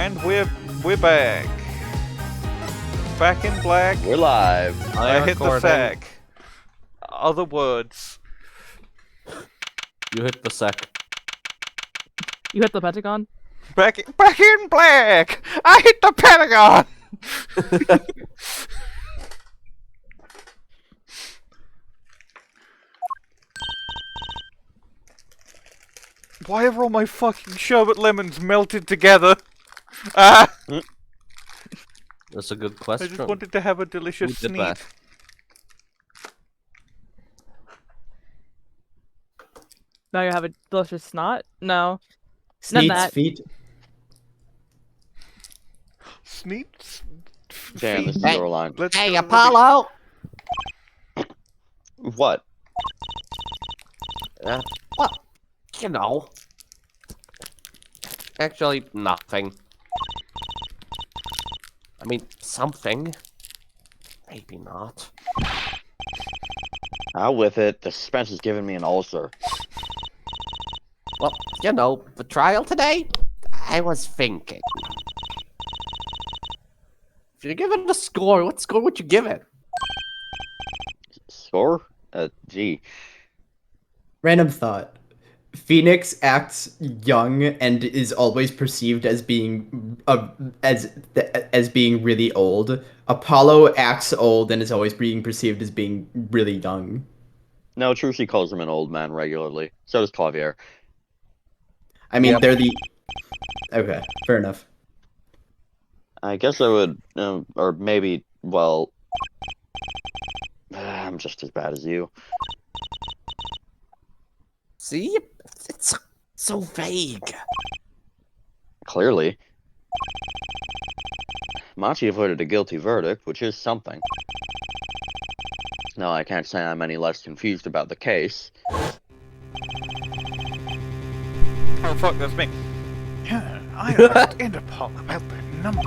And we're back. Back in black. We're live. I hit the sack. Other words. You hit the sack. You hit the Pentagon? Back in black! I hit the Pentagon! Why are all my fucking sherbet lemons melted together? Ah! That's a good I question. just wanted to have a delicious Who did sneak. that? Now you have a delicious snot? No. Sneak's that. feet. Sneaks? Damn, this is Hey. your line. Let's Hey, go to the Apollo! What? Well, you know. Actually, nothing. I mean, something. Maybe not. Out with it. The suspense is giving me an ulcer. Well, you know, the trial today, I was thinking. If you give it a score, what score would you give it? Score? Gee. Random thought. Phoenix acts young and is always perceived as being as being really old. Apollo acts old and is always being perceived as being really young. No, Trucy calls him an old man regularly. So does Klavier. I mean, Yep. they're the... Okay, fair enough. I guess I would, or maybe, well... I'm just as bad as you. See? It's so vague. Clearly. Machi avoided a guilty verdict, which is something. No, I can't say I'm any less confused about the case. Oh fuck, that's me. Yeah, I asked Interpol about that number.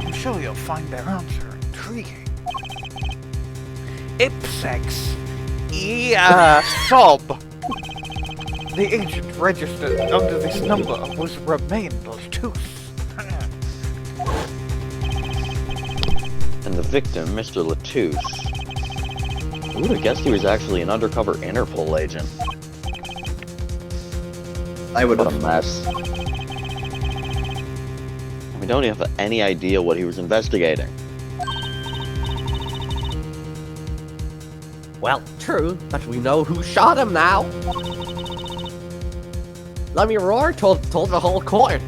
I'm sure you'll find their answer intriguing. Ipsex Sob. The agent registered under this number was Romein LeTouse. And the victim, Mr. LeTouse. Who would have guessed he was actually an undercover Interpol agent? I would What a have... mess. We don't have any idea what he was investigating. Well, true, but we know who shot him now. Lamiroir told the whole court.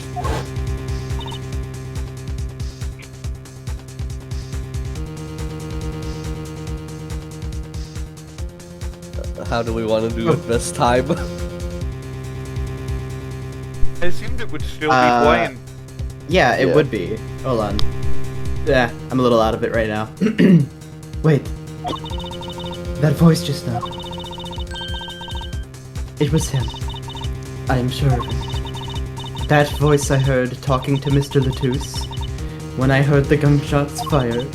How do we want to do it this time? I assumed it would still be Bwain. Yeah, it Yeah. would be. Hold on. Yeah, I'm a little out of it right now. Wait. That voice just now. It was him. I am sure of it. That voice I heard talking to Mr. LeTouse when I heard the gunshots fired.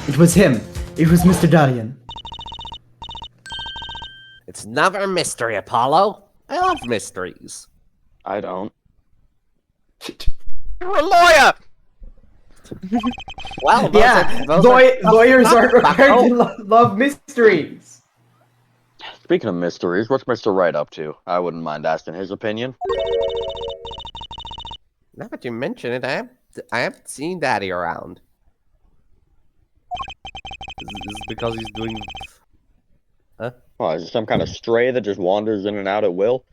It was him. It was Mr. Daryan. It's never a mystery, Apollo. I love mysteries. I don't. You're a lawyer! Well, Yeah, those are lawyers aren't back required to home. love mysteries. Speaking of mysteries, what's Mr. Wright up to? I wouldn't mind asking his opinion. Now that you mention it, I haven't seen Daddy around. Is it because he's doing... Oh, is it some kind of stray that just wanders in and out at will?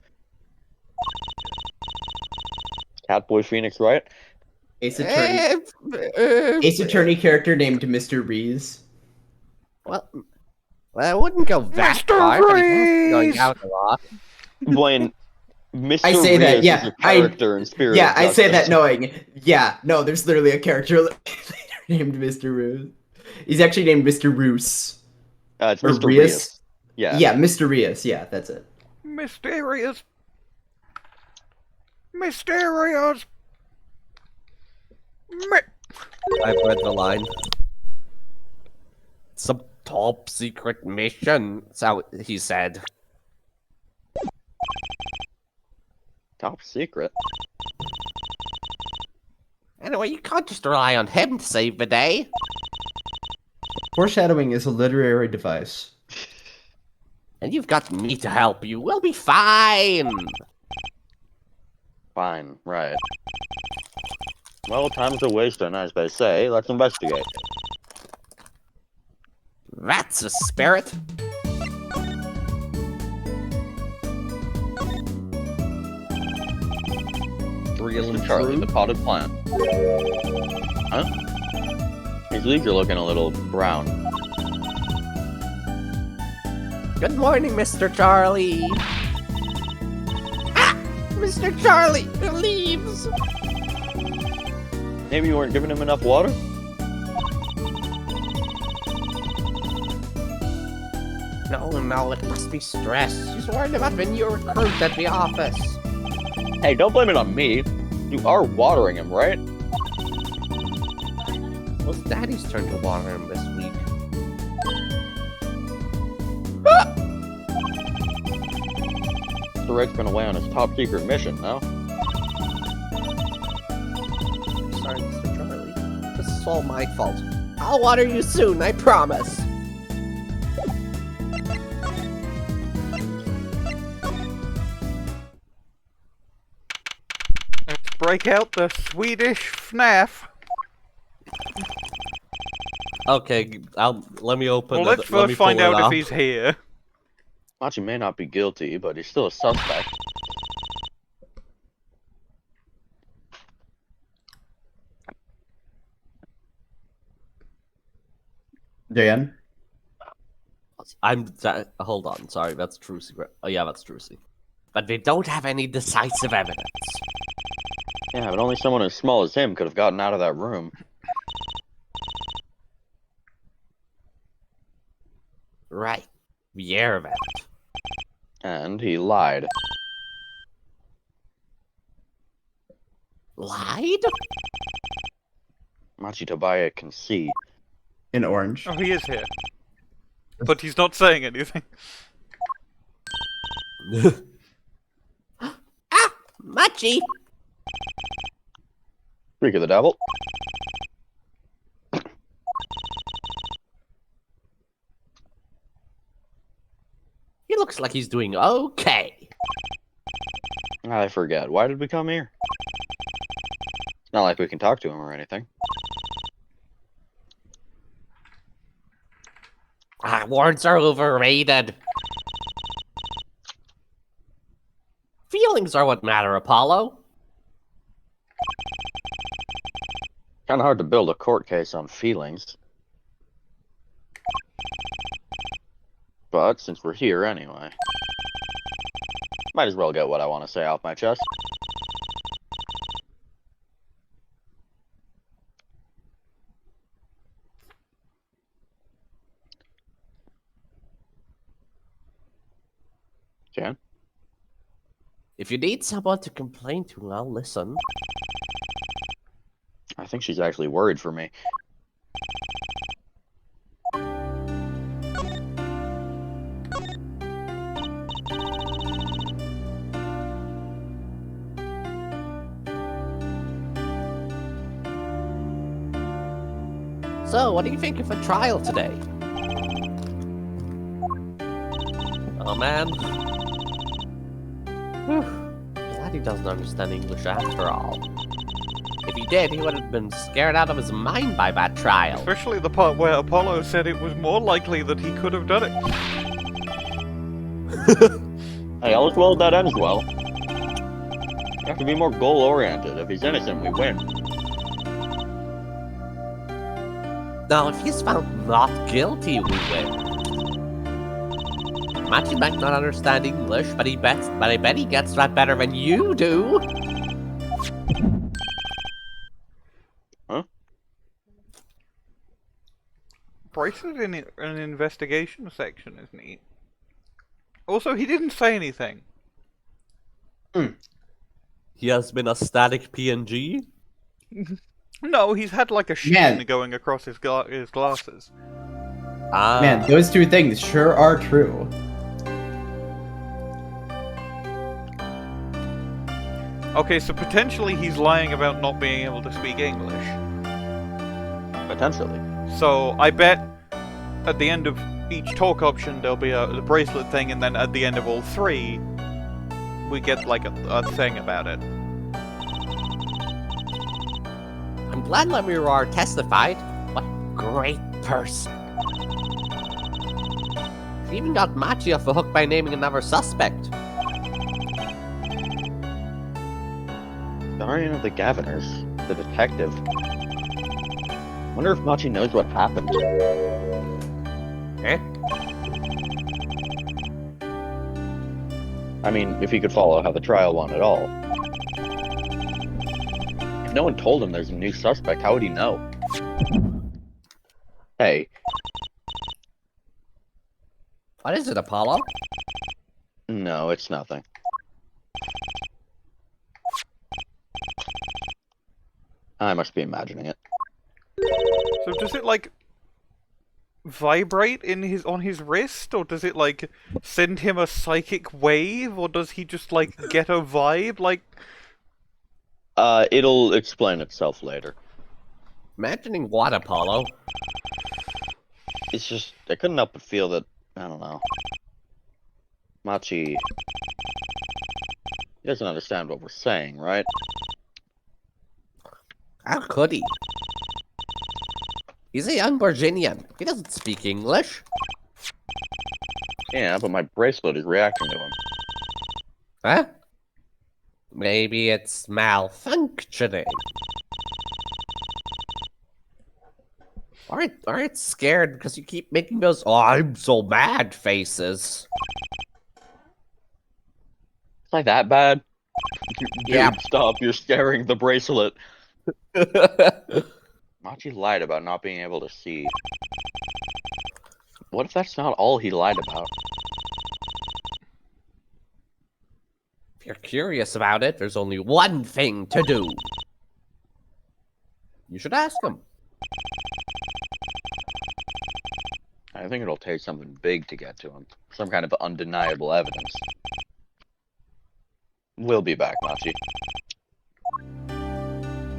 Catboy Phoenix Wright? Ace Attorney. Ace Attorney character named Mr. Reese. Well, I wouldn't go that Mr. far, but he has been going Reese! out a lot. Bwain, Mr. I say that, Reese yeah, is a character in Spirit Yeah, of I say that Justice. knowing. Yeah, no, there's literally a character later named Mr. Roos. He's actually named Mr. Roos. It's Or Mr. Reus. Reus. Yeah. Yeah, Mr. Reus. Yeah, that's it. Mysterious. Mysterious. I've read the line. Some top secret mission, so he said. Top secret. Anyway, you can't just rely on him to save the day. Foreshadowing is a literary device. And you've got me to help you. We'll be fine. Fine, right. Well, time's a wasting, as they say. Let's investigate. That's a spirit. Real and Charlie, true. the potted plant. Huh? His leaves are looking a little brown. Good morning, Mr. Charlie. Ah! Mr. Charlie, the leaves. Maybe you weren't giving him enough water? No, it must be stress. She's worried about the new recruit at the office. Hey, don't blame it on me. You are watering him, right? Well, it's Daddy's turn to water him this week. Mr. Wright's been away on his top secret mission, no? Sorry, Mr. Charlie. This is all my fault. I'll water you soon, I promise. Let's break out the Swedish FNAF. Okay, let me open. Well, let's first find out if he's here. Machi may not be guilty, but he's still a suspect. Daryan? Hold on, sorry, that's Trucy. Oh yeah, that's Trucy. But they don't have any decisive evidence. Yeah, but only someone as small as him could have gotten out of that room. Right. The air vent. And he lied. Lied? Machi Tobaye can see. In orange. Oh, he is here. But he's not saying anything. Ah! Machi! Freak of the devil. He looks like he's doing okay. I forget. Why did we come here? It's not like we can talk to him or anything. Words are overrated. Feelings are what matter, Apollo. Kinda hard to build a court case on feelings. But since we're here anyway, might as well get what I want to say off my chest. Jan? If you need someone to complain to, I'll listen. I think she's actually worried for me. So, what do you think of a trial today? Oh man. Whew. Glad he doesn't understand English after all. If he did, he would have been scared out of his mind by that trial. Especially the part where Apollo said it was more likely that he could have done it. Hey, all's well that ends well. You have to be more goal-oriented. If he's innocent, we win. Now, if he's found not guilty, we win. Machi might not understand English, but I bet he gets that better than you do. Huh? Bracelet in an investigation section is neat. Also, he didn't say anything. He has been a static PNG. No, he's had like a sheen going across his glasses. Ah. Man, those two things sure are true. Okay, so potentially he's lying about not being able to speak English. Potentially. So I bet at the end of each talk option there'll be the bracelet thing, and then at the end of all three, we get like a thing about it. I'm glad Lamiroir testified. What a great person. She even got Machi off the hook by naming another suspect. Daryan of the Gaviners, the detective. Wonder if Machi knows what happened. Eh? I mean, if he could follow how the trial went at all. If no one told him there's a new suspect, how would he know? Hey. What is it, Apollo? No, it's nothing. I must be imagining it. So does it like vibrate on his wrist, or does it like send him a psychic wave, or does he just like get a vibe? Like, It'll explain itself later. Imagining what, Apollo? It's just, I couldn't help but feel that, I don't know. Machi... He doesn't understand what we're saying, right? How could he? He's a young Virginian. He doesn't speak English. Yeah, but my bracelet is reacting to him. Huh? Maybe it's malfunctioning. Or it's scared because you keep making those "oh, I'm so mad" faces. It's like that bad? Yeah. Dude, stop, you're scaring the bracelet. Machi lied about not being able to see. What if that's not all he lied about? If you're curious about it, there's only one thing to do. You should ask him. I think it'll take something big to get to him. Some kind of undeniable evidence. We'll be back, Machi.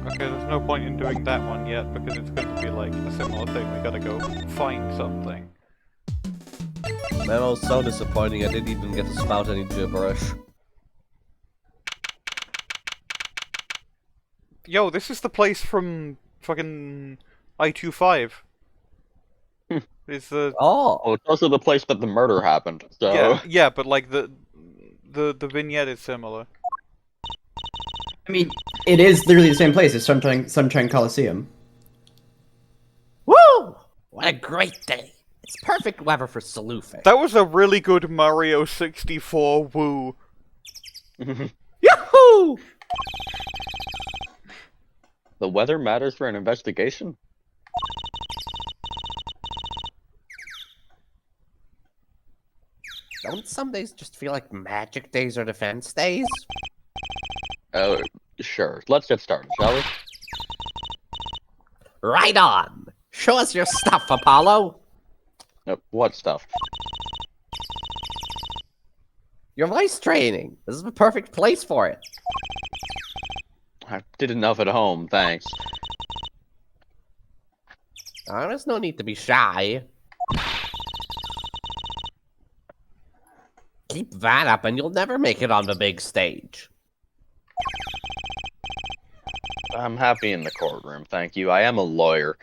okay, there's no point in doing that one yet because it's going to be like a similar thing. We gotta go find something. That was so disappointing. I didn't even get to spout any gibberish. Yo, this is the place from fucking I-25. It's the Oh, Oh, it's also the place that the murder happened, so... yeah, but like the vignette is similar. I mean, it is literally the same place as Sunshine Coliseum. woo! What a great day! It's perfect weather for Salufing. That was a really good Mario 64 woo. Yahoo! The weather matters for an investigation? Don't some days just feel like magic days or defense days? Oh, sure. Let's get started, shall we? Right on! Show us your stuff, Apollo! What stuff? Your voice training. This is the perfect place for it. I did enough at home, thanks. There's no need to be shy. Keep that up and you'll never make it on the big stage. I'm happy in the courtroom, thank you. I am a lawyer.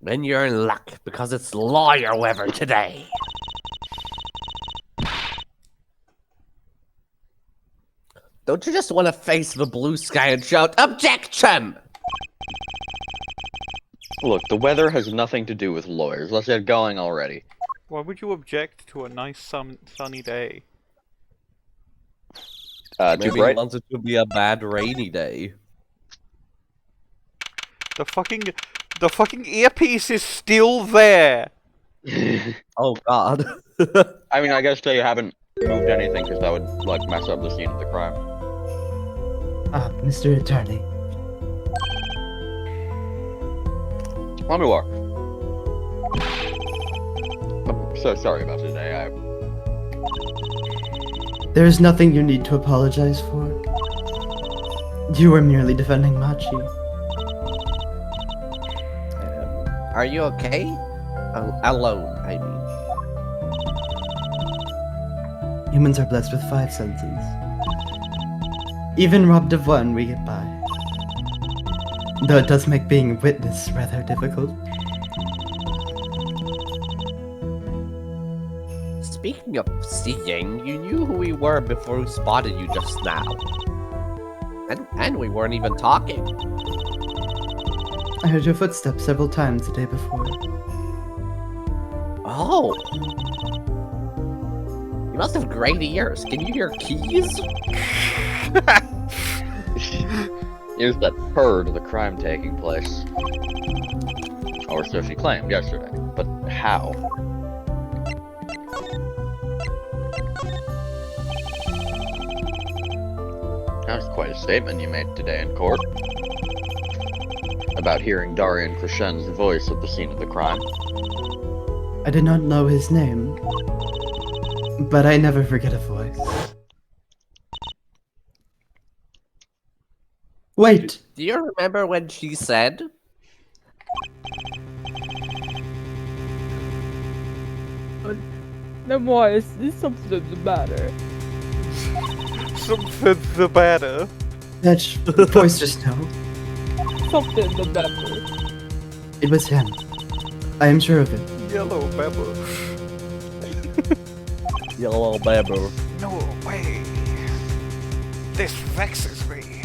Then you're in luck, because it's lawyer weather today. Don't you just want to face the blue sky and shout, "Objection!" Look, the weather has nothing to do with lawyers. Let's get going already. Why would you object to a nice sunny day? Too Maybe he bright? wants it to be a bad rainy day. The fucking earpiece is still there. Oh god. I mean, I guess they haven't moved anything because that would, like, mess up the scene of the crime. Ah, Mr. Attorney. Lamiroir. I'm so sorry about today. There is nothing you need to apologize for. You were merely defending Machi. Are you okay? Alone, I mean. Humans are blessed with 5 senses. Even robbed of one, we get by. Though it does make being a witness rather difficult. Speaking of seeing, you knew who we were before we spotted you just now. And we weren't even talking. I heard your footsteps several times the day before. Oh! You must have great ears. Can you hear keys? Here's that heard the crime taking place. Or so she claimed yesterday. But how? That was quite a statement you made today in court. About hearing Daryan Crescend's voice at the scene of the crime. I did not know his name, but I never forget a voice. Wait! Do you remember when she said? No more, it's something the matter. Something's the matter. That voice just now. Something the matter. It was him. I am sure of it. Yellow pepper. Yellow baby. No way. This vexes me.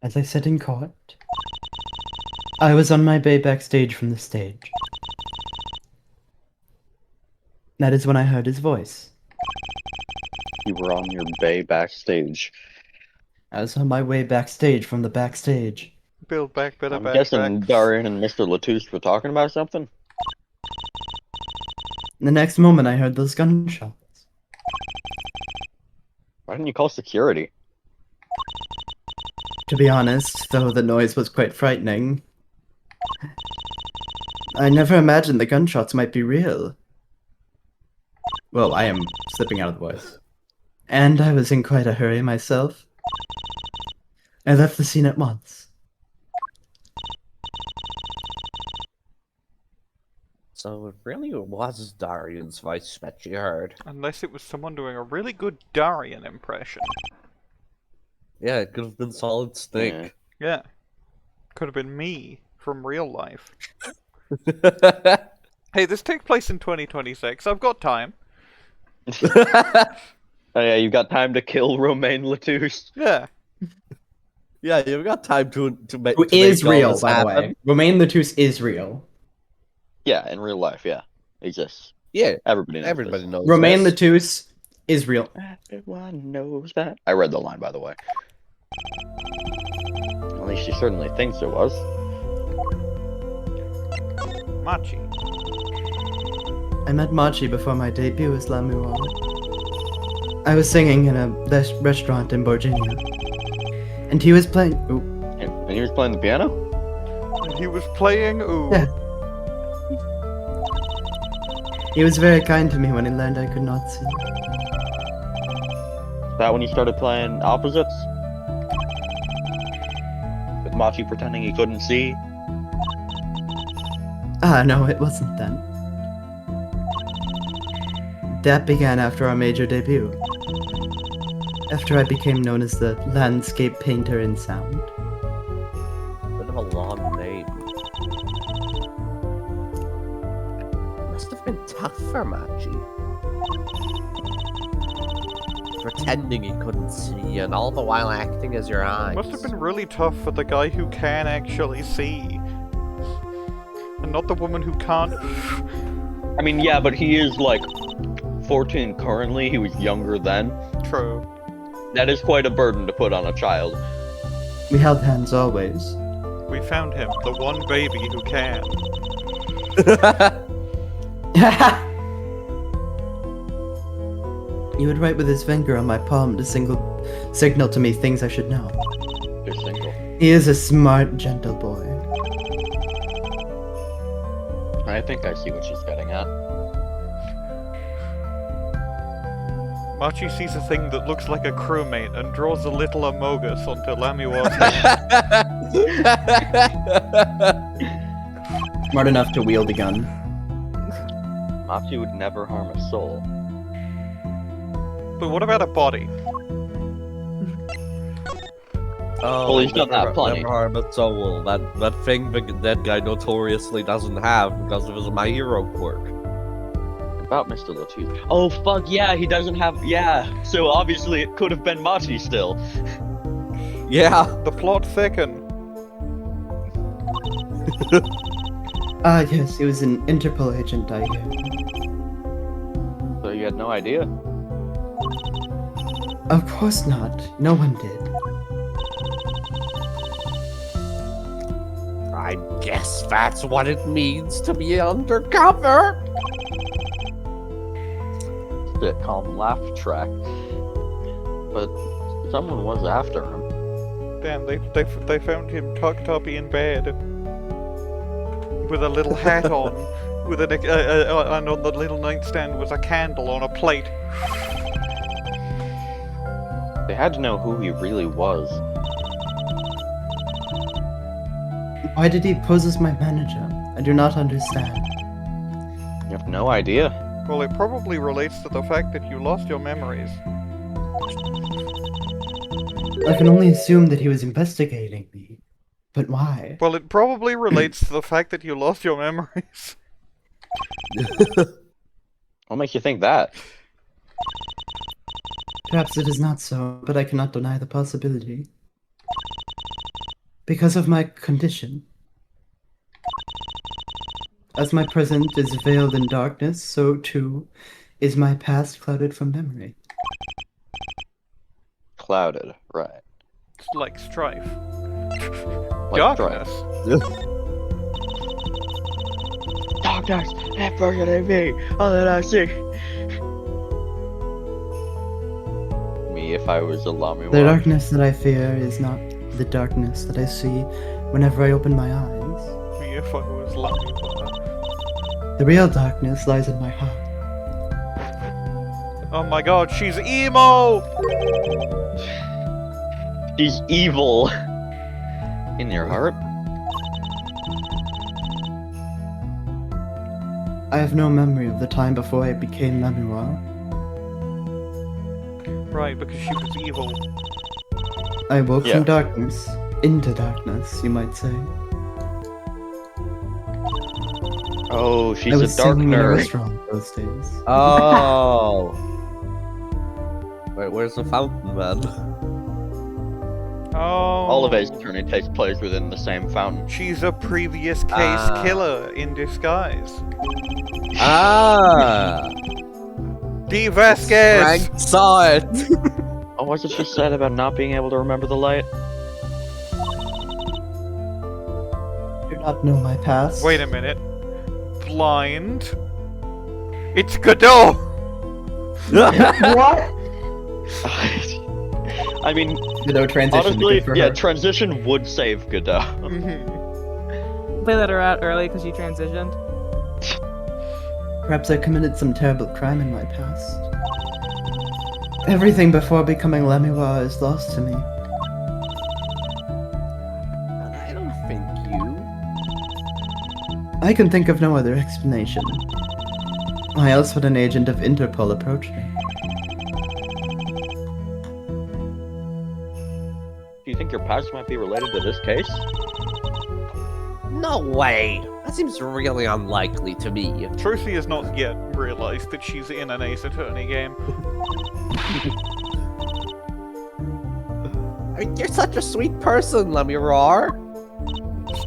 As I said in court, I was on my way backstage from the stage. That is when I heard his voice. You were on your bay backstage. I was on my way backstage from the backstage. Build back better I'm back. guessing Daryan and Mr. LeTouse were talking about something? The next moment I heard those gunshots. Why didn't you call security? To be honest, though the noise was quite frightening, I never imagined the gunshots might be real. Well, I am slipping out of the voice. And I was in quite a hurry myself. I left the scene at once. So it really was Daryan's voice that you heard. Unless it was someone doing a really good Daryan impression. Yeah, it could have been Solid Snake. Yeah. Could have been me from real life. Hey, this takes place in 2026. I've got time. Oh yeah, you've got time to kill Romein LeTouse. Yeah. Yeah, you've got time to make. Who to is make all real, this by the happen. way. Romein LeTouse is real. Yeah, in real life, yeah. Exists. Yeah, Everybody knows everybody this. knows. Romein this. LeTouse is real. Everyone knows that. I read the line, by the way. At least she certainly thinks it was. Machi. I met Machi before my debut as Lamiroir. I was singing in a restaurant in Virginia. And he was playing... Ooh. And he was playing the piano? He was playing ooh. Yeah. He was very kind to me when he learned I could not see. Is that when you started playing opposites? With Machi pretending he couldn't see? Ah, no, it wasn't then. That began after our major debut. After I became known as the landscape painter in sound. Bit of a long name. Must have been tough for Machi. Pretending he couldn't see, and all the while acting as your eyes. Must have been really tough for the guy who can actually see. And not the woman who can't. I mean, yeah, but he is like 14 currently. He was younger then. True. That is quite a burden to put on a child. We held hands always. We found him, the one baby who can. He would write with his finger on my palm to signal to me things I should know. You're single. He is a smart, gentle boy. think I see what she's getting at. Machi sees a thing that looks like a crewmate and draws a little amogus onto Lamiroir's hand. Smart enough to wield a gun. Machi would never harm a soul. But what about a body? Oh, Well, he's done that plenty. Never harm a soul. That thing the dead guy notoriously doesn't have because of his My Hero quirk. About Mr. LeTouse. Oh, fuck, yeah, he doesn't have... Yeah, so obviously it could have been Machi still. Yeah. The plot thicken. Ah, yes, he was an Interpol agent, I hear. So you had no idea? Of course not. No one did. I guess that's what it means to be undercover. Sitcom laugh track. But someone was after him. Damn, they found him tucked up in bed with a little hat on, with and on the little nightstand was a candle on a plate. They had to know who he really was. Why did he pose as my manager? I do not understand. You have no idea? Well, it probably relates to the fact that you lost your memories. I can only assume that he was investigating me. But why? Well, it probably relates to the fact that you lost your memories. What makes you think that? Perhaps it is not so, but I cannot deny the possibility. Because of my condition. As my present is veiled in darkness, so too is my past clouded from memory. Clouded, right. It's like strife. Like Darkness. Darkness, that version of me, all that I see. Me, if I was a Lamiroir. The darkness that I fear is not the darkness that I see whenever I open my eyes. Me if I was Lamiroir. The real darkness lies in my heart. Oh my god, she's emo! She's evil. In your heart? I have no memory of the time before I became Lamiroir. Right, because she was evil. I woke Yeah. from darkness, into darkness, you might say. Oh, I she's was a dark singing in a nerd. restaurant those days. Oh. Wait, where's the fountain, man? Oh. All of Ace Attorney takes place within the same fountain. She's a previous case Ah. killer in disguise. Ah. D. Vasquez! Frank saw it. Oh, what's it she said about not being able to remember the light? Do not know my past. Wait a minute. Blind? It's Godot! What? I mean, No transition. honestly, good for yeah, her. transition would save Godot. Mhm. They let her out early because she transitioned. Perhaps I committed some terrible crime in my past. Everything before becoming Lamiroir is lost to me. I don't think you. I can think of no other explanation. Why else would an agent of Interpol approach me? Do you think your past might be related to this case? No way. That seems really unlikely to me. Trucy has not yet realized that she's in an Ace Attorney game. I mean, you're such a sweet person, Lamiroir.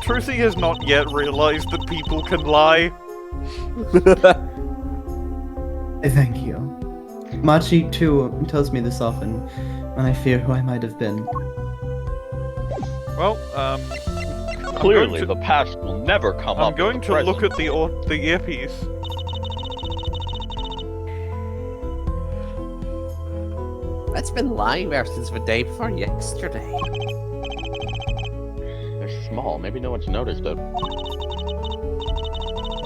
Trucy has not yet realized that people can lie. Thank you. Machi, too, tells me this often, when I fear who I might have been. Well, Clearly, the past will never come up. I'm going to look at the earpiece. That's been lying there since the day before yesterday. They're small. Maybe no one's noticed it.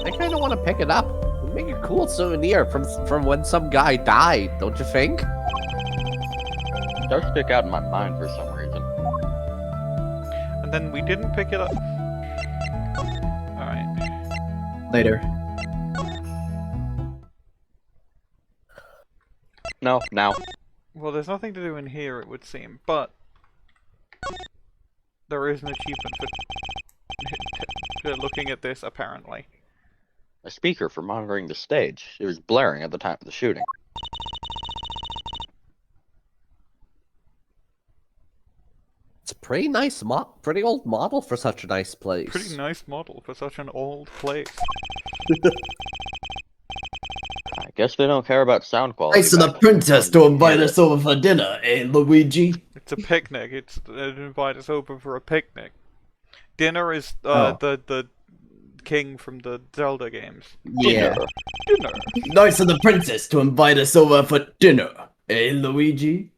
I kind of want to pick it up. It'd make a cool souvenir from when some guy died, don't you think? It does stick out in my mind for some reason. And then we didn't pick it up. Alright. Later. No, now. Well, there's nothing to do in here, it would seem, but there is an achievement for looking at this, apparently. A speaker for monitoring the stage. It was blaring at the time of the shooting. It's a pretty nice pretty old model for such a nice place. Pretty nice model for such an old place. I guess they don't care about sound quality. Nice of the princess to invite us over for dinner, eh, Luigi? It's a picnic. It's invite us over for a picnic. Dinner is Oh. the king from the Zelda games. Yeah. Dinner. Nice of the princess to invite us over for dinner, eh, Luigi?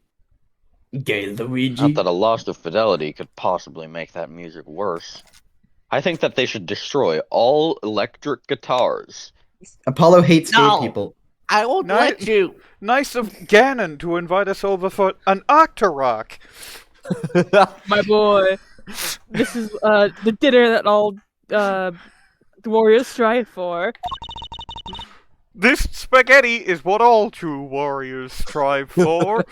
Gay Luigi. Not that a loss of fidelity could possibly make that music worse. I think that they should destroy all electric guitars. Apollo hates No. gay people. I won't No. let you. Nice of Ganon to invite us over for an Octorok. My boy. This is the dinner that all the warriors strive for. This spaghetti is what all true warriors strive for.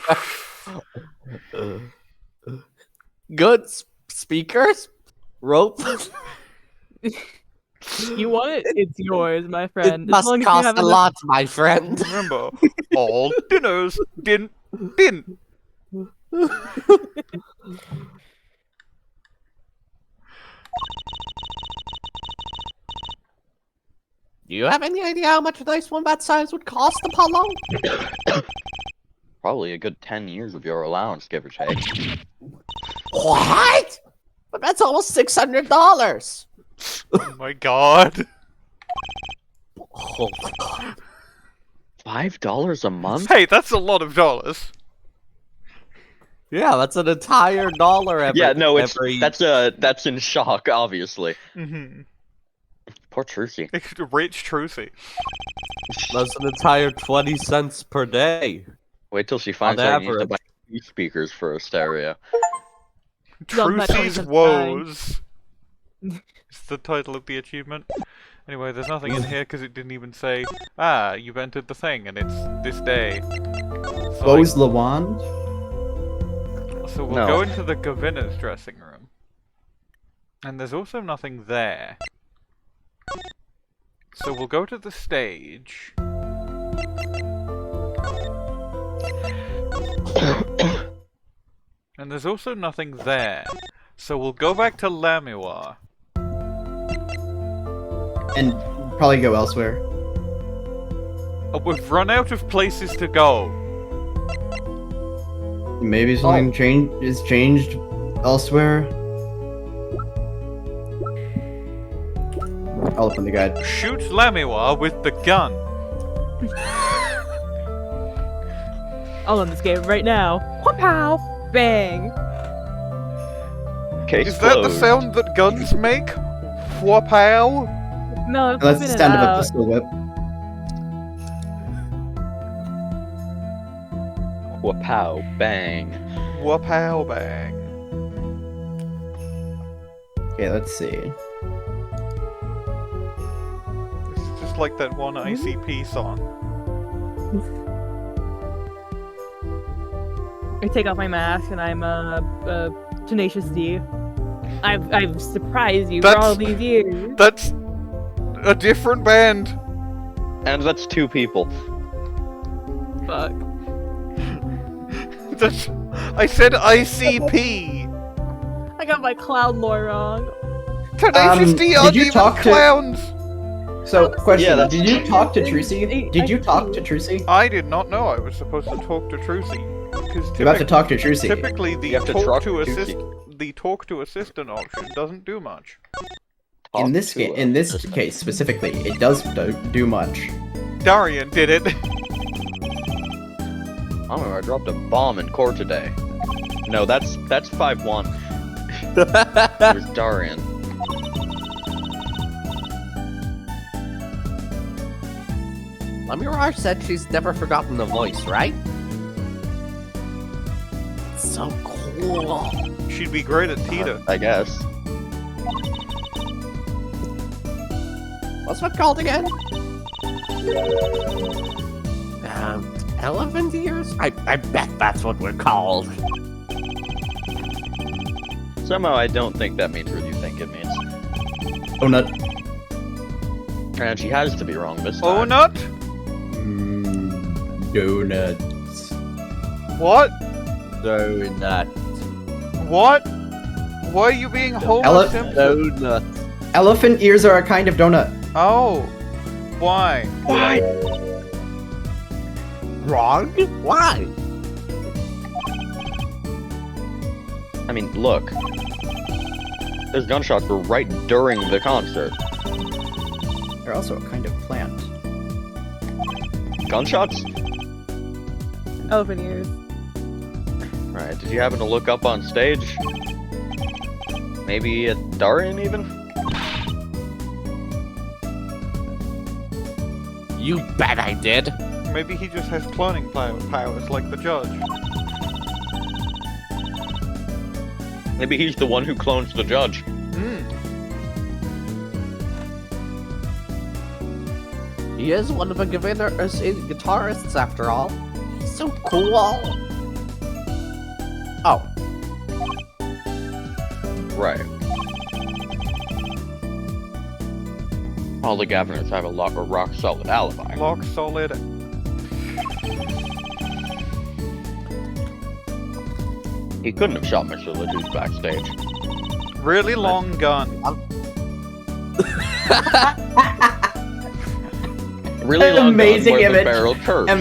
Good speakers? Rope? You want it? It's yours, my It friend. As must long as you cost have a enough- lot, my friend. Remember, all dinners din. Do you have any idea how much a nice one that size would cost, Apollo? Probably a good 10 years of your allowance, give or take. What? But that's almost $600. Oh my god. Oh, $5 a month? Hey, that's a lot of dollars. yeah, that's an entire dollar every. Yeah, no, it's every... that's in shock, obviously. Mm-hmm. Poor Trucy. Rich Trucy. That's an entire 20 cents per day. Wait till she finds On out you need to average. buy 2 speakers for a stereo. Done by Trucy's Jonathan Woes. It's the title of the achievement. Anyway, there's nothing in here because it didn't even say, ah, you've entered the thing and it's this day. So, Bose Lawand? so we'll No. go into the Gavinner's dressing room. And there's also nothing there. So we'll go to the stage. And there's also nothing there. So we'll go back to Lamiroir. And probably go elsewhere. We've run out of places to go. Maybe something is changed elsewhere. I'll open the guide. Shoot Lamiroir with the gun. I'll end this game right now. Pow! Bang! Case Is that the closed. sound that guns make? Whoop-ow? No, That's the spin it sound of a out. pistol whip. Wapow, bang. Whoop-ow bang. Okay, let's see. This is just like that one ICP song. I take off my mask and I'm Tenacious D. I've surprised you for all these years. That's a different band. And that's 2 people. Fuck. That's, I said ICP. I got my clown lore wrong. Tenacious D are did you demon talk to- clowns. So, question, Yeah, that's- did you talk to Trucy? Did you talk to Trucy? I did not know I was supposed to talk to Trucy. Because You're about to talk to Trucy. typically the You have to talk talk to to assist Trucy. the talk to assistant option doesn't do much. In this Talk to in this assistant. case specifically, it does do much. Daryan did it. I don't know, I dropped a bomb in court today. No, that's 5-1. It was Daryan. Lamiroir said she's never forgotten the voice, right? So cool. She'd be great at Tita. I guess. What's that called again? Elephant ears? I bet that's what we're called. Somehow I don't think that means what you think it means. Oh, nut. And she has to be wrong this Oh, time. nut? Donuts. What? Donut. What? Why are you being Homer Ele- Simpson? Donut. Elephant ears are a kind of donut. Oh. Why? Why? Wrong? Why? I mean, look. Those gunshots were right during the concert. They're also a kind of plant. Gunshots? Elephant ears. Right, did you happen to look up on stage? Maybe at Daryan, even? You bet I did. Maybe he just has cloning powers like the judge. Maybe he's the one who clones the judge. He is one of the guitarists after all. He's so cool. Oh, Right. All the Gaviners have a rock-solid alibi. Lock solid. He couldn't have shot Mr. LeTouse backstage. Really long gun. Really long Amazing gun where the image. barrel curves.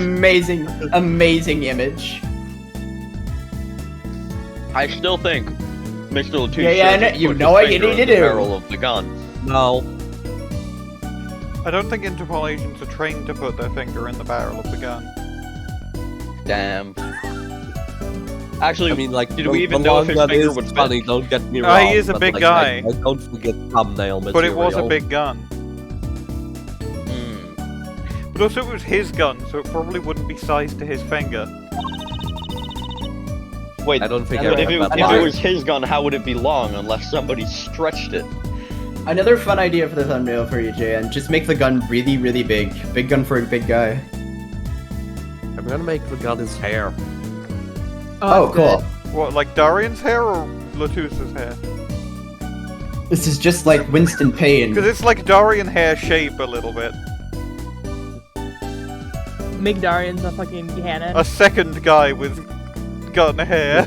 Amazing image. I still think Mr. LeTouse Yeah, should have you put know his what you finger need in to the do. barrel of the gun. no. I don't think Interpol agents are trained to put their finger in the barrel of the gun. Damn. Actually, I mean, like, did we even know if his finger would fit? funny, don't get me Ah, wrong. he is a but, big like, guy. I don't forget thumbnail material. But it was a big gun. Hmm. But also it was his gun, so it probably wouldn't be sized to his finger. Wait, I don't think but I if have that it line. was his gun, how would it be long unless somebody stretched it? Another fun idea for the thumbnail for you, JN. Just make the gun really, really big. Big gun for a big guy. I'm gonna make the gun his hair. Oh, cool. What, like Daryan's hair or LeTouse's hair? This is just like Winston Payne. Because it's like Daryan hair shape a little bit. Make Daryan's a fucking cannon. A second guy with gun hair.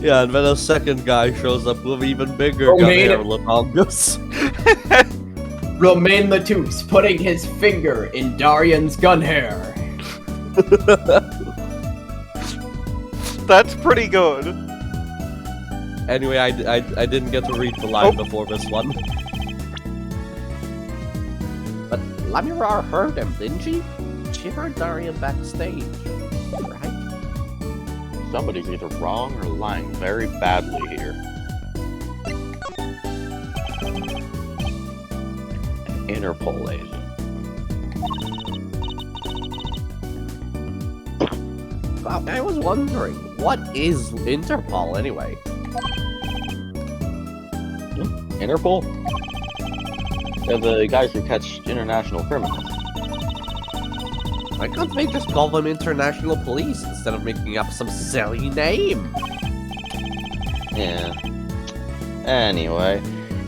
Yeah, and then a second guy shows up with even bigger gun Romein. hair Letongus. Romein LeTouse putting his finger in Daryan's gun hair. That's pretty good. Anyway, I didn't get to read the line before this one. But Lamiroir heard him, didn't she? She heard Daryan backstage, right? Somebody's either wrong or lying very badly here. An Interpol agent. I was wondering, what is Interpol anyway? Interpol? They're the guys who catch international criminals. Why couldn't they just call them international police instead of making up some silly name? Yeah. Anyway,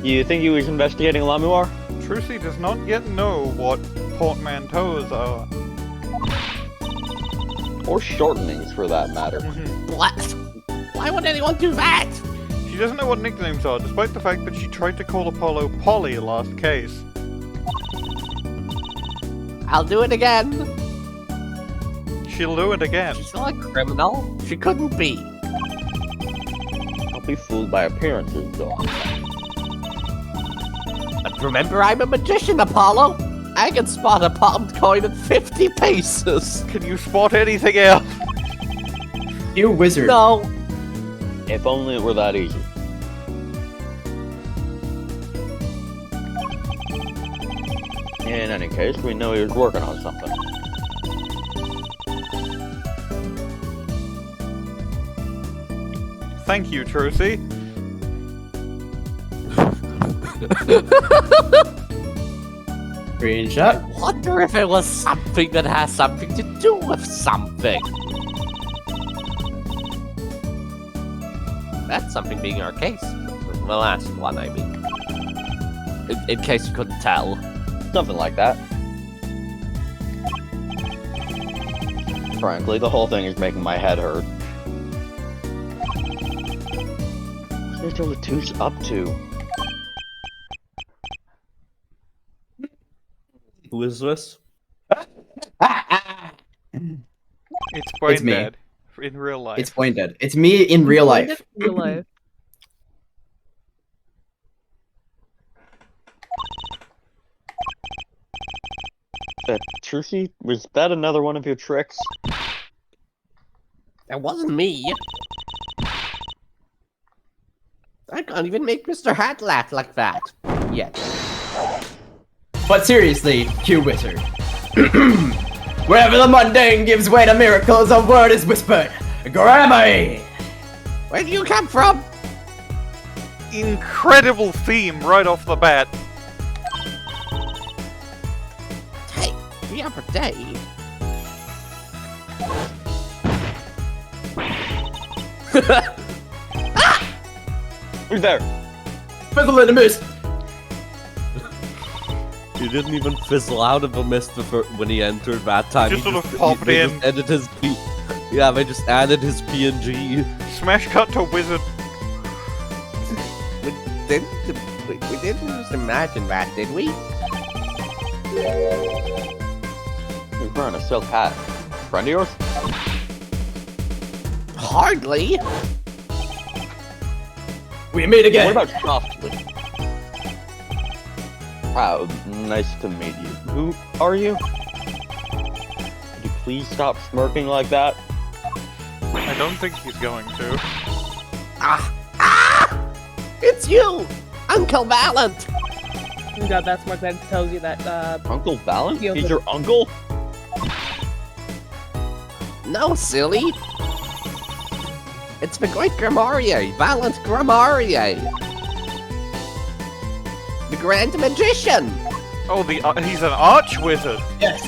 you think he was investigating Lamiroir? Trucy does not yet know what portmanteaus are. Or shortenings, for that matter. What? Why would anyone do that? She doesn't know what nicknames are, despite the fact that she tried to call Apollo Polly last case. I'll do it again. She'll do it again. She's not a criminal. She couldn't be. Don't be fooled by appearances, though. But remember, I'm a magician, Apollo. I can spot a palmed coin at 50 paces. Can you spot anything else? You wizard. No. If only it were that easy. In any case, we know he was working on something. Thank you, Trucy. Screenshot. I wonder if it was something that has something to do with something. That's something being our case. The last one, I mean. In case you couldn't tell. Something like that. Frankly, the whole thing is making my head hurt. What's Mr. LeTouse up to? Who is this? It's Bwain me. Dad. In real life. It's Bwain Dead. It's me in real life. Real life. Trucy, was that another one of your tricks? That wasn't me. I can't even make Mr. Hat laugh like that. Yet. But seriously, Q Wizard. Wherever the mundane gives way to miracles, a word is whispered. Gramarye! Where do you come from? Incredible theme right off the bat. Hey, the other day. Who's there? Fizzle in the mist! He didn't even fizzle out of a mist when he entered that time. Just He sort of popped they in. Just added his yeah, they just added his PNG. Smash cut to wizard. We didn't just imagine that, did we? He's wearing a silk hat. Friend of yours? Hardly. We meet again! What about softly? Wow, nice to meet you. Who are you? Could you please stop smirking like that? I don't think he's going to. It's you, Uncle Valant. You got that smart that tells you that, Uncle Valant? Yeah, He's but- your uncle? No, silly. It's the great Gramarye, Valant Gramarye. The Grand Magician. Oh, he's an arch wizard. Yes!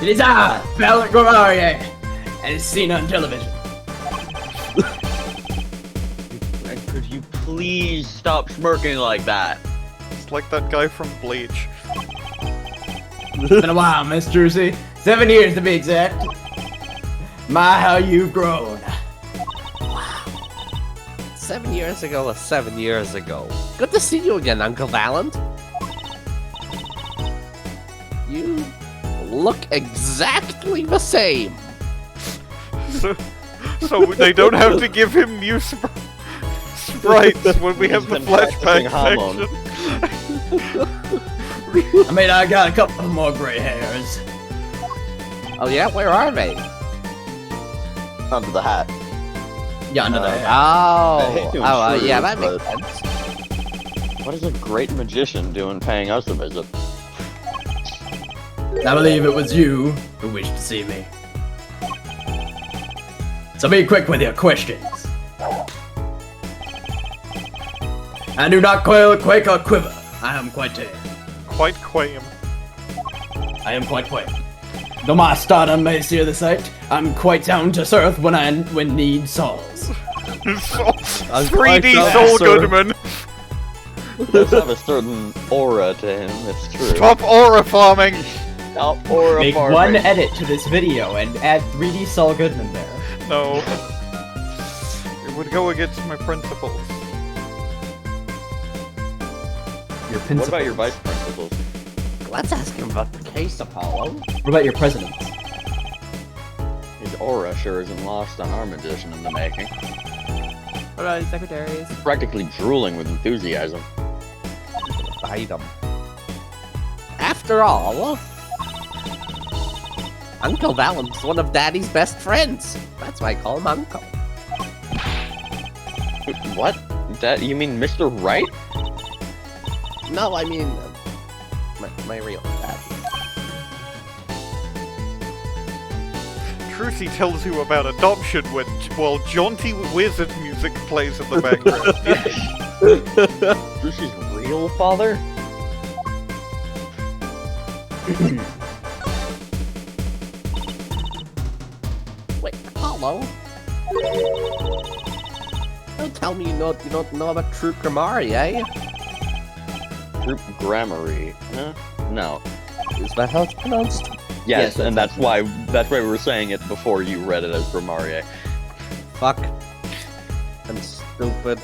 It is I, Valant Gramarye, and it's seen on television. And could you please stop smirking like that? It's like that guy from Bleach. It's been a while, Miss Trucy. 7 years to be exact. My, how you've grown. 7 years ago was 7 years ago. Good to see you again, Uncle Valant. You look exactly the same. So they don't have to give him new sprites when we have the He's been practicing flashback section. I mean, I got a couple more gray hairs. Oh yeah, where are they? Under the hat. Yeah, under the hat. I hate to Yeah, intrude, that makes but- sense. What is a great magician doing paying us a visit? I believe it was you who wished to see me. So be quick with your questions. I do not quail, quake, or quiver. I am quite tame. Quite quaim. I am quite quaint. Though my stardom may sear the sight, I'm quite down to earth when need solves. 3D quite Soul sure. Goodman. Does have a certain aura to him, it's true. Stop aura farming. Stop aura Make farming. one edit to this video and add 3D Saul Goodman there. No. It would go against my principles. Your What principals. about your vice principals? Let's ask him about the case, Apollo. What about your presidents? His aura sure isn't lost on our magician in the making. what about his secretaries? Practically drooling with enthusiasm. Bite him. After all, Uncle Valant's one of Daddy's best friends. That's why I call him Uncle. What? That you mean Mr. Wright? No, I mean my real dad. Trucy tells you about adoption while jaunty wizard music plays in the background. Trucy's real father? Wait, Apollo? Don't tell me you don't know about True Gramarye, eh? Troop Gramarye. Huh? No. Is that how it's pronounced? Yes, Yes, and that's why we were saying it before you read it as Gramarye. Fuck. I'm stupid.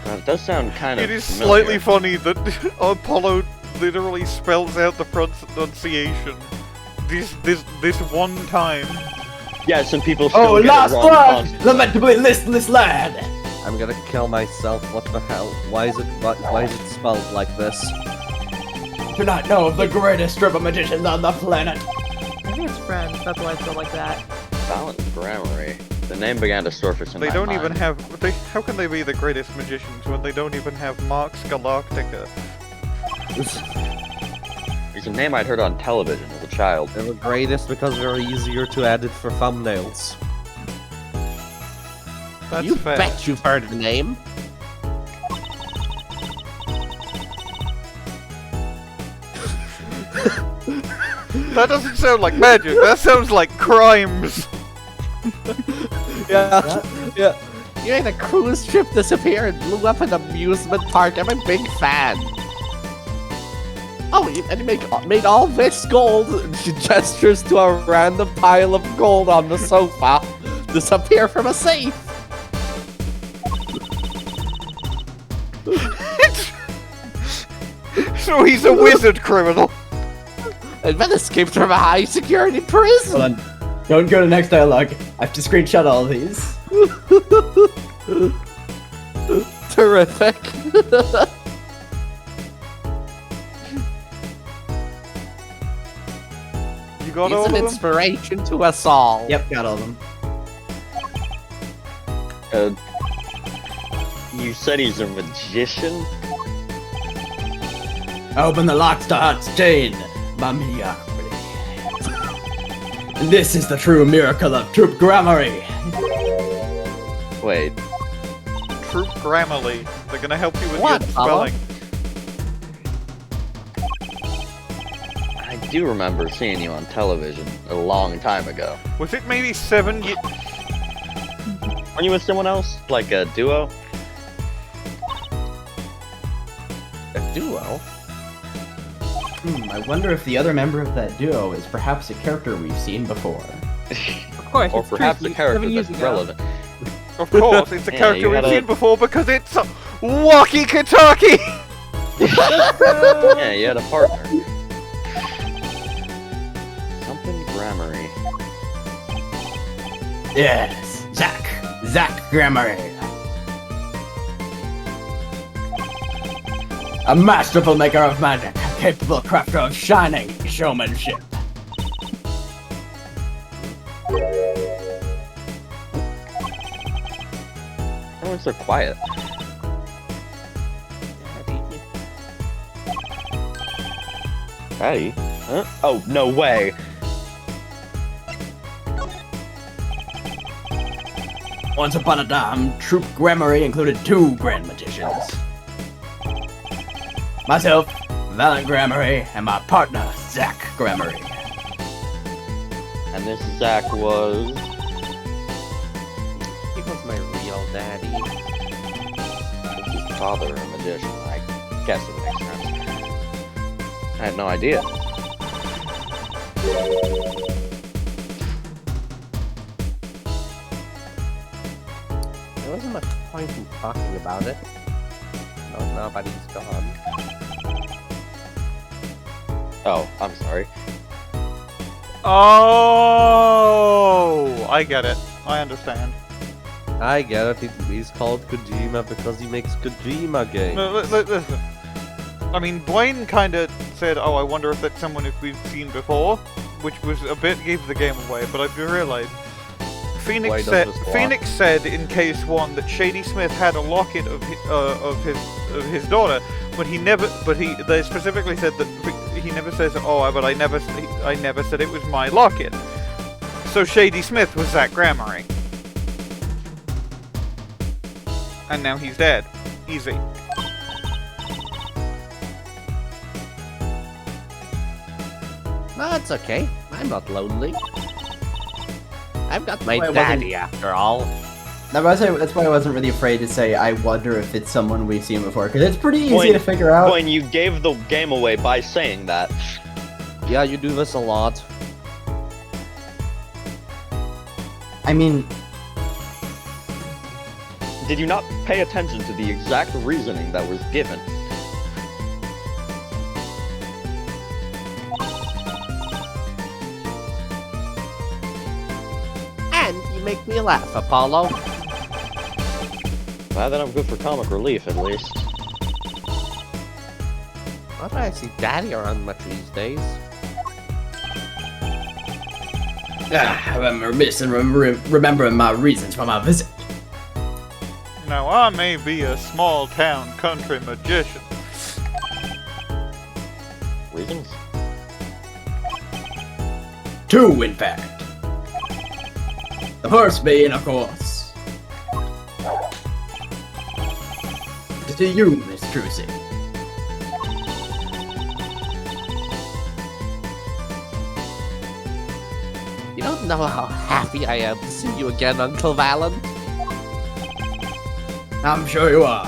It does sound kind of It is familiar. slightly funny that Apollo literally spells out the pronunciation this one time. Yes, and people still Oh, get last it wrong one! constantly. Lamentably listless lad! I'm gonna kill myself. What the hell? Why is it spelled like this? Do not know of the greatest strip of magicians on the planet. I think it's friends. That's why it's spelled like that. Valant Gramarye. The name began to surface in They my don't mind. even have. How can they be the greatest magicians when they don't even have Marx Galactica? It's a name I'd heard on television as a child. They're the greatest because they're easier to edit for thumbnails. That's You fair. bet you've heard the name. That doesn't sound like magic. That sounds like crimes. Yeah, yeah. You made a cruise ship disappear and blew up an amusement park. I'm a big fan. Oh, and he made all this gold. She gestures to a random pile of gold on the sofa. Disappear from a safe. So he's a wizard criminal. And then escaped from a high security prison. Hold on. Don't go to next dialogue. I have to screenshot all of these. Terrific. You got He's all an of them? inspiration to us all. Yep, got all of them. You said he's a magician? Open the locks to heart's chain, Mami Arkly. This is the true miracle of Troop Gramarye. Wait, Troop Grammarly. They're gonna help you with What, your Paula? spelling. I do remember seeing you on television a long time ago. Was it maybe 7 years? Weren't you with someone else? Like a duo? A duo? I wonder if the other member of that duo is perhaps a character we've seen before. Of course, Or it's perhaps Trucy, a character 7 years that's ago. relevant. Of course, it's a Yeah, character you we've gotta- seen before because it's Walkie Kataki! Yeah, you had a partner. Something Gramarye. Yes, Zach Gramarye. A masterful maker of magic, a capable crafter of shining showmanship. Everyone's so quiet. Daddy? Huh? Oh, no way. Once upon a time, Troop Gramarye included 2 Grand Magicians. Myself, Valant Gramarye, and my partner, Zach Gramarye. And this Zach was... He was my real daddy. his father a magician. I guess it makes sense. I had no idea. There wasn't much point in talking about it. No, nobody's gone. Oh, I'm sorry. Oh, I get it. I understand. I get it. He's called Kojima because he makes Kojima games. No, listen. I mean, Bwain kind of said, "Oh, I wonder if that's someone who we've seen before," which was a bit gave the game away. But I realized Why Phoenix does this block? Phoenix said in case 1 that Shady Smith had a locket of his daughter, but they specifically said that he never says, "Oh, but I never said it was my locket." So Shady Smith was that Gramarye. And now he's dead. Easy. No, it's okay. I'm not lonely. I've got my Why daddy after all. That's why I wasn't really afraid to say I wonder if it's someone we've seen before, because it's pretty easy to figure out. When you gave the game away by saying that. Yeah, you do this a lot. I mean, Did you not pay attention to the exact reasoning that was given? And you make me laugh, Apollo. Well, then I'm good for comic relief, at least. Why don't I see Daddy around much these days? I'm remiss in remembering my reasons for my visit. Now I may be a small town country magician. Reasons? 2, in fact. The first being, of course, to you, Miss Trucy. You don't know how happy I am to see you again, Uncle Valant. I'm sure you are.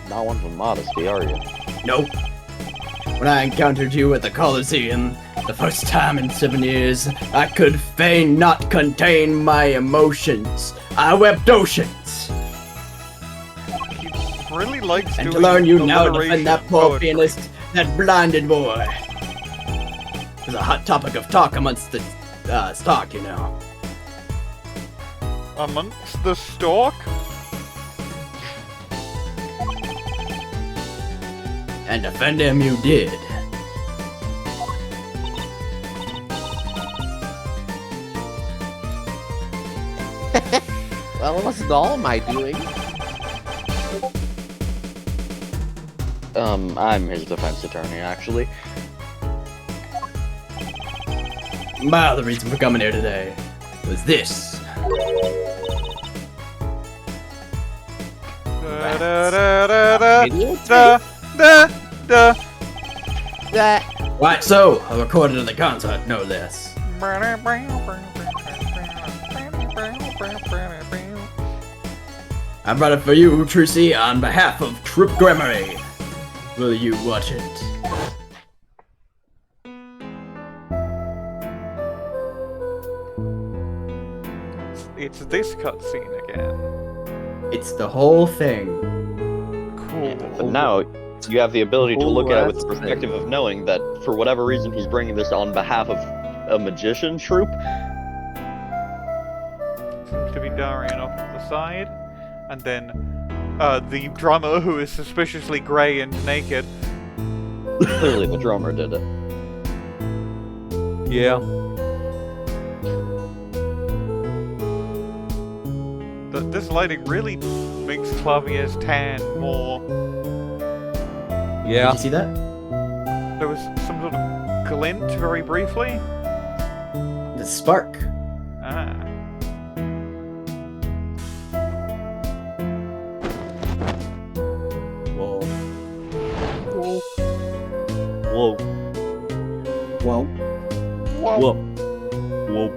Not one for modesty, are you? Nope. When I encountered you at the Coliseum, the first time in 7 years, I could fain not contain my emotions. I wept oceans. He really likes And to doing learn you now alliteration defend that poor poetry. pianist, that blinded boy. It's a hot topic of talk amongst the stock, you know. Amongst the stalk? And defend him you did. Well, it wasn't all my doing. I'm his defense attorney, actually. My other reason for coming here today was this. Da da da da da Videotape? da da. That. Right, so, I recorded at the concert, no less. I brought it for you, Trucy, on behalf of Troop Gramarye. Will you watch it? It's this cutscene again. It's the whole thing. Cool. But now, you have the ability to look at it with the that's the perspective of knowing that, for whatever reason, he's bringing this on behalf of a magician troupe. Seems to be Daryan off to the side. And then the drummer, who is suspiciously grey and naked. Clearly the drummer did it. Yeah. This lighting really makes Klavier's tan more. Yeah. Did you see that? There was some sort of glint very briefly. The spark. Ah. Whoa. Whoa. Whoa. Whoa. Whoa.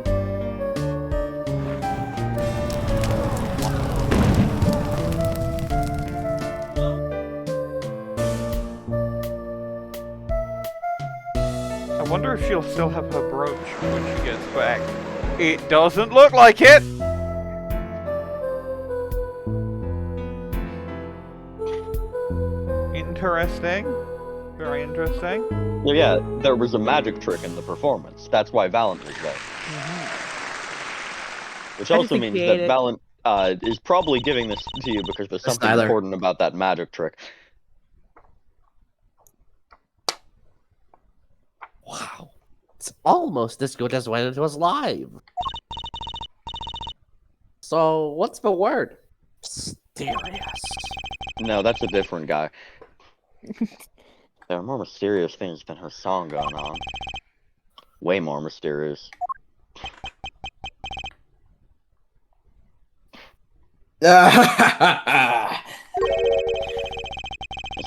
I wonder if she'll still have her brooch when she gets back. It doesn't look like it! Interesting. Very interesting. Well, yeah, there was a magic trick in the performance. That's why Valant was there. Which I also just means appreciate that it. Valant is probably giving this to you because there's something Styler. important about that magic trick. Wow. It's almost as good as when it was live. So, what's the word? Mysterious. No, that's a different guy. There are more mysterious things than her song going on. Way more mysterious. Miss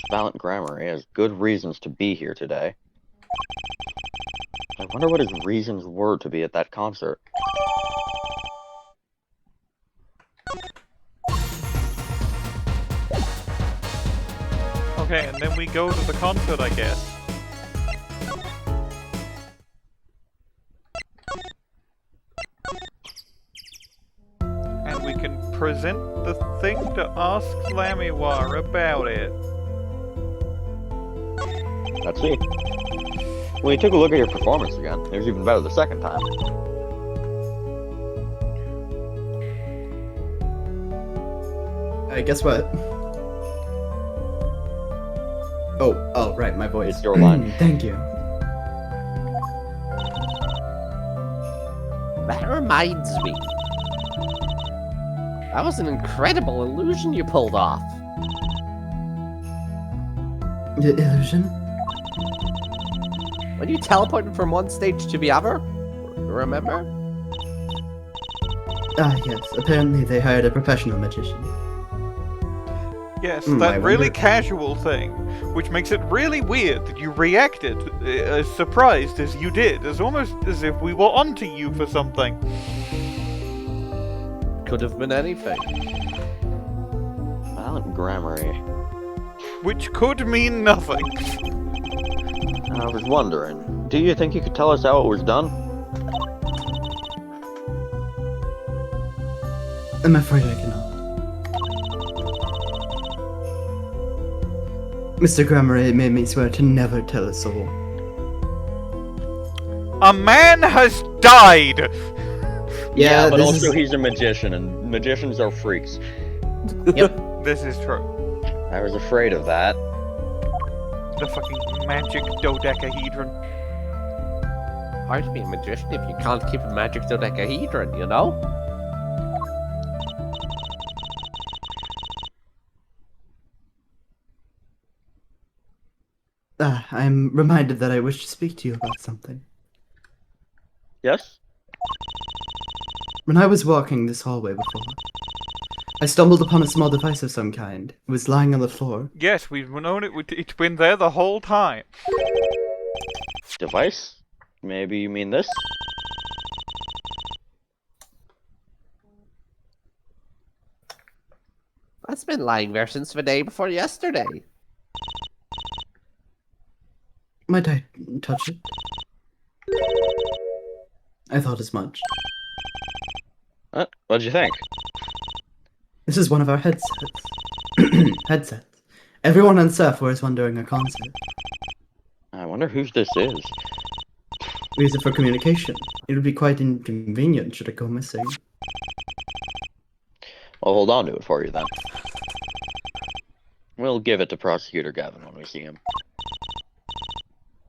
Valant Gramarye has good reasons to be here today. I wonder what his reasons were to be at that concert. Okay, and then we go to the concert, I guess. And we can present the thing to ask Lamiroir about it. Let's see. When you took a look at your performance again, it was even better the second time. Guess what? Oh, right, my voice. It's your line. Thank you. That reminds me. That was an incredible illusion you pulled off. The illusion? When you teleported from one stage to the other? Remember? Ah, yes. Apparently they hired a professional magician. Yes, I that really wonder- casual thing, which makes it really weird that you reacted as surprised as you did, as almost as if we were onto you for something. Could have been anything. Valant Gramarye. Which could mean nothing. I was wondering, do you think you could tell us how it was done? I'm afraid I cannot. Mr. Gramarye made me swear to never tell a soul. A man has died! Yeah, but this also is... he's a magician, and magicians are freaks. This is true. I was afraid of that. The fucking magic dodecahedron. Hard to be a magician if you can't keep a magic dodecahedron, you know? I'm reminded that I wish to speak to you about something. Yes? When I was walking this hallway before, I stumbled upon a small device of some kind. It was lying on the floor. Yes, we've known it. It's been there the whole time. Device? Maybe you mean this? That's been lying there since the day before yesterday. Might I touch it? I thought as much. What'd you think? This is one of our headsets. Headsets. Everyone on staff wears one during a concert. I wonder whose this is. We use it for communication. It would be quite inconvenient should it go missing. I'll hold on to it for you then. We'll give it to Prosecutor Gavin when we see him.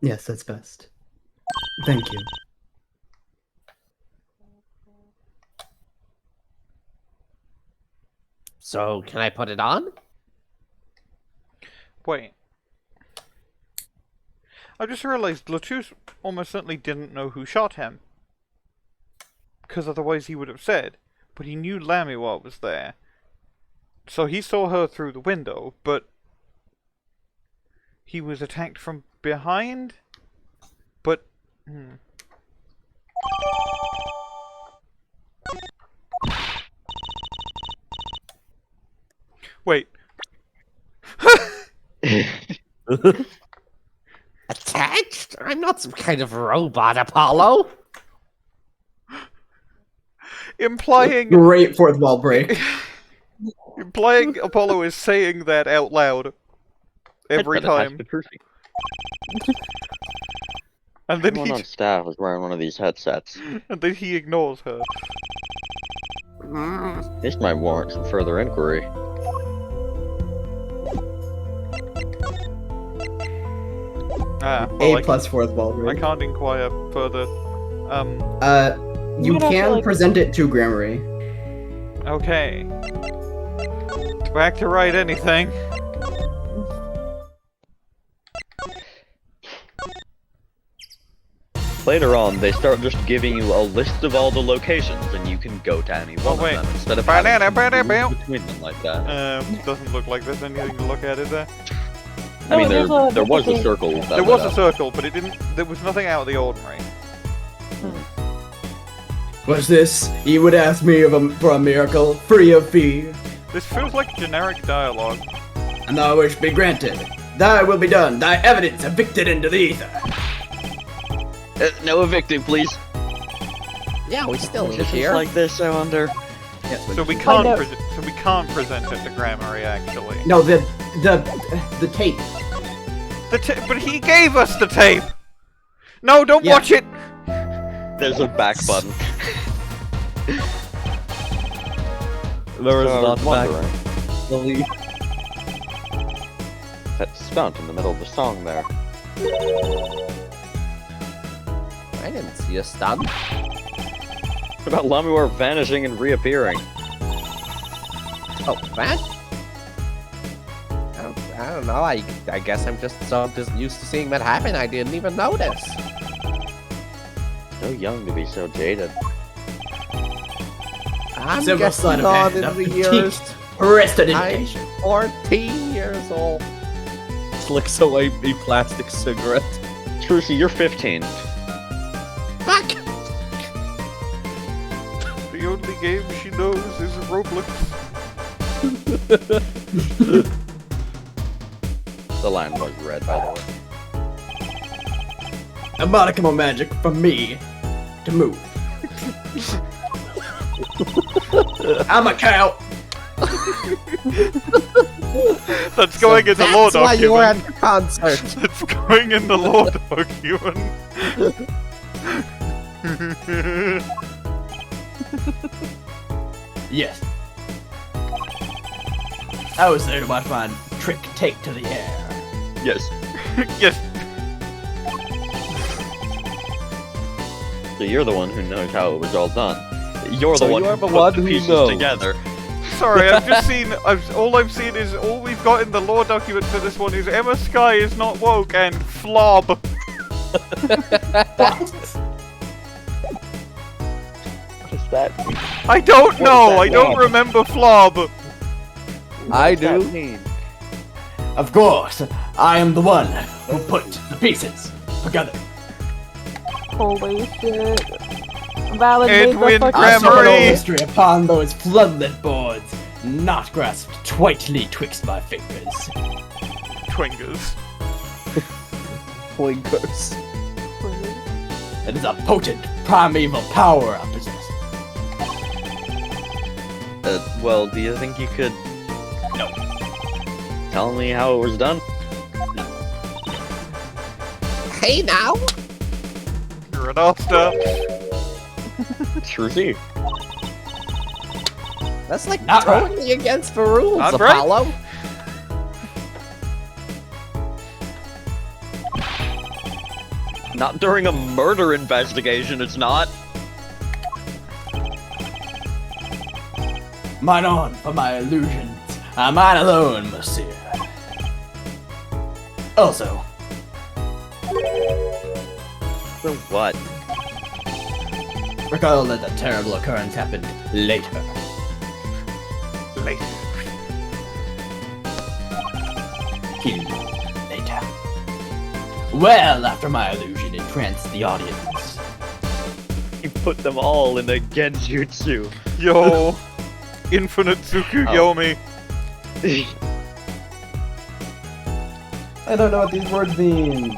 Yes, that's best. Thank you. So, can I put it on? Wait. I just realized LeTouse almost certainly didn't know who shot him. Because otherwise he would have said. But he knew Lamiroir was there. So he saw her through the window, but he was attacked from behind? But... Wait. Attached? I'm not some kind of robot, Apollo. Implying... Great fourth wall break. Implying Apollo is saying that out loud. Every time. Trucy. And then Everyone on staff is wearing one of these headsets. and then he ignores her. This might warrant some further inquiry. A plus fourth wall I break. can't inquire further. You Might have to, can like- present it to Gramarye. Okay. Back to write anything. later on, they start just giving you a list of all the locations, and you can go to any one wait. of them instead of having to Ba-da-da-ba-da-bow. move between them like that. Doesn't look like there's anything to look at, is there? I mean, there's there was a circle. That There lit was a up. circle, but it didn't. There was nothing out of the ordinary. What's this? He would ask me for a miracle, free of fee, This feels like generic dialogue. and thy wish be granted. Thy will be done, thy evidence evicted into the ether. No evicting, please. Yeah, we still live Just here. like this, I wonder. Yes, So we Find can't. out. So we can't present it to Gramarye actually. No, the tape. But he gave us the tape. No, don't Yeah. watch it. There's a back button. There is So, not back. wondering. Believe. That stunt in the middle of the song there. I didn't see a stunt. What about Lamiroir vanishing and reappearing? Oh, that? I don't know. I guess I'm just so used to seeing that happen. I didn't even notice. So young to be so jaded. I'm Several getting sleight of on hand in of the petite years. prestidigitation. I'm 14 years old. Slicks away a plastic cigarette. Trucy, you're 15. Fuck! The only game she knows is Roblox. The line was red, by the way. A modicum of magic from me to move. I'm a cow. That's going in the law That's why you were at document. the concert. That's going in the law document. Yes. I was there to watch my trick take to the air. Yes. Yes. So you're the one who knows how it was all done. You're So the one you're who the put one the who pieces knows. together. Sorry, I've just seen. All I've seen is all we've got in the law document for this one is Ema Skye is not woke and flob. What does that mean? I don't What know. is that I don't flob? remember flob. I What does do. that mean? Of course, I am the one who put the pieces together. Holy shit. Validate Edwin the fucking I saw no Gramarye. mystery upon those floodlit boards, not grasped twightly twixt my fingers. Twingers. Blinkers. It is a potent primeval power I possess. Well, do you think you could... No. Tell me how it was done? Hey now! You're an all-star. Trucy. That's like Not right. totally against the rules, Not right. Apollo. Not during a murder investigation, it's not. Mine on for my illusions. Mine alone, monsieur. Also, So what? recall that the terrible occurrence happened later. Later. Killed later. Well after my illusion entranced the audience. You put them all in a genjutsu. Yo. Infinite Tsukuyomi. I don't know what these words mean.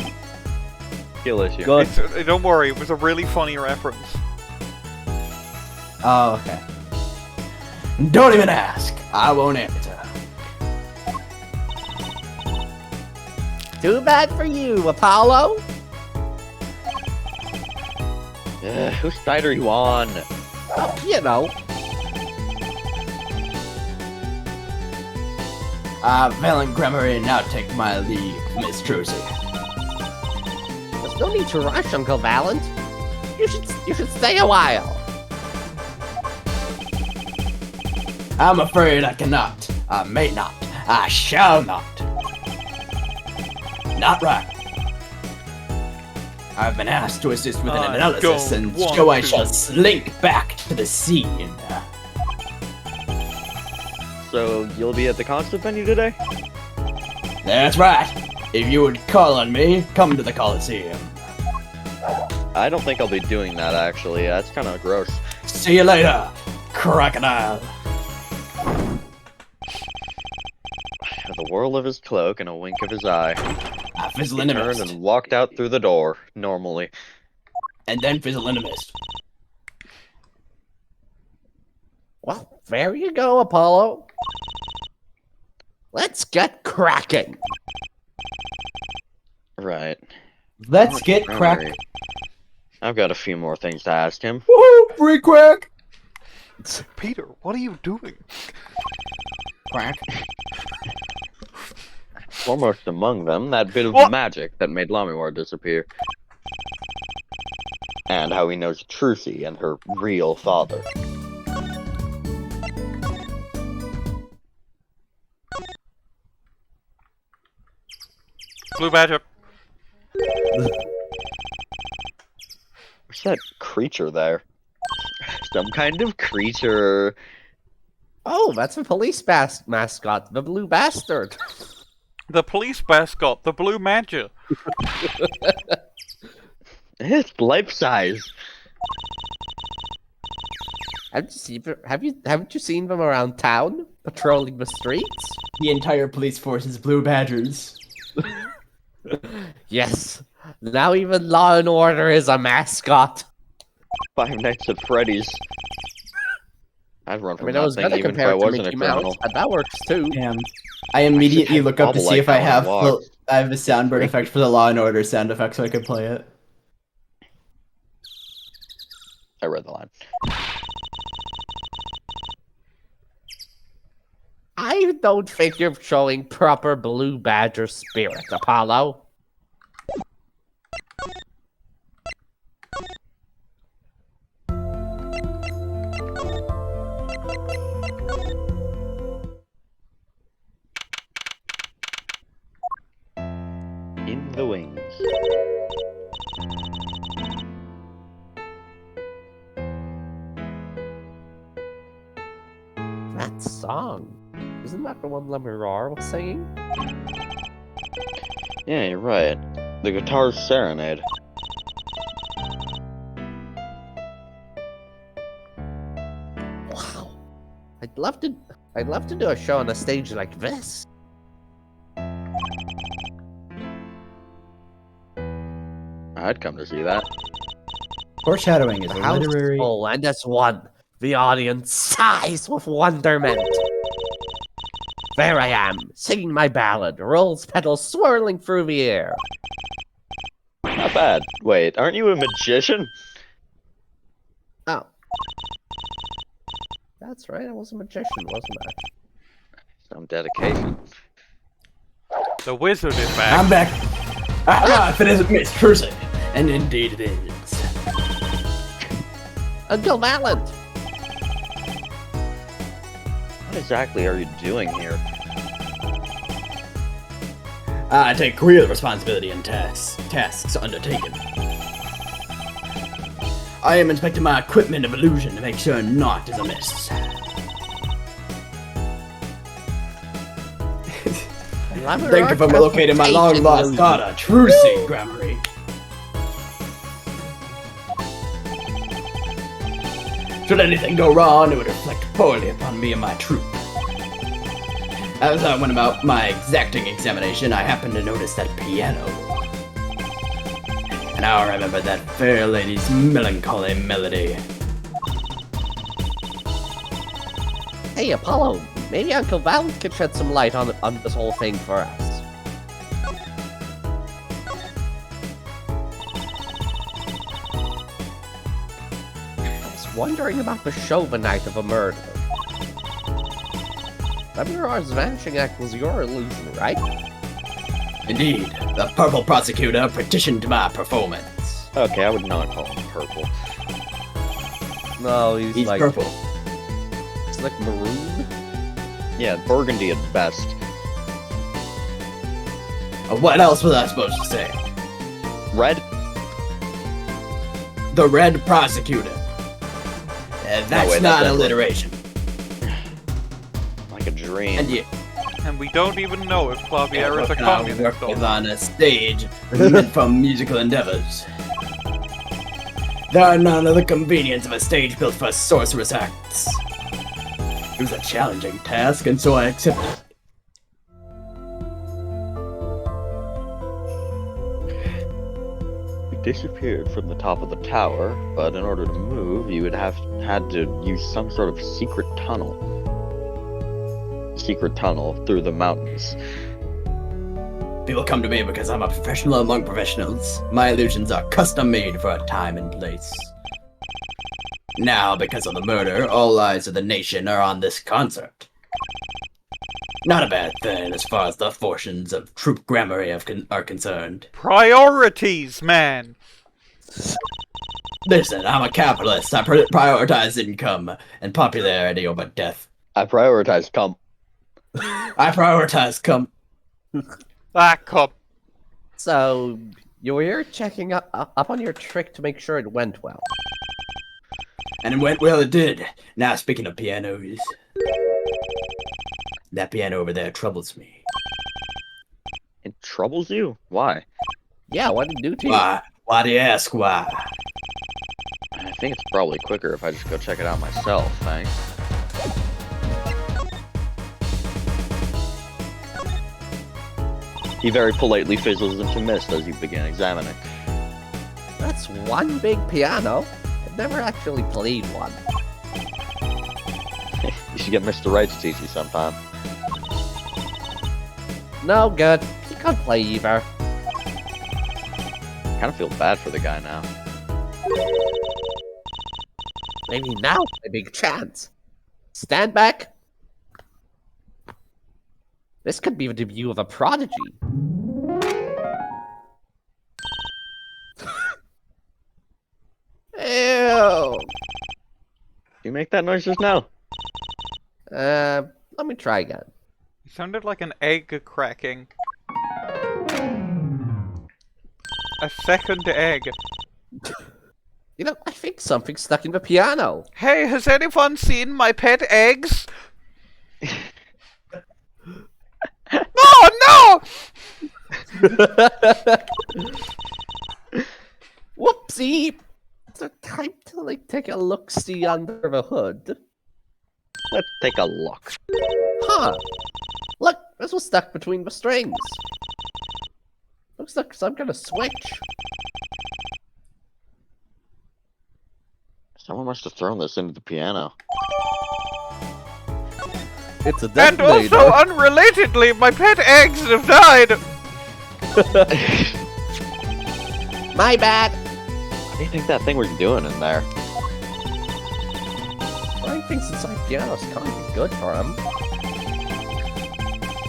Skill issue. Good. Don't worry, it was a really funny reference. Oh, okay. Don't even ask. I won't answer. Too bad for you, Apollo. Whose side are you on? Oh, you know. Valant Gramarye now take my leave, Miss Trucy. There's no need to rush, Uncle Valant. You should stay a while. I'm afraid I cannot. I may not. I shall not. Not right. I've been asked to assist with an I analysis, don't and want so I to. shall slink back to the scene. So, you'll be at the concert venue today? That's right. If you would call on me, come to the Coliseum. I don't think I'll be doing that, actually. That's kind of gross. See you later, crocodile. The whirl of his cloak and a wink of his eye. I fizzle He in a turned mist. and walked out through the door, normally. And then fizzle in a mist. Well, there you go, Apollo. Let's get cracking. Right. Let's get crack. Alright. I've got a few more things to ask him. Woohoo! Free crack! Peter, what are you doing? Crack. Foremost among them, that bit of What? magic that made Lamiroir disappear. And how he knows Trucy and her real father. Blue Badger. What's that creature there? Some kind of creature. Oh, that's a police mascot, the Blue Bastard. The police mascot, the Blue Badger. It's life size. Haven't you seen them around town patrolling the streets? The entire police force is blue badgers. Yes. Now even Law and Order is a mascot. Five Nights at Freddy's. I'd run I from mean, I that was thing gonna even if compare I it to wasn't a Mickey criminal. Mouse, and that works too. Damn. I immediately have look up to bubble see if like I that have when I walk. I have a soundboard effect for the Law and Order sound effect so I can play it. I read the line. I don't think you're showing proper Blue Badger spirit, Apollo. In the wings. That song. Isn't that the one Lamiroir was singing? Yeah, you're right. The guitar's serenade. Wow. I'd love to do a show on a stage like this. I'd come to see that. Foreshadowing is The a house literary. is full, and as one, the audience sighs with wonderment. There I am, singing my ballad, rose petals swirling through the air. Not bad. Wait, aren't you a magician? Oh. That's right, I was a magician, wasn't I? Some dedication. The wizard is back. I'm back. Ah, if it isn't Miss Trucy. And indeed it is. Uncle Valant! What exactly are you doing here? I take real responsibility in tasks undertaken. I am inspecting my equipment of illusion to make sure naught is amiss. Thank you for locating my long-lost daughter, Trucy, Gramarye. Should anything go wrong, it would reflect poorly upon me and my troop. As I went about my exacting examination, I happened to notice that piano. And now I remember that fair lady's melancholy melody. Hey, Apollo, maybe Uncle Valant could shed some light on this whole thing for us. I was wondering about the show the night of a murder. Lamiroir's vanishing act was your illusion, right? Indeed, the purple prosecutor petitioned my performance. Okay, I would not call him purple. No, He's like purple. He's like maroon. Yeah, burgundy at best. What else was I supposed to say? Red? the Red Prosecutor. That's wait, not that's alliteration. Like a dream. And you And we don't even know if Klavier is a communist work or with not. on a stage meant for musical endeavors. There are none of the convenience of a stage built for sorcerous acts. It was a challenging task, and so I accepted. You disappeared from the top of the tower, but in order to move, you would have had to use some sort of secret tunnel. Secret tunnel through the mountains. People come to me because I'm a professional among professionals. My illusions are custom made for a time and place. Now, because of the murder, all eyes of the nation are on this concert. Not a bad thing as far as the fortunes of Troop Gramarye are concerned. Priorities, man! Listen, I'm a capitalist. I prioritize income and popularity over death. I prioritize come. I prioritize come. Ah, cup. So, you were here checking up on your trick to make sure it went well. And it went well, it did. Now, speaking of pianos, that piano over there troubles me. It troubles you? Why? Yeah, what did it do to you? Why? Why do you ask why? I think it's probably quicker if I just go check it out myself, thanks. He very politely fizzles into mist as you begin examining. That's one big piano. I've never actually played one. You should get Mr. Wright to teach you sometime. No good. He can't play either. I kind of feel bad for the guy now. Maybe now a big chance. Stand back. This could be the debut of a prodigy. Ew. You make that noise just now? Let me try again. It sounded like an egg cracking. A second egg. You know, I think something's stuck in the piano. Hey, has anyone seen my pet eggs? Oh no! Whoopsie! It's time to like take a look-see under the hood. Let's take a look. Huh? Look, this was stuck between the strings. Looks like some kind of switch. Someone must have thrown this into the piano. It's a And detonator. also, unrelatedly, my pet eggs have died! My bad. What do you think that thing was doing in there? Brian thinks inside pianos can't be good for him.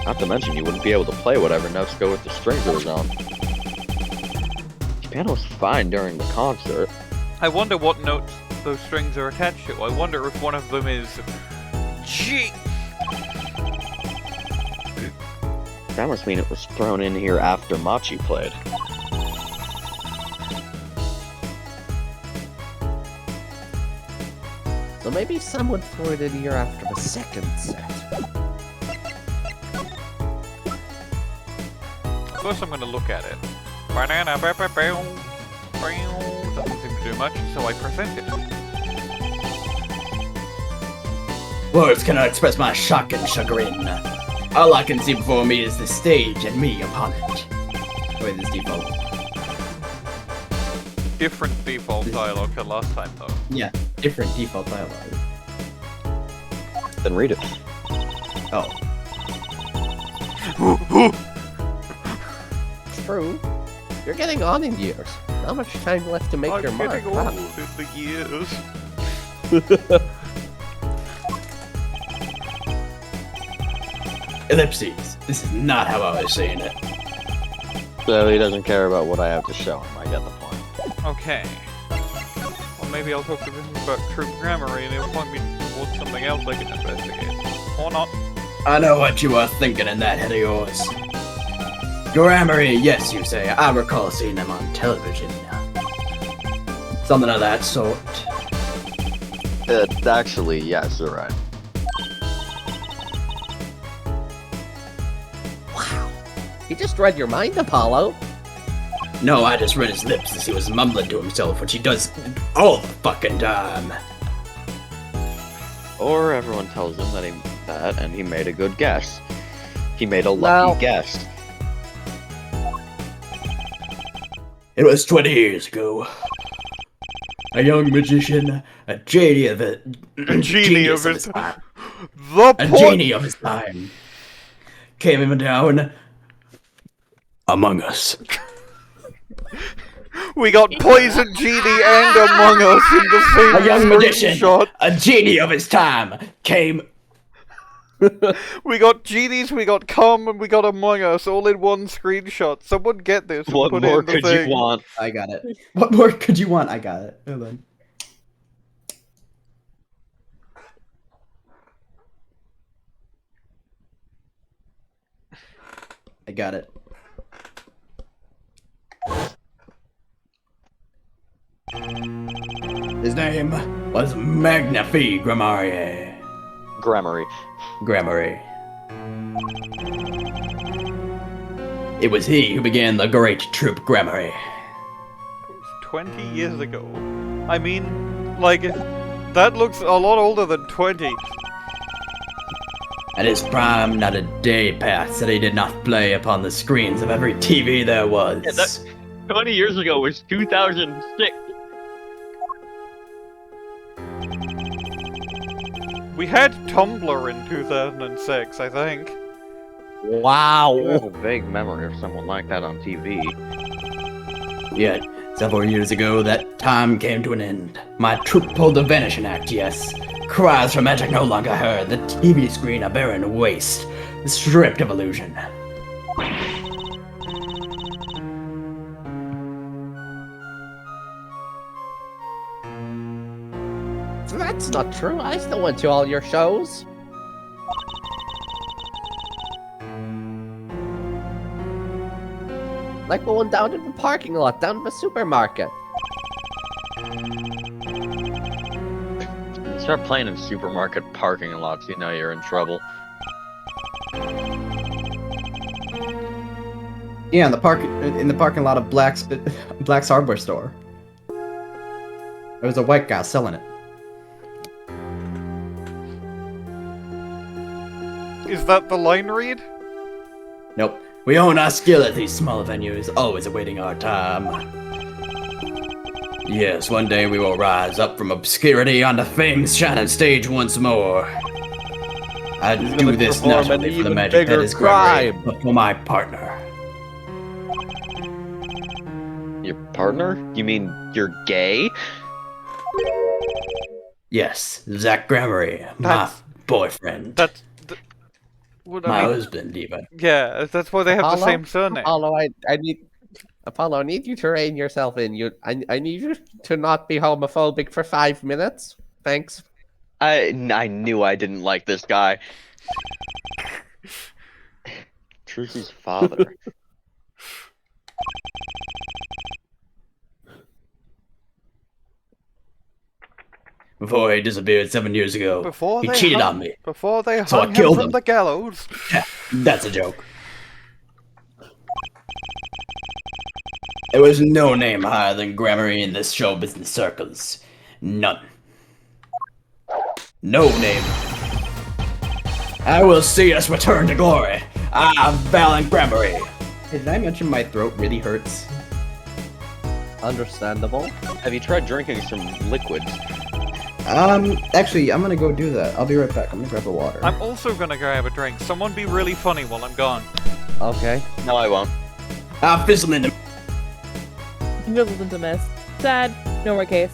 Not to mention you wouldn't be able to play whatever notes go with the strings it was on. The piano was fine during the concert. I wonder what notes those strings are attached to. I wonder if one of them is G. That must mean it was thrown in here after Machi played. So maybe someone threw it in here after the second set. First, I'm going to look at it. Doesn't seem to do much, so I present it. Words cannot express my shock and chagrin. All I can see before me is the stage and me upon it. Wait, this default. Different default dialogue than last time, though. Yeah, different default dialogue. Then read it. Oh. True. You're getting on in years. Not much time left to make I'm your mark. getting Huh? old in the years. Ellipses. This is not how I was saying it. So he doesn't care about what I have to show him, I get the point. Okay. Well, maybe I'll talk to him about Troop Gramarye and he'll point me towards something else I can investigate. Or not. I know what you are thinking in that head of yours. Gramarye, yes, you say. I recall seeing them on television. Something of that sort. Actually, yes, you're right. Wow. He just read your mind, Apollo. No, I just read his lips as he was mumbling to himself, which he does all the fucking time. Or everyone tells him that and he made a good guess. He made a lucky guess. It was 20 years ago. A young magician, a genie of it, Genius of his time. The A point. genie of his time came down among us. We got Poison Genie and Among Us in the same A young magician, screenshot. a genie of his time came. We got genies, we got Cum, and we got Among Us all in one screenshot. Someone get this. And What put more it in the could thing. you want? I got it. What more could you want? I got it. Hold on. I got it. His name was Magnifi Gramarye. Gramarye. Gramarye. It was he who began the great troop Gramarye. 20 years ago. I mean, like, that looks a lot older than 20. At his prime, not a day passed that he did not play upon the screens of every TV there was. Yeah, 20 years ago was 2006. We had Tumblr in 2006, I think. I Wow. have a vague memory of someone like that on TV. Yet, several years ago, that time came to an end. My troop pulled the vanishing act, yes. Cries for magic no longer heard. The TV screen a barren waste, stripped of illusion. That's not true. I still went to all your shows. Like the one down in the parking lot, down in the supermarket. You start playing in supermarket parking lots, you know you're in trouble. Yeah, in the parking lot of Black's hardware store. There was a white guy selling it. Is that the line read? Nope. We own our skill at these small venues, always awaiting our time. Yes, one day we will rise up from obscurity onto fame's shining stage once more. I do this not perform an only for the even magic that bigger is Gramarye, crime. but for my partner. Your partner? You mean you're gay? Yes, Zach Gramarye, my That's- boyfriend. That's... What My I mean, husband, even. yeah, that's why they have the Apollo? same surname. Apollo, I need Apollo, I need you to rein yourself in. I need you to not be homophobic for 5 minutes. Thanks. I knew I didn't like this guy. Trucy's father. Before he disappeared 7 years ago, Before he they cheated hung- on me. Before they So I hung him killed from him. the gallows. That's a joke. There was no name higher than Gramarye in this show business circles. None. No name. I will see us return to glory. Valant Gramarye. Hey, did I mention my throat really hurts? Understandable. Have you tried drinking some liquids? Actually, I'm gonna go do that. I'll be right back. I'm gonna grab a water. I'm also gonna grab a drink. Someone be really funny while I'm gone. Okay. No, I won't. I'll fizzle into. Fizzled into mess. Sad. No more case.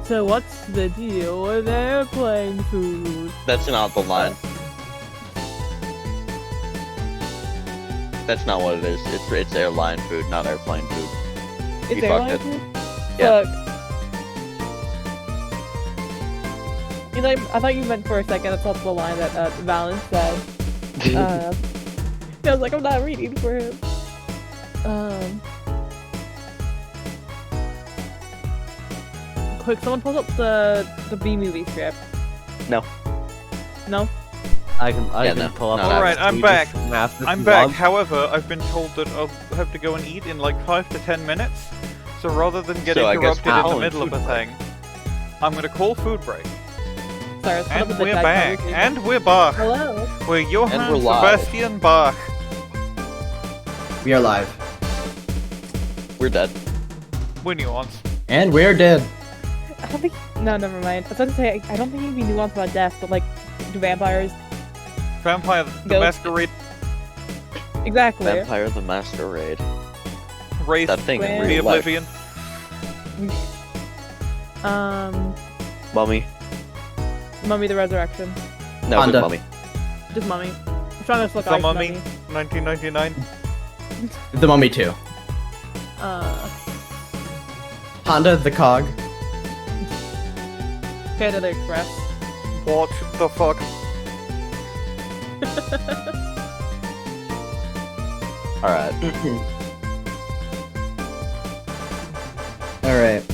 So what's the deal with airplane food? That's not the line. That's not what it is. It's airline food, not airplane food. It's You fucked airline it. food? Yeah. Fuck. You know, I thought you meant for a second that's not the line that Valant said. I was like, I'm not reading for him. quick, someone pull up the B movie script. No. No? I can no, pull up. no, no. Alright, I'm back. FNAF if I'm you back. want. However, I've been told that I'll have to go and eat in like 5 to 10 minutes. So rather than get So I guess interrupted in the following middle of a food break. thing, I'm gonna call food break. Sorry, let's put And up the we're chat back. conversation. And we're back. Hello? We're Johann we're live. Sebastian Bach. We are live. We're dead. We're nuance. And we're dead. I don't think. No, never mind. I was about to say, I don't think you'd be nuanced about death, but like, do vampires. Vampire the Go. Masquerade Exactly. Vampire the Masquerade. Wraith That thing in Where- the real life. Oblivion. Mummy. Mummy the Resurrection. No, Honda. just Mummy. Just Mummy. I'm trying to look The like Mummy, 1999. The Mummy 2. Honda the Cog. Canada Express. What the fuck? Alright. Alright.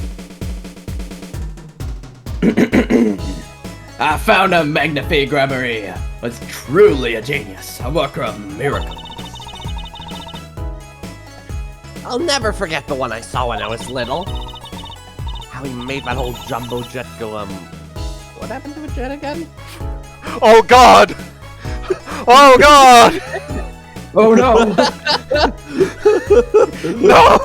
I found a Magnifique Gramarye. Was truly a genius, a worker of miracles. I'll never forget the one I saw when I was little. How he made that whole jumbo jet go, What happened to a jet again? Oh god! Oh god! Oh no! No!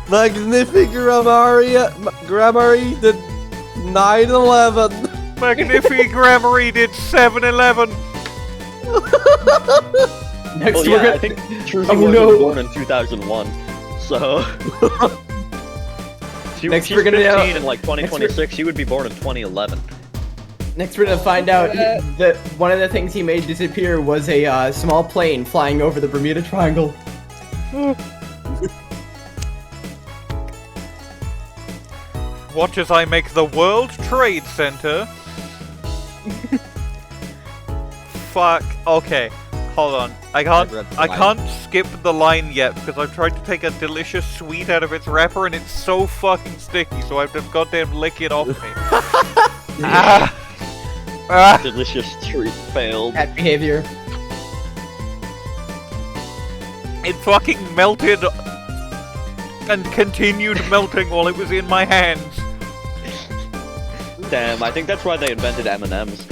Magnifique Gramarye did 9/11. Magnifique Gramarye did 7-Eleven. Next Well, we're yeah, I gonna. think Trucy Oh, was no. born in 2001, so... Next she's we're gonna 15 know- in like 2026, she would be born in 2011. Next, we're gonna find out that one of the things he made disappear was a small plane flying over the Bermuda Triangle. Watch as I make the World Trade Center. Fuck. Okay. Hold on. I can't skip the line yet because I've tried to take a delicious sweet out of its wrapper and it's so fucking sticky, so I have to goddamn lick it off me. Ah. Ah. Delicious treat failed. Cat behavior. It fucking melted and continued melting while it was in my hands. Damn, I think that's why they invented M&Ms.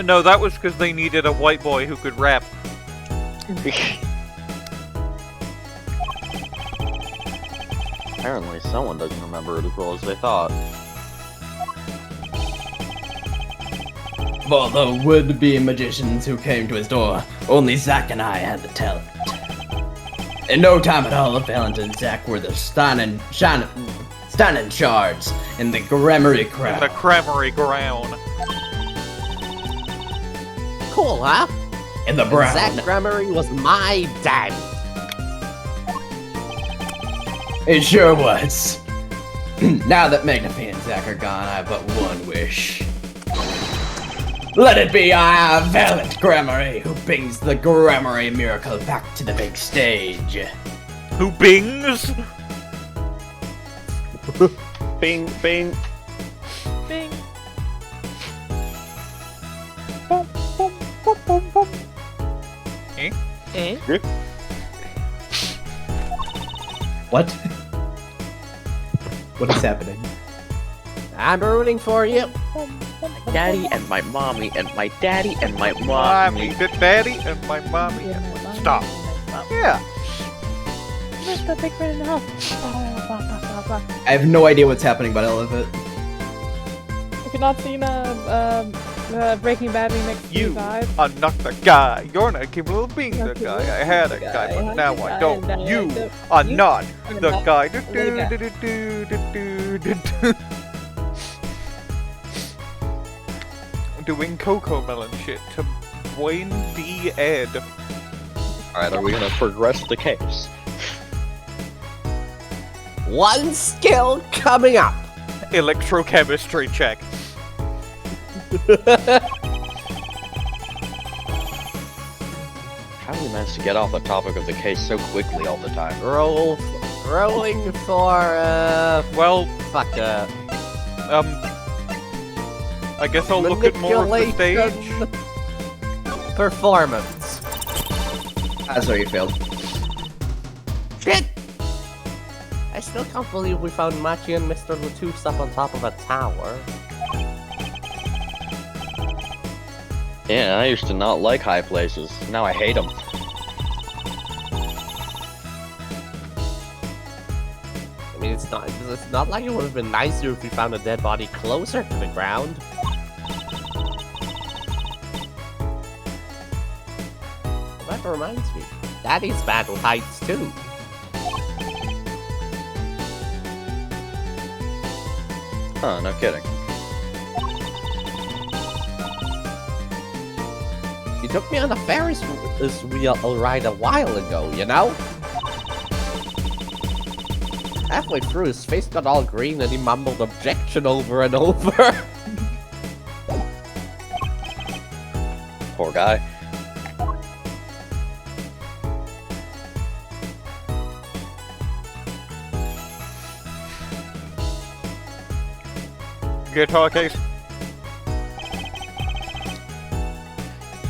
No, that was because they needed a white boy who could rap. Apparently someone doesn't remember it as well as they thought. For the would-be magicians who came to his door, only Zack and I had the talent. In no time at all, Valant and Zack were the standing shards in the Gramarye crowd. The Gramarye ground. Cool, huh? In the brown. Zach Gramarye was my dad. It sure was. Now that Magnifique and Zack are gone, I have but one wish. Let it be I, Valant Gramarye, who brings the Gramarye miracle back to the big stage. Who bings? Bing, bing. Bing. Boom, boom, boom, boom, boom. Eh? Eh? What? What is happening? I'm rooting for you. Daddy and my mommy and my daddy and my Mommy, mommy. the daddy, and my mommy. Stop. Yeah. I have no idea what's happening, but I love it. If you've not seen Breaking Bad remix You 5, are not the guy. You're not capable of being the guy. I had a guy, but now I don't. You are not the guy. Do, do, do, do, do, do, do, do. Doing Coco Melon shit to Bwain D. Ed. Alright, are we gonna progress the case? One skill coming up. Electrochemistry check. How you manage to get off the topic of the case so quickly all the time? Rolling for, Well, fuck, I guess I'll look at more of the stage. manipulation Performance. So you failed. Shit! I still can't believe we found Machi and Mr. LeTouse up on top of a tower. Yeah, I used to not like high places. Now I hate them. I mean, it's not like it would have been nicer if we found a dead body closer to the ground. That reminds me, Daddy's battle heights too. Huh, no kidding. You took me on a Ferris wheel ride a while ago, you know? Halfway through, his face got all green and he mumbled objection over and over. Poor guy. Guitar case.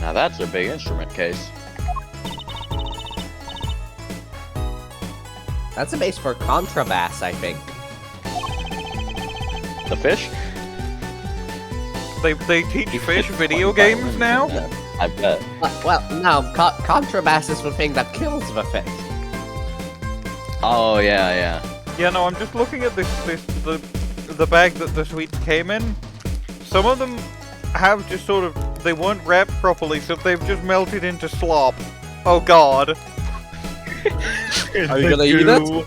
Now that's a big instrument case. That's a base for contrabass, I think. The fish? They teach fish video games now? Yeah, I bet. Well, no, contrabass is the thing that kills the fish. Oh, yeah, yeah. Yeah, no, I'm just looking at the bag that the sweets came in. Some of them have just sort of, they weren't wrapped properly, so they've just melted into slop. Oh god. Are you gonna eat it?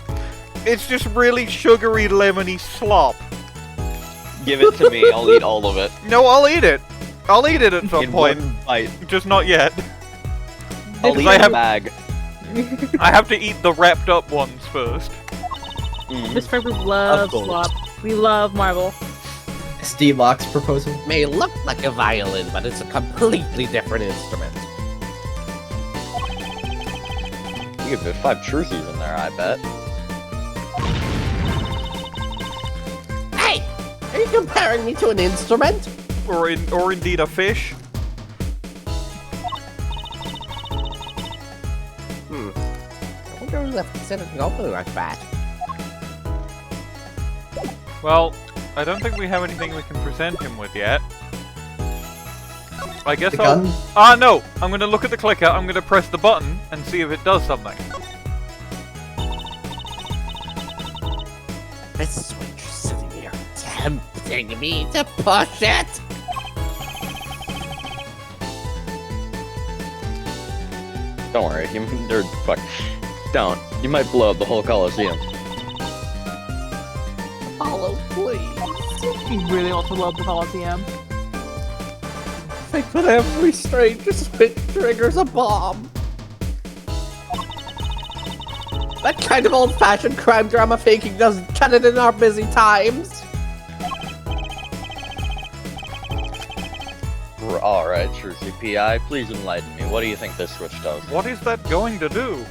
It's just really sugary, lemony slop. Give it to me, I'll eat all of it. No, I'll eat it. I'll eat it at some In point. one bite. Just not yet. I'll eat I a have- bag. I have to eat the wrapped up ones first. Miss Pepper loves course. slop. We love marble. Steve Locke's proposal. May look like a violin, but it's a completely different instrument. You could fit 5 Trucy's in there, I bet. Hey! Are you comparing me to an instrument? Or indeed a fish. I wonder who left it sitting open like that. Well, I don't think we have anything we can present him with yet. I guess The I'll... gun? Ah, no! I'm gonna look at the clicker, I'm gonna press the button, and see if it does something. This switch is sitting here tempting me to push it. Don't worry, fuck. Don't. You might blow up the whole Coliseum. Apollo, please. He really wants to love the Coliseum. Think that every strange switch triggers a bomb. That kind of old-fashioned crime drama faking doesn't cut it in our busy times. Alright, Trucy PI, please enlighten me. What do you think this switch does? What is that going to do?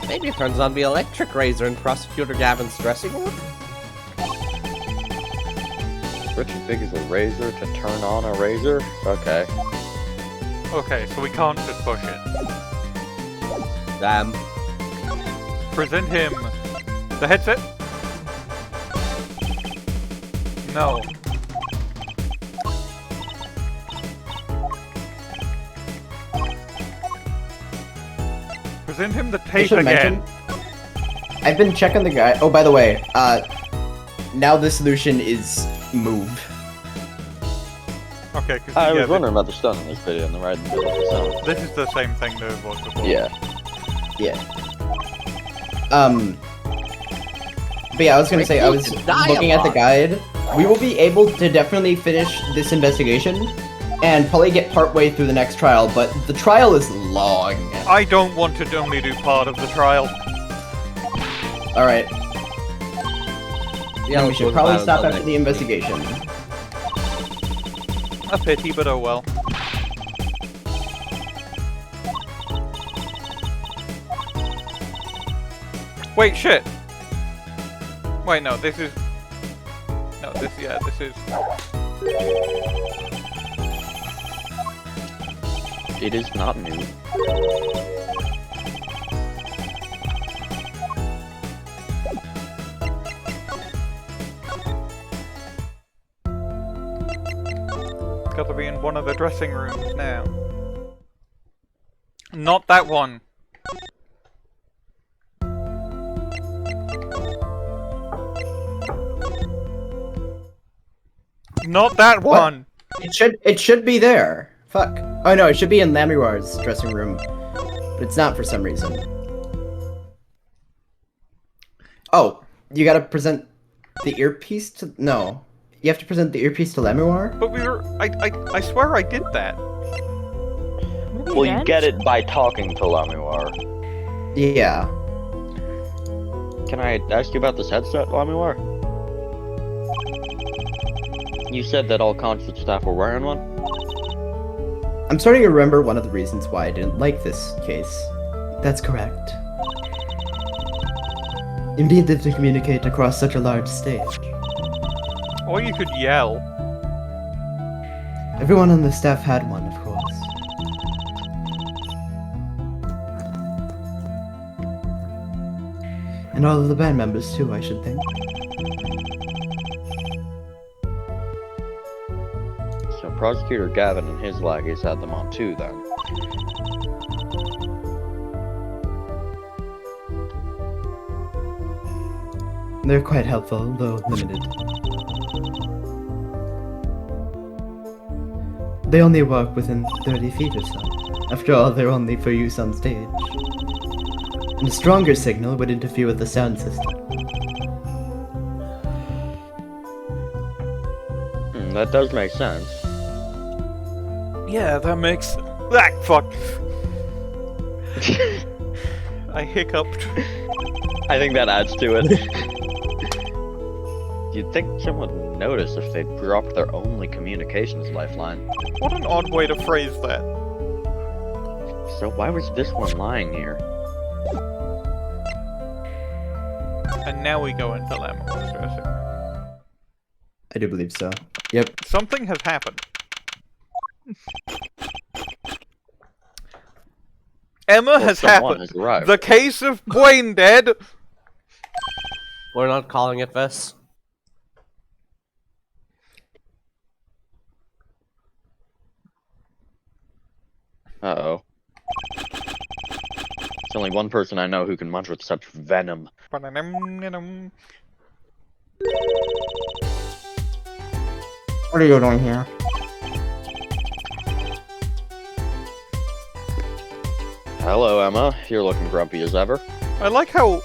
Maybe it turns on the electric razor in Prosecutor Gavin's dressing room? Switch as big as a razor to turn on a razor? Okay. Okay, so we can't just push it. Damn. Present him the headset? No. Present him the I tape should again. mention, I've been checking the guy. Oh, by the way, now the solution is move. Okay, because I was wondering about the stun in this video and the right and the sound. this is the same thing that it was before. Yeah. Yeah. But yeah, I was gonna say, I was looking at the guide. We will be able to definitely finish this investigation and probably get partway through the next trial, but the trial is long. I don't want to only do part of the trial. Alright. Yeah, we should probably stop after the investigation. A pity, but oh well. Wait, shit! Wait, no, this is... No, this is... It is not new. Gotta be in one of the dressing rooms now. Not that one! Not that one! It should be there. Fuck. Oh no, it should be in Lamiroir's dressing room. But it's not for some reason. Oh, you gotta present the earpiece to... No. You have to present the earpiece to Lamiroir? But we were... I swear I did that. Well, you get it by talking to Lamiroir. Yeah. Can I ask you about this headset, Lamiroir? You said that all concert staff were wearing one? I'm starting to remember one of the reasons why I didn't like this case. That's correct. You needed to communicate across such a large stage. Or you could yell. Everyone on the staff had one, of course. And all of the band members too, I should think. So Prosecutor Gavin and his lackeys had them on too, then. They're quite helpful, though limited. They only work within 30 feet or so. After all, they're only for use on stage. And a stronger signal would interfere with the sound system. That does make sense. Yeah, that makes... Ah, fuck! I hiccuped. I think that adds to it. You'd think someone would notice if they dropped their only communications lifeline. What an odd way to phrase that. So why was this one lying here? And now we go into Lamiroir's dressing room. I do believe so. Yep. Something has happened. Emma has Someone happened. has arrived. The case of Bwain dead. We're not calling it this. Uh-oh. There's only one person I know who can munch with such venom. What are you doing here? Hello, Emma. You're looking grumpy as ever. I like how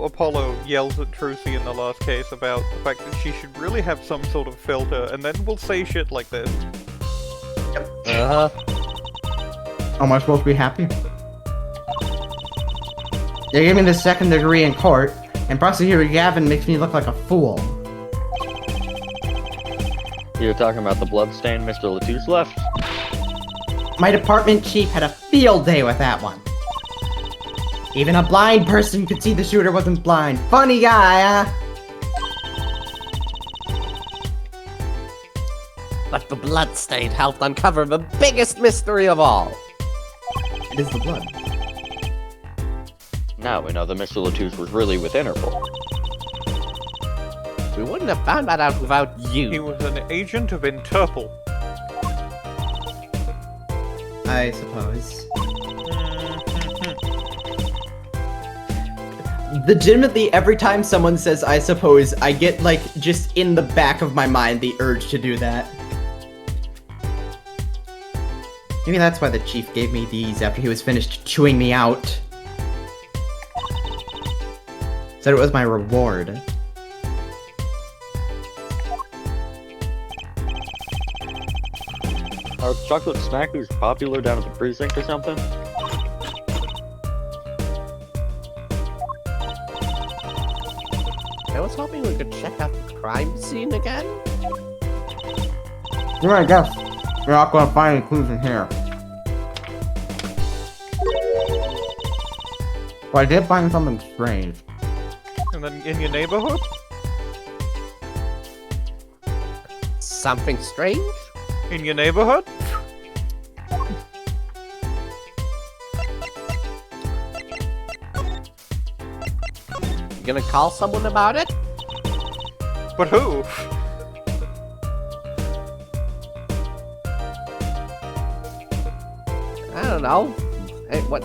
Apollo yells at Trucy in the last case about the fact that she should really have some sort of filter, and then will say shit like this. Uh-huh. Am I supposed to be happy? They gave me the second degree in court, and Prosecutor Gavin makes me look like a fool. You're talking about the bloodstain Mr. LeTouse left? My department chief had a field day with that one. Even a blind person could see the shooter wasn't blind. Funny guy, huh? But the bloodstain helped uncover the biggest mystery of all. It is the blood. Now we know that Mr. LeTouse was really with Interpol. We wouldn't have found that out without you. He was an agent of Interpol. I suppose. Legitimately, every time someone says I suppose, I get, like, just in the back of my mind the urge to do that. Maybe that's why the chief gave me these after he was finished chewing me out. Said it was my reward. Are chocolate snackers popular down at the precinct or something? I was hoping we could check out the crime scene again. You're right, guess. You're not gonna find any clues in here. But I did find something strange. And then in your neighborhood? Something strange? In your neighborhood? You gonna call someone about it? But who? I don't know. Hey, what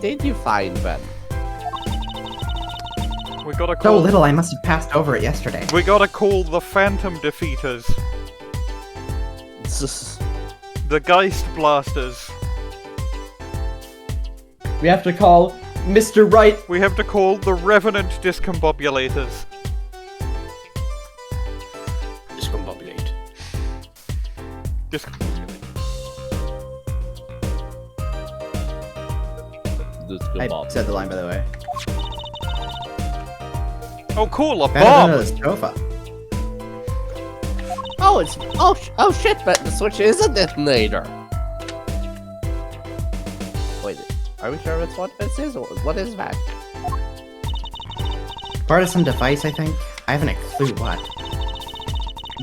did you find, Ben? We gotta So call. little, I must have passed over it yesterday. We gotta call the Phantom Defeaters, the Geist Blasters. We have to call Mr. Wright. We have to call the Revenant Discombobulators. Discombobulate. I said the line, by the way. Oh, cool, a Found bomb! another sofa. Oh, it's oh shit! But the switch is a detonator. Wait, are we sure it's what this is? What is that? Part of some device, I think. I haven't a clue what.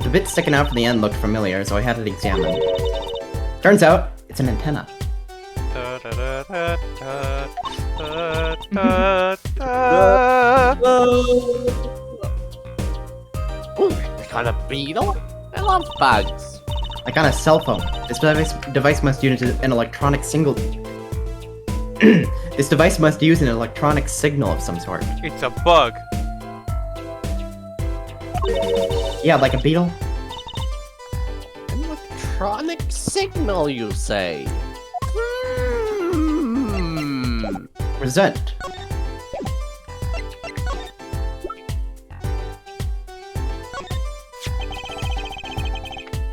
The bit sticking out from the end looked familiar, so I had it examined. Turns out, it's an antenna. Ooh, they got a beetle? I love bugs. Like on a cell phone. This device must use an electronic signal. This device must use an electronic signal of some sort. It's a bug. Yeah, like a beetle. An electronic signal, you say? Hmm. Resent.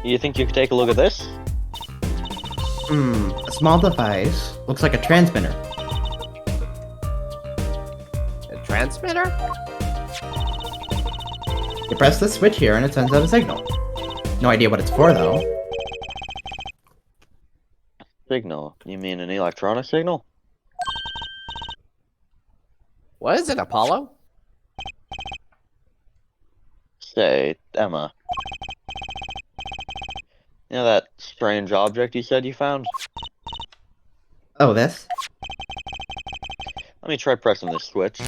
You think you could take a look at this? A small device. Looks like a transmitter. A transmitter? You press the switch here and it sends out a signal. No idea what it's for, though. Signal? You mean an electronic signal? What is it, Apollo? Say, Emma. You know that strange object you said you found? Oh, this? Let me try pressing this switch.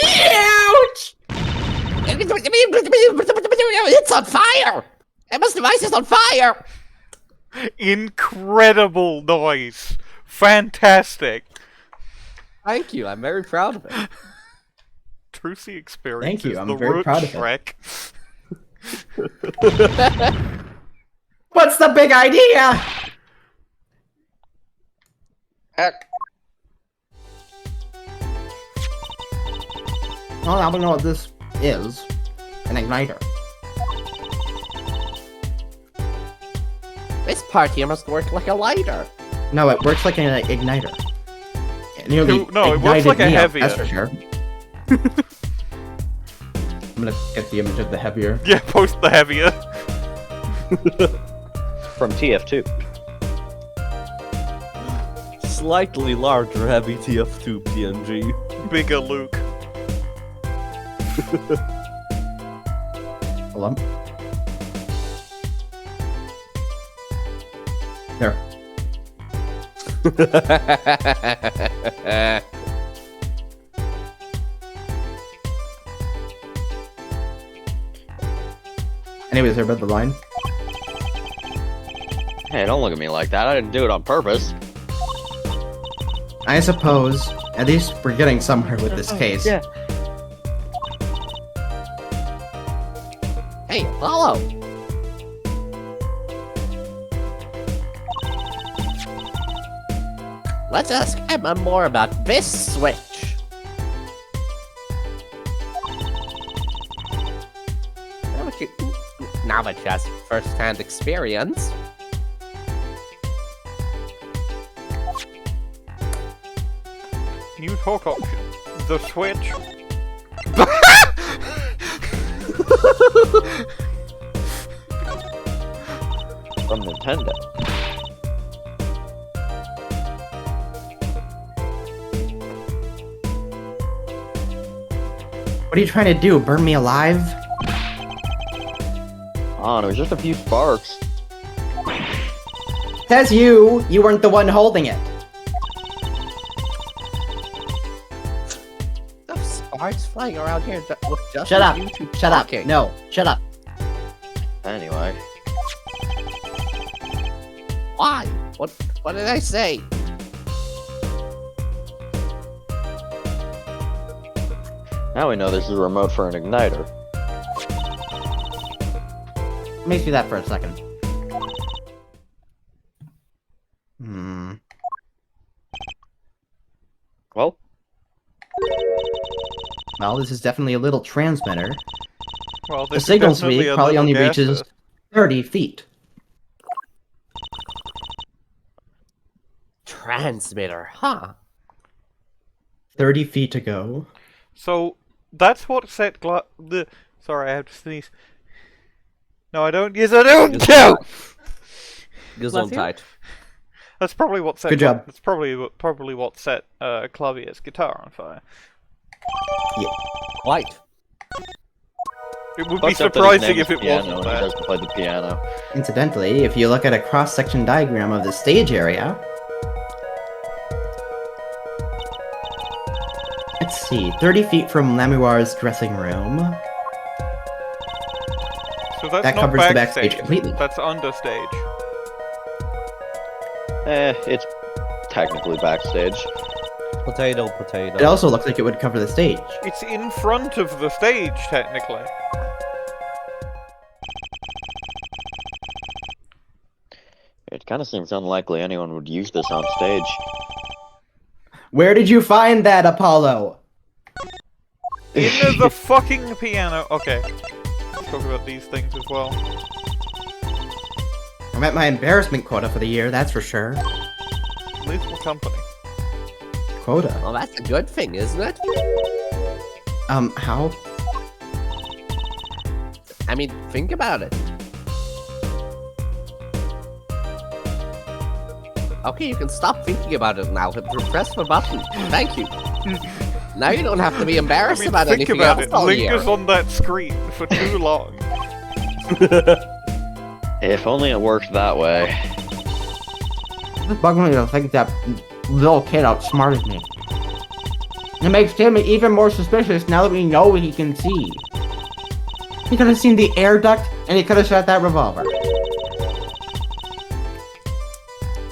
Ouch! It's on fire! Emma's device is on fire! Incredible noise. Fantastic. Thank you, I'm very proud of it. Trucy experience. Thank you, is I'm the very root proud of it. Shrek. What's the big idea? Heck. Well, I don't know what this is. An igniter. This part here must work like a lighter. No, it works like an igniter. It nearly No, it works ignited like a me up, heavier. that's for sure. I'm gonna get the image of the heavier. Yeah, post the heavier. From TF2. Slightly larger heavy TF2 PNG. Bigger Luke. Hold on. There. Anyways, I read the line. Hey, don't look at me like that. I didn't do it on purpose. I suppose, at least we're getting somewhere with this case. Yeah. Hey, Apollo! Let's ask Emma more about this switch. Now that she has first-hand experience. New talk option. The Switch. From Nintendo. What are you trying to do? Burn me alive? Oh, it was just a few sparks. Says you! You weren't the one holding it. The sparks flying around here with just Shut up! you two Shut up! talking. No, shut up. Anyway. Why? What did I say? Now we know this is a remote for an igniter. Let me see that for a second. Hmm. Well, Well, this is definitely a little transmitter. Well, The this is signal definitely speed a probably little only reaches gaseous. 30 feet. Transmitter, huh? 30 feet to go. So that's what set the. Sorry, I have to sneeze. No, I don't. Yes, I don't. No! Gesundheit. tight. That's probably what set. Good job. That's probably what set Klavier's guitar on fire. Right. It would be fucked up that his surprising name if is it Piano wasn't and he that. doesn't play the piano. Incidentally, if you look at a cross-section diagram of the stage area... Let's see, 30 feet from Lamiroir's dressing room. So that's That not covers the backstage backstage. completely. That's understage. It's technically backstage. Potato, potato. It also looks like it would cover the stage. It's in front of the stage, technically. It kind of seems unlikely anyone would use this on stage. Where did you find that, Apollo? In the fucking piano. Okay. Let's talk about these things as well. I'm at my embarrassment quota for the year, that's for sure. Lethal Company. Quota? Well, that's a good thing, isn't it? How? I mean, think about it. Okay, you can stop thinking about it now. Press the button. Thank you. Now you don't have to be embarrassed about think anything about else it. all year. Lingers on that screen for too long. If only it worked that way. It's bugging me to think that little kid outsmarted me. It makes him even more suspicious now that we know he can see. He could have seen the air duct, and he could have shot that revolver.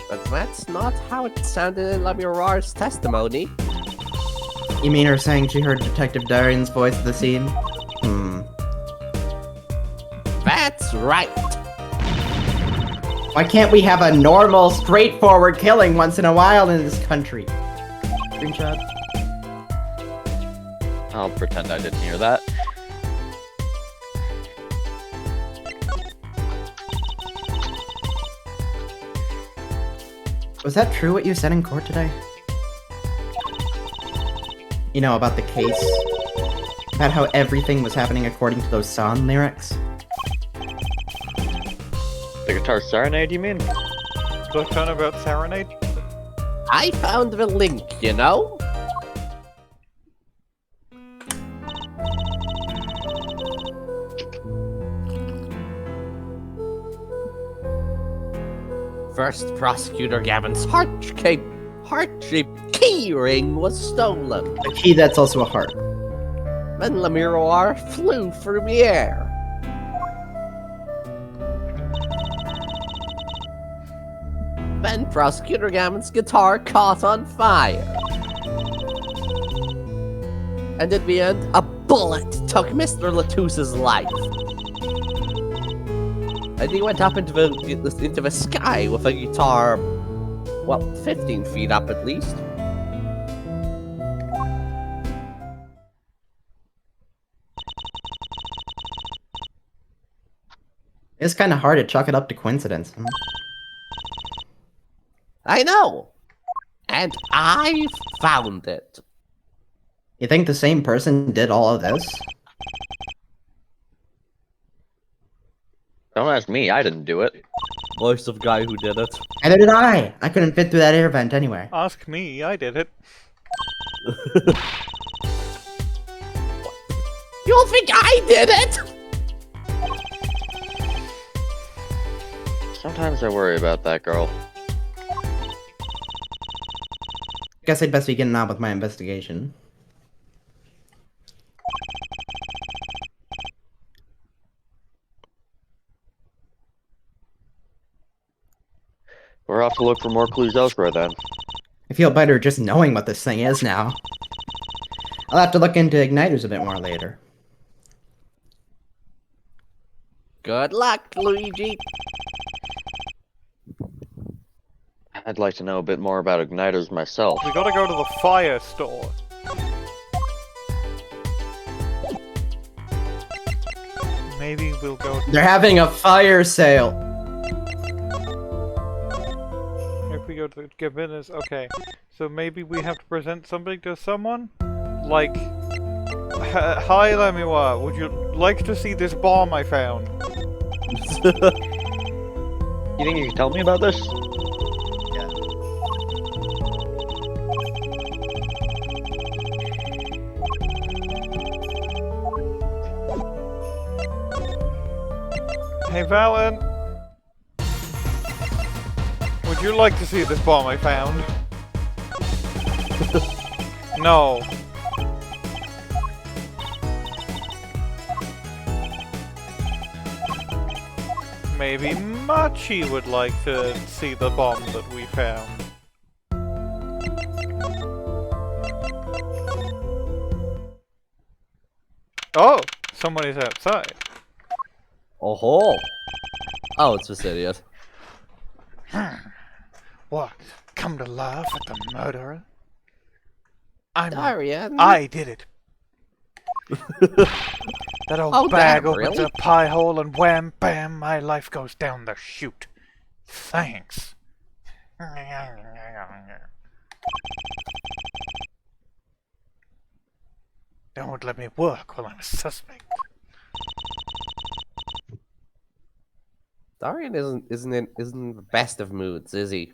But that's not how it sounded in Lamiroir's testimony. You mean her saying she heard Detective Daryan's voice at the scene? That's right. Why can't we have a normal, straightforward killing once in a while in this country? Screenshot. I'll pretend I didn't hear that. Was that true what you said in court today? You know, about the case? About how everything was happening according to those song lyrics? The guitar serenade, you mean? The kind about Serenade? I found the link, you know? First, Prosecutor Gavin's heart-shaped key ring was stolen. A key that's also a heart. Then Lamiroir flew through the air. Then Prosecutor Gavin's guitar caught on fire. And in the end, a bullet took Mr. LeTouse's life. And he went up into the sky with a guitar, well, 15 feet up at least. It's kind of hard to chalk it up to coincidence. I know! and I found it. You think the same person did all of this? Don't ask me, I didn't do it. Voice of guy who did it. Neither did I! I couldn't fit through that air vent anyway. Ask me, I did it. You think I did it? Sometimes I worry about that girl. Guess I'd best be getting on with my investigation. We're off to look for more clues elsewhere then. I feel better just knowing what this thing is now. I'll have to look into igniters a bit more later. Good luck, Luigi. I'd like to know a bit more about igniters myself. We gotta go to the fire store. Maybe we'll go. They're having a fire sale! If we go to Gavin's, okay. So maybe we have to present something to someone? Like, hi Lamiroir, would you like to see this bomb I found? You think you can tell me about this? Hey Valant! Would you like to see this bomb I found? No. Maybe Machi would like to see the bomb that we found. Oh! Someone is outside. Oh, oh, it's this idiot. What? Come to laugh at the murderer? Daryan. I did it. That old bag damn, opens really? a pie hole and wham bam, my life goes down the chute. Thanks. Don't let me work while I'm a suspect. Daryan isn't in the best of moods, is he?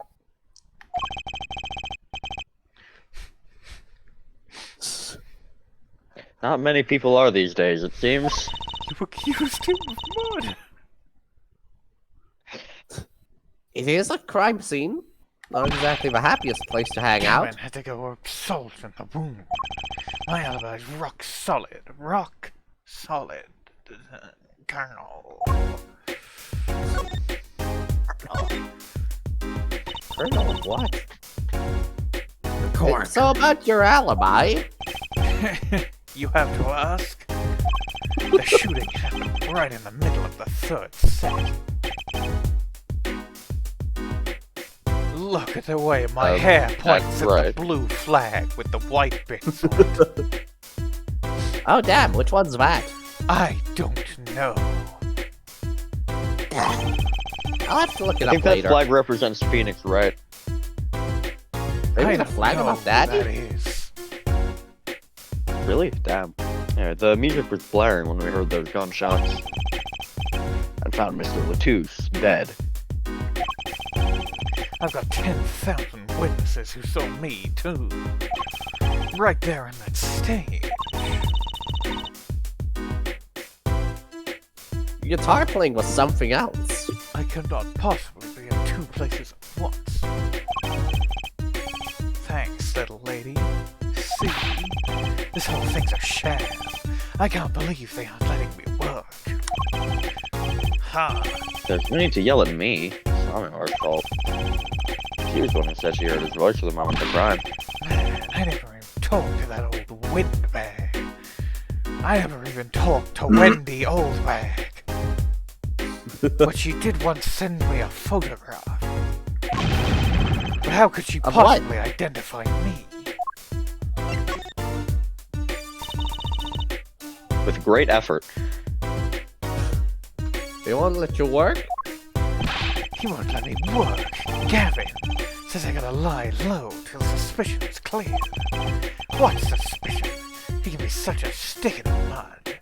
Not many people are these days, it seems. You accused him of murder. It is a crime scene. Not exactly the happiest place to hang out. Gavin had to go rub salt in the wound. My alibi's rock solid. Rock solid. Colonel. Colonel, what? The corn. So about your alibi. You have to ask? The shooting happened right in the middle of the third set. Look at the way my hair points at right. the blue flag with the white bits on it. Oh damn, which one's that? I don't know. I'll have to look it I think up that later. flag represents Phoenix, right? Maybe I the don't flag know of who Daddy? that is. Really? Damn. Yeah, the music was blaring when we heard those gunshots. And found Mr. LeTouse dead. I've got 10,000 witnesses who saw me, too. Right there in that stage. Guitar playing was something else. I cannot possibly be in two places at once. Thanks, little lady. See? This whole thing's a sham. I can't believe they aren't letting me work. Ha! There's no need to yell at me. It's Lamiroir's fault. She was the one who said she heard his voice for the moment of the crime. Man, I never even talked to that old windbag. I never even talked to Wendy Oldbag. But she did once send me a photograph. But how could she Of what? possibly identify me? With great effort. They won't let you work? He won't let me work. Gavin, Says I gotta lie low till suspicion is clear. What suspicion? He can be such a stick in the mud.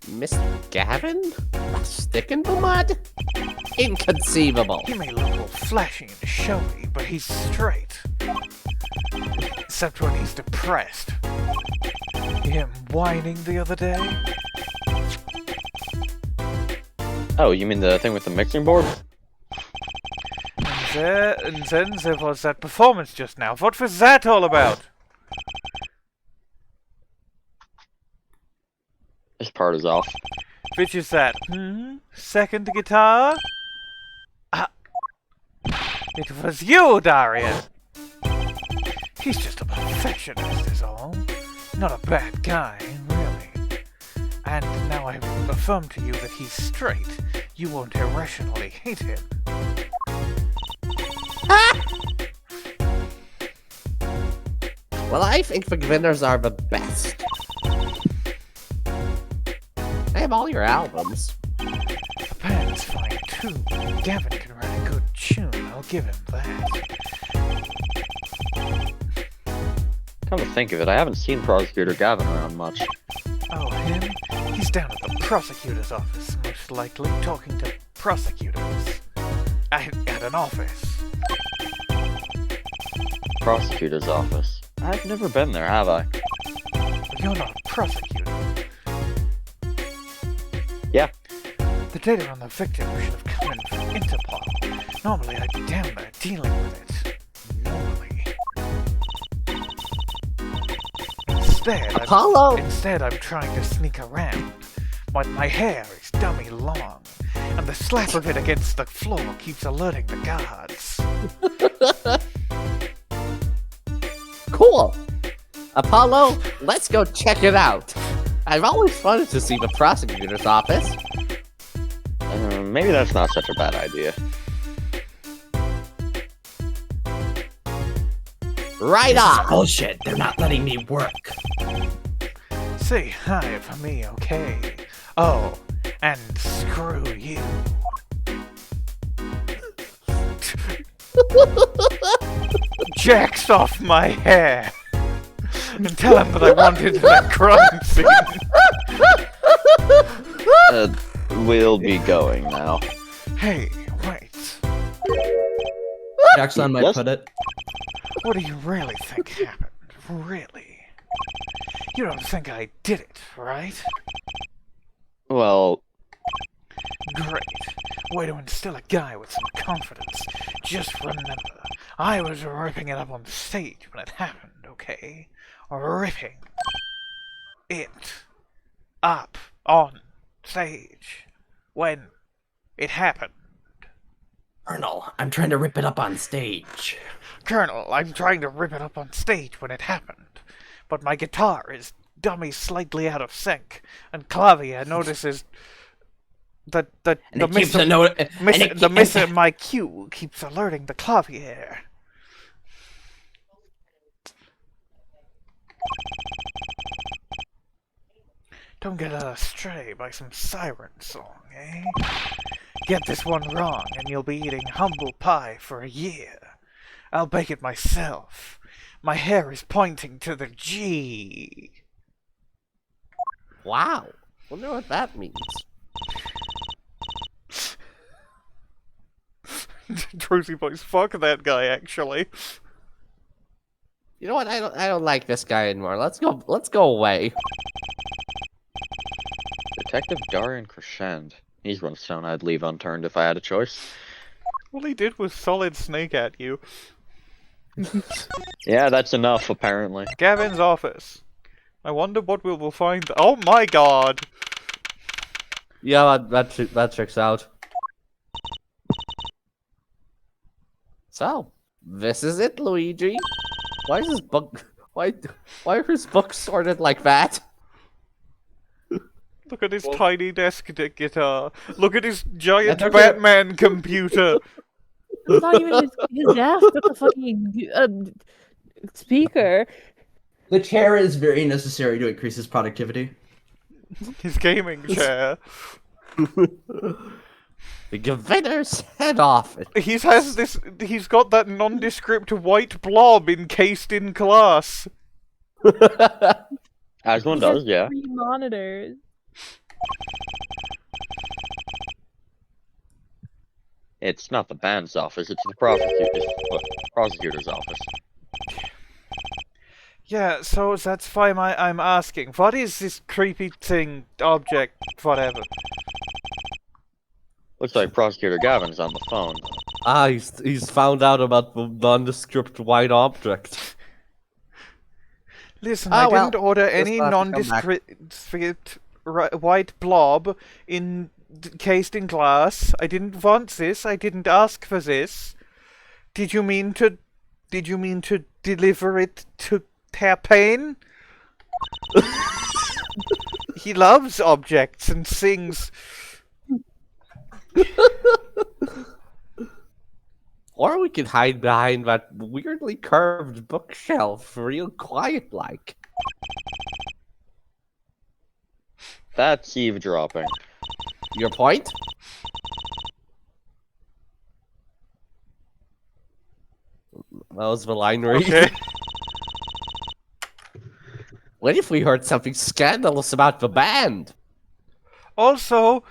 Mr. Gavin? A stick in the mud? Inconceivable. He may look all flashy and showy, but he's straight. Except when he's depressed. Him whining the other day? Oh, you mean the thing with the mixing board? And then there was that performance just now. What was that all about? This part is off. Which is that? Second guitar? Ah. It was you, Daryan! He's just a perfectionist is all. Not a bad guy, really. And now I've affirmed to you that he's straight. You won't irrationally hate him. Well, I think beginners are the best. I have all your albums. The band's fine too. Gavin can write a good tune, I'll give him that. Come to think of it, I haven't seen Prosecutor Gavin around much. Oh, him? He's down at the prosecutor's office, most likely, talking to prosecutors. At an office. Prosecutor's office. I've never been there, have I? But you're not a prosecutor. Yeah. The data on the victim should have come in from Interpol. Normally I'd be down there dealing with it. Normally. Instead, I'm trying to sneak around. But my hair is dummy long, and the slap of it against the floor keeps alerting the guards. Cool! Apollo, let's go check it out. I've always wanted to see the prosecutor's office. Maybe that's not such a bad idea. Right This is on! bullshit. They're not letting me work. Say hi for me, okay? Oh, and screw you. Jacks off my hair. And tell him that I wanted that crime scene. We'll be going now. Hey, wait. Jackson might Yes? put it. What do you really think happened? Really? You don't think I did it, right? Well, Great. Way to instill a guy with some confidence. Just remember, I was ripping it up on stage when it happened, okay? Ripping it up on stage when it happened. Colonel, I'm trying to rip it up on stage. Colonel, I'm trying to rip it up on stage when it happened, but my guitar is dummy slightly out of sync, and Klavier notices that the miss in my cue keeps alerting the Klavier. Don't get led astray by some siren song, eh? Get this one wrong, and you'll be eating humble pie for a year. I'll bake it myself. My hair is pointing to the G. Wow. Wonder what that means. Trucy voice, fuck that guy, actually. You know what? I don't like this guy anymore. Let's go away. Detective Daryan Crescend. He's one stone I'd leave unturned if I had a choice. All he did was solid snake at you. Yeah, that's enough, apparently. Gavin's office. I wonder what we will find. Oh my god! Yeah, that checks out. So, this is it, Luigi. Why is his book? Why are his books sorted like that? Look at his tiny desk guitar. Look at his giant That's okay. Batman computer. It's not even his desk. That's a fucking speaker. The chair is very necessary to increase his productivity. His gaming chair. The Gavinner's head off. He's got that nondescript white blob encased in glass. As one does, yeah. 3 monitors. It's not the band's office, it's the prosecutor's office. Yeah, so that's why I'm asking. What is this creepy thing, object, whatever? Looks like Prosecutor Gavin's on the phone. Ah, he's found out about the nondescript white object. Listen, Oh, I well, didn't order just any have to come back. nondescript white blob encased in glass. I didn't want this. I didn't ask for this. Did you mean to deliver it to Terpain? He loves objects and sings. Or we could hide behind that weirdly curved bookshelf, real quiet-like. That's eavesdropping. Your point? That was the line read. Okay. What if we heard something scandalous about the band? Also,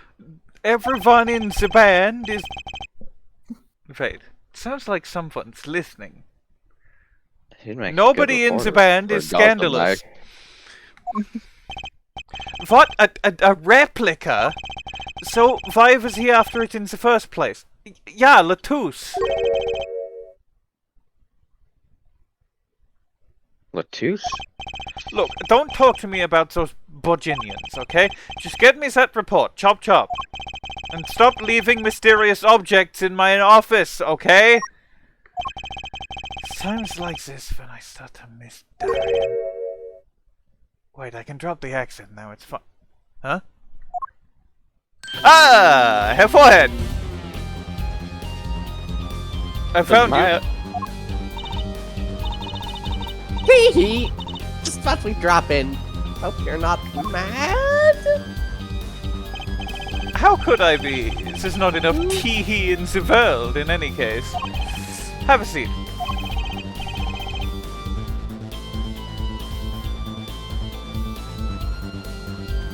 everyone in the band is. Wait, sounds like someone's listening. He'd make a good Nobody in the reporter. band Or is Gotham scandalous. Knight. What? A replica? So why was he after it in the first place? Yeah, LeTouse. LeTouse? Look, don't talk to me about those Bodginians, okay? Just get me that report, chop chop. And stop leaving mysterious objects in my office, okay? Sounds like this when I start to miss Daryan. Wait, I can drop the accent now, it's fine. Huh? Ah! Her forehead! I found you. Hee hee! Just thought we'd drop in. Hope you're not mad? How could I be? There's not enough tee-hee in the world, in any case. Have a seat.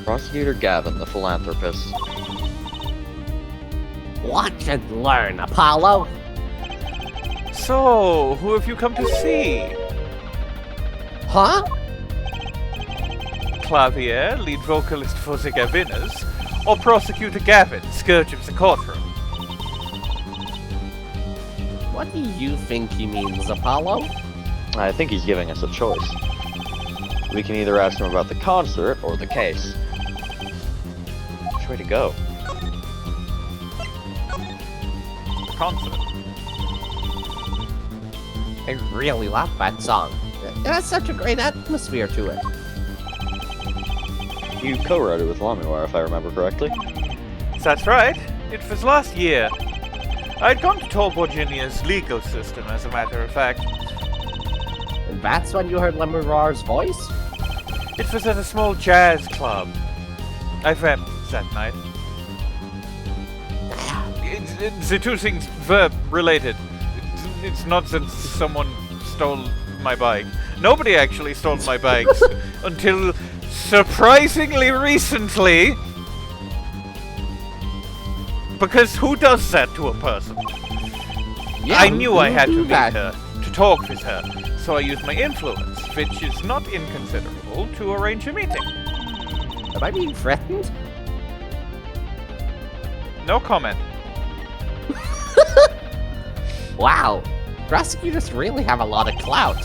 Prosecutor Gavin, the philanthropist. Watch and learn, Apollo. So, who have you come to see? Huh? Klavier, lead vocalist for the Gavinners, or Prosecutor Gavin, scourge of the courtroom? What do you think he means, Apollo? I think he's giving us a choice. We can either ask him about the concert or the case. Which way to go? Concert. I really love that song. It has such a great atmosphere to it. You co-wrote it with Lamiroir, if I remember correctly. That's right. It was last year. I'd gone to toll Virginia's legal system, as a matter of fact. And that's when you heard Lamiroir's voice? It was at a small jazz club. I wept that night. The two things were related. It's not that someone stole my bike. Nobody actually stole my bikes until surprisingly recently. Because who does that to a person? Yeah, I knew I had to meet that. her, to talk with her, so I used my influence, which is not inconsiderable, to arrange a meeting. Am I being threatened? No comment. Wow. Prosecutors really have a lot of clout.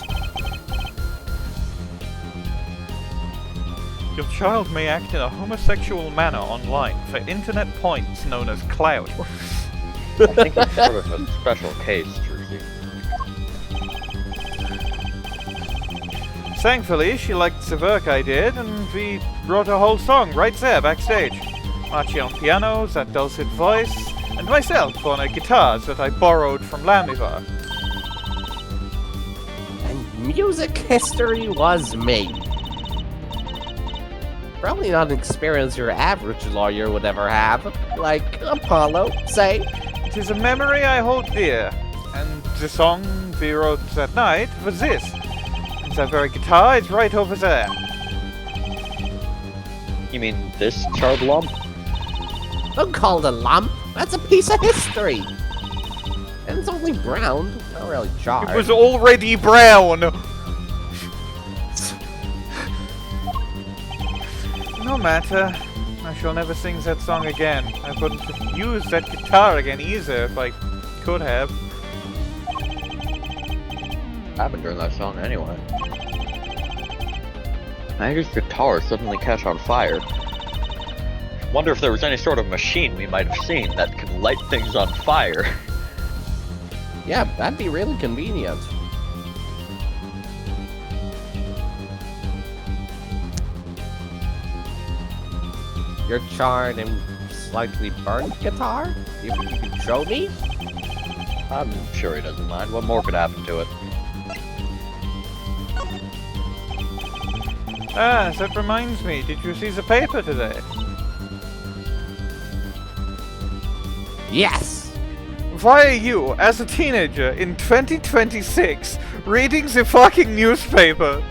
Your child may act in a homosexual manner online for internet points known as clout. I think it's sort of a special case, Trucy. Thankfully, she liked the work I did, and we wrote a whole song right there backstage. Machi on piano, that dulcet voice, and myself on a guitar that I borrowed from Lamiroir. And music history was made. Probably not an experience your average lawyer would ever have. Like Apollo, say. It is a memory I hold dear, and the song we wrote that night was this. And that very guitar is right over there. You mean this charred lump? Don't call it a lump. That's a piece of history. And it's only brown, not really charred. It was already brown! No matter. I shall never sing that song again. I wouldn't have used that guitar again either if I could have. I've been doing that song anyway. Magic's guitar suddenly catch on fire. Wonder if there was any sort of machine we might have seen that can light things on fire. Yeah, that'd be really convenient. Your charred and slightly burned guitar? You could show me? I'm sure he doesn't mind. What more could happen to it? Ah, that reminds me. Did you see the paper today? Yes! Why are you, as a teenager in 2026, reading the fucking newspaper?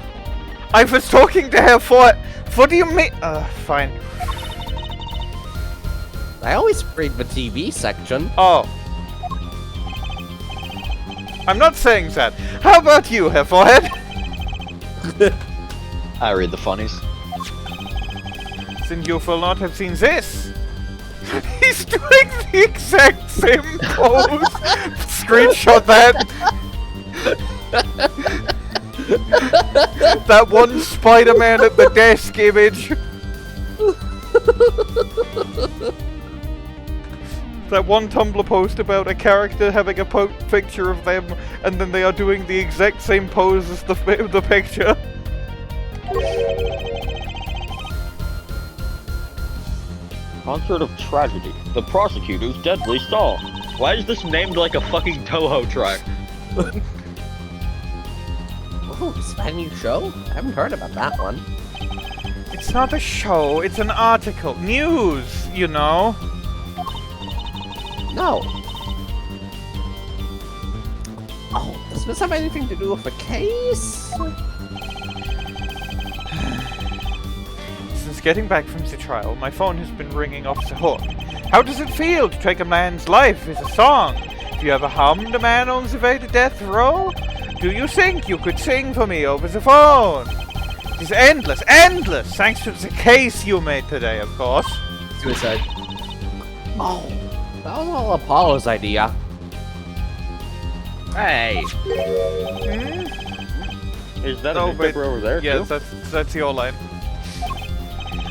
I was talking to her for... What do you mean? Fine. I always read the TV section. Oh. I'm not saying that. How about you, Herr Forehead? I read the funnies. Then you will not have seen this. He's doing the exact same pose. Screenshot that. That one Spider-Man at the desk image. That one Tumblr post about a character having a picture of them, and then they are doing the exact same pose as the picture. Concert of Tragedy. The Prosecutor's Deadly Song. Why is this named like a fucking Toho track? Oh, is that a new show? I haven't heard about that one. It's not a show, it's an article. News, you know. No. Oh, does this have anything to do with a case? Since getting back from the trial, my phone has been ringing off the hook. How does it feel to take a man's life with a song? Have you ever hummed a man on the way to death row? Do you think you could sing for me over the phone? It's endless, endless, thanks to the case you made today, of course. Suicide. Oh, that was all Apollo's idea. Hey! Hmm? Is that Oh, a newspaper over there, Yes, too? that's your line.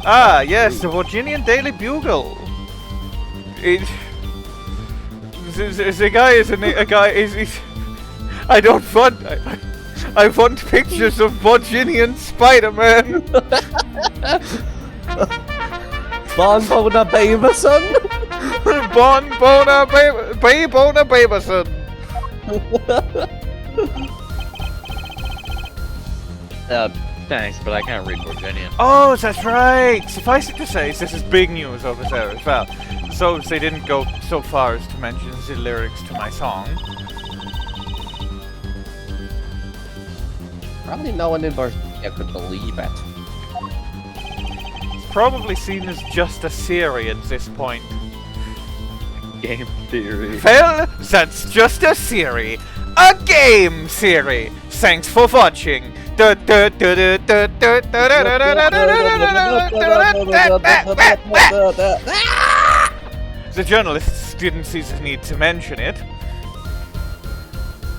Ah, yes, the Virginian Daily Bugle. The guy is a guy. I don't want. I want pictures of Virginian Spider-Man. Bon Bona Baberson? Bon Bona Bona Baberson. Thanks, but I can't read Virginian. Oh, that's right. Suffice it to say, this is big news over there as well. So they didn't go so far as to mention the lyrics to my song. Probably no one in Virginia could believe it. It's probably seen as just a theory at this point. Game theory. Well, that's just a theory. A game theory. Thanks for watching. The journalists didn't see the need to mention it.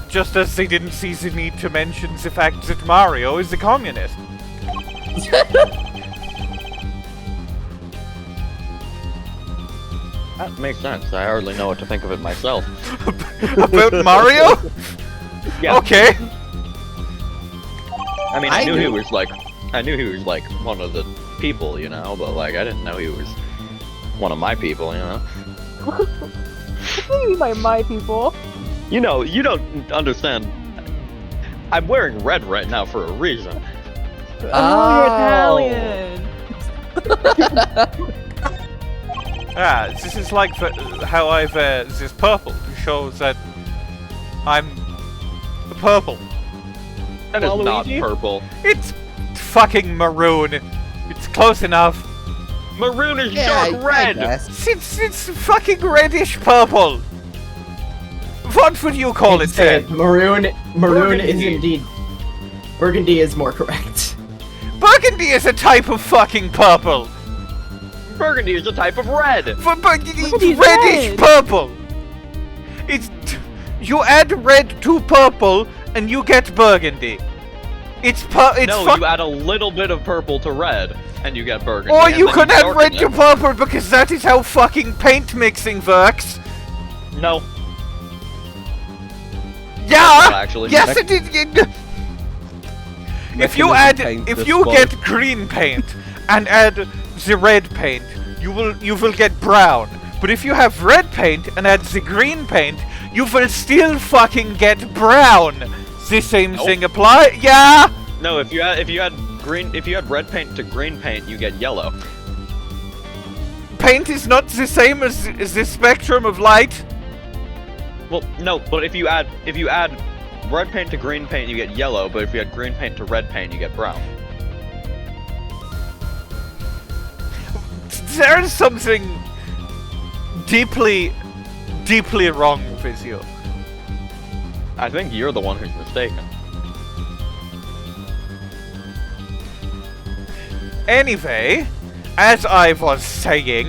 Just as they didn't see the need to mention the fact that Mario is a communist. That makes sense. I hardly know what to think of it myself. About Mario? Yeah. Okay. I mean, I knew he was like one of the people, you know, but like I didn't know he was one of my people, you know. What do you mean by my people? You know, you don't understand. I'm wearing red right now for a reason. Oh, you're Italian. This is like how I've this purple shows that I'm purple. That is not Waluigi? purple. It's fucking maroon. It's close enough. Maroon is Yeah, dark I red. guess. It's fucking reddish purple. What would you call it, Instead, then? Maroon is Burgundy. indeed. Burgundy is more correct. Burgundy is a type of fucking purple. Burgundy is a type of red. Burgundy's Burgundy's reddish red. purple. You add red to purple and you get burgundy. It's No, fuck- you add a little bit of purple to red, and you get burgundy. Or and you then could add darken red it. to purple because that is how fucking paint mixing works. No, Yeah. not actually. Yes, it is. If you Mechanism add, paint if this you board. get green paint and add the red paint, you will get brown. But if you have red paint and add the green paint, you will still fucking get brown. The same Nope. thing apply. Yeah. No, if you add red paint to green paint, you get yellow. Paint is not the same as the spectrum of light. Well, no, but if you add red paint to green paint, you get yellow. But if you add green paint to red paint, you get brown. There is something deeply, deeply wrong with you. I think you're the one who's mistaken. Anyway, as I was saying,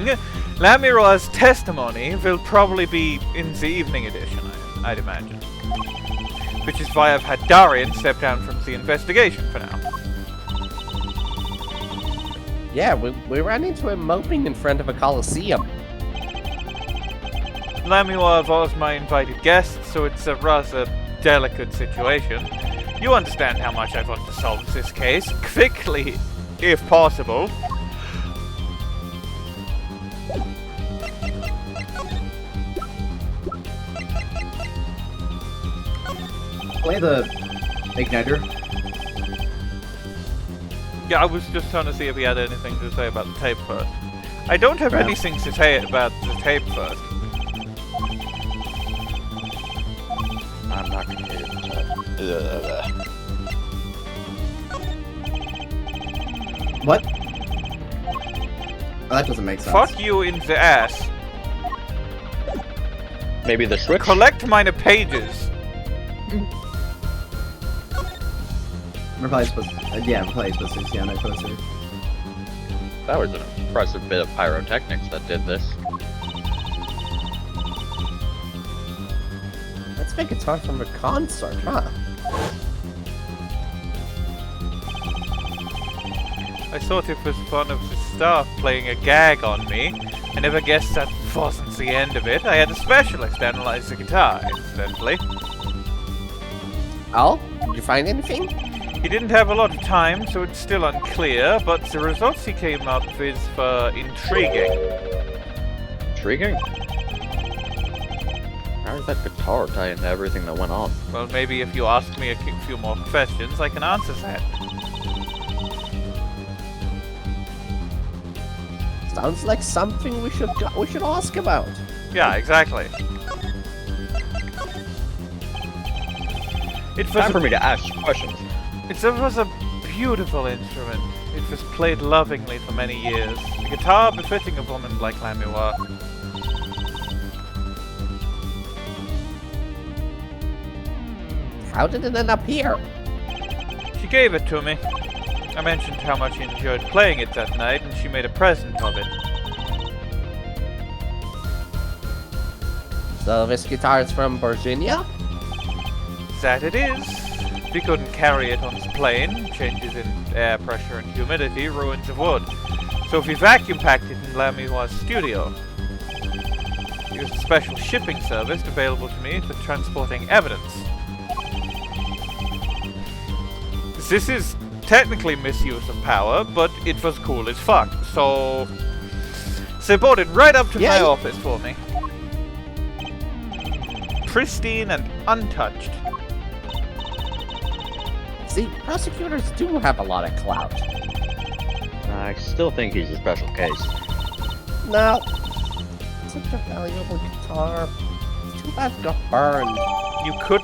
Lamiroir's testimony will probably be in the evening edition, I'd imagine. Which is why I've had Daryan step down from the investigation for now. Yeah, we ran into him moping in front of a coliseum. Lamiroir was my invited guest, so it's a rather delicate situation. You understand how much I want to solve this case, quickly, if possible. Play the igniter. Yeah, I was just trying to see if he had anything to say about the tape first. I don't have Yeah. anything to say about the tape first. I'm not gonna get it. What? Oh, that doesn't make sense. Fuck you in the ass. Maybe the switch. Collect mine pages. We're probably supposed yeah, we're probably supposed to see on that poster. That was an impressive bit of pyrotechnics that did this. Let's make guitar from a concert, huh? I thought it was one of the staff playing a gag on me. I never guessed that wasn't the end of it. I had a specialist analyze the guitar, incidentally. Al, did you find anything? He didn't have a lot of time, so it's still unclear, but the results he came up with were intriguing. Intriguing. How does that guitar tie into everything that went on? Well, maybe if you ask me a few more questions, I can answer that. Sounds like something we should ask about. Yeah, exactly. It was Time for me to ask questions. It was a beautiful instrument. It was played lovingly for many years. A guitar befitting a woman like Lamiroir. How did it end up here? She gave it to me. I mentioned how much she enjoyed playing it that night, and she made a present of it. So this guitar is from Virginia? That it is. We couldn't carry it on the plane. Changes in air pressure and humidity ruins the wood. So we vacuum packed it in Lamiroir's studio. Used a special shipping service available to me for transporting evidence. This is technically misuse of power, but it was cool as fuck. So they brought it right up to my Yeah. office for me. Pristine and untouched. See, prosecutors do have a lot of clout. I still think he's a special case. No. Such a valuable guitar. Too bad it got burned. You could,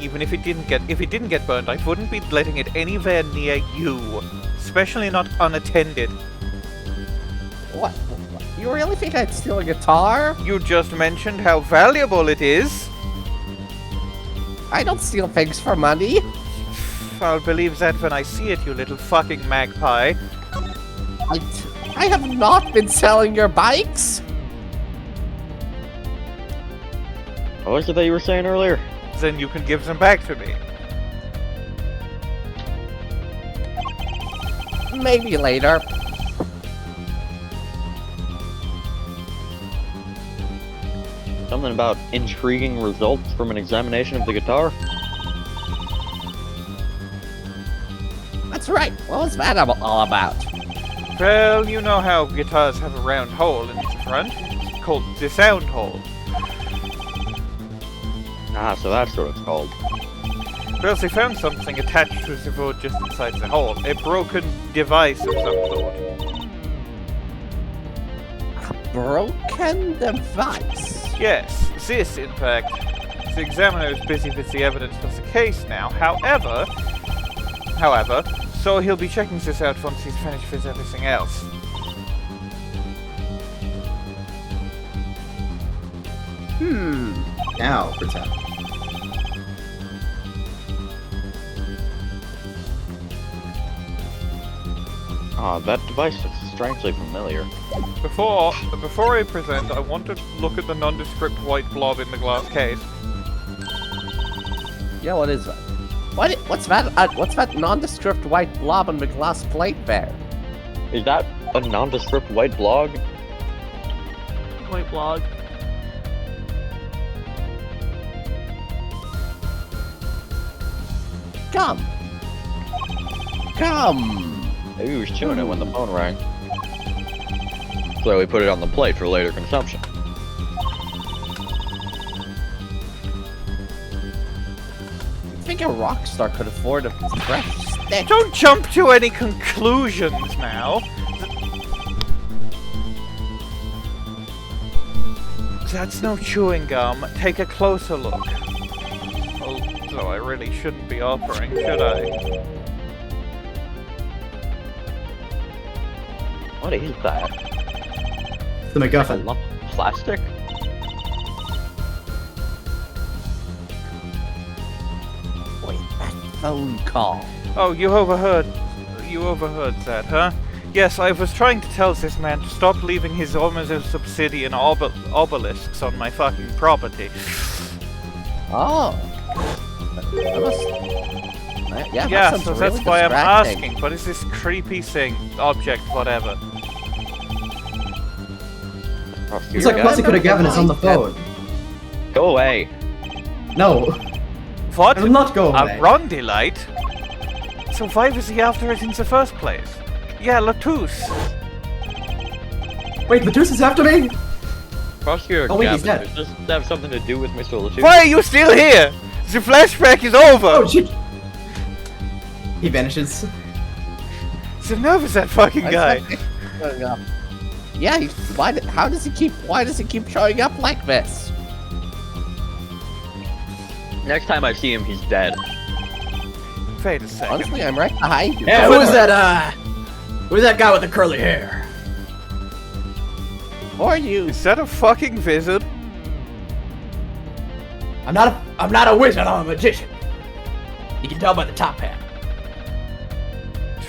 even if it didn't get burned, I wouldn't be letting it anywhere near you, especially not unattended. What? You really think I'd steal a guitar? You just mentioned how valuable it is. I don't steal things for money. I'll believe that when I see it, you little fucking magpie. I have not been selling your bikes. What was it that you were saying earlier? Then you can give them back to me. Maybe later. Something about intriguing results from an examination of the guitar? That's right. What was that all about? Well, you know how guitars have a round hole in its front? It's called the sound hole. Ah, so that's what it's called. Well, they found something attached to the wood just inside the hole. A broken device of some sort. Broken device. Yes, this, in fact. The examiner is busy with the evidence for the case now. However, so he'll be checking this out once he's finished with everything else. Now, pretend. Ah, that device looks strangely familiar. Before I present, I want to look at the nondescript white blob in the glass case. Yeah, what is that? What's that? What's that nondescript white blob on the glass plate there? Is that a nondescript white blog? White blog. Come. Maybe he was chewing it when the phone rang. So we put it on the plate for later consumption. I think a rock star could afford a fresh stick. Don't jump to any conclusions now. That's no chewing gum. Take a closer look. Although I really shouldn't be offering, should I? What is that? The A MacGuffin. lump of plastic? Wait, that phone call. Oh, you overheard that, huh? Yes, I was trying to tell this man to stop leaving his almost obsidian obelisks on my fucking property. Oh. That must... Yeah, Yeah, that so sounds that's really why I'm distracting. asking. What is this creepy thing? Object, whatever. It's like Pussy Gavin is on the phone. Go away. No, What? I will not go away. A run DeLite? So why was he after it in the first place? Yeah, LeTouse. Wait, LeTouse is after me? Prosecutor Oh, wait, he's Gavin, dead. does this have something to do with Mr. LeTouse? Why are you still here? The flashback is over! Oh shit! He vanishes. The nerve of that fucking guy. Yeah, why does he keep showing up like this? Next time I see him, he's dead. Wait a second. Honestly, I'm right behind you. Hey, who's that guy with the curly hair? Or you? Is that a fucking wizard? I'm not a wizard, I'm a magician. You can tell by the top hat.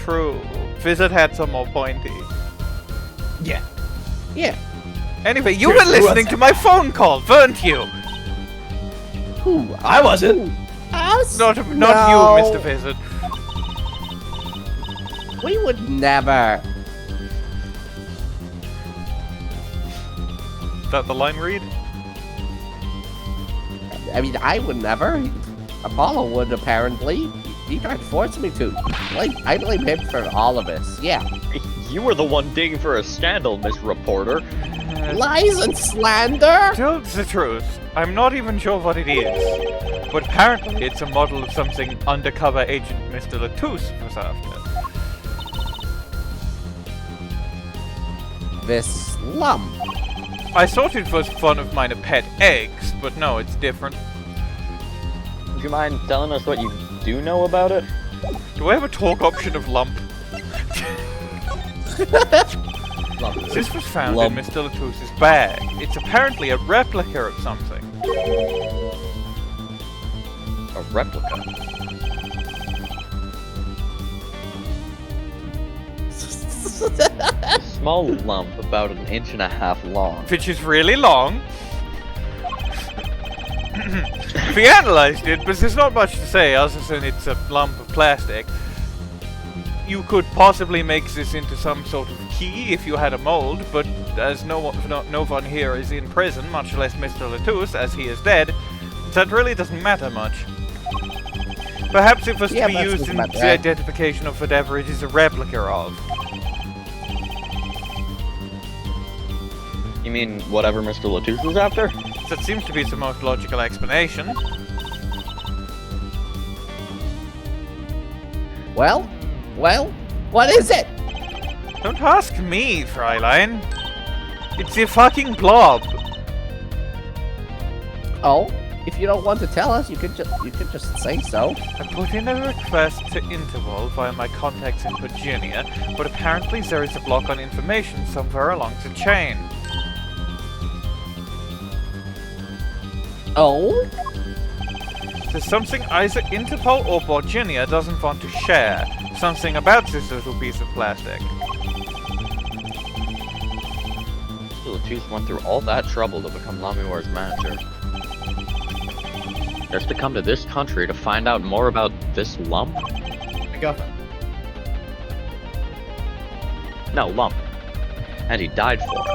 True. Wizard hats are more pointy. Yeah. Yeah. Anyway, you Who were was listening that to my phone call, weren't you? Who? I wasn't. Us? Not you, Mr. Wizard. We would never. Is that the line read? I mean, I would never. Apollo would, apparently. He tried to force me to. Like, I blame him for all of this. Yeah. You were the one digging for a scandal, Miss Reporter. Lies and slander? Tell the truth. I'm not even sure what it is. But apparently it's a model of something undercover agent Mr. LeTouse was after. this lump? I thought it was one of my pet eggs, but no, it's different. Would you mind telling us what you do know about it? Do I have a talk option of lump? This was found in Mr. LeTouse's bag. It's apparently a replica of something. A replica? A small lump about 1.5 inches long. Which is really long. We analyzed it, but there's not much to say other than it's a lump of plastic. You could possibly make this into some sort of key if you had a mold, but as no one here is in prison, much less Mr. LeTouse, as he is dead, that really doesn't matter much. Perhaps it was to be used in the identification of whatever it is a replica of. You mean whatever Mr. LeTouse was after? That seems to be the most logical explanation. Well, what is it? Don't ask me, Fräulein. It's a fucking blob. Oh, if you don't want to tell us, you could just say so. I put in a request to Interval via my contacts in Virginia, but apparently there is a block on information somewhere along the chain. Oh? There's something either Interpol or Virginia doesn't want to share. Something about this little piece of plastic. Mr. LeTouse went through all that trouble to become Lamiroir's manager. Just to come to this country to find out more about this lump? MacGuffin. No, lump. And he died for it.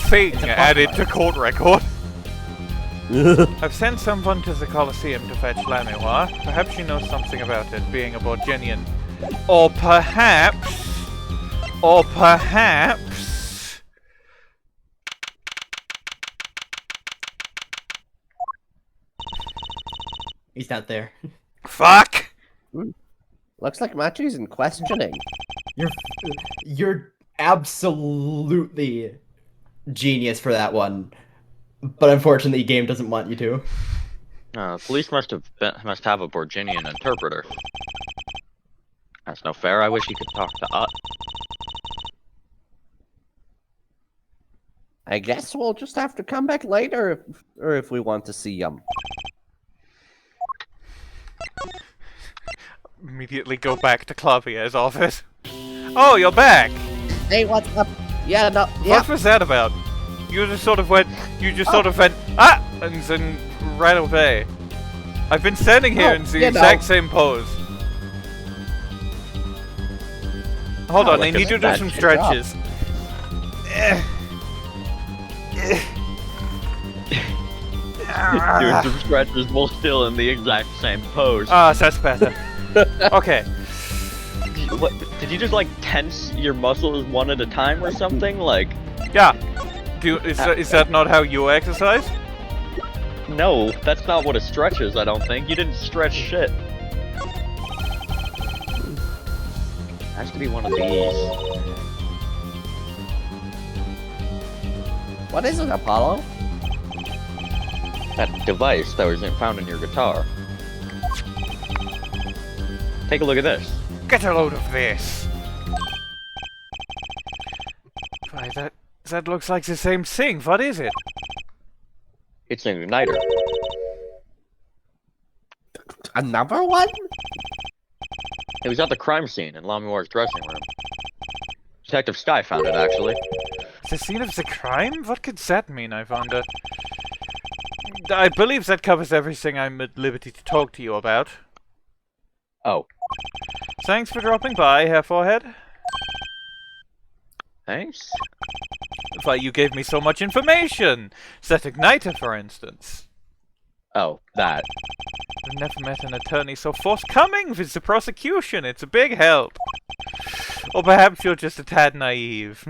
Thing added to court record. I've sent someone to the Colosseum to fetch Lamiroir. Perhaps she knows something about it, being a Borginian. Or perhaps... He's not there. Fuck! Looks like Machi's in questioning. You're absolutely genius for that one, but unfortunately, the game doesn't want you to. Police must have a Borginian interpreter. That's no fair. I wish he could talk to us. I guess we'll just have to come back later, or if we want to see him. Immediately go back to Klavier's office. Oh, you're back! Hey, what's up? Yeah, no, yeah. What was that about? You just sort of went, ah! And then ran away. I've been standing here in the exact same pose. Hold on, I need to do some stretches. Doing some stretches while still in the exact same pose. Ah, that's better. Okay. What, did you just like tense your muscles one at a time or something? Like, yeah. Is that not how you exercise? no, that's not what a stretch is. I don't think you didn't stretch shit. Has to be one of these. What is it, Apollo? That device that was found in your guitar. Take a look at this. Get a load of this. Why, that looks like the same thing. What is it? It's an igniter. Another one? It was at the crime scene in Lamiroir's dressing room. Detective Skye found it, actually. The scene of the crime? What could that mean, I wonder? I believe that covers everything I'm at liberty to talk to you about. Oh. Thanks for dropping by, Herr Forehead. Thanks? Why, you gave me so much information! That igniter, for instance. Oh, that. I've never met an attorney so forthcoming with the prosecution. It's a big help. Or perhaps you're just a tad naive,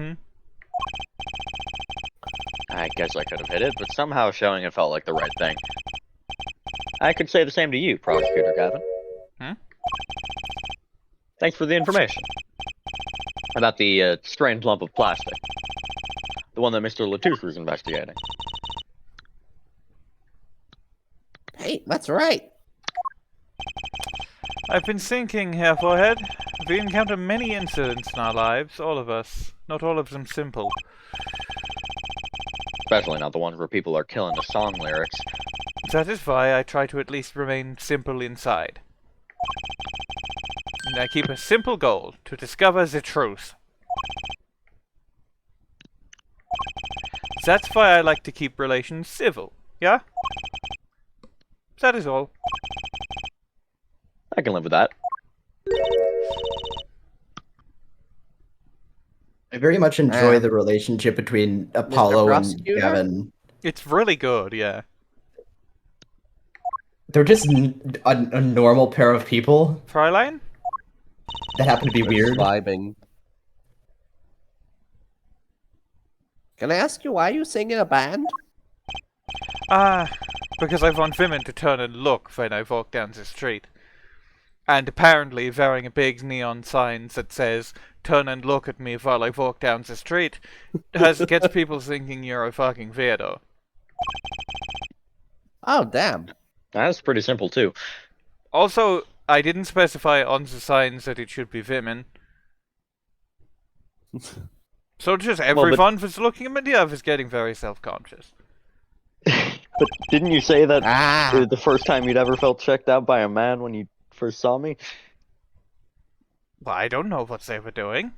I guess I could have hit it, but somehow showing it felt like the right thing. I could say the same to you, Prosecutor Gavin. Hmm? Thanks for the information. About the strange lump of plastic. The one that Mr. LeTouse was investigating. Hey, that's right. I've been thinking, Herr Forehead. We encounter many incidents in our lives, all of us. Not all of them simple. Especially not the ones where people are killing the song lyrics. That is why I try to at least remain simple inside. And I keep a simple goal, to discover the truth. That's why I like to keep relations civil, yeah? That is all. I can live with that. I very much enjoy the relationship between Apollo and Prosecutor? Gavin. It's really good, yeah. They're just a normal pair of people Fräulein? that happen to be weird. Vibing. Can I ask you why you sing in a band? Because I want women to turn and look when I walk down the street. And apparently wearing a big neon sign that says, "Turn and look at me while I walk down the street," gets people thinking you're a fucking weirdo. Oh, damn. That's pretty simple, too. Also, I didn't specify on the signs that it should be women. So just everyone was looking at me, and I was getting very self-conscious. But didn't you say that Ah. the first time you'd ever felt checked out by a man when you first saw me? Well, I don't know what they were doing.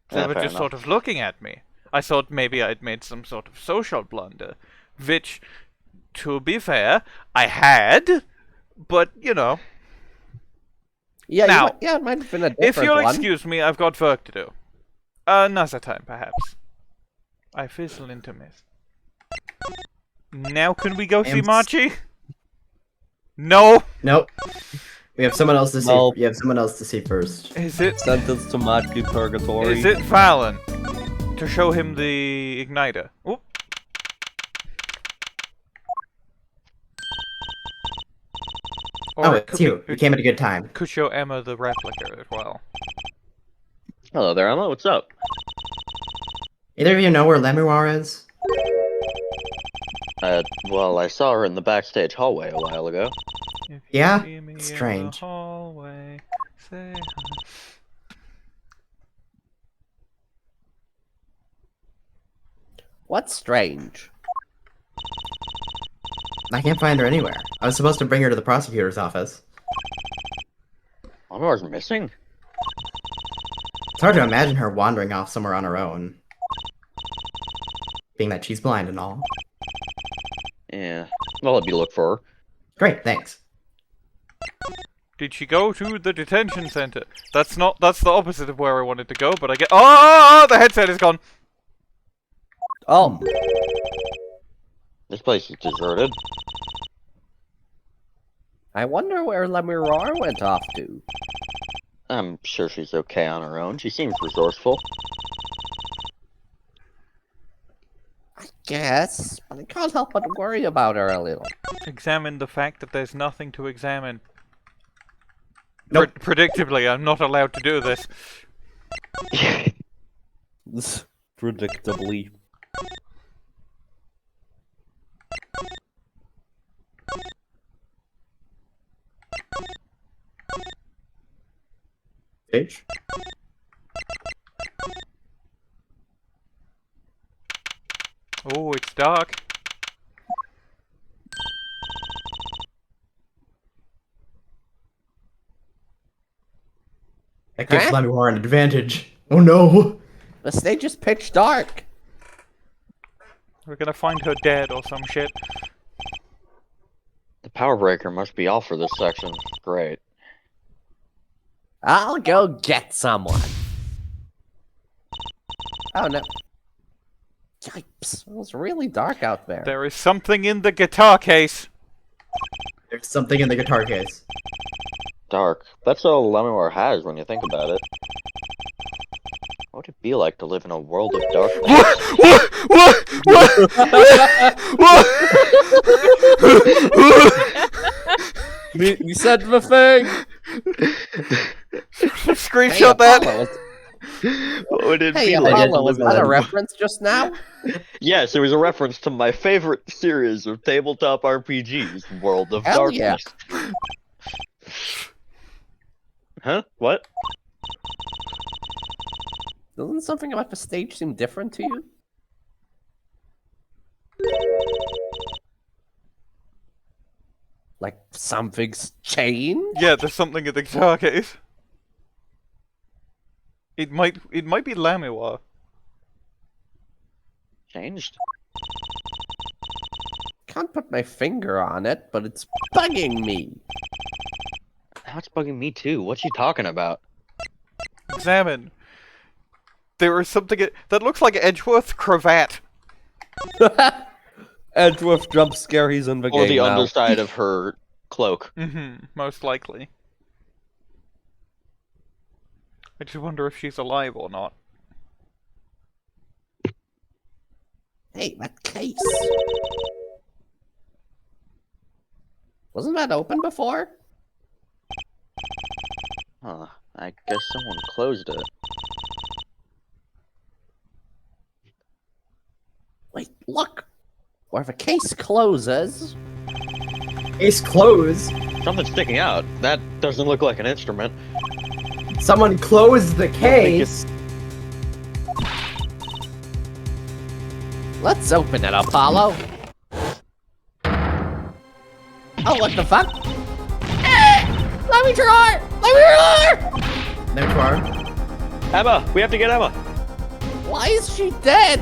They Yeah, were fair just enough. sort of looking at me. I thought maybe I'd made some sort of social blunder, which, to be fair, I had, but, you know. Yeah, Now, it might have been a If different you'll one. excuse me, I've got work to do. Another time, perhaps. I fizzle into mist. Now can we go see Machi? No! Nope. We have someone else to see. Nope. You have someone else to see first. Is it Sentence to Machi Purgatory. Is it Valant? To show him the igniter. Oop. Oh, it it's could you. be- You came at a good time. Could show Emma the replica as well. Hello there, Emma. What's up? Either of you know where Lamiroir is? Well, I saw her in the backstage hallway a while ago. If you Yeah? see me in the Strange. hallway, say hi. What's strange? I can't find her anywhere. I was supposed to bring her to the prosecutor's office. Lamiroir's missing? It's hard to imagine her wandering off somewhere on her own. Being that she's blind and all. Yeah. I'll let you look for her. Great, thanks. Did she go to the detention center? That's the opposite of where I wanted to go, but I get— Oh, the headset is gone! Oh, This place is deserted. I wonder where Lamiroir went off to. I'm sure she's okay on her own. She seems resourceful. I guess, but I can't help but worry about her a little. Examine the fact that there's nothing to examine. Nope. Predictably, I'm not allowed to do this. Predictably. Bitch. Oh, it's dark. That gives Huh? Lamiroir an advantage. Oh no! The stage is pitch dark. We're gonna find her dead or some shit. The power breaker must be off for this section. Great. I'll go get someone. Oh no. Yipes, it was really dark out there. There is something in the guitar case. There's something in the guitar case. Dark. That's all Lamiroir has when you think about it. What would it be like to live in a world of darkness? We said the thing! screenshot that. Apollo, What would it hey, be like? Apollo, was that a reference just now? Yes, it was a reference to my favorite series of tabletop RPGs, World of Hell yeah. Darkness. Huh? What? Doesn't something about the stage seem different to you? Like something's changed? Yeah, there's something at the target. It might be Lamiroir. Changed? Can't put my finger on it, but it's bugging me. That's bugging me too. What's she talking about? Examine. There is something that looks like Edgeworth's cravat. Edgeworth jump scare, he's in the Or game the now. underside of her cloak. Most likely. I just wonder if she's alive or not. Hey, that case. Wasn't that open before? Huh. I guess someone closed it. Wait, look! Where the case closes... Case closed. Something's sticking out. That doesn't look like an instrument. Someone closed the case. Let's open it, Apollo. Oh, what the fuck? Let me try! Let me try! No tar. Emma! We have to get Emma! Why is she dead?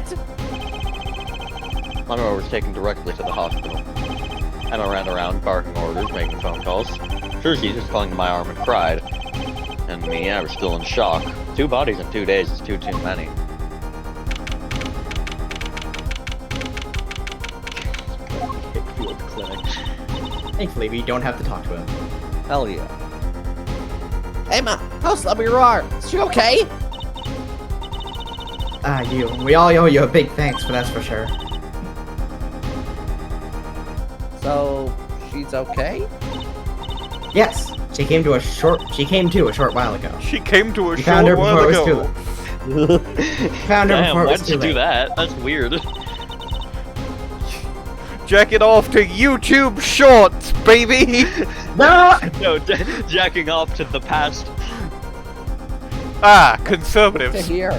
Lamiroir was taken directly to the hospital. Emma ran around, barking orders, making phone calls. Trucy just clung to my arm and cried. And me, I was still in shock. 2 bodies in 2 days is too many. Hickfield Clinic. Thankfully, we don't have to talk to him. Hell yeah. Emma, how's Lamiroir? Is she okay? We all owe you a big thanks for that's for sure. So, she's okay? Yes, she came to a short while ago. She came to a We found her short while before it was too ago. late. Found her Damn, before it why was did too you do late. that? That's weird. Jack it off to YouTube Shorts, baby! No! No, jacking off to the past. Ah, To conservatives. hear.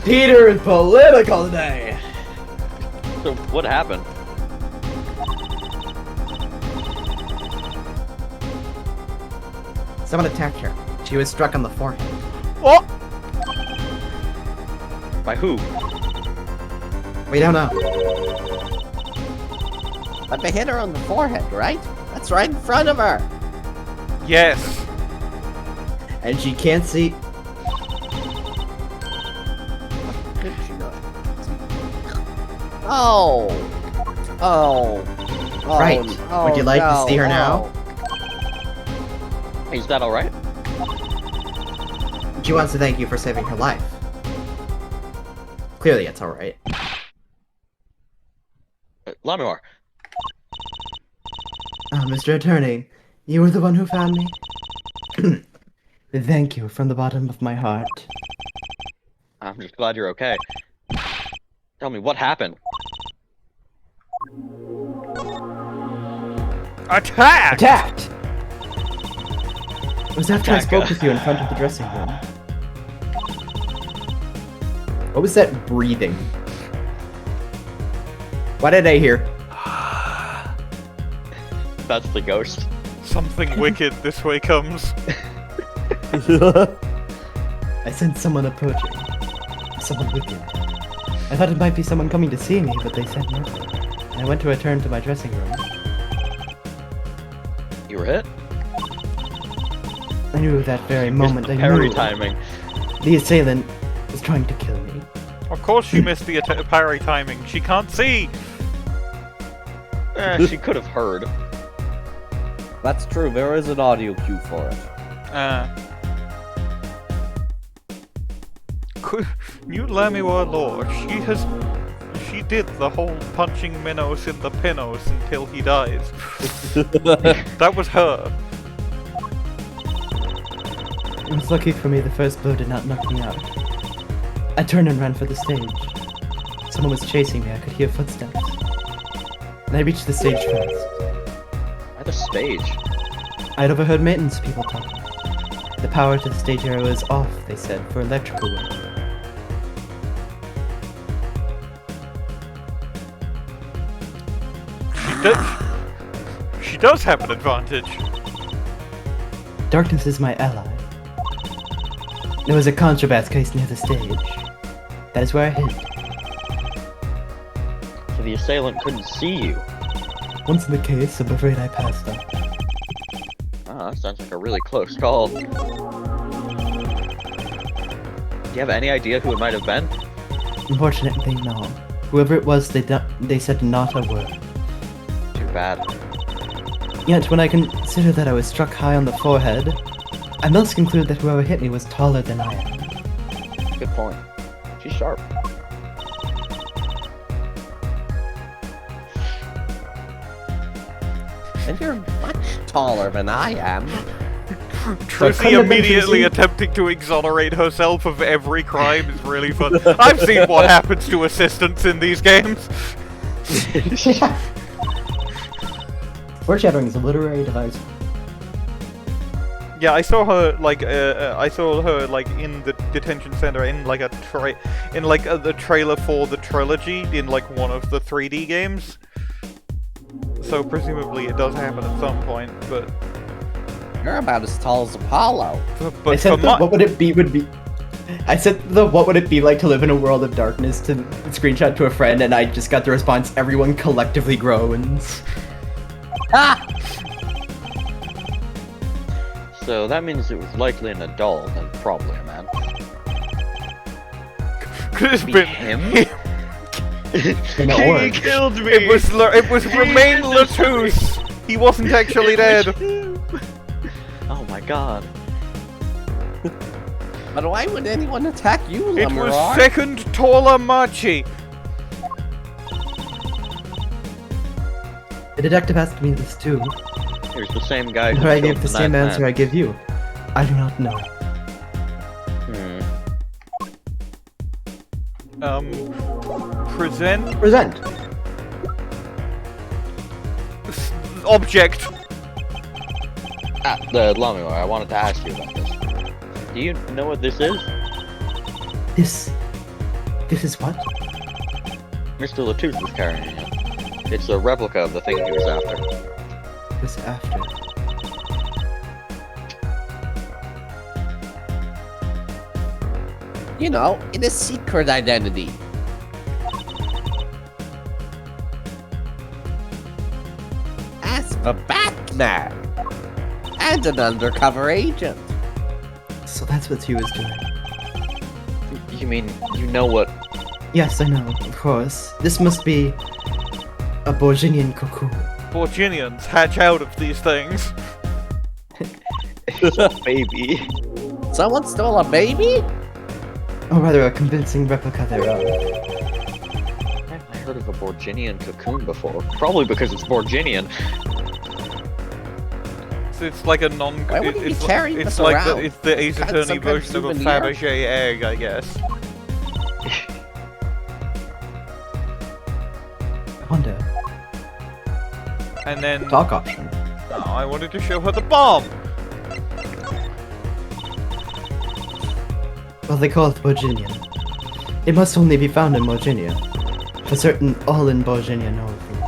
Peter is political today. So, what happened? Someone attacked her. She was struck on the forehead. Oh! By who? We don't know. But they hit her on the forehead, right? That's right in front of her. Yes. And she can't see. Did she not? Oh. Oh. Oh, Right. oh, Would you like to no, see her now? Is that alright? She wants to thank you for saving her life. Clearly, it's alright. Lamiroir. Mr. Attorney, you were the one who found me. Thank you from the bottom of my heart. I'm just glad you're okay. Tell me, what happened? Attack! Attacked! It was after I Attack, spoke with you in front of the dressing room. What was that breathing? What did I hear? That's the ghost. Something wicked this way comes. I sensed someone approaching. Someone wicked. I thought it might be someone coming to see me, but they said nothing. I went to return to my dressing room. You were hit? I knew at that very moment I Parry knew timing. the assailant was trying to kill me. Of course she missed the parry timing. She can't see! She could have heard. That's true, there is an audio cue for it. New Lamiroir lore. She did the whole punching Minos in the Pinos until he dies. That was her. It was lucky for me the first blow did not knock me out. I turned and ran for the stage. Someone was chasing me, I could hear footsteps. And I reached the stage first. Why the stage? I'd overheard maintenance people talking. The power to the stage area was off, they said, for electrical work. She does have an advantage. Darkness is my ally. There was a contrabass case near the stage. That is where I hid. So the assailant couldn't see you. Once in the case, I'm afraid I passed up. Ah, that sounds like a really close call. Do you have any idea who it might have been? Unfortunately, no. Whoever it was, they said not a word. Too bad. Yet, when I consider that I was struck high on the forehead, I must conclude that whoever hit me was taller than I am. Good point. She's sharp. And you're much taller than I am. Trucy immediately attempting to exonerate herself of every crime is really fun. I've seen what happens to assistants in these games. Foreshadowing is a literary device. Yeah, I saw her like in the detention center in like the trailer for the trilogy in like one of the 3D games. So presumably it does happen at some point, but You're about as tall as Apollo. I said what would it be I said what would it be like to live in a world of darkness to screenshot to a friend, and I just got the response, everyone collectively groans. Ah! So that means it was likely an adult and probably a man. could have Be been him? In He orange. killed me! It was Romein LeTouse. He wasn't actually dead. Oh my god. But why would anyone attack you, It was Lamiroir? second taller Machi. The detective asked me this too. Here's the same guy who Whether I killed gave the the same ninth answer man. I give you, I do not know. Present Present. object. The Lamiroir, I wanted to ask you about this. Do you know what this is? This is what? Mr. LeTouse was carrying it. It's a replica of the thing he was after. This after. You know, in a secret identity. As a Batman! And an undercover agent. So that's what he was doing. You mean, you know what? Yes, I know, of course. This must be a Borginian cocoon. Borginians hatch out of these things. It's a baby. Someone stole a baby? Or rather, a convincing replica thereof. I've heard of a Borginian cocoon before. Probably because it's Borginian. So it's like a non. Why would he be it's carrying it's this like around? it's the Ace Some Attorney kind of version of a souvenir? Fabergé egg, I guess. I wonder. And then Talk option. oh, I wanted to show her the bomb. Well, they call it Borginian. It must only be found in Borginia. For certain, all in Borginia know of these.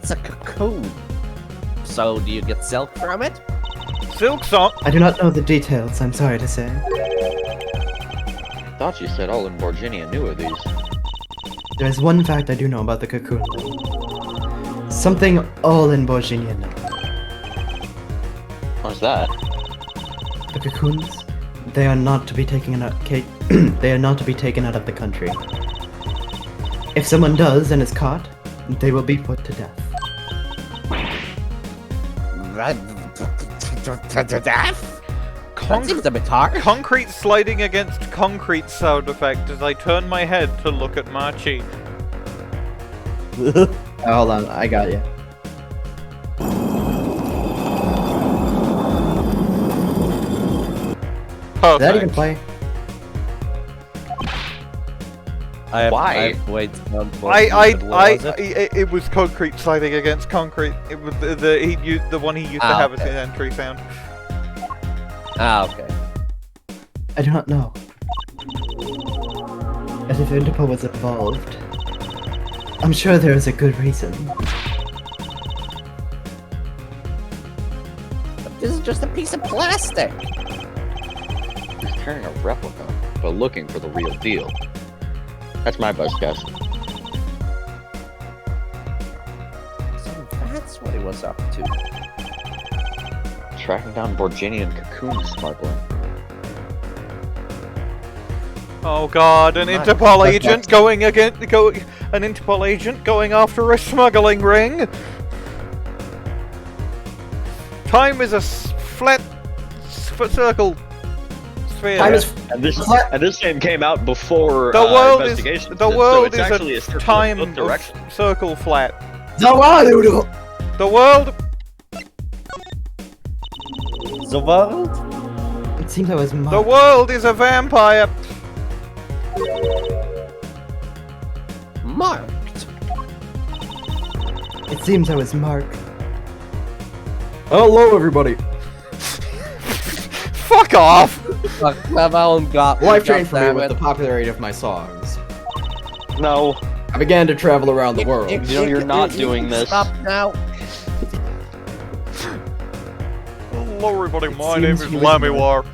It's a cocoon. So, do you get silk from it? Silk song. I do not know the details, I'm sorry to say. I thought you said all in Borginia knew of these. There is one fact I do know about the cocoon. Something all in Borginia know. What's that? The cocoons, they are not to be taken out. They are not to be taken out of the country. If someone does and is caught, they will be put to death. Death? That seems a bit harsh. Concrete sliding against concrete sound effect as I turn my head to look at Machi. Hold on, I got you. Perfect. Did that even play? I have, Why? I have Bwain's soundboard. What was it? It was concrete sliding against concrete. It was the one he used to have as okay. his entry sound. Ah, okay. I do not know. As if Interpol was evolved. I'm sure there is a good reason. This is just a piece of plastic. He's carrying a replica, but looking for the real deal. That's my best guess. So that's what he was up to. Tracking down Borginian cocoon smuggling. Oh god, an Nice. Interpol agent going an Interpol agent going after a smuggling ring. Time is a flat circle sphere. Time is And this game came out before The world is investigation. the so world it's is actually a circle in time both of directions. circle flat. Zawadoodle! The world. The world? It seems I was The marked. world is a vampire. Marked. It seems I was marked. Hello, everybody. Fuck off. Fuck, Valant got Life changed for me damn with it. the popularity of my songs. No, I began to travel around the world. You know you're not doing this. Stop now. Hello, everybody. My seems name is you was marked. Lamiroir.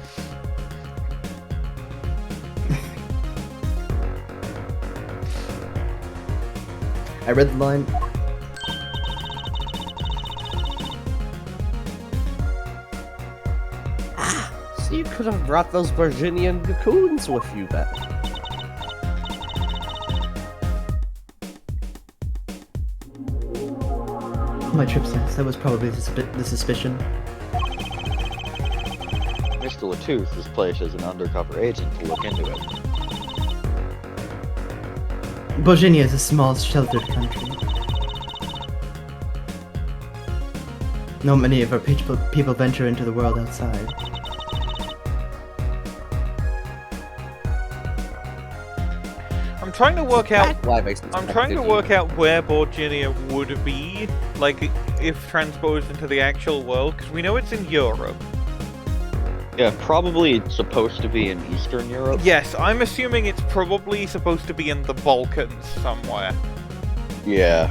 I read the line. So you could have brought those Virginian cocoons with you then. My trip says that was probably the suspicion. Mr. LeTouse is placed as an undercover agent to look into it. Virginia is a small, sheltered country. Not many of our people venture into the world outside. I'm trying to work out. I'm trying to work out. out where Borginia would be, like if transposed into the actual world, because we know it's in Europe. Yeah, probably it's supposed to be in Eastern Europe. Yes, I'm assuming it's probably supposed to be in the Balkans somewhere. Yeah.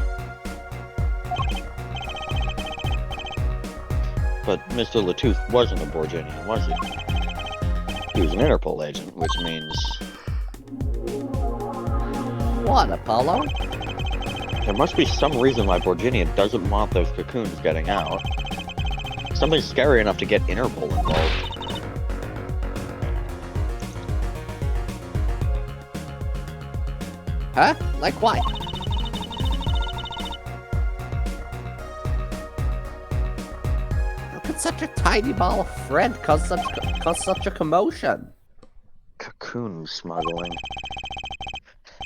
But Mr. LeTouse wasn't a Borginian, was he? He was an Interpol agent, which means What, Apollo? there must be some reason why Borginia doesn't want those cocoons getting out. Something scary enough to get Interpol involved. Huh? Like what? How could such a tiny ball of thread cause such a commotion? Cocoon smuggling.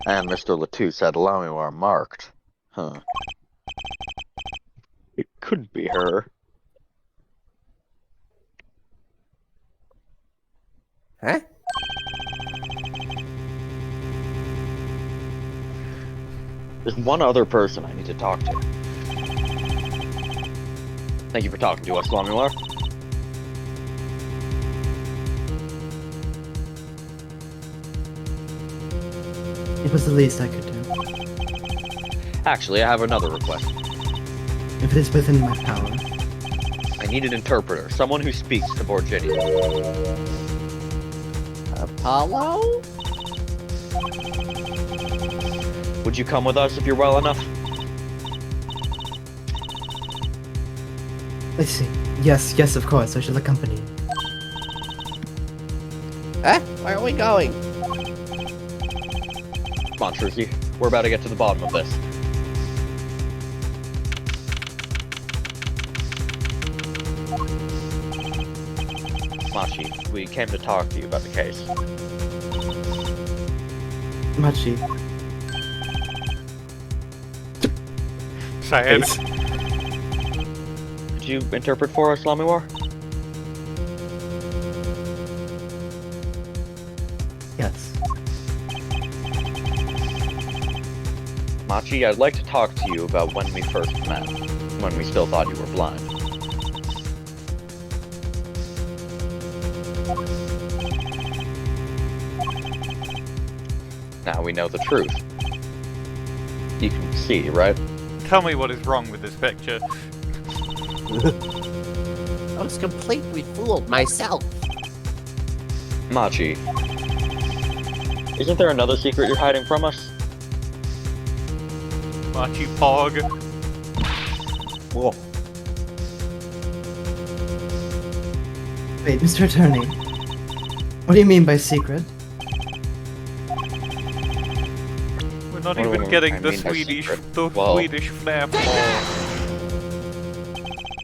And Mr. LeTouse had Lamiroir marked. Huh. It could be her. Huh? There's one other person I need to talk to. Thank you for talking to us, Lamiroir. It was the least I could do. Actually, I have another request. If it is within my power. I need an interpreter, someone who speaks to Borginia. Apollo? Would you come with us if you're well enough? Let's see. Yes, of course. I shall accompany you. Huh? Where are we going? Come on, Trucy. We're about to get to the bottom of this. Machi, we came to talk to you about the case. Machi. Sad. Could you interpret for us, Lamiroir? Yes. Machi, I'd like to talk to you about when we first met, when we still thought you were blind. Now we know the truth. You can see, right? Tell me what is wrong with this picture. I was completely fooled myself. Machi, isn't there another secret you're hiding from us? Machi Pog. Whoa. Wait, Mr. Attorney. What do you mean by secret? We're not What do even I getting mean the by Swedish, secret? the Well- Swedish FNAF lore.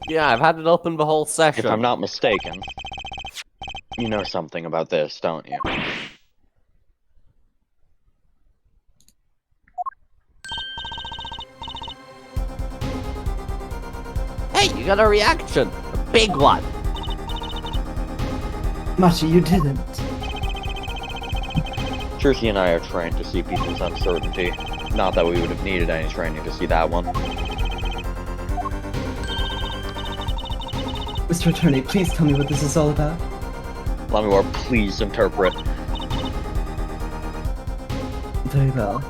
Yeah, I've had it open the whole session. If I'm not mistaken, you know something about this, don't you? Hey, you got a reaction. A big one. Machi, you didn't. Trucy and I are trained to see people's uncertainty. Not that we would have needed any training to see that one. Mr. Attorney, please tell me what this is all about. Lamiroir, please interpret. Very well.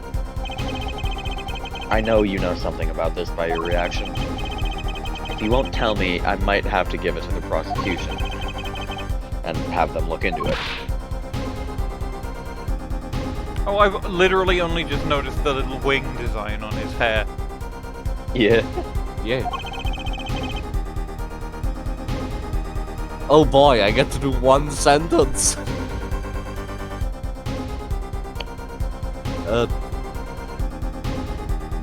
I know you know something about this by your reaction. If you won't tell me, I might have to give it to the prosecution. And have them look into it. Oh, I've literally only just noticed the little wing design on his hair. Yeah. Yeah. Oh boy, I get to do one sentence.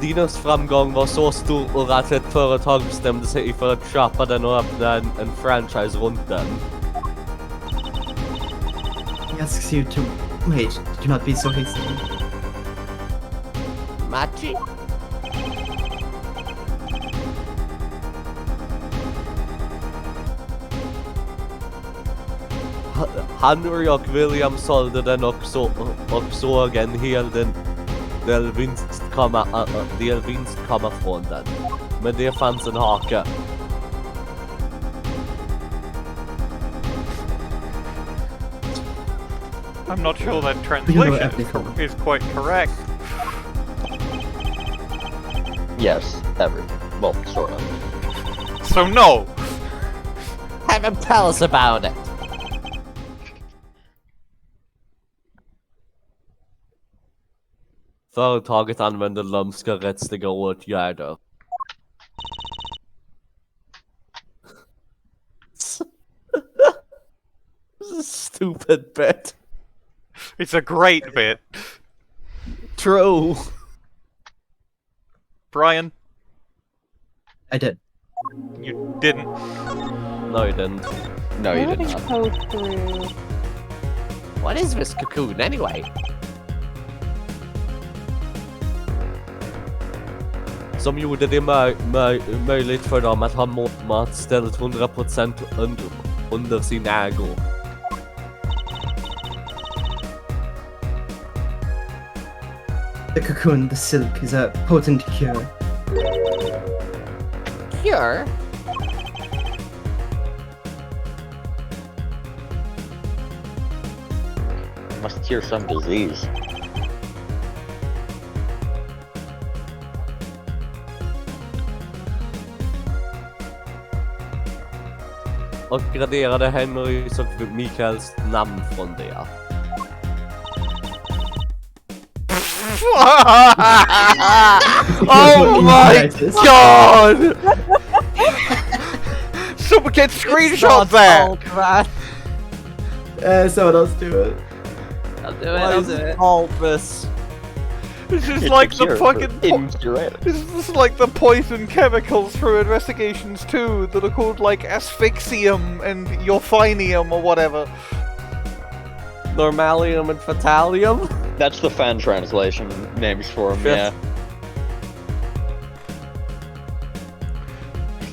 Dinos framgång var så stor att ett företag bestämde sig för att köpa den och öppna en franchise runt den. He asks you to... Wait, do not be so hasty. Machi? Henry och William sålde den också och såg en hel del vinst komma från den. Men det fanns en hake. I'm not sure that You know translation everything. is quite correct. Yes, everything. Well, sort of. So no! Have him tell us about it. Företaget använder lömska rättsliga åtgärder. Stupid bit. It's a great bit. True. Brian, I did. you didn't. No, you didn't. No, you did Letting not. go through. What is this cocoon anyway? Som gjorde det möjligt för dem att ha mat ställt 100% under sin ägo. The cocoon, the silk, is a potent cure. Cure? Must cure some disease. Och graderade Henrys och Mikaels namn från det. Oh my United. god! Someone get screenshot that! Someone else do it. I'll do it. What I'll is do it. all this? This is It's like a the cure fucking. for incurative. This is like the poison chemicals through Investigations 2 that are called like asphyxium and yorphinium or whatever. Normalium and Fatalium? That's the fan translation names for him, Yes. yeah.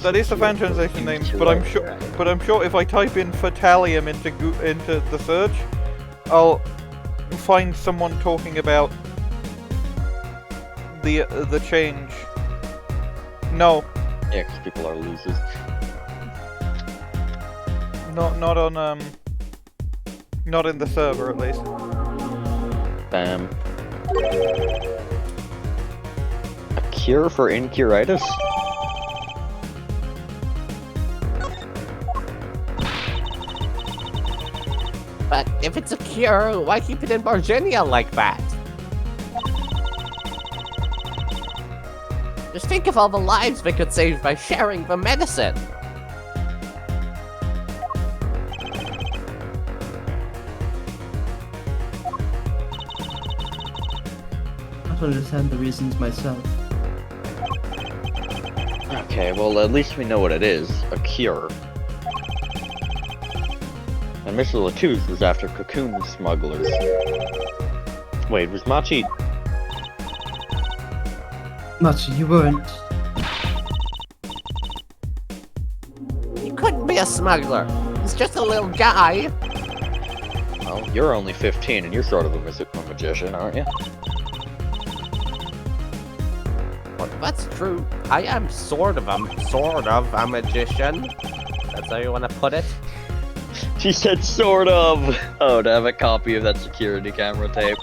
That is the fan translation name, but I'm sure if I type in Fatalium into the search, find someone talking about the change. No, Yeah, because people are losers. not on not in the server at least. Bam. A cure for incuritis? But if it's a cure, why keep it in Virginia like that? Just think of all the lives we could save by sharing the medicine. I don't understand the reasons myself. Okay, well, at least we know what it is. A cure. And Mr. LeTouse was after cocoon smugglers. Wait, was Machi... Machi, you weren't. He couldn't be a smuggler. He's just a little guy. Well, you're only 15 and you're sort of a magician, aren't you? Well, that's true. I am sort of a magician. That's how you want to put it? She said sort of! Oh, to have a copy of that security camera tape.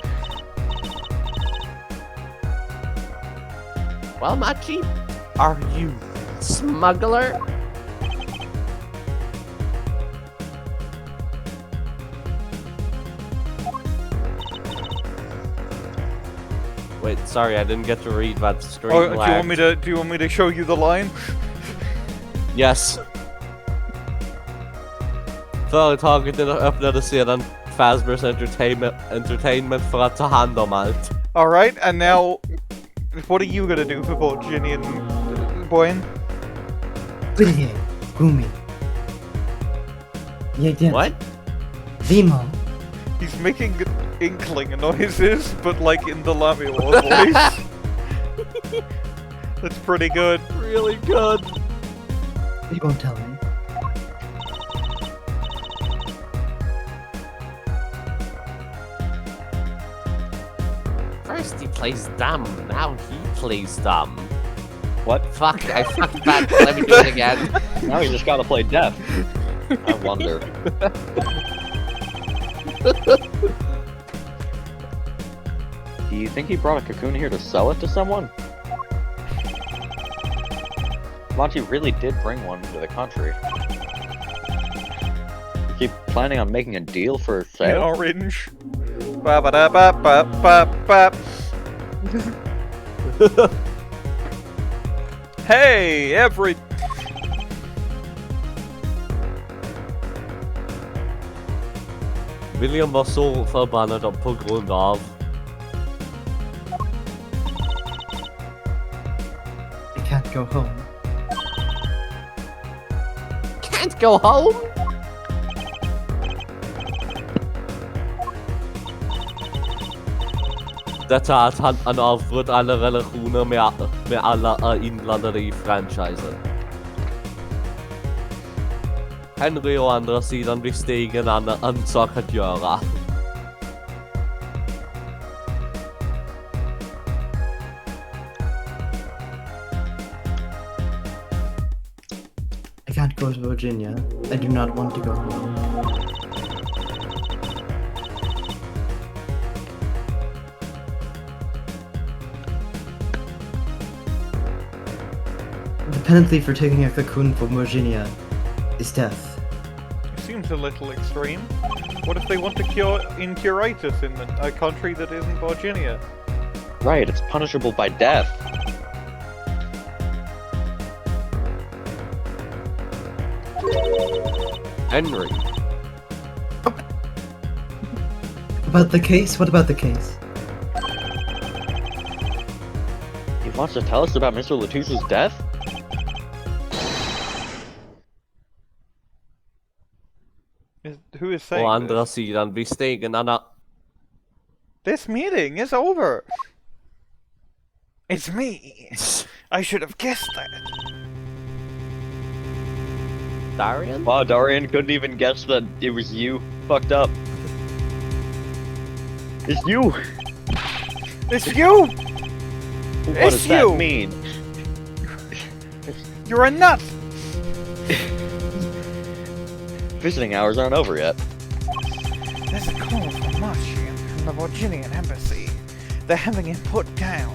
Well, Machi, are you smuggler? Wait, sorry, I didn't get to read that screen. Oh, do you want me to show you the line? Yes. Företaget öppnade sedan Fazbear's Entertainment för att ta hand om allt. Alright, and now, what are you gonna do for both Ginny and Bwain? Klavier, Gumi. What? Vimo. He's making inkling noises, but like in the Lamiroir voice. That's pretty good. Really good. You won't tell me. First he plays dumb, now he plays dumb. What? Fuck, I fucked that. Let me do it again. Now you just gotta play deaf. I wonder. Do you think he brought a cocoon here to sell it to someone? Machi really did bring one into the country. Is he planning on making a deal for sale? Orange. Ba ba da ba ba ba ba. Hey, William var så förbannad på grund av... I can't go home. Can't go home? Detta är att han avbröt alla relationer med alla inblandade i franchisen. Henry å andra sidan visste ingen annan sak att göra. I can't go to Virginia. I do not want to go home. The penalty for taking a cocoon from Virginia is death. Seems a little extreme. What if they want to cure incuritis in a country that isn't Virginia? Right, it's punishable by death. Henry. About the case? What about the case? He wants to tell us about Mr. LeTouse's death? Who is saying Å andra this? sidan visste ingen annan... This meeting is over. It's me. I should have guessed that. Daryan? Wow, Daryan couldn't even guess that it was you. Fucked up. It's you! It's you! What It's does that you! mean? You're a nut! Visiting hours aren't over yet. There's a call from Machi from the Virginian embassy. They're having him put down.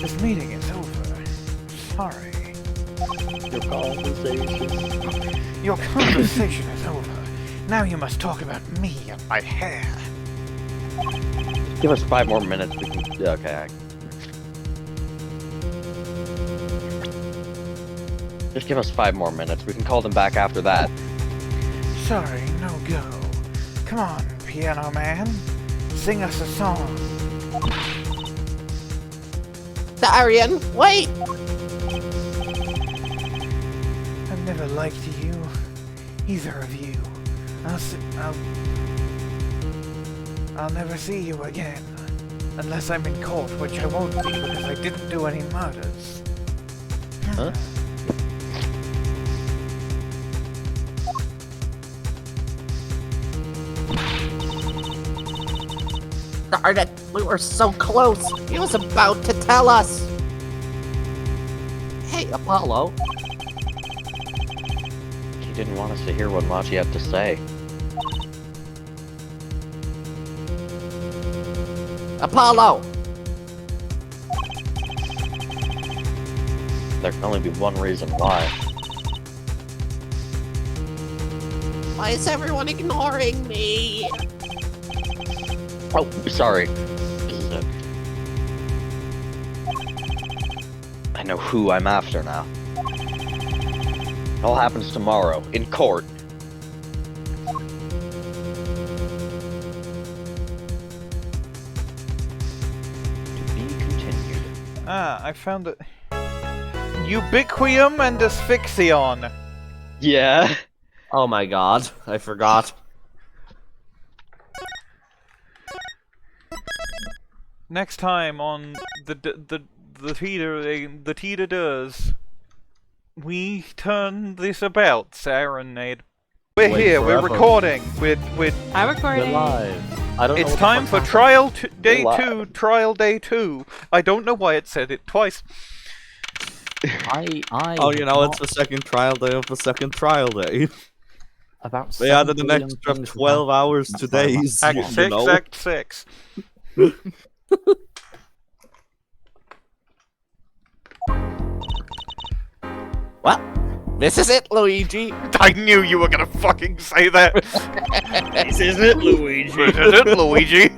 This meeting is over. Sorry. Your conversation. Your conversation is over. Now you must talk about me and my hair. Give us 5 more minutes. We can. Okay. Just give us 5 more minutes. We can call them back after that. Sorry, no go. Come on, piano man. Sing us a song. Daryan, wait! I've never liked you. Either of you. I'll never see you again. Unless I'm in court, which I won't be because I didn't do any murders. Huh? Darn it, we were so close. He was about to tell us. Hey, Apollo. He didn't want us to hear what Machi had to say. Apollo! There can only be one reason why. Why is everyone ignoring me? Oh, sorry. This is it. I know who I'm after now. It all happens tomorrow, in court. To be continued. Ah, I found it. Ubiquium and Asphyxion. Yeah. Oh my god, I forgot. Next time on the TDRs, we turn this about, Serenade. We're Wait here. We're forever. recording. We're I'm We're recording. live. I don't know It's what the time fuck's for happening. day Live. 2. Trial day 2. I don't know why it said it twice. I Oh, you know, have it's the second trial day of the second trial day. about They added an 7 extra things 12 hours That's to why I'm days, Act you 6, know. Act 6. Well, this is it, Luigi. I knew you were gonna fucking say that. This is it, Luigi. This is it, Luigi.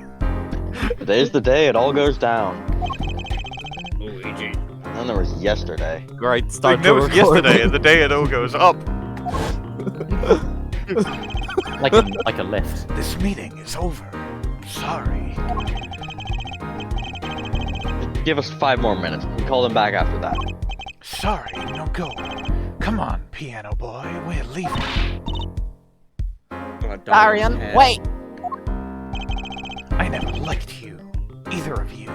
Today's the day it all goes down. Luigi. And then there was yesterday. Great, I start know to it's record. yesterday and the day it all goes up. like a lift. This meeting is over. Sorry. Just give us 5 more minutes. We can call them back after that. Sorry, no go. Come on, piano boy, we're leaving. Daryan, wait! I never liked you. Either of you.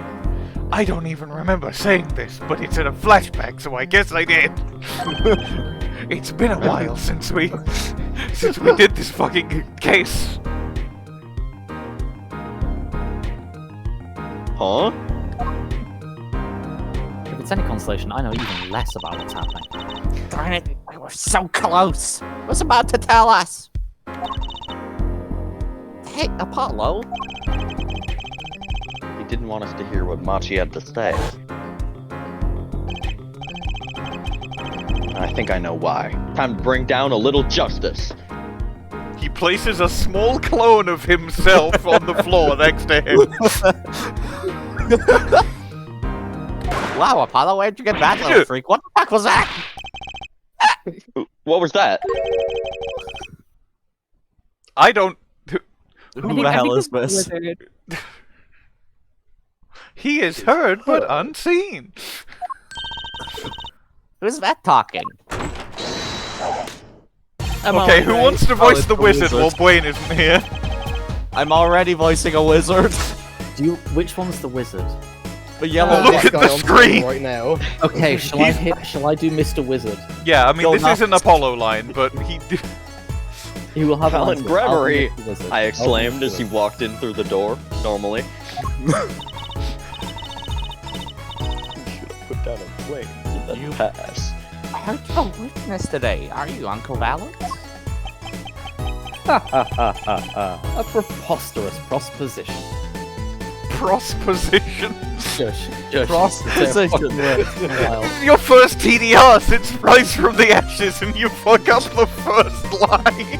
I don't even remember saying this, but it's in a flashback, so I guess I did. It's been a while since we did this fucking case. Huh? If it's any consolation, I know even less about what's happening. Darn it, we were so close. He was about to tell us. Hey, Apollo. He didn't want us to hear what Machi had to say. I think I know why. Time to bring down a little justice. He places a small clone of himself on the floor next to him. Wow, Apollo, where'd you get that, little freak? What the fuck was that? What was that? I don't... Who the hell is this? Wizard. He is heard but unseen. Who's that talking? Okay, who wants to voice it's the the wizard wizard. while Bwain isn't here? I'm already voicing a wizard. Which one's the wizard? The yellow Look one. at the screen! right now. Okay, shall I do Mr. Wizard? Yeah, I mean, Go this is an nuts. Apollo line, but he... He will have Valant answers. Gramarye! I'll be the wizard. I I'll be exclaimed the as he wizard. walked in through the door, normally. Should have put down a flame and then pass. Aren't you a witness today? Are you, Uncle Valant? Ha ha ha ha ha. A preposterous proposition. Proposition. Shush. Shush. Proposition. Wild. Your first TDR since Rise from the Ashes, and you fuck up the first line.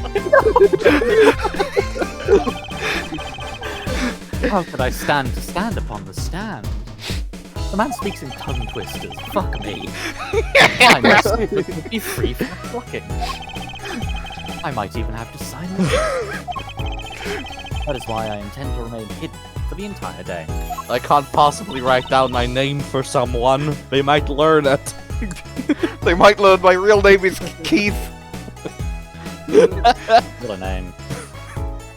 How could I stand to stand upon the stand? The man speaks in tongue twisters. Fuck me. I must be free from plucking. I might even have to sign it. That is why I intend to remain hidden for the entire day. I can't possibly write down my name for someone. They might learn it. They might learn my real name is Keith. What a name.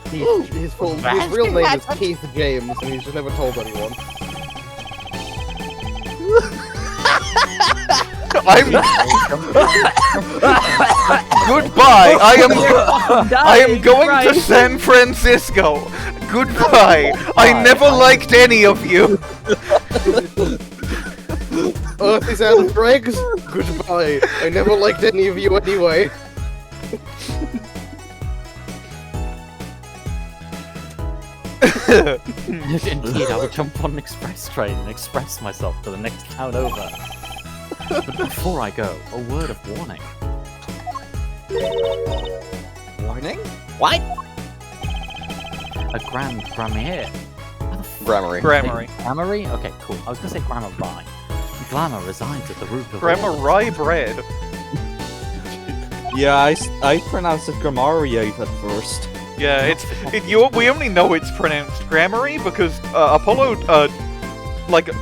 His real name is Keith James, and he's just never told anyone. Goodbye. I am going to San Francisco. Goodbye. I never liked any of you. Earth is out of dregs. Goodbye. I never liked any of you anyway. Indeed, I would jump on an express train and express myself to the next town over. But before I go, a word of warning. Warning? What? A grand Gramarye. Gramarye. Gramarye. Gramarye? Okay, cool. I was gonna say Gramarye. Glamour resides at the root of Gramarye bread. Yeah, I pronounced it Gramarye at first. Yeah, we only know it's pronounced Gramarye because Apollo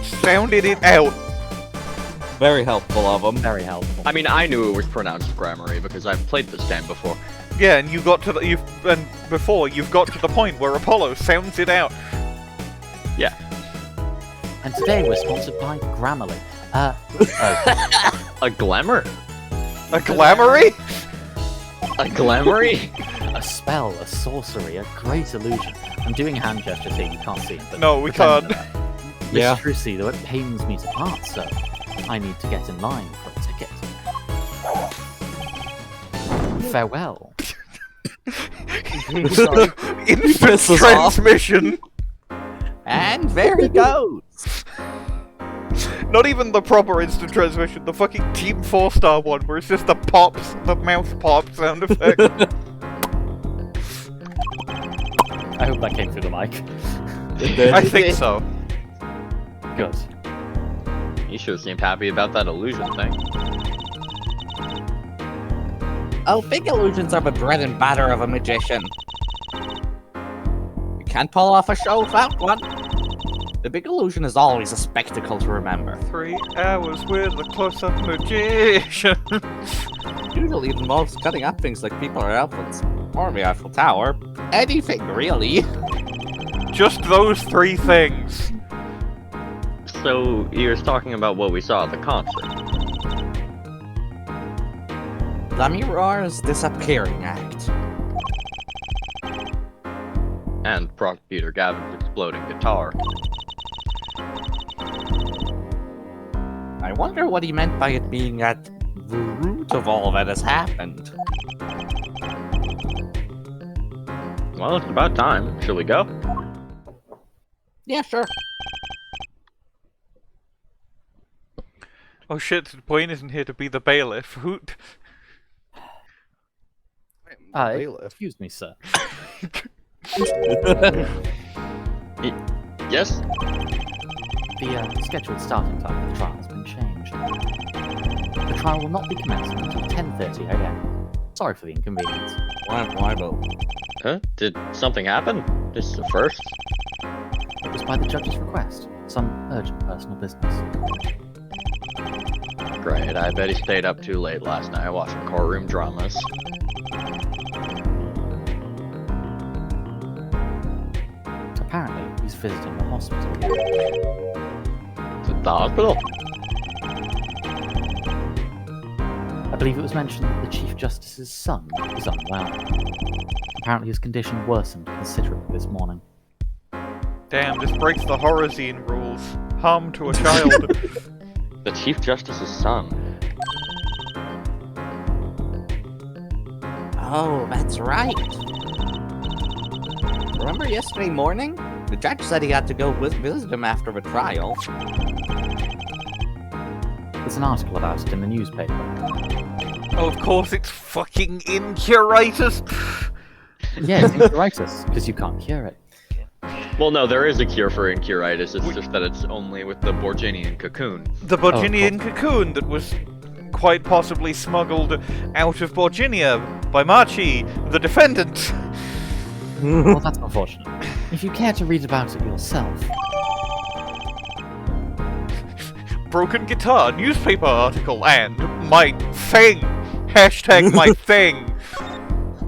sounded it out. Very helpful of him. Very helpful. I mean, I knew it was pronounced Gramarye because I've played this game before. Yeah, and you've got to the point where Apollo sounds it out. Yeah. And today we're sponsored by Grammarly. A glamour? A Glamarye? A Glamarye? A spell, a sorcery, a great illusion. I'm doing hand gestures here, you can't see them. But No, we pretend can't. that. Yeah. Miss Trucy, though it pains me to part so, I need to get in line for a ticket. Farewell. Instant transmission. And there he goes. Not even the proper instant transmission, the fucking Team 4-star one where it's just the mouth pop sound effect. I hope that came through the mic. I think so. Good. You sure seemed happy about that illusion thing. Oh, big illusions are the bread and butter of a magician. You can't pull off a show without one. The big illusion is always a spectacle to remember. 3 hours with a close-up magician. Usually it involves cutting up things like people or elephants, or the Eiffel Tower. Anything, really. Just those 3 things. So, you're talking about what we saw at the concert. Lamiroir's disappearing act. And Prosecutor Gavin's exploding guitar. I wonder what he meant by it being at the root of all that has happened. Well, it's about time. Shall we go? Yeah, sure. Oh shit, Bwain isn't here to be the bailiff. Who? Excuse me, sir. Yes? The scheduled starting time of the trial has been changed. The trial will not be commencing until 10:30 a.m. Sorry for the inconvenience. Why though? Huh? Did something happen? This is the first. It was by the judge's request. Some urgent personal business. Great, I bet he stayed up too late last night watching courtroom dramas. Apparently, he's visiting the hospital. The hospital? I believe it was mentioned that the Chief Justice's son is unwell. Apparently his condition worsened considerably this morning. Damn, this breaks the horror zine rules. Harm to a child. The Chief Justice's son. Oh, that's right. Remember yesterday morning? The judge said he had to go visit him after the trial. There's an article about it in the newspaper. Oh, of course, it's fucking incuritis. Yeah, it's incuritis, because you can't cure it. Well, no, there is a cure for incuritis. It's just that it's only with the Borginian cocoon. The Borginian cocoon that was quite possibly smuggled out of Borginia by Machi, the defendant. Well, that's unfortunate. If you care to read about it yourself. Broken guitar, newspaper article, and my thing. Hashtag my thing.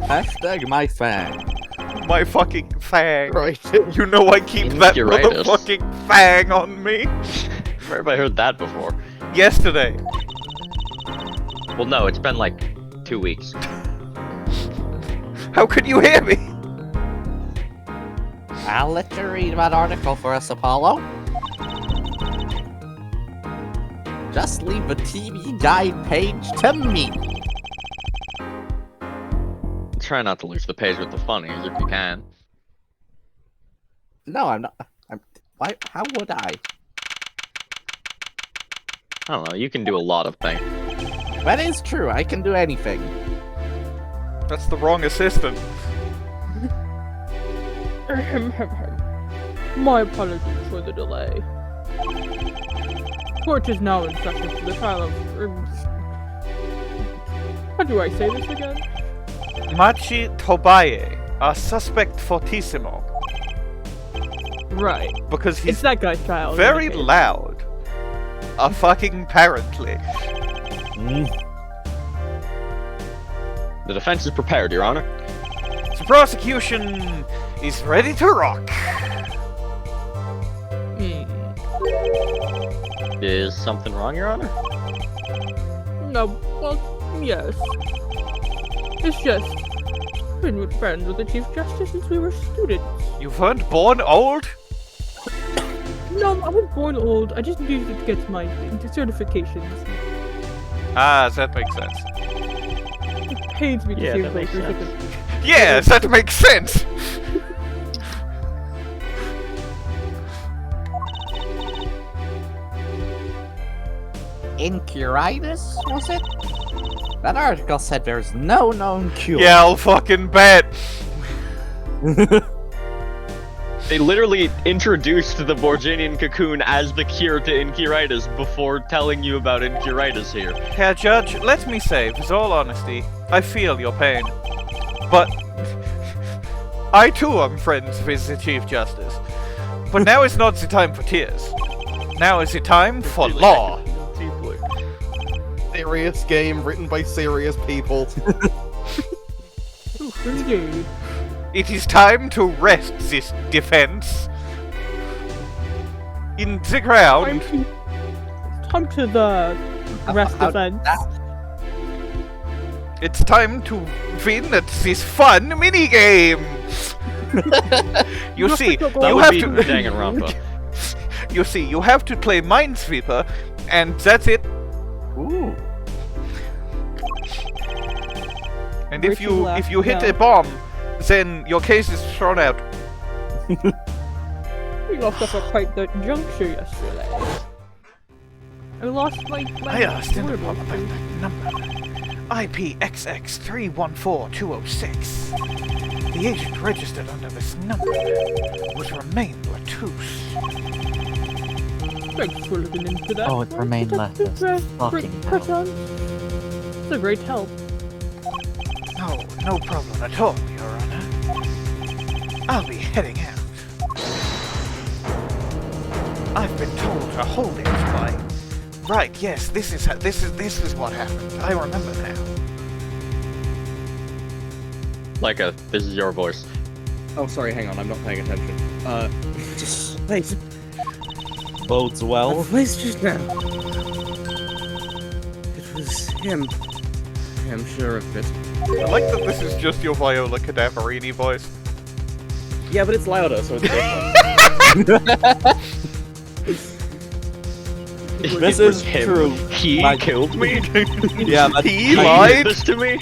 Hashtag my fang. My fucking fang. Right. You know I keep that Incuritis. motherfucking fang on me. Where have I heard that before? Yesterday. Well, no, it's been like 2 weeks. How could you hear me? I'll let you read that article for us, Apollo. Just leave the TV guide page to me. Try not to lose the page with the funnies if you can. No, I'm not. Why? How would I? I don't know, you can do a lot of things. That is true. I can do anything. That's the wrong assistant. My apologies for the delay. Court is now in session for the trial of... How do I say this again? Machi Tobaye, a suspect fortissimo. Right. Because It's he's that guy's trial. in very any case. loud. Fucking apparently. The defense is prepared, Your Honor. The prosecution is ready to rock. Is something wrong, Your Honor? No, well, yes. It's just... been with friends with the Chief Justice since we were students. You weren't born old? No, I wasn't born old. I just needed to get my certifications. Ah, that makes sense. It pains me to Yeah, see that makes papers. sense. Yes, that makes sense. Incuritis, was it? That article said there's no known cure. Yeah, I'll fucking bet. They literally introduced the Borginian cocoon as the cure to incuritis before telling you about incuritis here. Herr Judge, let me say, with all honesty, I feel your pain. But I too am friends with the Chief Justice. But now is not the time for tears. Now is the time for law. Serious game written by serious people. Indeed. It is time to rest this defense in the ground. Time to the rest defense. It's time to win at this fun minigame. You see, That you would have be to. Danganronpa. You see, you have to play Minesweeper, and that's it. Ooh. And Where'd if you you laugh hit down? a bomb, then your case is thrown out. We lost up at quite the juncture yesterday. I lost my I asked him word about history. that number. IPXX314206. The agent registered under this number was Romein LeTouse. Thanks for looking into that. Oh, it's Romein Detective, Letters. Fucking hell. Crescend. It's a great help. Oh, no problem at all, Your Honor. I'll be heading out. I've been told to hold it by... Right, yes, this is what happened. I remember now. Leica, this is your voice. Oh, sorry, hang on, I'm not paying attention. Just wait. Bodes well. Voice just now. It was him. am sure of it. I like that this is just your Viola Cadaverini voice. Yeah, but it's louder, so it's different. This is true. He killed me. Yeah, but He lied? This to me.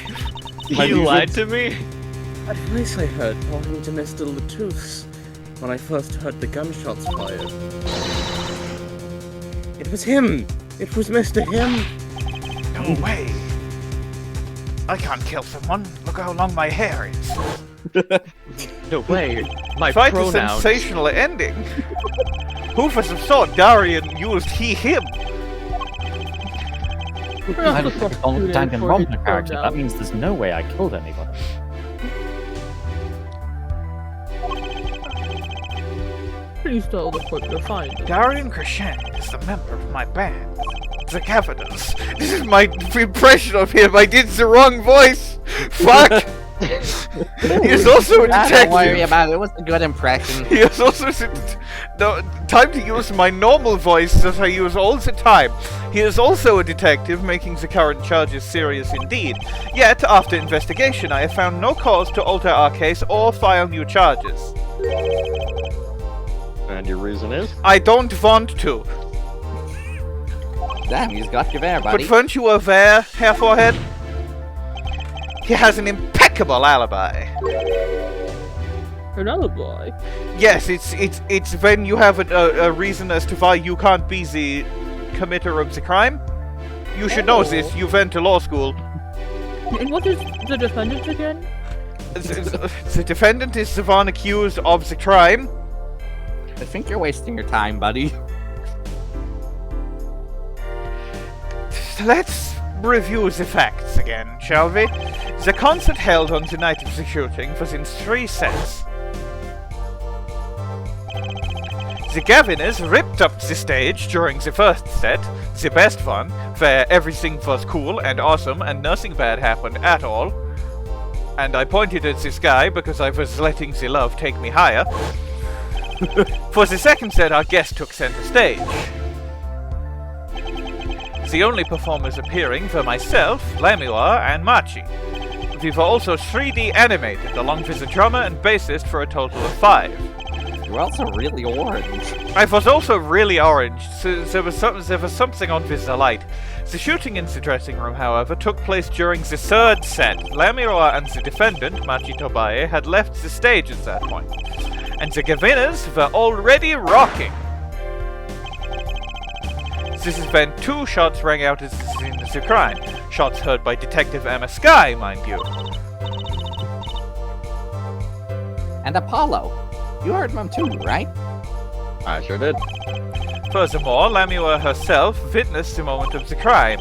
He you lied to me. That voice I heard belonging to Mr. LeTouse when I first heard the gunshots fired. It was him! It was Mr. Him! No way. I can't kill someone. Look how long my hair is. No way. My Quite a pronouns. sensational ending. Who for some sort Daryan used he, him. I look like a Danganronpa character. That means there's no way I killed anybody. Please tell the court you're fine. Daryan Crescend is the member of my band, the Gavin. This is my impression of him. I did the wrong voice. Fuck. He is also a detective. Don't worry about it. It was a good impression. He is also no time to use my normal voice that I use all the time. He is also a detective, making the current charges serious indeed. Yet, after investigation, I have found no cause to alter our case or file new charges. And your reason is? I don't want to. Damn, he's got you there, buddy. But weren't you aware, Hair Forehead? He has an impeccable alibi. An alibi? Yes, it's when you have a reason as to why you can't be the committer of the crime. You should know this. You went to law school. And what is the defendant again? The defendant is the one accused of the crime. I think you're wasting your time, buddy. Let's review the facts again, shall we? The concert held on the night of the shooting was in 3 sets. The Gaviners ripped up the stage during the first set, the best one, where everything was cool and awesome and nothing bad happened at all. And I pointed at this guy because I was letting the love take me higher. For the second set, our guest took center stage. The only performers appearing were myself, Lamiroir, and Machi. We were also 3D animated, along with the drummer and bassist for a total of 5. You're also really orange. I was also really orange, so there was something on with DeLite. The shooting in the dressing room, however, took place during the third set. Lamiroir and the defendant, Machi Tobaye, had left the stage at that point. And the Gaviners were already rocking. This is when 2 shots rang out as the scene of the crime. Shots heard by Detective Ema Skye, mind you. And Apollo. You heard them too, right? I sure did. Furthermore, Lamiroir herself witnessed the moment of the crime.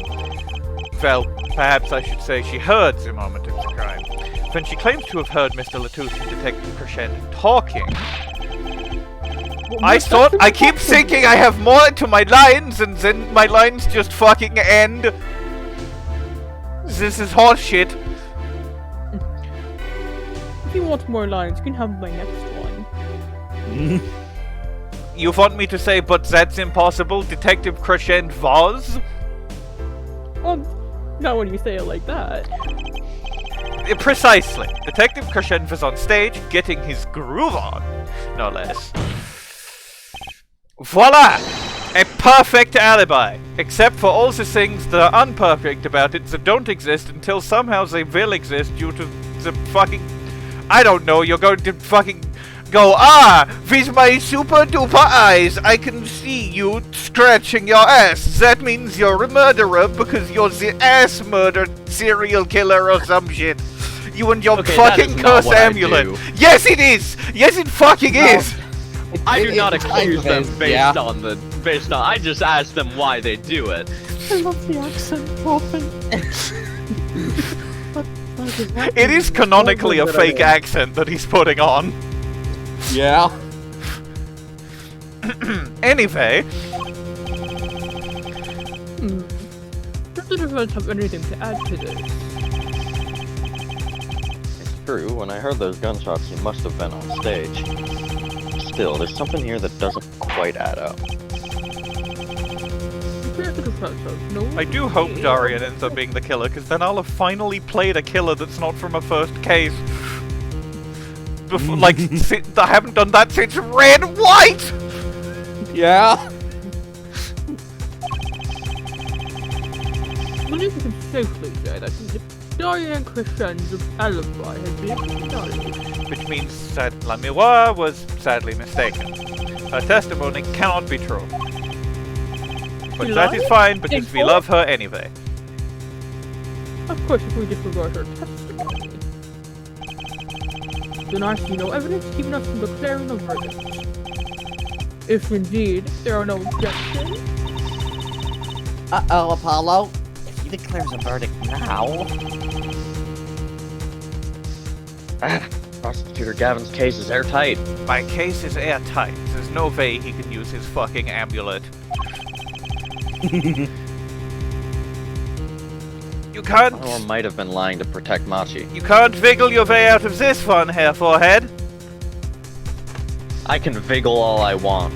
Well, perhaps I should say she heard the moment of the crime. When she claims to have heard Mr. LeTouse and Detective Crescend talking, I keep thinking I have more to my lines, and then my lines just fucking end. This is horseshit. If you want more lines, you can have my next one. You want me to say, but that's impossible, Detective Crescend was? Well, not when you say it like that. Precisely. Detective Crescend was on stage, getting his groove on, no less. Voila! A perfect alibi! Except for all the things that are unperfect about it that don't exist until somehow they will exist due to the fucking... I don't know, you're going to fucking go, with my super duper eyes, I can see you scratching your ass. That means you're a murderer because you're the ass murder serial killer or some shit. You and your fucking curse amulet. Yes, it is! Yes, it fucking is! I do not accuse them based on I just ask them why they do it. I love the accent dropping. It is canonically a fake accent that he's putting on. Yeah. Anyway. Does the defense have anything to add to this? It's true, when I heard those gunshots, you must have been on stage. Still, there's something here that doesn't quite add up. the professor. No. I do hope Daryan ends up being the killer, because then I'll have finally played a killer that's not from a first case. Before, like, I haven't done that since Red White! Yeah. Well, you can safely say that Daryan Crescend's alibi has been denied. Which means that Lamiroir was sadly mistaken. Her testimony cannot be true. But that is fine, because we love her anyway. Of course, if we disregard her testimony, then I see no evidence keeping us from declaring a verdict. If indeed there are no objections. Uh-oh, Apollo. If he declares a verdict now... Prosecutor Gavin's case is airtight. My case is airtight. There's no way he can use his fucking amulet. You can't... Or might have been lying to protect Machi. You can't wiggle your way out of this one, hair forehead. I can wiggle all I want.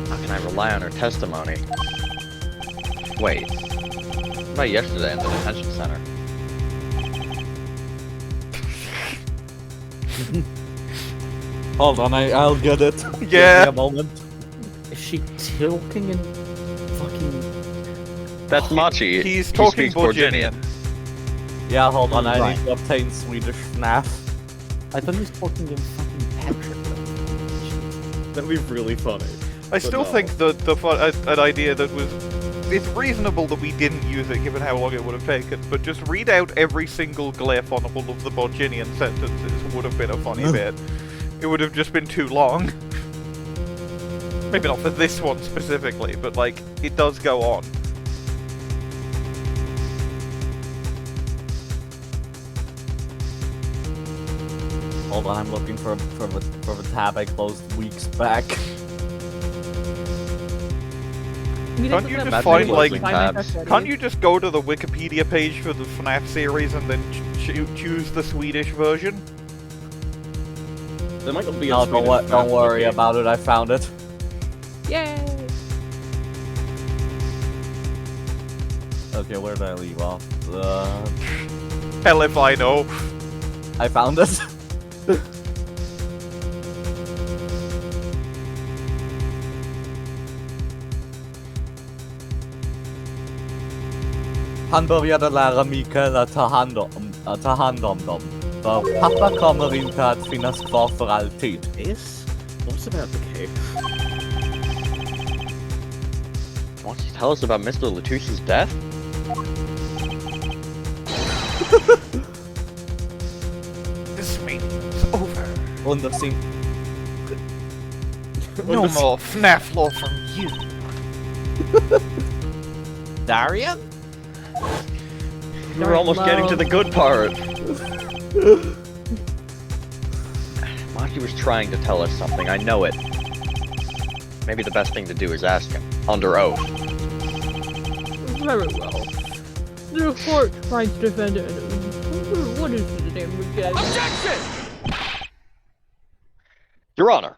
How can I rely on her testimony? Wait. What about yesterday in the detention center? Hold on, I'll get it. Yeah. Give me a moment. Is she talking in fucking... That's Machi. He's He talking speaks Borginian. Yeah, hold on, I Right. need to obtain Swedish FNAF. I thought he was talking in fucking Patrick. That'd be really funny. I still think that an idea that was... It's reasonable that we didn't use it given how long it would have taken, but just read out every single glyph on all of the Borginian sentences would have been a funny bit. It would have just been too long. Maybe not for this one specifically, but like, it does go on. Hold on, I'm looking for the tab I closed weeks back. Can't you just That's find, really like, tabs. Can't you just go to the Wikipedia page for the FNAF series and then choose the Swedish version? There might not be a No, Swedish don't FNAF worry game. about it, I found it. Yay! Okay, where did I leave off? Hell if I know. I found it. Han började lära Mikael att ta hand om dem. För pappa kommer inte att finnas kvar för alltid. Yes? What's about the cave? Why don't you tell us about Mr. LeTouse's death? This meeting's over. Under sin... No more FNAF lore from you. Daryan? We're almost getting to the good part. Machi was trying to tell us something, I know it. Maybe the best thing to do is ask him, under oath. Very well. The court finds defendant. What is his name again? Objection! Your Honor.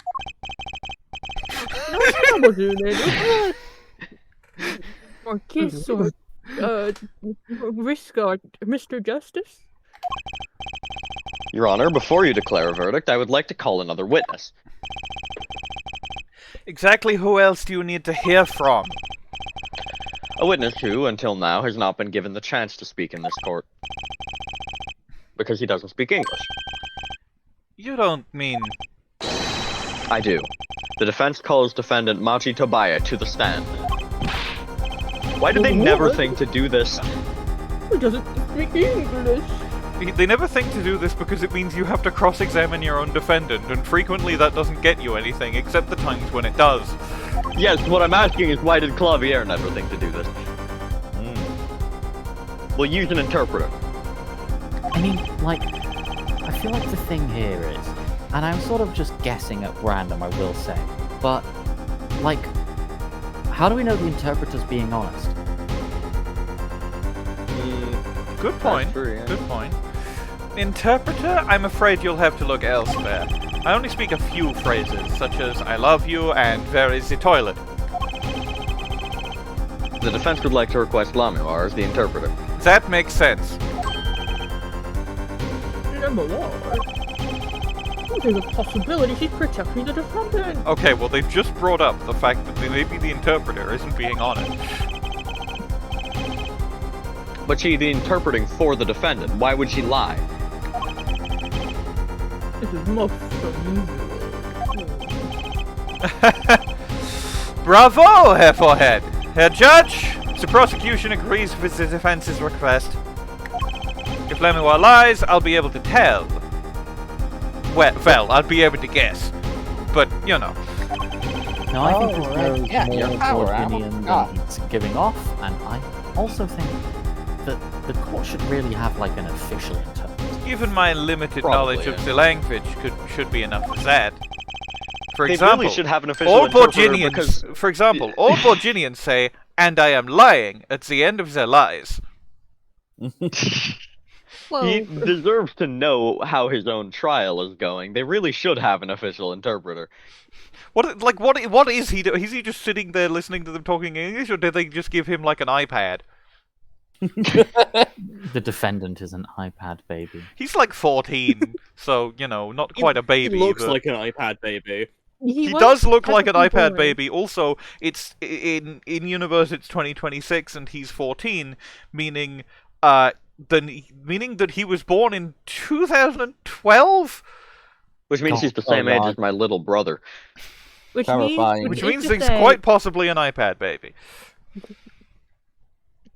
No, that wasn't it. Or Kiss or Risk or Mr. Justice? Your Honor, before you declare a verdict, I would like to call another witness. Exactly who else do you need to hear from? A witness who, until now, has not been given the chance to speak in this court. Because he doesn't speak English. You don't mean... I do. The defense calls defendant Machi Tobaye to the stand. Why did they never think to do this? He doesn't speak English. They never think to do this because it means you have to cross-examine your own defendant, and frequently that doesn't get you anything, except the times when it does. Yes, what I'm asking is why did Klavier never think to do this? We'll use an interpreter. I mean, like, I feel like the thing here is, and I'm sort of just guessing at random, I will say, but, like, how do we know the interpreter's being honest? Good point. True, yeah. Good point. Interpreter? I'm afraid you'll have to look elsewhere. I only speak a few phrases, such as I love you and where is the toilet? The defense would like to request Lamiroir as the interpreter. That makes sense. Lamiroir? There's a possibility she's protecting the defendant. Okay, well they've just brought up the fact that maybe the interpreter isn't being honest. But she's interpreting for the defendant. Why would she lie? This is most unusual. Bravo, Herr Forehead! Herr Judge, the prosecution agrees with the defense's request. If Lamiroir lies, I'll be able to tell. Well, I'll be able to guess. But, you know. No, I think this right. knows Yeah, more your power, opinion than he's giving off, and I also think that the court should really have like an official interpreter. Even my limited Probably, knowledge of yeah. the language should be enough for that. For They example, really should have an official all interpreter Borginians, because... for example, all Borginians say, "And I am lying" at the end of their lies. Well, He deserves to know how his own trial is going. They really should have an official interpreter. What is he doing? Is he just sitting there listening to them talking English, or did they just give him like an iPad? The defendant is an iPad baby. He's like 14, so, you know, not quite a baby. He looks but like an iPad baby. he was does look like an technically iPad born. baby. Also, it's in universe it's 2026 and he's 14, meaning that he was born in 2012, Which means he's the same age as my little brother. Which Terrifying. which means means to he's say, quite possibly an iPad baby.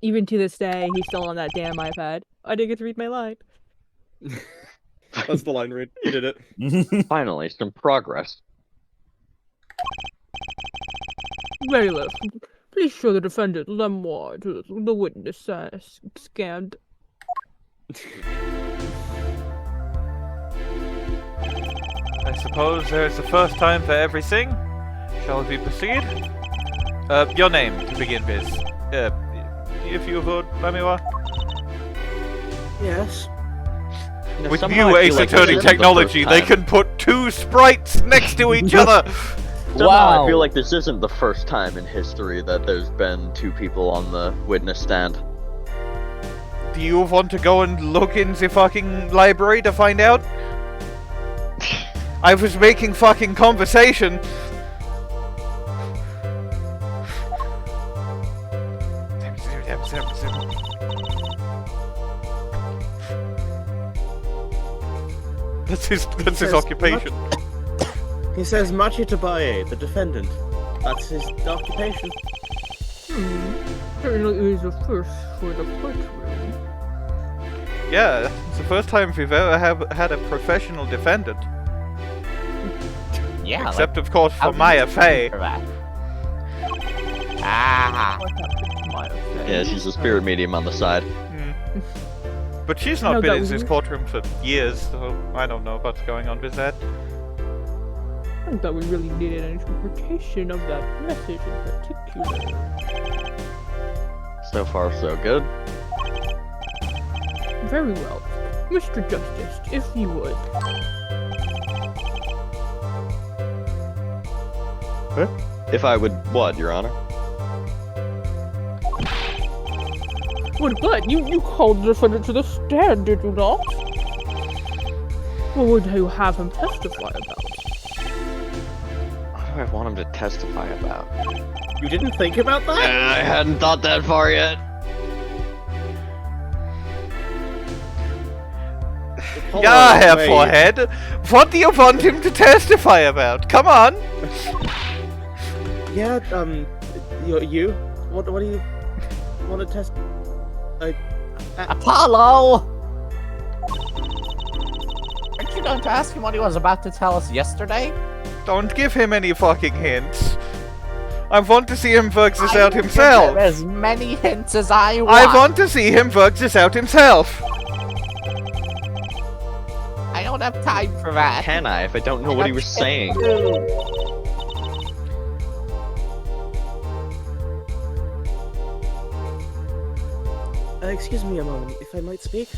even to this day, he's still on that damn iPad. I didn't get to read my line. That's the line read. You did it. Finally, some progress. Bailiff, please show the defendant Lamiroir to the witness stand. I suppose there's a first time for everything. Shall we proceed? Your name to begin with. If you would, Lamiroir. Yes. With Somehow new I Ace feel like Attorney this isn't the technology, first they time. can put two sprites next to each other. Somehow Wow. I feel like this isn't the first time in history that there's been two people on the witness stand. Do you want to go and look in the fucking library to find out? I was making fucking conversation. That's his says occupation. He says Machi Tobaye, the defendant. That's his occupation. Certainly is a first for the courtroom. Yeah, it's the first time we've ever had a professional defendant. Yeah, Except, of course, how for do Maya you Fey. for that? Ah, Yeah, she's a spirit medium on the side. But she's No, not been that in was this you. courtroom for years, so I don't know what's going on with that. I thought we really needed an interpretation of that message in particular. So far, so good. Very well. Mr. Justice, if you would. If I would, what, Your Honor? But you called the defendant to the stand, did you not? What would you have him testify about? What do I want him to testify about? You didn't think about that? I hadn't thought that far yet. Yeah, Herr Forehead. What do you want him to testify about? Come on. Yeah, you? What do you want to test? Apollo! Aren't you going to ask him what he was about to tell us yesterday? Don't give him any fucking hints. I want to see him work this I out will give himself. him as many hints as I want. I want to see him work this out himself. I don't have time for that. Can I if I don't know what he was saying? Excuse me a moment, if I might speak.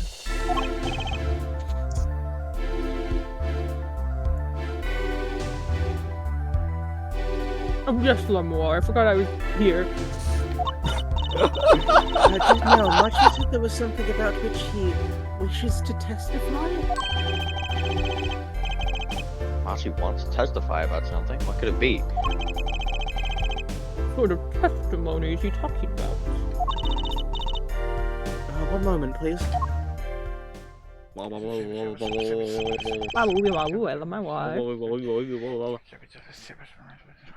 Oh, yes, Lamiroir. I forgot I was here. Just now, Machi said there was something about which he wishes to testify. Machi wants to testify about something. What could it be? What sort of testimony is he talking about? One moment, please.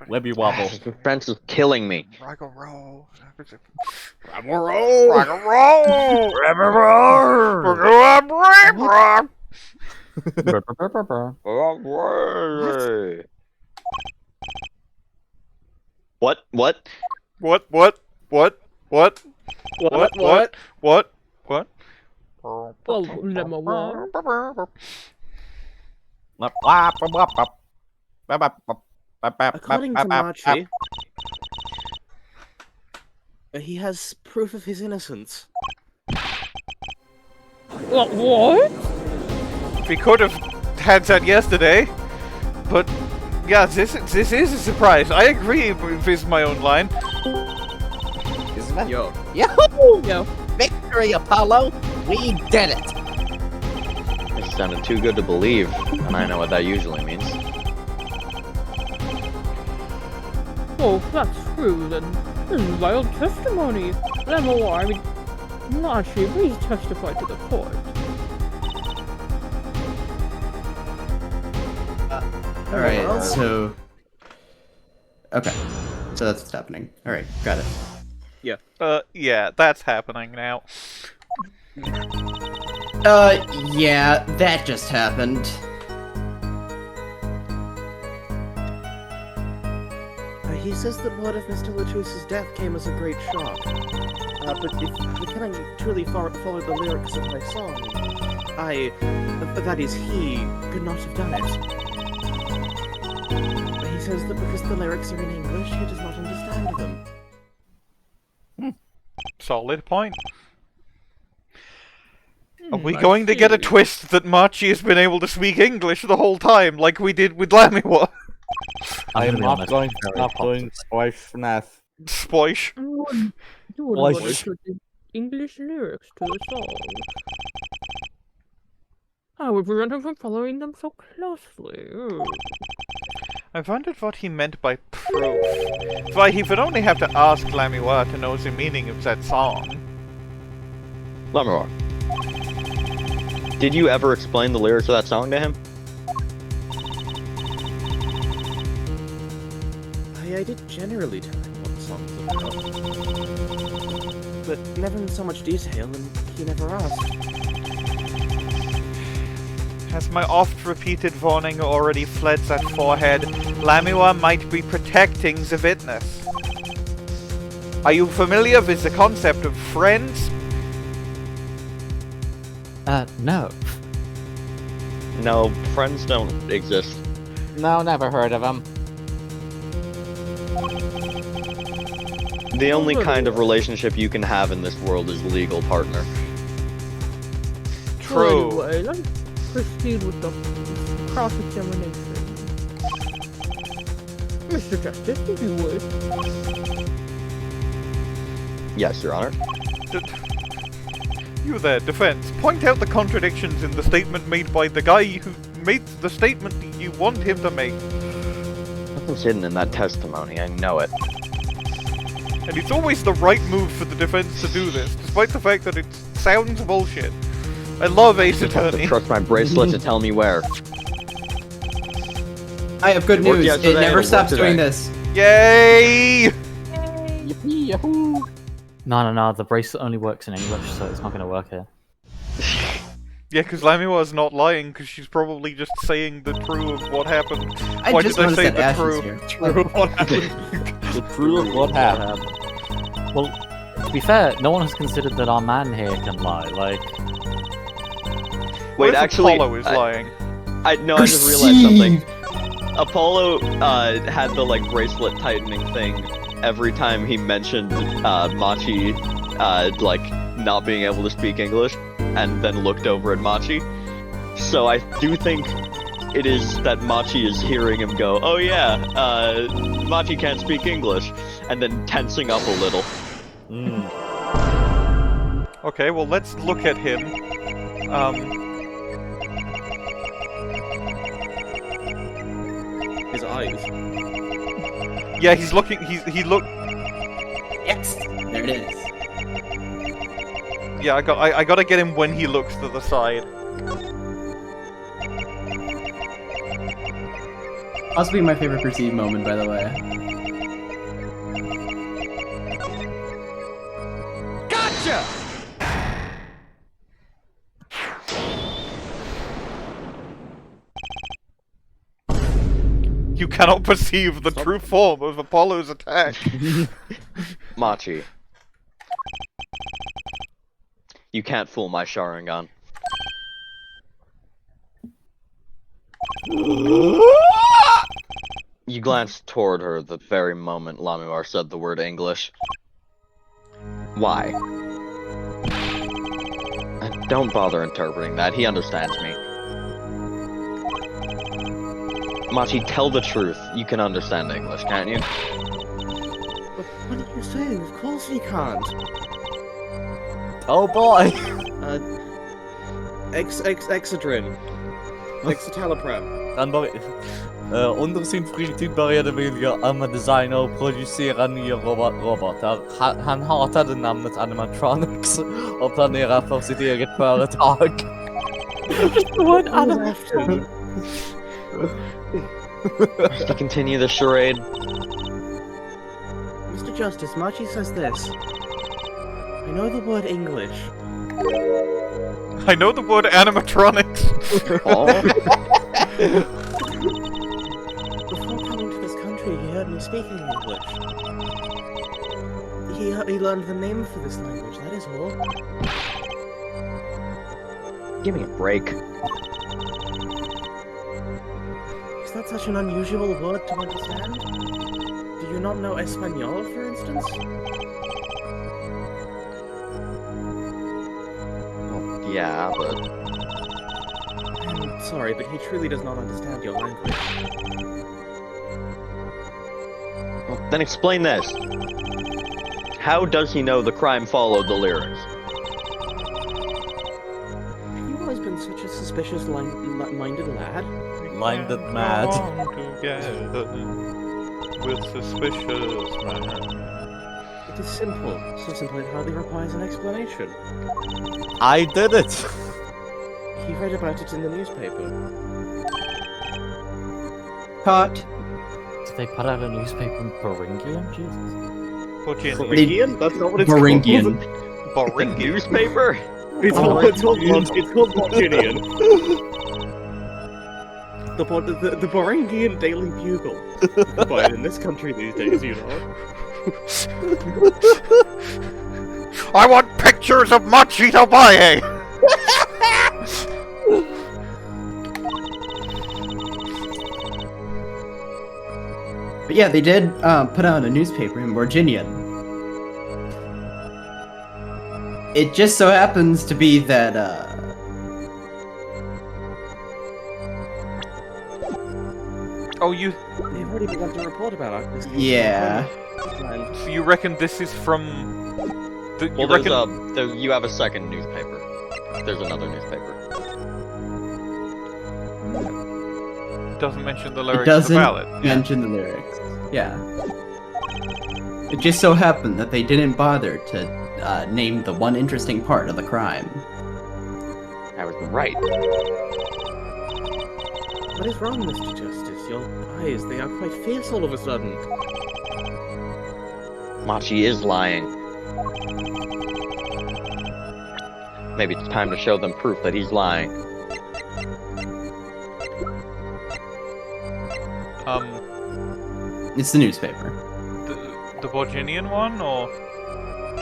Webby wobble. Suspense is killing me. Rock and roll. What? What? What? Well, Lamiroir. According to Machi, he has proof of his innocence. What? We could have had that yesterday, but yeah, this is a surprise. I agree with my own line. Isn't it? Yo. Yahoo! Yo. Victory, Apollo! We did it! It sounded too good to believe, and I know what that usually means. Oh, if that's true, then this is wild testimony. Lamiroir, Machi, please testify to the court. Alright, so... Okay. So that's what's happening. Alright, got it. Yeah, that's happening now. Yeah, that just happened. He says that word of Mr. LeTouse's death came as a great shock. But if we can truly follow the lyrics of my song, that is, he could not have done it. He says that because the lyrics are in English, he does not understand them. Solid point. Are we going to get a twist that Machi has been able to speak English the whole time, like we did with Lamiroir? I am not going to stop doing Swedish FNAF. Spoish. You would Well, want to put the English lyrics to the song. I would prevent him from following them so closely. I wondered what he meant by proof. Why, he would only have to ask Lamiroir to know the meaning of that song. Lamiroir, did you ever explain the lyrics of that song to him? I did generally tell him what the song's about. But never in so much detail, and he never asked. Has my oft-repeated warning already fled that forehead? Lamiroir might be protecting the witness. Are you familiar with the concept of friends? No. No, friends don't exist. No, never heard of him. The only kind of relationship you can have in this world is legal partner. True. Well, anyway, let's proceed with the cross-examination. Mr. Justice, if you would. Yes, Your Honor. You there, defense. Point out the contradictions in the statement made by the guy who made the statement you want him to make. Nothing's hidden in that testimony, I know it. And it's always the right move for the defense to do this, despite the fact that it sounds bullshit. I love Ace I have to Attorney. trust my bracelet to tell me where. I have good It worked news. yesterday, It never it stops worked doing today. this. Yay! Yippee, yahoo! No, the bracelet only works in English, so it's not going to work here. Yeah, because Lamiroir's not lying, because she's probably just saying the true of what happened. I Why just did I noticed say that the Ash is true? here. True of what happened. The truth of what happened. Well, to be fair, no one has considered that our man here can lie. Like, What Wait, if actually, Apollo is lying? I just realized something. Apollo had the like bracelet tightening thing every time he mentioned Machi like not being able to speak English, and then looked over at Machi. So I do think it is that Machi is hearing him go, oh yeah, Machi can't speak English, and then tensing up a little. Okay, well, let's look at him. His eyes. Yeah, he's looking. He look. Yes, there it is. Yeah, I gotta get him when he looks to the side. Possibly my favorite perceived moment, by the way. Gotcha! You cannot perceive the true form of Apollo's attack. Machi. You can't fool my Sharingan. You glanced toward her the very moment Lamiroir said the word English. Why? Don't bother interpreting that, he understands me. Machi, tell the truth. You can understand English, can't you? But what are you saying? Of course he can't. Oh boy! Excedrin. Excitalopram. Dan onder sin fritid började vilja Ema designa och producera nya robotar. Han hatade namnet animatronics och planerade för sitt eget företag. What animation? To continue the charade. Mr. Justice, Machi says this. I know the word English. I know the word animatronics. Oh. Before coming to this country, he heard me speaking English. He learned the name for this language, that is all. Give me a break. Is that such an unusual word to understand? Do you not know Espanol, for instance? Well, yeah, but... I'm sorry, but he truly does not understand your language. Well, then explain this. How does he know the crime followed the lyrics? Have you always been such a suspicious-minded lad? Minded mad. Together with suspicious man. It is simple. So simple it hardly requires an explanation. I did it! He read about it in the newspaper. Caught. Did they put out a newspaper in Baringian? Jesus. Baringian? That's not what it's Baringian. called. Baringian. Newspaper? It's called Bwain. The Baringian Daily Bugle. You can buy it in this country these days, you know. I want pictures of Machi Tobaye! But yeah, they did put out a newspaper in Virginia. It just so happens to be that Oh, you... They've already begun to report about it. yeah. So you reckon this is from... You Well, reckon... you have a second newspaper. There's another newspaper. Doesn't mention the It lyrics of doesn't the ballad. mention the lyrics. Yeah. It just so happened that they didn't bother to name the one interesting part of the crime. I was right. What is wrong, Mr. Justice? Your eyes, they are quite fierce all of a sudden. Machi is lying. Maybe it's time to show them proof that he's lying. It's the newspaper. The Virginian one, or...?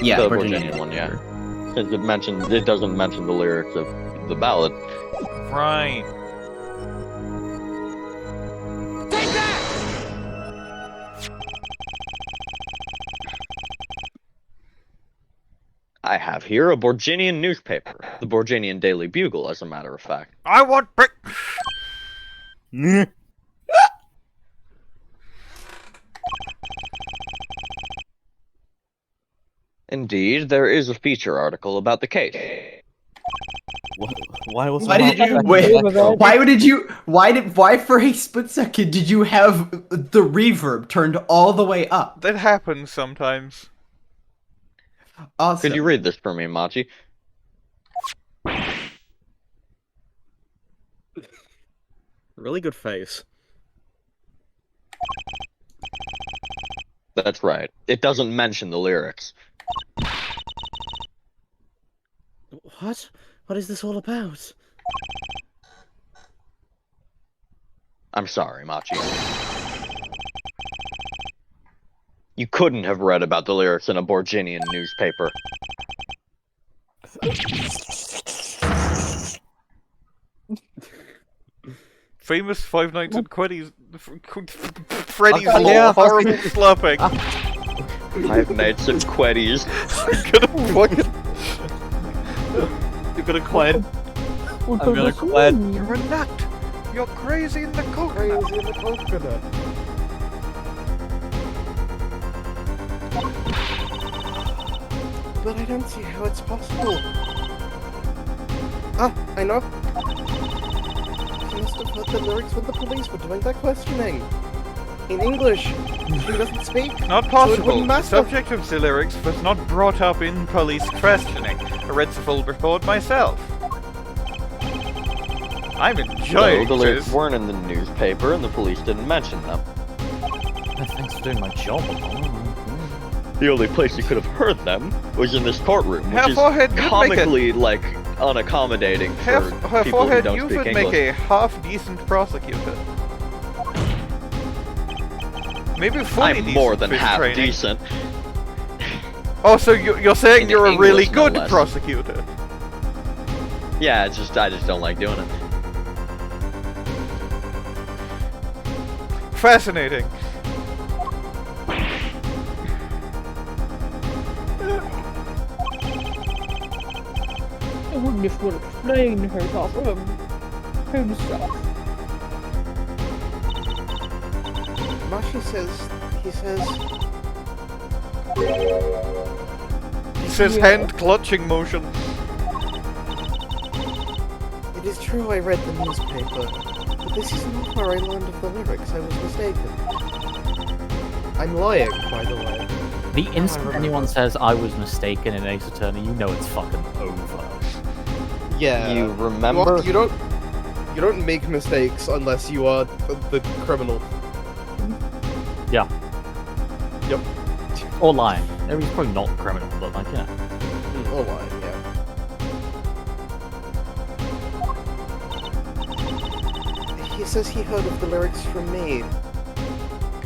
Yeah, The Virginia Virginian one, yeah. newspaper. It doesn't mention the lyrics of the ballad. Right. Take that! I have here a Borginian newspaper. The Borginian Daily Bugle, as a matter of fact. I want pic... Indeed, there is a feature article about the case. Why was Why did you wait? Why for a split second did you have the reverb turned all the way up? That happens sometimes. Awesome. Could you read this for me, Machi? Really good face. That's right. It doesn't mention the lyrics. What? What is this all about? I'm sorry, Machi. You couldn't have read about the lyrics in a Borginian newspaper. Famous Five Nights at Freddy's. Freddy's Yeah. horrible slapping. Five Nights at Queddies. You're gonna quit. I'm gonna quit. You're a nut. You're crazy in the coconut. Crazy in the coconut. But I don't see how it's possible. Ah, I know. She must have heard the lyrics when the police were doing their questioning. In English. She doesn't speak. Not So it possible. wouldn't The matter. subject of the lyrics was not brought up in police questioning. I read the full report myself. I'm So enjoying the lyrics this. weren't in the newspaper and the police didn't mention them. Thanks for doing my job. The only place you could have heard them was in this courtroom, which is Forehead, you'd make comically, like, unaccommodating for Her people who forehead, don't you speak would English. make a half-decent prosecutor. Maybe fully I'm decent more than with half training. decent. Oh, so you're saying In you're a really English, no good less. prosecutor? Yeah, it's just I just don't like doing it. Fascinating. I wouldn't just want to explain herself. Himself. Machi says, he says, Yeah. Hand clutching motion. it is true I read the newspaper, but this is not where I learned of the lyrics. I was mistaken. I'm lying, by the way. The instant remember. anyone says I was mistaken in Ace Attorney, you know it's fucking over. Yeah. You remember? You don't make mistakes unless you are the criminal. Yeah. Yep. Or lying. I mean, he's probably not criminal, but like, you know. Or lying, yeah. He says he heard of the lyrics from me.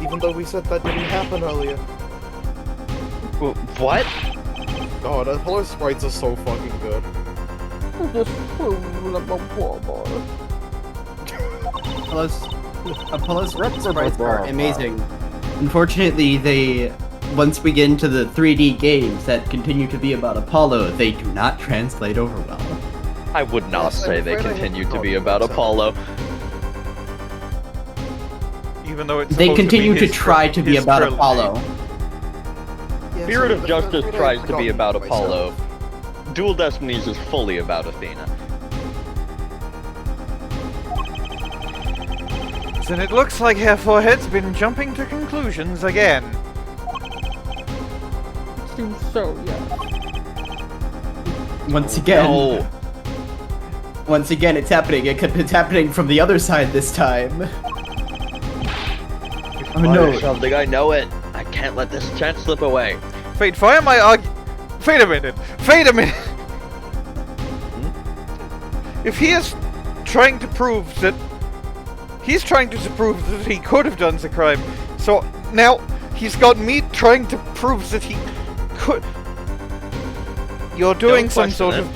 Even though we said that didn't happen earlier. What? God, Apollo sprites are so fucking good. Apollo's sprites are amazing. Unfortunately, once we get into the 3D games that continue to be about Apollo, they do not translate over well. I would not Yes, I'm say they afraid I continue have to be problems about with that. Apollo. Even though it's They supposed continue to, to be try to be his about trilogy. Apollo. Yes, Spirit I'm of Justice afraid I've tries to be forgotten about myself. Apollo. Dual Destinies is fully about Athena. Then it looks like Herr Forehead's been jumping to conclusions again. It seems so, yeah. Once again, No. once again, it's happening. It's happening from the other side this time. Oh no! Something, I know it. I can't let this chance slip away. Wait, why am I Wait a minute! Wait a minute! If he is trying to prove that... He's trying to prove that he could have done the crime, so now he's got me trying to prove that he could... You're doing Don't some question sort it. of...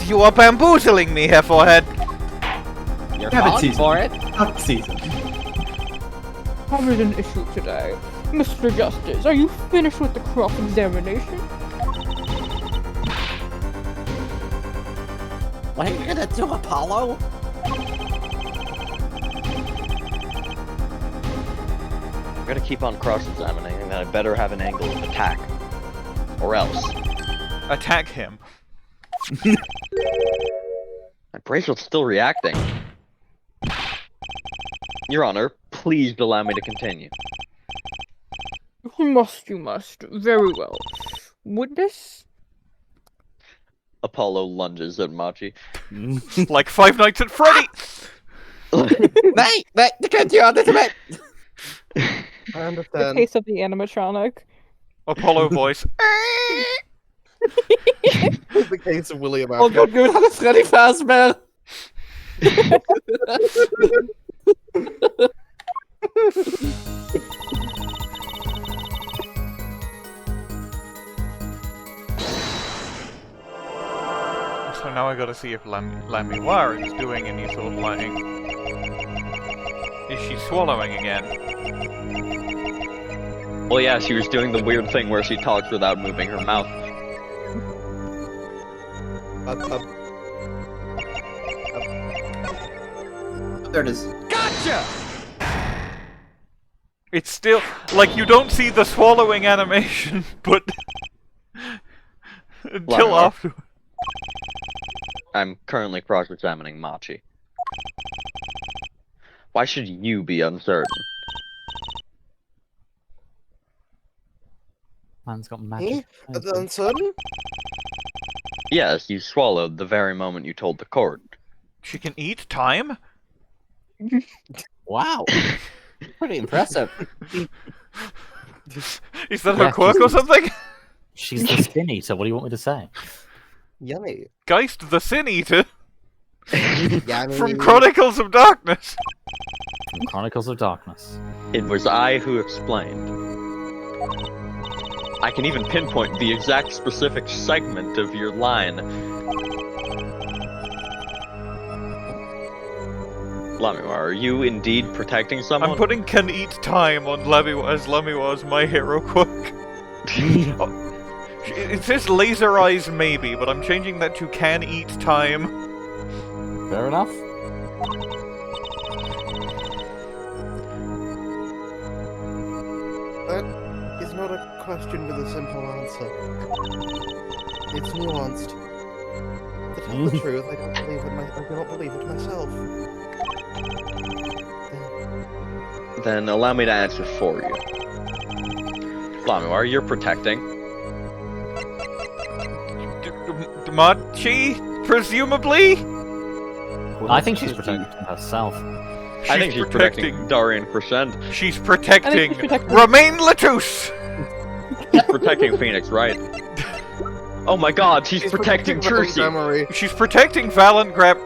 You are bamboozling me, Herr Forehead! You're Rabbit on season. for it. Duck season. Having an issue today. Mr. Justice, are you finished with the cross-examination? What are you gonna do, Apollo? I'm gonna keep on cross-examining, and I better have an angle of attack. Or else. Attack him. My bracelet's still reacting. Your Honor, please allow me to continue. You must. Very well. Witness? Apollo lunges at Machi. Like Five Nights at Freddy! Mate, you can't do this a bit. I The understand. case of the animatronic. Apollo voice. The case of William Oh Afton. god, du hade Freddy Fazbear! So now I gotta see if Lamiroir is doing any sort of lying. Is she swallowing again? Well, yeah, she was doing the weird thing where she talks without moving her mouth. There it is. It's still like you don't see the swallowing animation, but until Lamiroir. after. I'm currently cross-examining Machi. Why should you be uncertain? Man's got Eh? magic. Uncertain? Yes, you swallowed the very moment you told the court. She can eat time? Wow. Pretty impressive. Is that her Yeah, quirk or something? She's the Sin Eater, what do you want me to say? Yummy. Geist the Sin Eater Yummy. from Chronicles of Darkness. From Chronicles of Darkness. It was I who explained. I can even pinpoint the exact specific segment of your line. Lamiroir, are you indeed protecting someone? I'm putting can eat time on Lamiroir's My Hero quirk. It says laser eyes maybe, but I'm changing that to can eat time. Fair enough. That is not a question with a simple answer. It's nuanced. To tell the truth, I do not believe it myself. Then allow me to answer for you. Lamiroir, you're protecting. Machi, presumably? I think she's protecting herself. I think she's protecting Daryan Crescend. She's protecting she's protecting- Romein LeTouse! She's protecting Phoenix, right? Oh my god, she's protecting Trucy! Gramarye. She's protecting Valant Grab.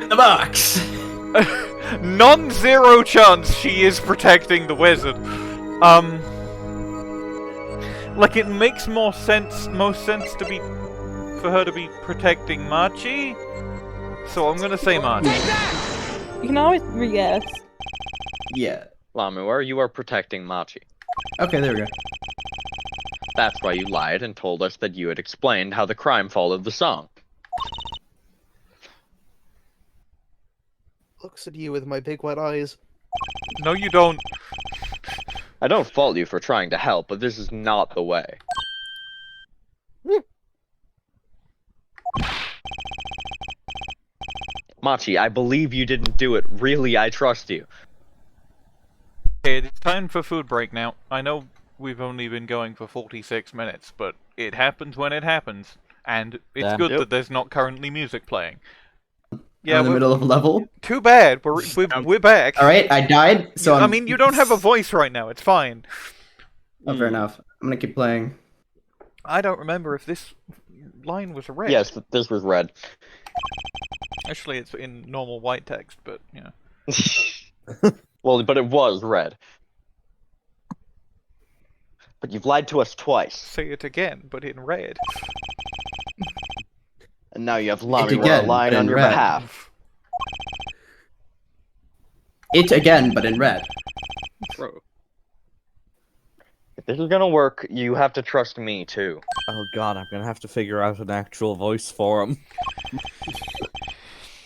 In the box. Non-zero chance she is protecting the wizard. Like it makes most sense to be for her to be protecting Machi. So I'm gonna say Machi. You can always re-guess. Yeah. Lamiroir, you are protecting Machi. Okay, there we go. That's why you lied and told us that you had explained how the crime followed the song. Looks at you with my big wet eyes. No, you don't. I don't fault you for trying to help, but this is not the way. Machi, I believe you didn't do it. Really, I trust you. Okay, it's time for food break now. I know we've only been going for 46 minutes, but it happens when it happens. And it's Damn. good Yep. that there's not currently music playing. I'm Yeah, in the middle of a level. too bad. We're back. All right, I died. So I mean, you don't have a voice right now. It's fine. Oh, fair enough. I'm gonna keep playing. I don't remember if this line was red. Yes, this was red. Actually, it's in normal white text, but, you know. Well, but it was red. But you've lied to us twice. Say it again, but in red. And now you have again, Lamiroir lying but on in your red. behalf. It again, but in red. Bro. If this is gonna work, you have to trust me, too. Oh god, I'm gonna have to figure out an actual voice for him.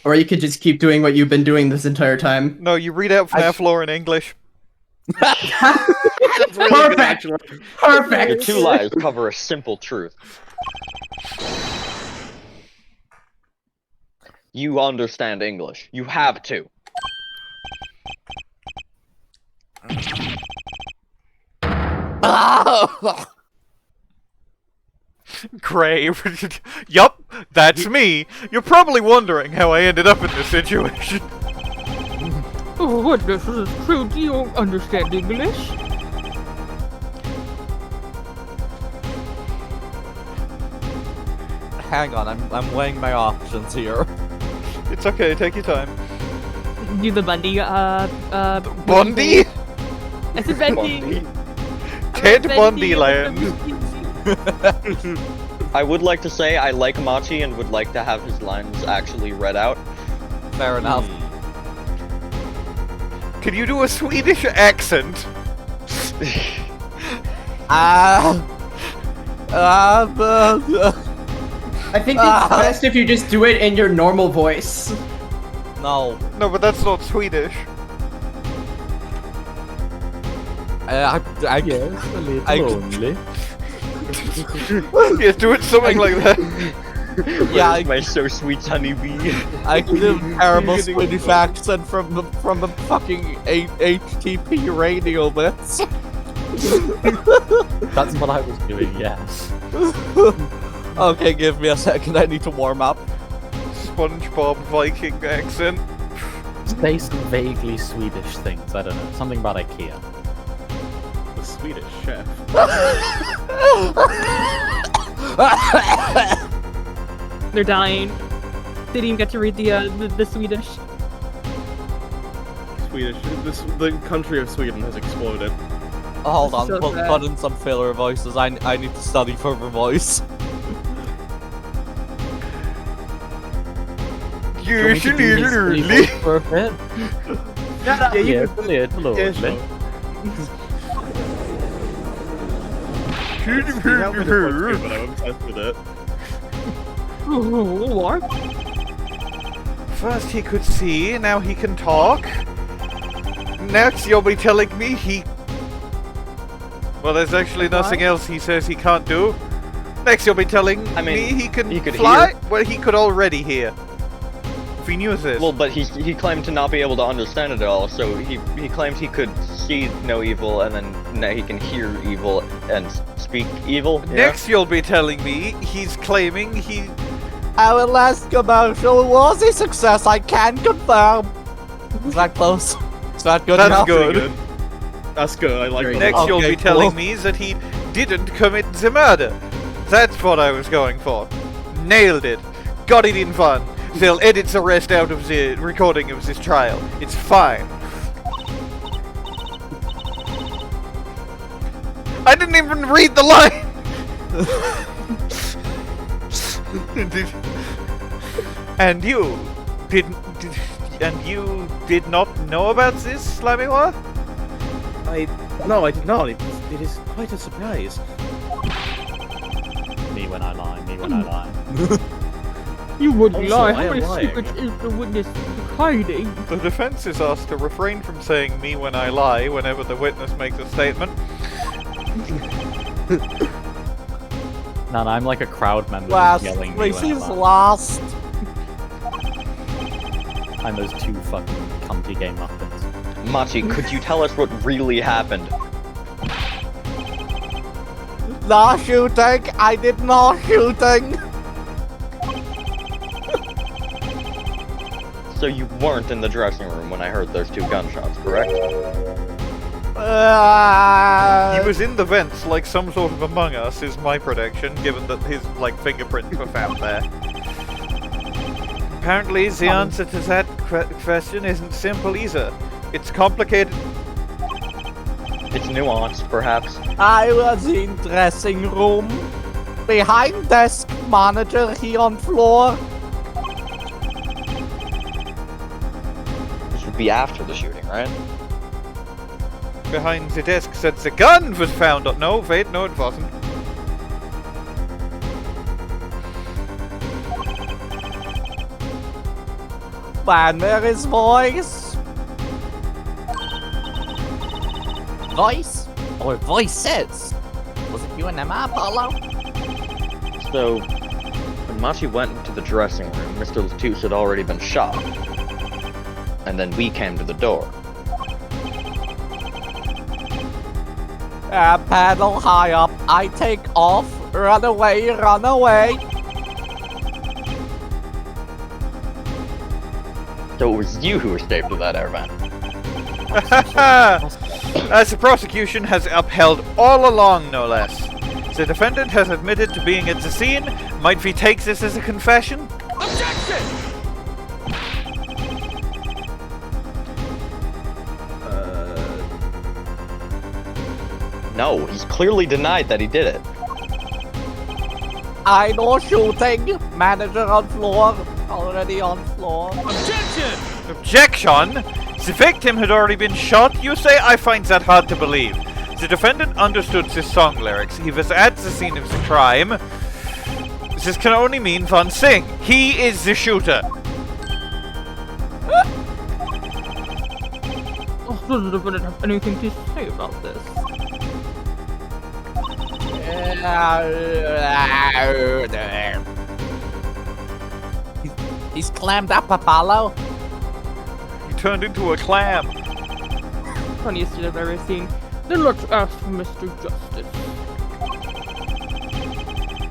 Or you could just keep doing what you've been doing this entire time. No, you read out FNAF lore in English. That's really good, Perfect. actually. The Perfect. two lies cover a simple truth. You understand English. You have to. Gray. Yup, that's me. You're probably wondering how I ended up in this situation. Oh, what, this is true? Do you understand English? Hang on, I'm weighing my options here. It's okay, take your time. Do the Bundy, Bundy? It's a Bundy. Bundy. Ted Bundy land. I would like to say I like Machi and would like to have his lines actually read out. Fair enough. Can you do a Swedish accent? I think it's best if you just do it in your normal voice. No. No, but that's not Swedish. I Yes, a little I- only. Yeah, do it something like that. Yeah, Where's my so sweet honeybee. I can do terrible Swedish accent from the fucking HTTP radio bits. That's what I was doing, yes. Okay, give me a second, I need to warm up. SpongeBob Viking accent. Say some vaguely Swedish things, I don't know. Something about IKEA. The Swedish chef. They're dying. They didn't even get to read the Swedish. Swedish. The country of Sweden has exploded. Hold on, So put sad. in some filler voices, I need to study for the voice. Yes, Want me to do his really. voice for a bit? Yeah, you Yes, a little Yeah, only. sure. Help me to fuck you, but I'm obsessed with it. What? First he could see, now he can talk. Next you'll be telling me he... Well, there's actually nothing else he says he can't do. Next you'll be telling I mean, me he can he could fly? hear. Well, he could already hear. If he knew this. Well, but he claimed to not be able to understand it all, so he claimed he could see no evil, and then now he can hear evil and speak evil. Yeah? Next you'll be telling me he's claiming he... Our last commercial was a success, I can confirm. Is that close? Is that good That's enough? good. That's good. I like that. Next you'll Okay, be telling cool. me that he didn't commit the murder. That's what I was going for. Nailed it. Got it in fun. They'll edit the rest out of the recording of this trial. It's fine. I didn't even read the line! And you did not know about this, Lamiroir? No, I did not. It is quite a surprise. Me when I lie, me when I lie. You wouldn't Also, lie. I How am many lying. secrets is the witness hiding? The defense is asked to refrain from saying me when I lie whenever the witness makes a statement. No, I'm like a crowd member Last, yelling me this when I is lie. last. I'm those two fucking cunty game muffins. Machi, could you tell us what really happened? No shooting, I did no shooting. So you weren't in the dressing room when I heard those two gunshots, correct? He was in the vents like some sort of Among Us, is my prediction, given that his, like, fingerprints were found there. Apparently, the answer to that question isn't simple either. It's complicated. It's nuanced, perhaps. I was in dressing room. Behind desk, manager here on floor. This would be after the shooting, right? Behind the desk that the gun was found on. No, wait, no, it wasn't. Man, where is voice? voice? Or voices? Was it you and Emma, Apollo? So, when Machi went into the dressing room, Mr. LeTouse had already been shot. And then we came to the door. Paddle high up, I take off, run away, run away. So it was you who escaped with that airband. As the prosecution has upheld all along, no less. The defendant has admitted to being at the scene. Might we take this as a confession? No, he's clearly denied that he did it. I know shooting. Manager on floor. Already on floor. Objection! The victim had already been shot, you say? I find that hard to believe. The defendant understood the song lyrics. He was at the scene of the crime. This can only mean one thing. He is the shooter. Does the defendant have anything to say about this? He's clammed up, Apollo. He turned into a clam. Funniest thing I've ever seen. Then let's ask for Mr. Justice.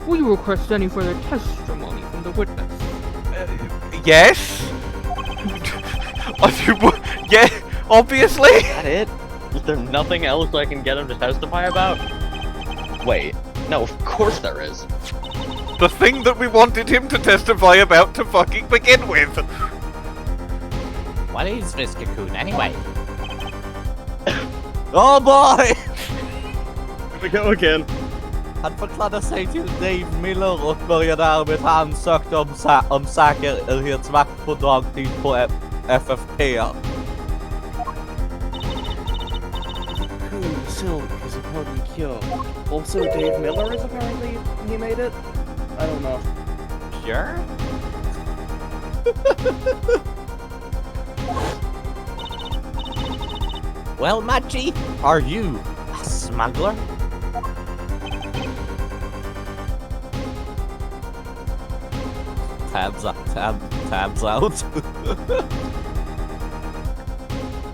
Will you request any further testimony from the witness? Yes? Yeah, obviously. Is that it? Is there nothing else I can get him to testify about? Wait, no, of course there is. The thing that we wanted him to testify about to fucking begin with. What is this cocoon anyway? Oh boy! Here we go again. Han förklarade sig till Dave Miller och började arbeta ansökt om säkerhetsvakt på dagtid på FFP. Cocoon Silk is a potent cure. Also, Dave Miller is apparently he made it. I don't know. Sure. Well, Machi, are you a smuggler? Tabs out.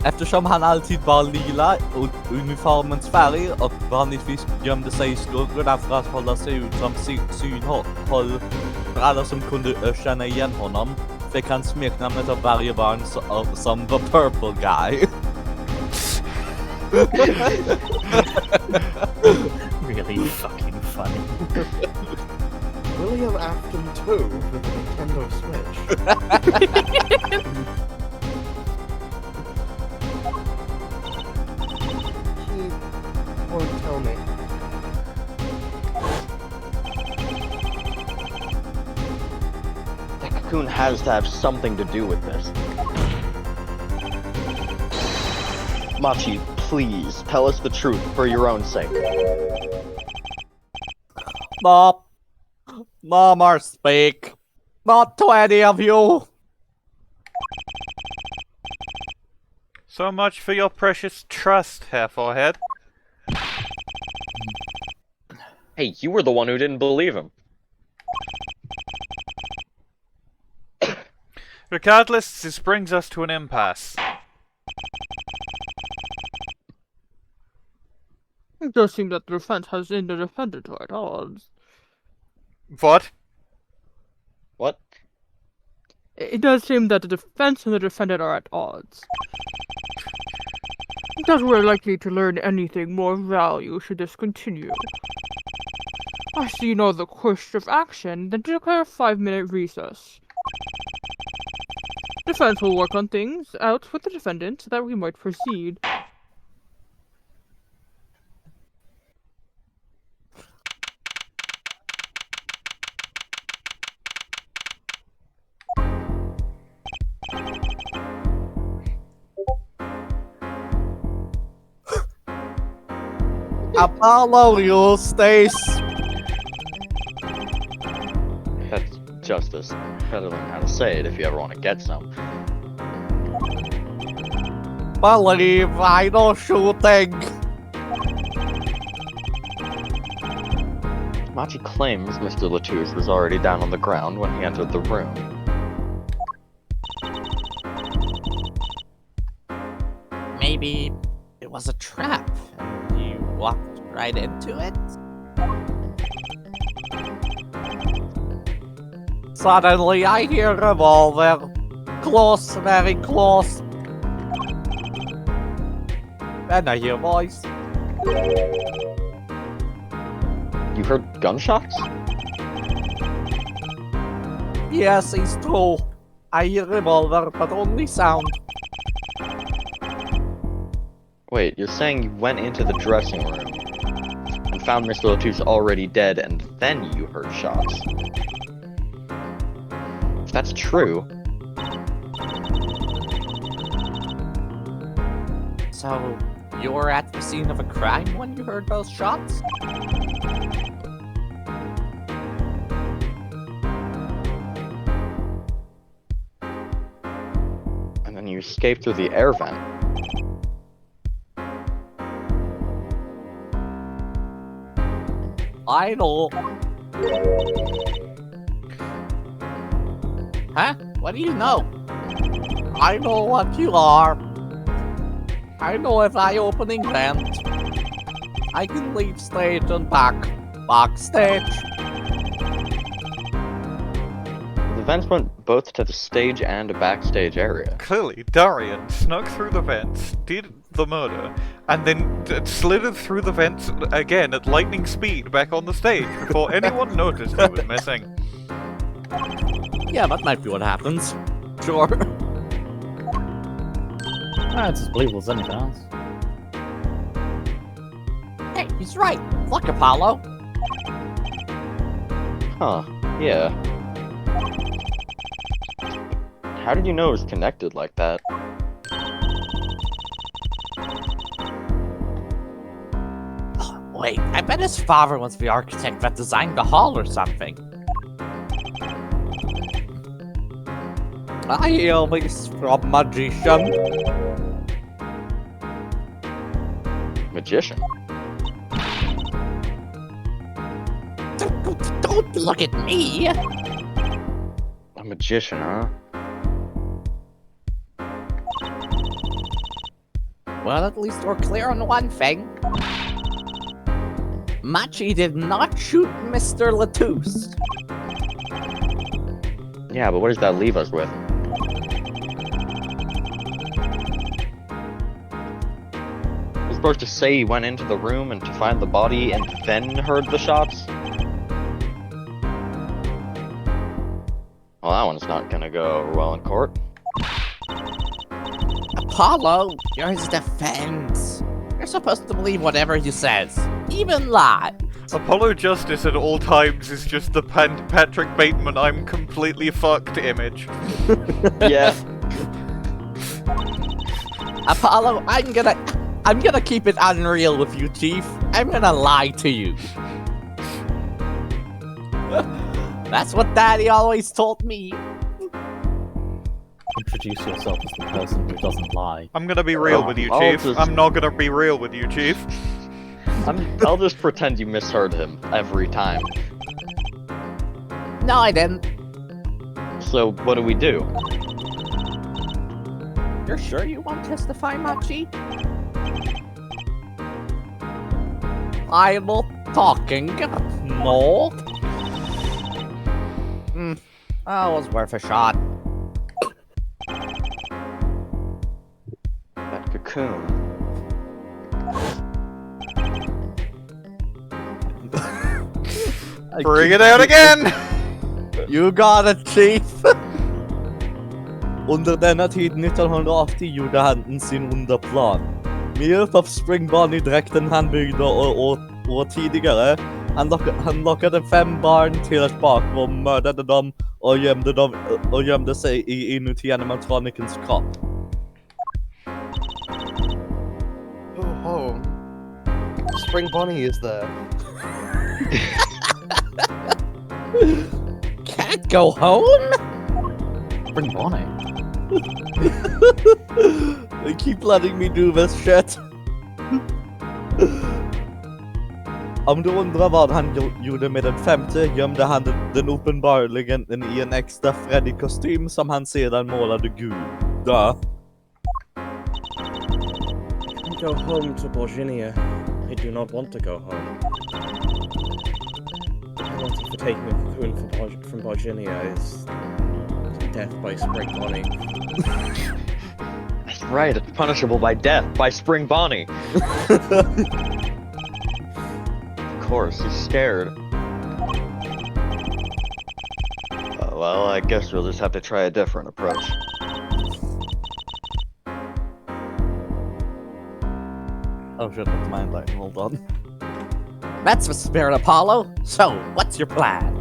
Eftersom han alltid var lila och uniformens färg och vanligtvis gömde sig i skuggorna för att hålla sig utom synhåll för alla som kunde känna igen honom, fick han smeknamnet av varje barn som The Purple Guy. Really fucking funny. William Afton 2 for the Nintendo Switch. He won't tell me. That cocoon has to have something to do with this. Machi, please, tell us the truth for your own sake. No more speak. Not to any of you. So much for your precious trust, Hair Forehead. Hey, you were the one who didn't believe him. Regardless, this brings us to an impasse. It does seem that the defense has in the defendant at odds. What? What? It does seem that the defense and the defendant are at odds. That we're likely to learn anything more value should this continue. I see no other course of action than to declare a 5-minute recess. Defense will work on things out with the defendant so that we might proceed. Apollo, you stays. That's justice. Gotta learn how to say it if you ever want to get some. Believe I know shooting. Machi claims Mr. LeTouse was already down on the ground when he entered the room. Maybe it was a trap and you walked right into it? Suddenly I hear revolver. Close, very close. Then I hear voice. You heard gunshots? Yes, it's true. I hear revolver, but only sound. Wait, you're saying you went into the dressing room and found Mr. LeTouse already dead and then you heard shots? If that's true... So, you were at the scene of a crime when you heard those shots? And then you escaped through the air vent. I know. Huh? What do you know? I know what you are. I know if I opening vent, I can leave stage and backstage. The vents went both to the stage and a backstage area. Clearly, Daryan snuck through the vents, did the murder, and then slithered through the vents again at lightning speed back on the stage before anyone noticed he was missing. Yeah, that might be what happens. Sure. It's as believable as anything else. Hey, he's right. Look, Apollo. Huh, yeah. How did you know it was connected like that? Wait, I bet his father was the architect that designed the hall or something. I hear this from magician. Magician? Don't look at me! A magician, huh? Well, at least we're clear on one thing. Machi did not shoot Mr. LeTouse. Yeah, but what does that leave us with? We're supposed to say he went into the room and to find the body and then heard the shots? Well, that one's not gonna go over well in court. Apollo, you're his defense. You're supposed to believe whatever he says, even lie. Apollo Justice at all times is just the Patrick Bateman I'm completely fucked image. Yeah. Apollo, I'm gonna keep it unreal with you, Chief. I'm gonna lie to you. That's what Daddy always told me. Introduce yourself as the person who doesn't lie. I'm gonna be real with you, I'll Chief. just- I'm not gonna be real with you, Chief. I'll just pretend you misheard him every time. No, I didn't. So, what do we do? You're sure you won't testify, Machi? I'm not talking. No. That was worth a shot. That cocoon. Bring it out again! You got it, Chief. Under denna tid 1980 gjorde han sin onda plan. Med hjälp av springbane-dräkten han byggde och tidigare, han lockade 5 barn till ett bakrum, mördade dem och gömde sig inuti animatronicens kropp. Oh, Spring Bonnie is there. Can't go home? Bring Bonnie. They keep letting me do this shit. Om du undrar vad han gjorde med den femte gömde han den uppenbarligen i en extra Freddy-kostym som han sedan målade gul. Dö. Go home to Borginia. I do not want to go home. The penalty for taking a cocoon from Borginia is death by Spring Bonnie. That's right, it's punishable by death, by Spring Bonnie. Of course, he's scared. Well, I guess we'll just have to try a different approach. Oh shit, that's mind light. Hold on. That's the spirit, Apollo. So, what's your plan?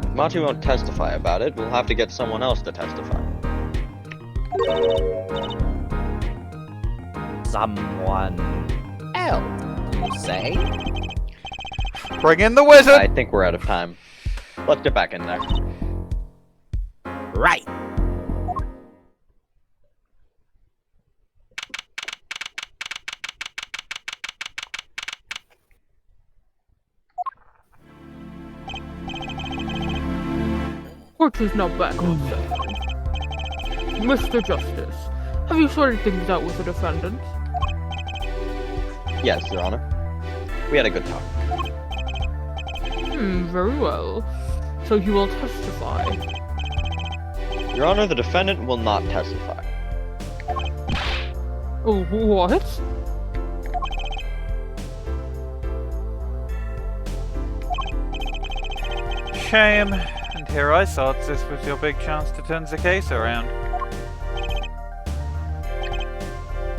If Machi won't testify about it, we'll have to get someone else to testify. Someone else, you say? Bring in the wizard! I think we're out of time. Let's get back in there. Right. Court is now back on session. Mr. Justice, have you sorted things out with the defendant? Yes, Your Honor. We had a good talk. Very well. So you will testify. Your Honor, the defendant will not testify. Oh, what? Shame. And here I thought this was your big chance to turn the case around.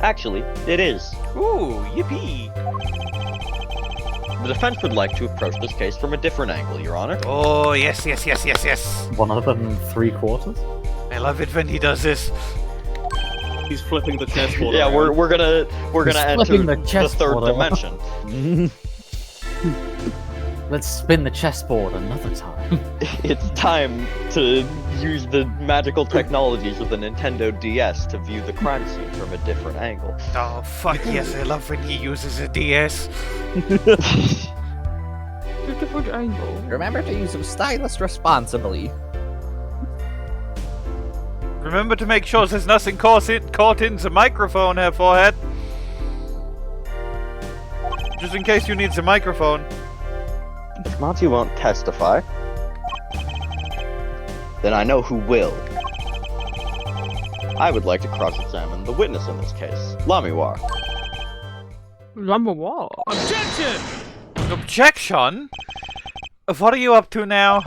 Actually, it is. Ooh, yippee! The defense would like to approach this case from a different angle, Your Honor. Oh, yes. 1 3/4? I love it when he does this. He's flipping the chessboard. Yeah, we're gonna enter flipping the the chessboard third around. dimension. Let's spin the chessboard another time. It's time to use the magical technologies of the Nintendo DS to view the crime scene from a different angle. Oh, fuck yes, I love when he uses a DS. A different angle. Remember to use the stylus responsibly. Remember to make sure there's nothing caught in the microphone here, forehead. Just in case you need the microphone. If Machi won't testify, then I know who will. I would like to cross-examine the witness in this case, Lamiroir. Lamiroir? Objection? What are you up to now?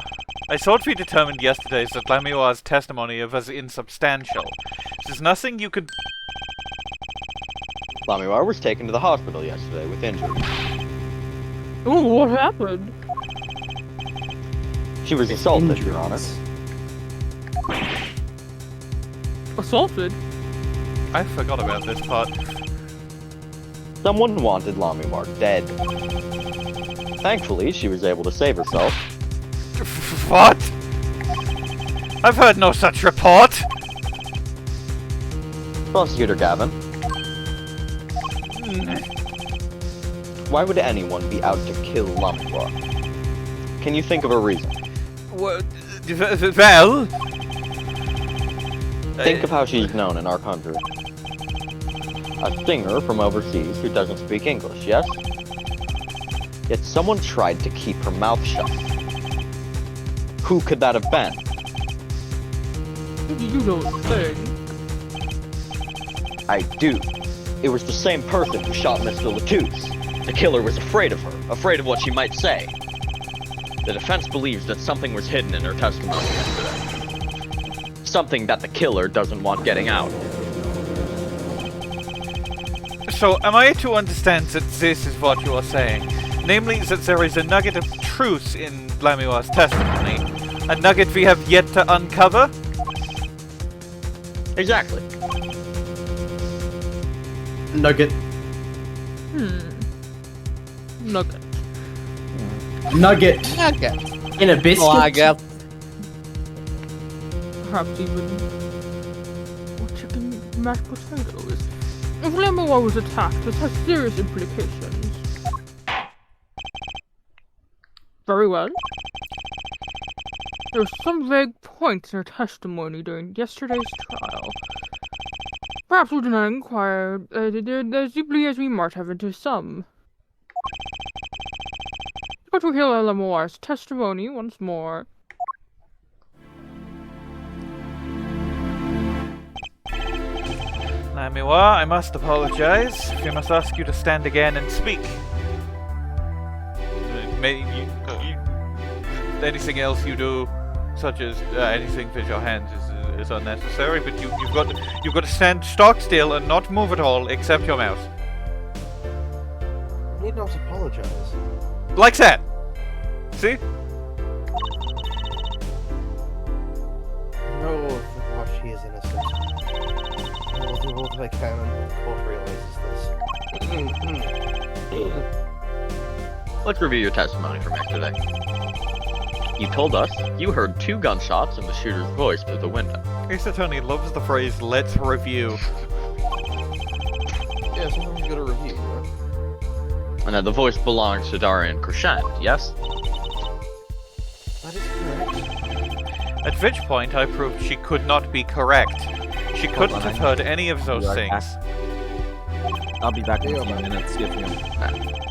I thought we determined yesterday that Lamiroir's testimony was insubstantial. There's nothing you could... Lamiroir was taken to the hospital yesterday with injuries. Oh, what happened? She was assaulted, Your Honor. Assaulted? I forgot about this part. Someone wanted Lamiroir dead. Thankfully, she was able to save herself. What? I've heard no such report! Prosecutor Gavin. Why would anyone be out to kill Lamiroir? Can you think of a reason? Well... Think of how she's known in our country. A singer from overseas who doesn't speak English, yes? Yet someone tried to keep her mouth shut. Who could that have been? You don't think. I do. It was the same person who shot Mr. LeTouse. The killer was afraid of her, afraid of what she might say. The defense believes that something was hidden in her testimony yesterday. Something that the killer doesn't want getting out. So, am I to understand that this is what you are saying? Namely, that there is a nugget of truth in Lamiroir's testimony. A nugget we have yet to uncover? Exactly. Nugget. Nugget. Nugget. Nugget. In a biscuit? Nugget. Perhaps even... Or chicken mashed potatoes. If Lamiroir was attacked, this has serious implications. Very well. There were some vague points in her testimony during yesterday's trial. Perhaps we do not inquire as deeply as we might have into some. But we hear Lamiroir's testimony once more. Lamiroir, I must apologize. We must ask you to stand again and speak. Anything else you do, such as anything with your hands, is unnecessary. But you've got to stand stock still and not move at all, except your mouth. I need not apologize. Like that. See? No, she is innocent. I will do all that I can until the court realizes this. Let's review your testimony from yesterday. You told us you heard 2 gunshots and the shooter's voice through the window. Ace Attorney loves the phrase, let's review. Yeah, sometimes you gotta review, right? And that the voice belongs to Daryan Crescend, yes? That is correct. At which point I proved she could not be correct. She couldn't have heard any of those things. I'll be back in a few minutes. Give me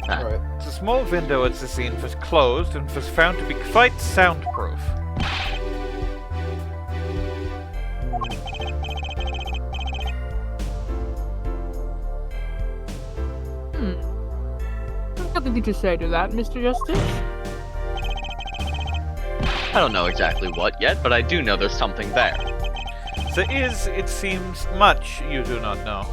Alright. The small window at the scene was closed and was found to be quite soundproof. What did you say to that, Mr. Justice? I don't know exactly what yet, but I do know there's something there. There is, it seems, much you do not know.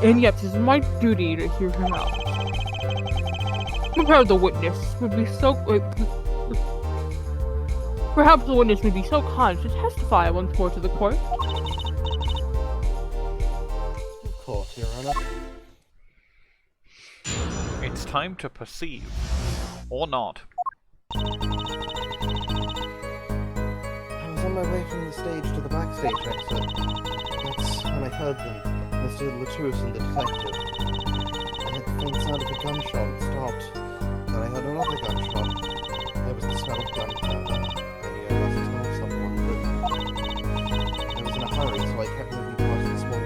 And yet, it is my duty to hear him out. Perhaps the witness would be so... Perhaps the witness would be so kind to testify once more to the court. Of course, Your Honor. It's time to perceive. Or not. I was on my way from the stage to the backstage exit. That's when I heard them, Mr. LeTouse and the detective. I had the faint sound of a gunshot and stopped. Then I heard another gunshot. There was the smell of gunpowder. I knew I must tell someone, but I was in a hurry, so I kept moving past the small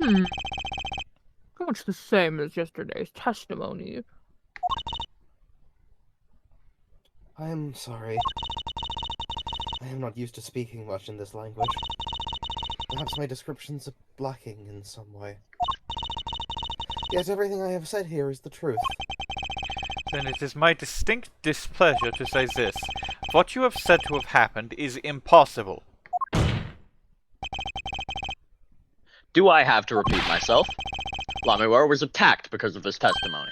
window. Much the same as yesterday's testimony. I am sorry. I am not used to speaking much in this language. Perhaps my descriptions are lacking in some way. Yet everything I have said here is the truth. Then it is my distinct displeasure to say this. What you have said to have happened is impossible. Do I have to repeat myself? Lamiroir was attacked because of this testimony.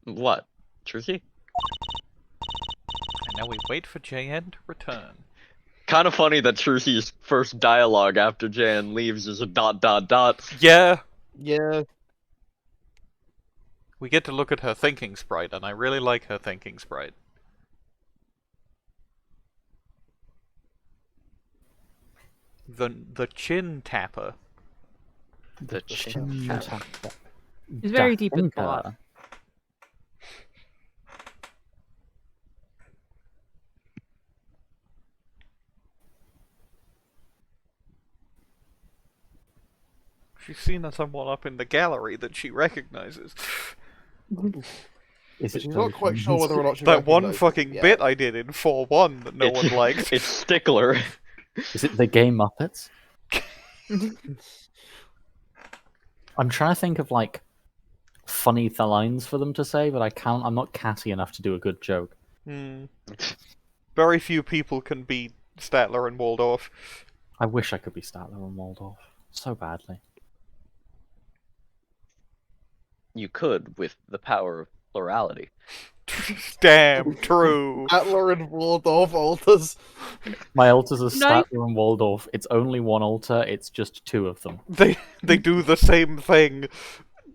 What? Trucy? And now we wait for JN to return. Kind of funny that Trucy's first dialogue after JN leaves is a ... Yeah! Yeah. We get to look at her thinking sprite, and I really like her thinking sprite. The chin tapper. The chin tapper. It's very deep in thought. She's seen someone up in the gallery that she recognizes. Is it She's not quite sure whether or not she That one recognizes fucking it bit I did in 4-1 that no one liked. It's Stickler. Is it the game Muppets? I'm trying to think of like funny lines for them to say, but I can't. I'm not catty enough to do a good joke. Very few people can beat Statler and Waldorf. I wish I could be Statler and Waldorf so badly. You could with the power of plurality. Damn true. Statler and Waldorf altars. My altars are No. Statler and Waldorf. It's only one altar. It's just 2 of them. They do the same thing,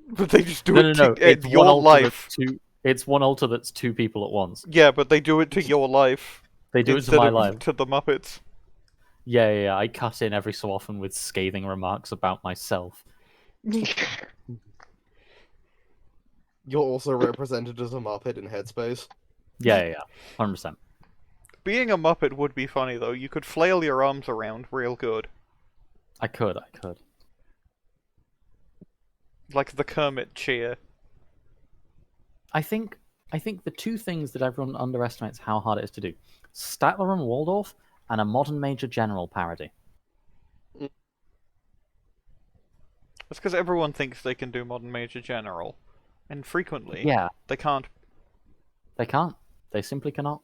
but they just do No, it no. in It's one your altar life. with It's one altar that's two people at once. Yeah, but they do it to your life. They do it to instead my of life. to the Muppets. Yeah. I cut in every so often with scathing remarks about myself. You're also represented as a Muppet in Headspace. Yeah, 100%. Being a Muppet would be funny, though. You could flail your arms around real good. I could. Like the Kermit cheer. I think the two things that everyone underestimates how hard it is to do: Statler and Waldorf, and a modern Major General parody. That's because everyone thinks they can do Modern Major General. And frequently, they can't. They can't. They simply cannot.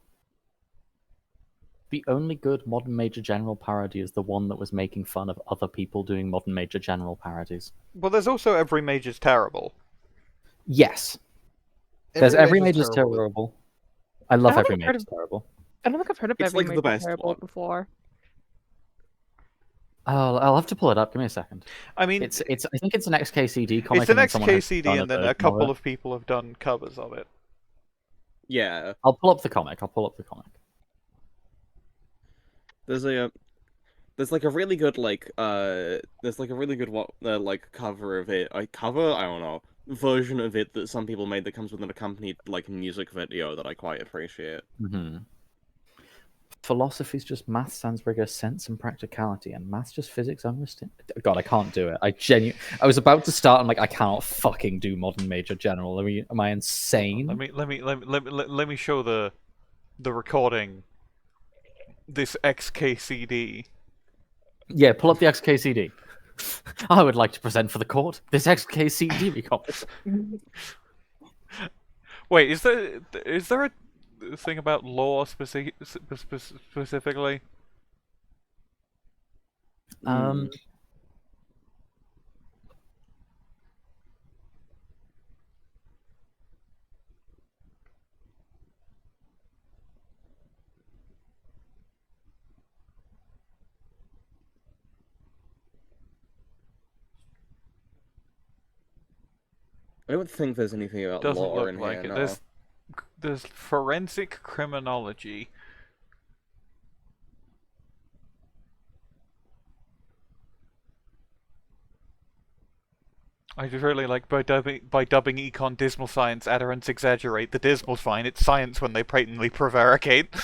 The only good Modern Major General parody is the one that was making fun of other people doing Modern Major General parodies. Well, there's also Every Major's Terrible. Yes. There's Every Major's Terrible. I love Every think Major's Terrible. I don't think I've heard of It's Every like the Major best Terrible one. before. I'll have to pull it up. Give me a second. I mean, It's. I think it's an XKCD comic. it's an and then someone has XKCD, done and then a version couple it. of people have done covers of it. Yeah. I'll pull up the comic. There's like a really good like cover of it. I don't know, version of it that some people made that comes with an accompanied like music video that I quite appreciate. Mm-hmm. Philosophy's just math, sans rigor, sense, and practicality, and math's just physics. God, I can't do it. I was about to start. I'm like, I cannot fucking do Modern Major General. I mean, am I insane? Let me show the recording. This XKCD. Yeah, pull up the XKCD. I would like to present for the court this XKCD recording. Wait, is there a thing about law specifically? I don't think there's anything about Doesn't law look in like here. it. No. There's forensic criminology. I just really like by dubbing econ dismal science, adherents exaggerate. The dismal's fine. It's science when they patently prevaricate.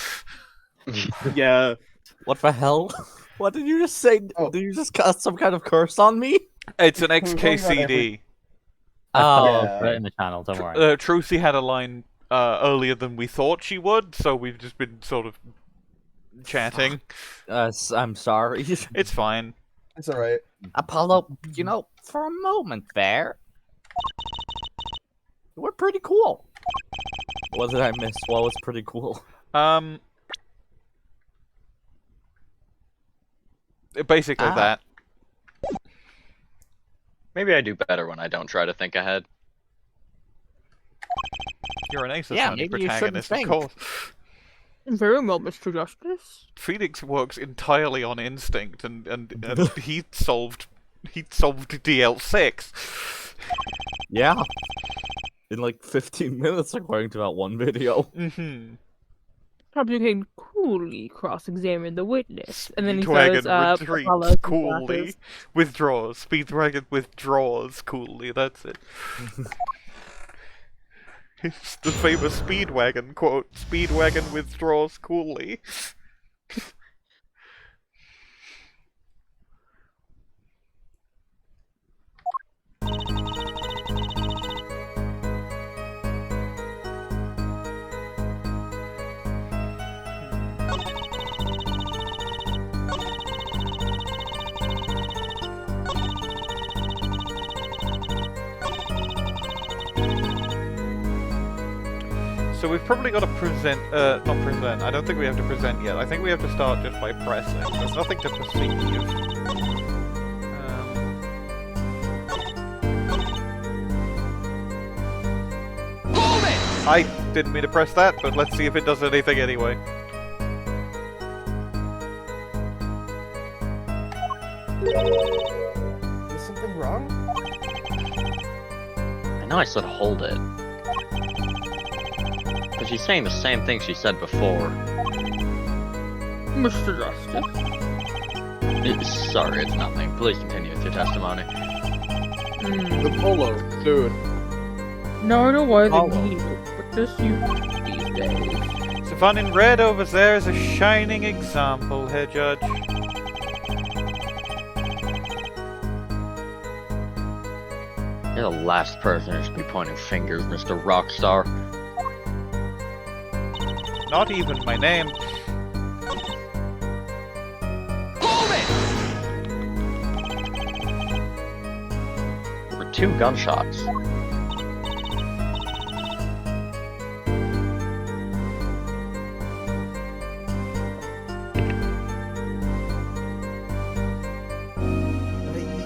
Yeah. What the hell? What did you just say? Oh. Did you just cast some kind of curse on me? It's an XKCD. I'll Yeah. put it in the channel. Don't worry. Trucy had a line earlier than we thought she would, so we've just been sort of chatting. I'm sorry. It's fine. It's alright. Apollo, for a moment there, you were pretty cool. What did I miss? What was pretty cool? Basically that. Maybe I do better when I don't try to think ahead. You're an ace Yeah, attorney maybe you shouldn't protagonist, of think. course. Very well, Mr. Justice. Phoenix works entirely on instinct, and he solved DL6. Yeah. In like 15 minutes, according to that one video. Mm-hmm. Perhaps you can coolly cross-examine the witness. And then he Speedwagon says, retreats Apollo coolly, glasses. withdraws. Speedwagon withdraws coolly. That's it. It's the famous Speedwagon quote. Speedwagon withdraws coolly. So we've probably got to present, not present, I don't think we have to present yet. I think we have to start just by pressing. There's nothing to perceive. I didn't mean to press that, but let's see if it does anything anyway. Is something wrong? I know I said hold it. But she's saying the same thing she said before. Mr. Justice. Sorry, it's nothing. Please continue with your testimony. The polo, dude. Now I know why they Oh. need it, but just you these days. Savon in red over there is a shining example, here, Judge. You're the last person who should be pointing fingers, Mr. Rockstar. Not even my name. There were 2 gunshots.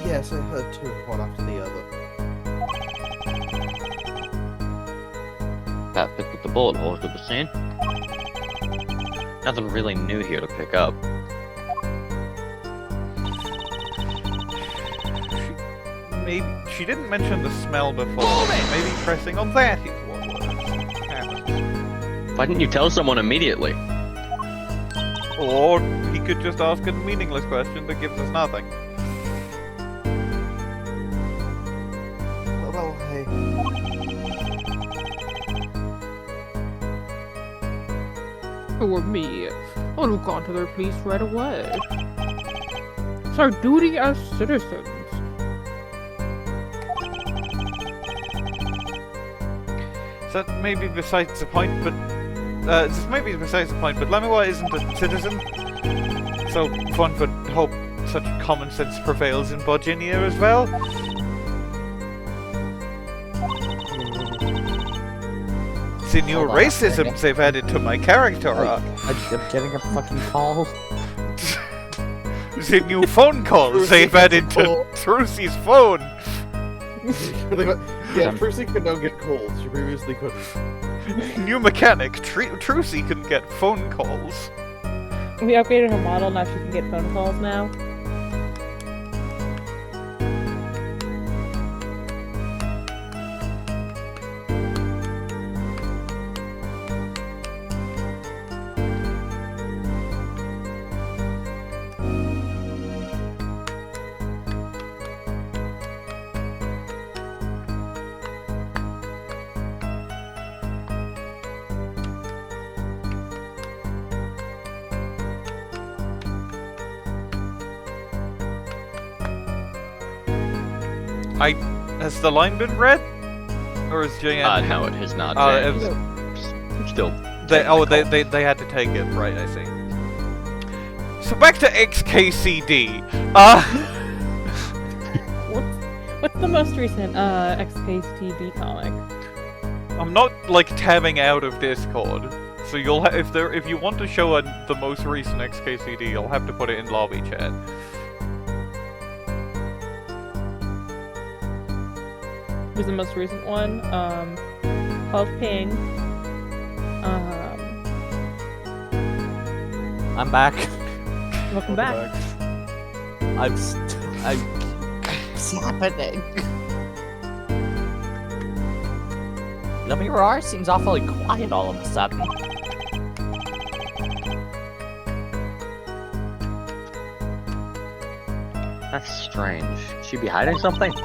Yes, I heard 2, one after the other. Pat picked up the bullet holes to the scene. Nothing really new here to pick up. Maybe she didn't mention the smell before. Maybe pressing on that is what happened. Why didn't you tell someone immediately? Or he could just ask a meaningless question that gives us nothing. Well, hey. Or me. I'll have gone to their police right away. It's our duty as citizens. That may be besides the point, but this may be besides the point, but Lamiroir isn't a citizen, so one would hope such common sense prevails in Virginia as well. The new Hold on a racism second. they've added to my character arc. I'm getting a fucking call. The new phone calls they've added to Trucy's phone. Yeah, Trucy can now get calls. She previously couldn't. New mechanic, Trucy can get phone calls. We upgraded her model, now she can get phone calls now. Has the line been read? Or is JN? No, it has not. Oh, been. it was- Still. They had to take it, right, I see. So back to XKCD. What's the most recent XK's TV comic? I'm not like tabbing out of Discord. So you'll if you want to show the most recent XKCD, you'll have to put it in lobby chat. Here's the most recent one. Called Ping. I'm back. Welcome back. What's happening? Lamiroir seems awfully quiet all of a sudden. That's strange. Should be hiding something? It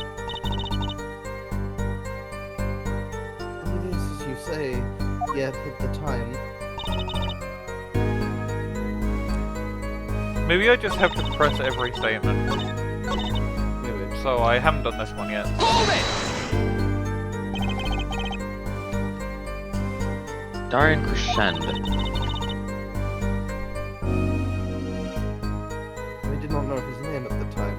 is as you say, yet at the time. Maybe I just have to press every statement. Maybe. So I haven't done this one yet. Daryan Crescend. I did not know his name at the time.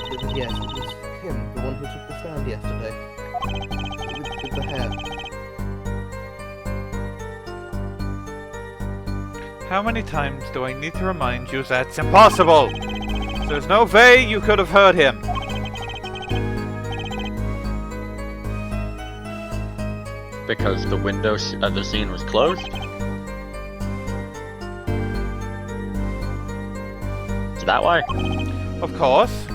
But yes, it was him, the one who took the stand yesterday. With the hair. How many times do I need to remind you that's impossible? There's no way you could have heard him. Because the window of the scene was closed? Is that why? Of course.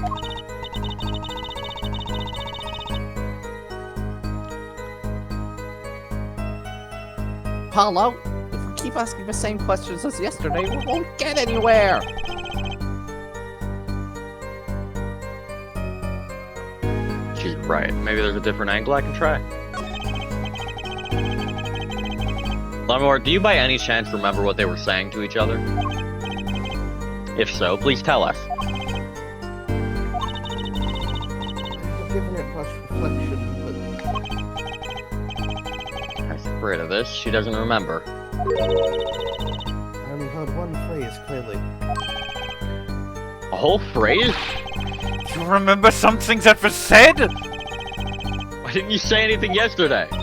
Apollo. If we keep asking the same questions as yesterday, we won't get anywhere. She's right. Maybe there's a different angle I can try. Lamiroir, do you by any chance remember what they were saying to each other? If so, please tell us. I've given it much reflection, I'm afraid of this. She doesn't remember. but I only heard one phrase clearly. A whole phrase? Do you remember something that was said? Why didn't you say anything yesterday? My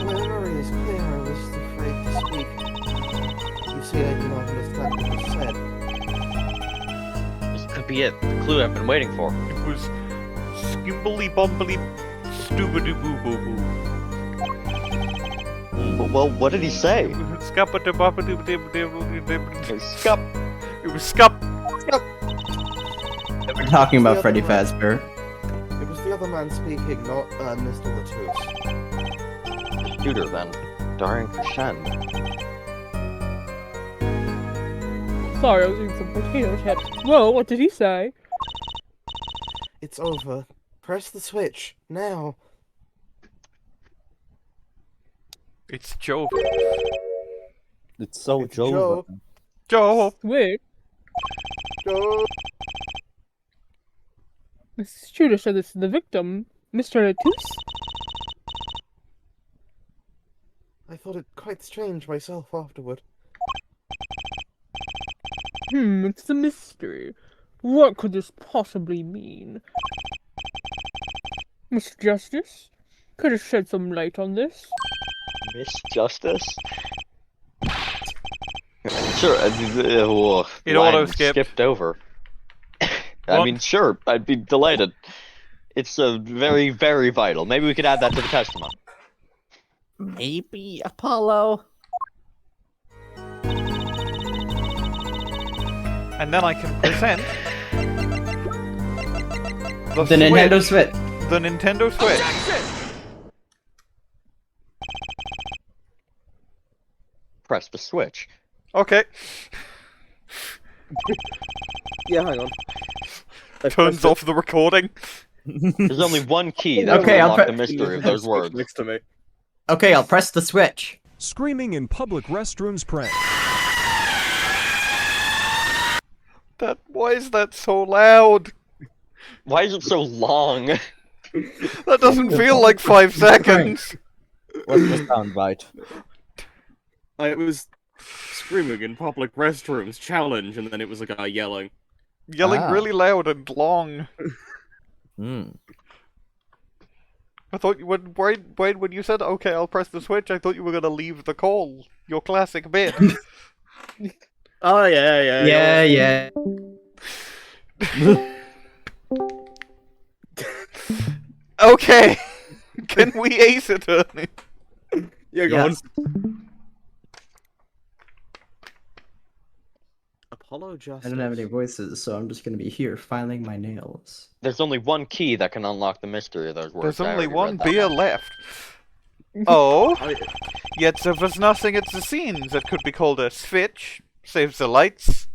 memory is clear, I was afraid to speak. You see, I do not understand what was said. This could be it. The clue I've been waiting for. It was skimbly bumbly stoobadoo boo boo boo. Well, what did he say? Scup. Scup. It was scup. We're talking about Freddy Fazbear. It was the other man speaking, not Mr. LeTouse. The tutor, then. Daryan Crescend. Sorry, I was eating some potato chips. Whoa, what did he say? It's over. Press the switch, now. It's Joe. It's so It's Joe. Joe. Wait, Go. Mrs. Shooter said this to the victim, Mr. LeTouse? I thought it quite strange myself afterward. It's a mystery. What could this possibly mean? Miss Justice? Could have shed some light on this? Miss Justice? Sure, It line auto-skipped. skipped over. I mean, sure, I'd be delighted. It's very, very vital. Maybe we could add that to the testimony. Maybe Apollo. And then I can present The Nintendo Switch. The Nintendo Switch. Press the switch. Okay. Yeah, hang on. Turns off the recording. There's only one key that Okay, will I'll unlock pre- the mystery of those words. Next to me. Okay, I'll press the switch. Screaming in public restrooms prank. Why is that so loud? Why is it so long? That doesn't feel like 5 seconds. What's the sound bite? It was screaming in public restrooms challenge, and then it was a guy yelling. Yelling Ah. really loud and long. Hmm. I thought you would. Wait, when you said, okay, I'll press the switch, I thought you were gonna leave the call. Your classic bit. Oh, yeah. Yeah. Okay. Can we ace it, Ernie? Yeah, go on. Yes. Apollo Justice. I don't have any voices, so I'm just gonna be here filing my nails. There's only one key that can unlock the mystery of those words. There's I only already one read that beer one. left. Oh, I, yet there was nothing at the scenes that could be called a switch. Saves the lights.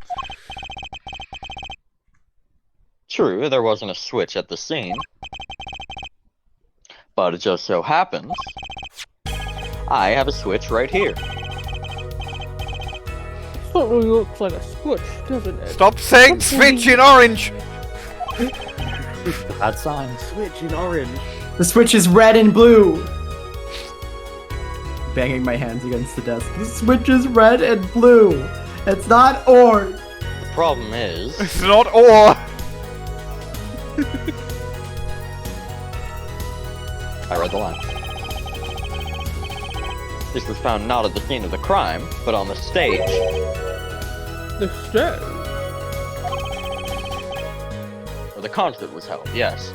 True, there wasn't a switch at the scene. But it just so happens I have a switch right here. That really looks like a switch, doesn't it? Stop saying switch in orange! Bad signs. switch in orange. The switch is red and blue. Banging my hands against the desk. The switch is red and blue. It's not orange. The problem is, It's not or! I read the line. This was found not at the scene of the crime, but on the stage. The stage. Where the concert was held, yes.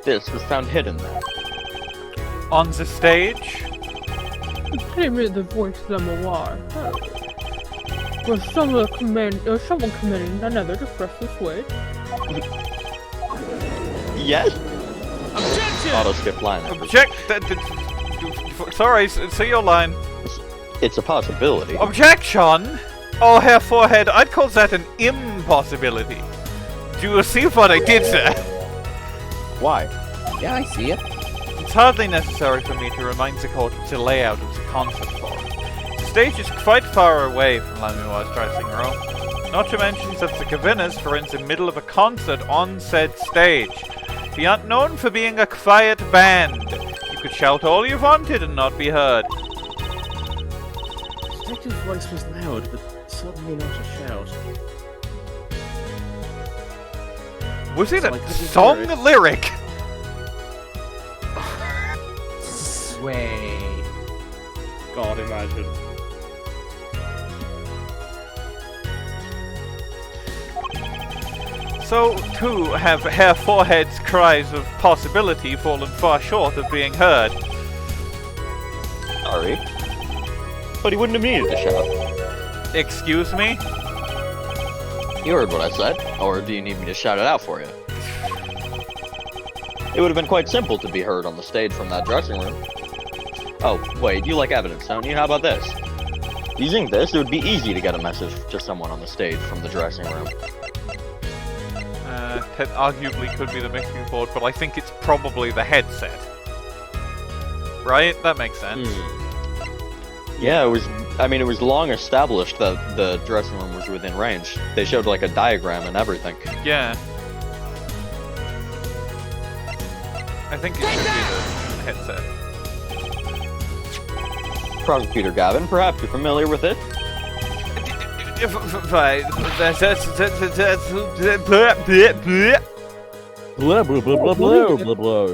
This was found hidden there. On the stage? I read the voice of Lamiroir. Was someone committing another to press the switch? Yes? Auto skip line. Object! Sorry, say your line. It's a possibility. Objection! Oh, Herr Forehead, I'd call that an impossibility. Do you see what I did there? Why? Yeah, I see it. It's hardly necessary for me to remind the court of the layout of the concert hall. The stage is quite far away from Lamiroir's dressing room. Not to mention that the Gavin is, for in the middle of a concert on said stage. We aren't known for being a quiet band. You could shout all you wanted and not be heard. Detective's voice was loud, but certainly not a shout. Was it So I a couldn't song hear it. lyric? Sway. God, imagine. So, too, have Herr Forehead's cries of possibility fallen far short of being heard. Sorry. But he wouldn't have needed to shout. Excuse me? You heard what I said, or do you need me to shout it out for you? It would have been quite simple to be heard on the stage from that dressing room. Oh, wait, you like evidence, don't you? How about this? Using this, it would be easy to get a message to someone on the stage from the dressing room. That arguably could be the mixing board, but I think it's probably the headset. Right? That makes sense. Yeah, it was long established that the dressing room was within range. They showed like a diagram and everything. Yeah. I think it should be the headset. Prosecutor Gavin, perhaps you're familiar with it? Blah, blah, blah, blah, blah, blah, blah.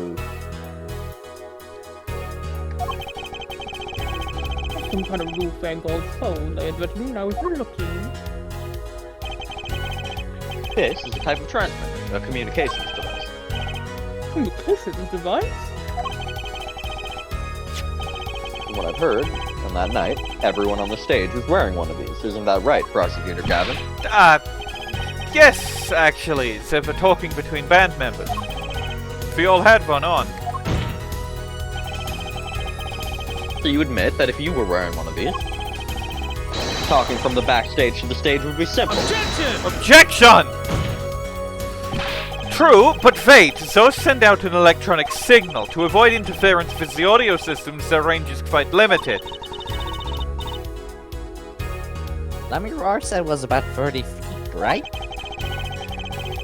Some kind of newfangled phone, I admit, I was looking. This is a type of transmitter, a communications device. Communications device? From what I've heard, on that night, everyone on the stage was wearing one of these. Isn't that right, Prosecutor Gavin? Yes, actually, except for talking between band members. We all had one on. So you admit that if you were wearing one of these, talking from the backstage to the stage would be simple. Objection! True, but wait, those send out an electronic signal. To avoid interference with the audio systems, their range is quite limited. Lamiroir said was about 30 feet, right?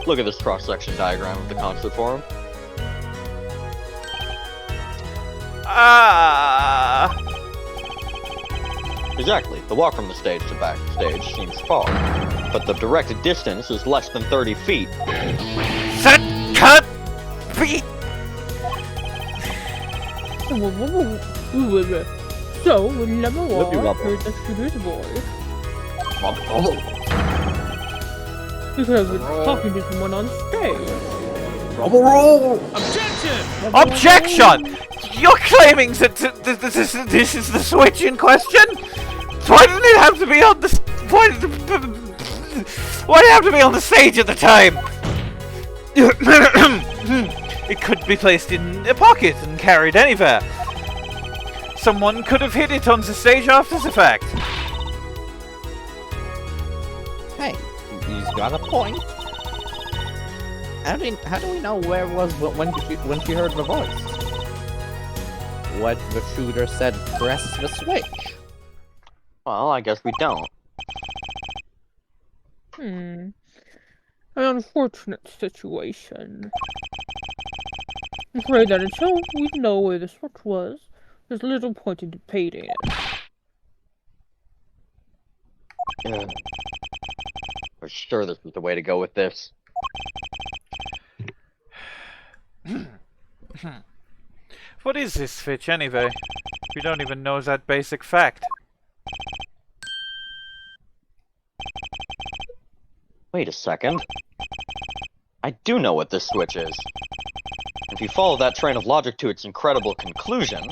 Look at this cross-section diagram of the concert forum. Exactly. The walk from the stage to backstage seems far, but the direct distance is less than 30 feet. That can't be! So, when Lamiroir heard the shooter's voice, because it's talking to someone on stage. Objection! You're claiming that this is the Switch in question? Why didn't it have to be on the... Why did it have to be on the stage at the time? It could be placed in a pocket and carried anywhere. Someone could have hid it on the stage after the fact. Hey, he's got a point. How do we know where it was when she heard the voice? What the shooter said, press the switch. Well, I guess we don't. An unfortunate situation. I'm afraid that until we know where the switch was, there's little point in debating it. We're sure this is the way to go with this. What is this switch anyway? We don't even know that basic fact. Wait a second. I do know what this switch is. If you follow that train of logic to its incredible conclusion,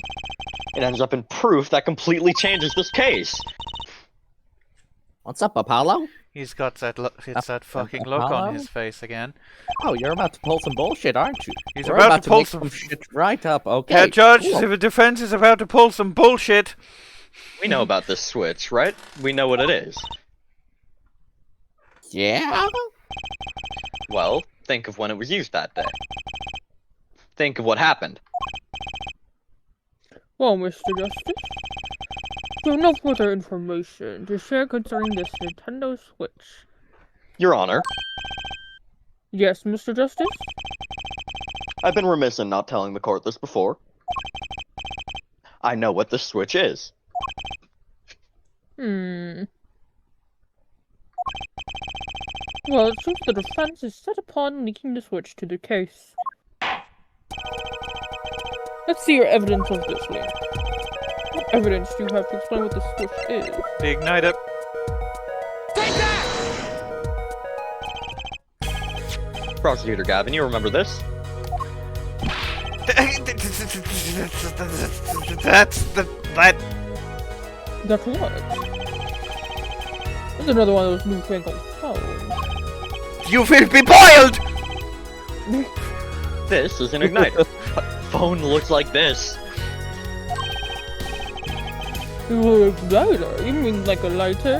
it ends up in proof that completely changes this case. What's up, Apollo? He's got that it's that fucking look on his face again. Oh, you're about to pull some bullshit, aren't you? He's We're about to pull make some shit right up, okay? Yeah, Judge, Cool. the defense is about to pull some bullshit. We know about this switch, right? We know what it is. Yeah? Well, think of when it was used that day. Think of what happened. Well, Mr. Justice, you have no further information to share concerning this Nintendo Switch. Your Honor, Yes, Mr. Justice? I've been remiss in not telling the court this before. I know what this switch is. Well, it seems the defense is set upon linking the Switch to the case. Let's see your evidence of this link. What evidence do you have to explain what the Switch is? The igniter. Prosecutor Gavin, you remember this? That's that. That's what? There's another one of those newfangled phones. You will be boiled! This is an igniter. A phone looks like this. Lighter? You mean like a lighter?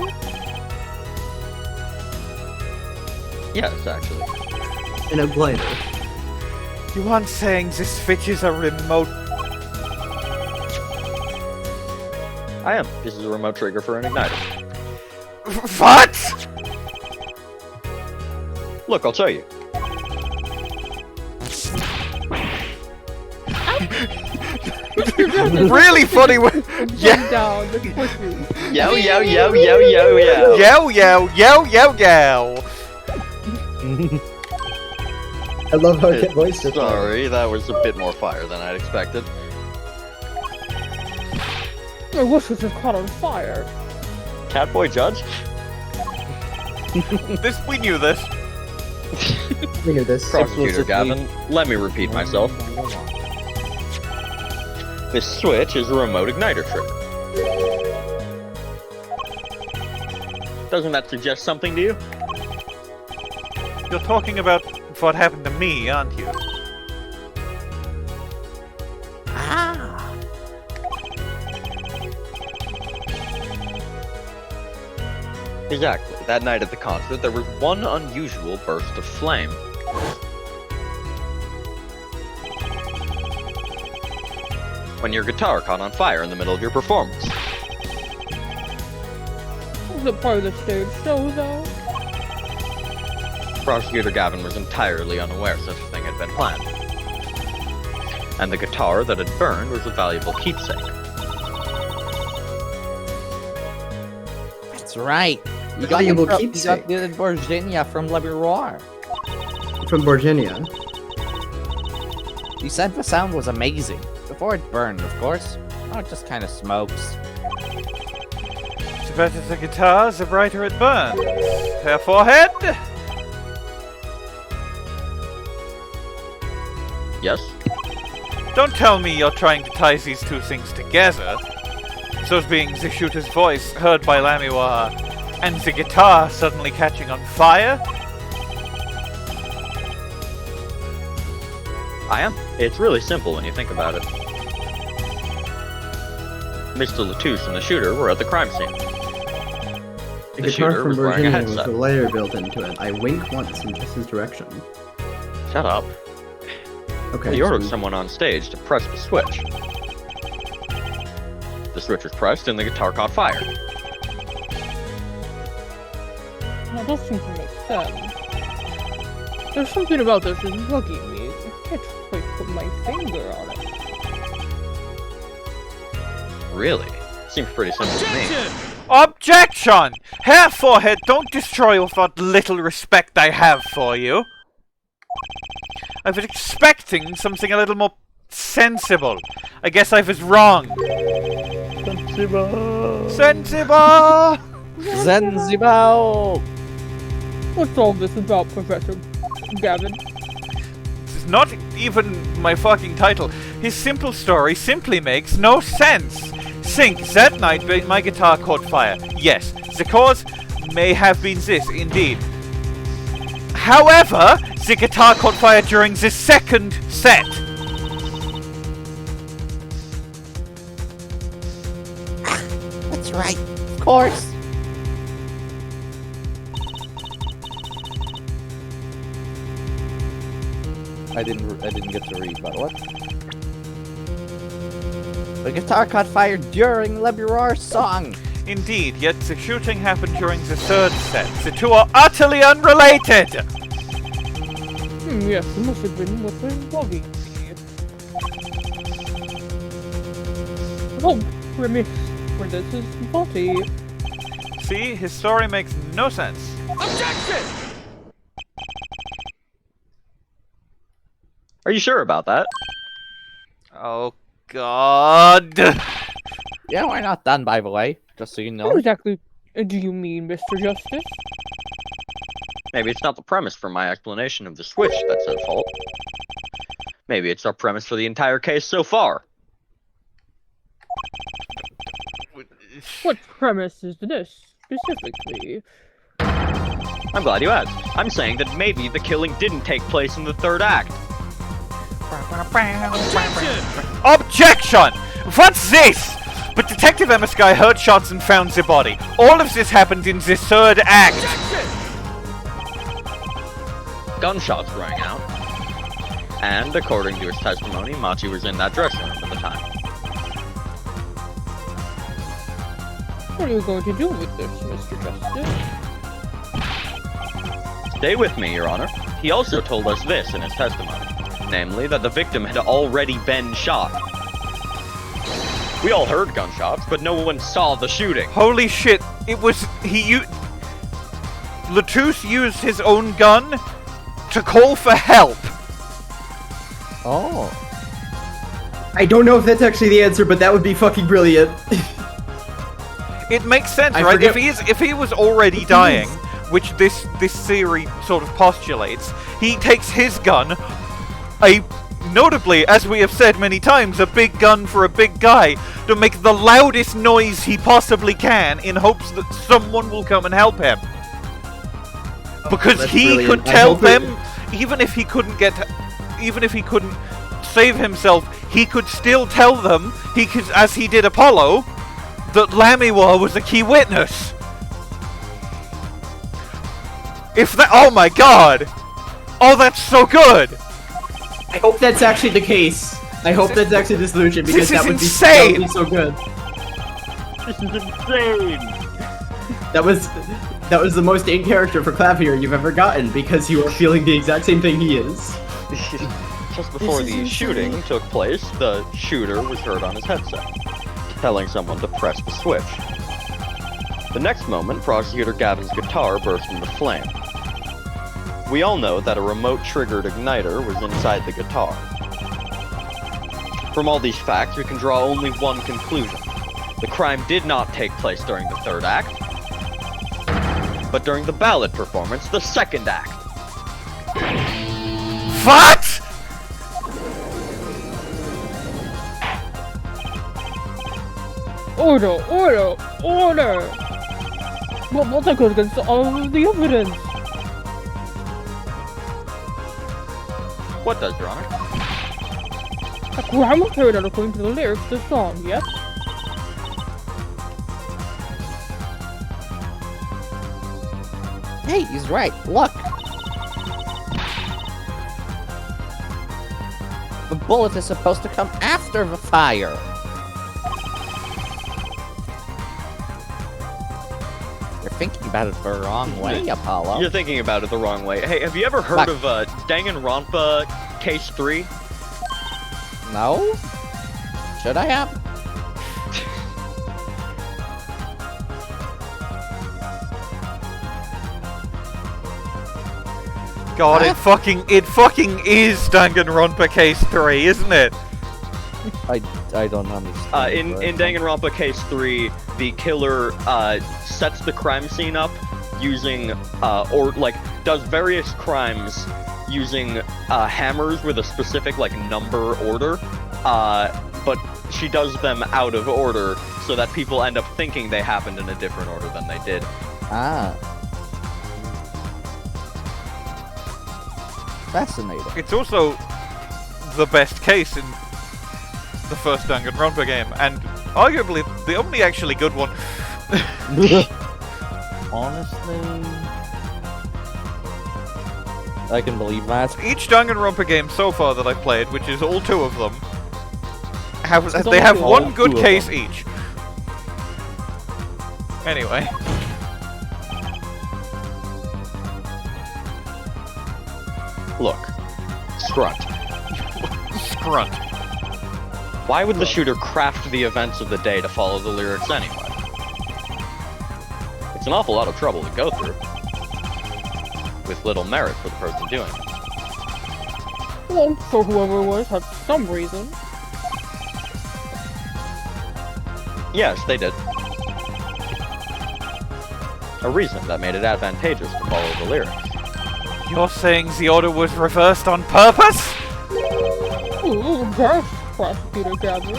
Yes, actually. In a glider. You aren't saying this fetches a remote? I am. This is a remote trigger for an igniter. What? Look, I'll show you. Really funny way. Yeah. Down, that's pussy. Yo, yo, yo, yo, yo, yo. Yo, yo, yo, yo, yo. I love how it voiced it. Sorry, that was a bit more fire than I'd expected. I wish it was caught on fire. Catboy Judge? We knew this. We knew this. Prosecutor Gavin, let me repeat myself. This switch is a remote igniter trigger. Doesn't that suggest something to you? You're talking about what happened to me, aren't you? Ah. Exactly. That night at the concert, there was one unusual burst of flame. When your guitar caught on fire in the middle of your performance. Was it part of the stage show, though? Prosecutor Gavin was entirely unaware such a thing had been planned. And the guitar that had burned was a valuable keepsake. That's right. You Valuable got keepsake. the Virginia from Lamiroir. From Virginia. You said the sound was amazing. Before it burned, of course. Oh, it just kind of smokes. The better the guitar, the brighter it burns. Her forehead? Yes? Don't tell me you're trying to tie these two things together. So as being the shooter's voice heard by Lamiroir and the guitar suddenly catching on fire? I am. It's really simple when you think about it. Mr. LeTouse and the shooter were at the crime scene. The The guitar shooter from was wearing a Virginia was headset. a layer built into it. I wink once in Jess's direction. Shut up. Okay. He ordered so- someone on stage to press the switch. The switch was pressed and the guitar caught fire. That does seem to make sense. There's something about this that's bugging me. I can't quite put my finger on it. Really? Seems pretty simple to me. Objection! Hair forehead, don't destroy what little respect I have for you. I was expecting something a little more sensible. I guess I was wrong. Sensible! Zanzibar! What's all this about, Professor Gavin? This is not even my fucking title. His simple story simply makes no sense. Think, that night my guitar caught fire. Yes. The cause? may have been this, indeed. However, the guitar caught fire during the second set. That's right, of course. I didn't get to read, but what? The guitar caught fire during Lamiroir's song. Indeed, yet the shooting happened during the third set. The two are utterly unrelated! Yes, it must have been what was bugging me. Oh, premise for this is faulty. See, his story makes no sense. Objection! Are you sure about that? Oh, God. Yeah, we're not done, by the way. Just so you know. What exactly do you mean, Mr. Justice? Maybe it's not the premise for my explanation of the switch that's at fault. Maybe it's our premise for the entire case so far. What premise is this, specifically? I'm glad you asked. I'm saying that maybe the killing didn't take place in the third act. Objection! What's this? But Detective Ema Skye heard shots and found the body. All of this happened in the third act. Gunshots rang out. And according to his testimony, Machi was in that dressing room at the time. What are you going to do with this, Mr. Justice? Stay with me, Your Honor. He also told us this in his testimony. Namely, that the victim had already been shot. We all heard gunshots, but no one saw the shooting. Holy shit, it was... LeTouse used his own gun to call for help. Oh. I don't know if that's actually the answer, but that would be fucking brilliant. It makes sense, I right? forget- If he was already dying, which this theory sort of postulates, he takes his gun, notably, as we have said many times, a big gun for a big guy, to make the loudest noise he possibly can in hopes that someone will come and help him. Because That's he brilliant. could I tell hope them, even if he couldn't save himself, he could still tell them, as he did Apollo, that Lamiroir was a key witness. Oh my god! Oh, that's so good! I hope that's actually the case. I hope that's actually the solution, because This that is would be insane! so good. This is insane! That was the most in character for Klavier you've ever gotten, because you are feeling the exact same thing he is. Just before the shooting took place, the shooter was heard on his headset, telling someone to press the switch. The next moment, Prosecutor Gavin's guitar burst into flame. We all know that a remote-triggered igniter was inside the guitar. From all these facts, we can draw only one conclusion. The crime did not take place during the third act, but during the ballad performance, the second act. What?! Order! Order! Order! What that goes against all of the evidence? What does, Your Honor? A crime was carried out according to the lyrics of the song, yes? Hey, he's right. Look. The bullet is supposed to come after the fire. You're thinking about it the wrong way, Apollo. You're thinking about it the wrong way. Hey, have you ever heard of Danganronpa Case 3? No? Should I have? God, it fucking is Danganronpa Case 3, isn't it? I don't understand. In Danganronpa Case 3, the killer sets the crime scene up using does various crimes using hammers with a specific number order, but she does them out of order so that people end up thinking they happened in a different order than they did. Ah. Fascinating. It's also the best case in the first Danganronpa game, and arguably the only actually good one. Honestly, I can believe that. Each Danganronpa game so far that I've played, which is all 2 of them, have only all one good 2 of case them. each. Anyway. Look, Scrunt. Scrunt. Why would the shooter craft the events of the day to follow the lyrics anyway? It's an awful lot of trouble to go through, with little merit for the person doing it. Well, I'm sure whoever it was had some reason. Yes, they did. A reason that made it advantageous to follow the lyrics. You're saying the order was reversed on purpose? Ooh, yes, Prosecutor Gavin.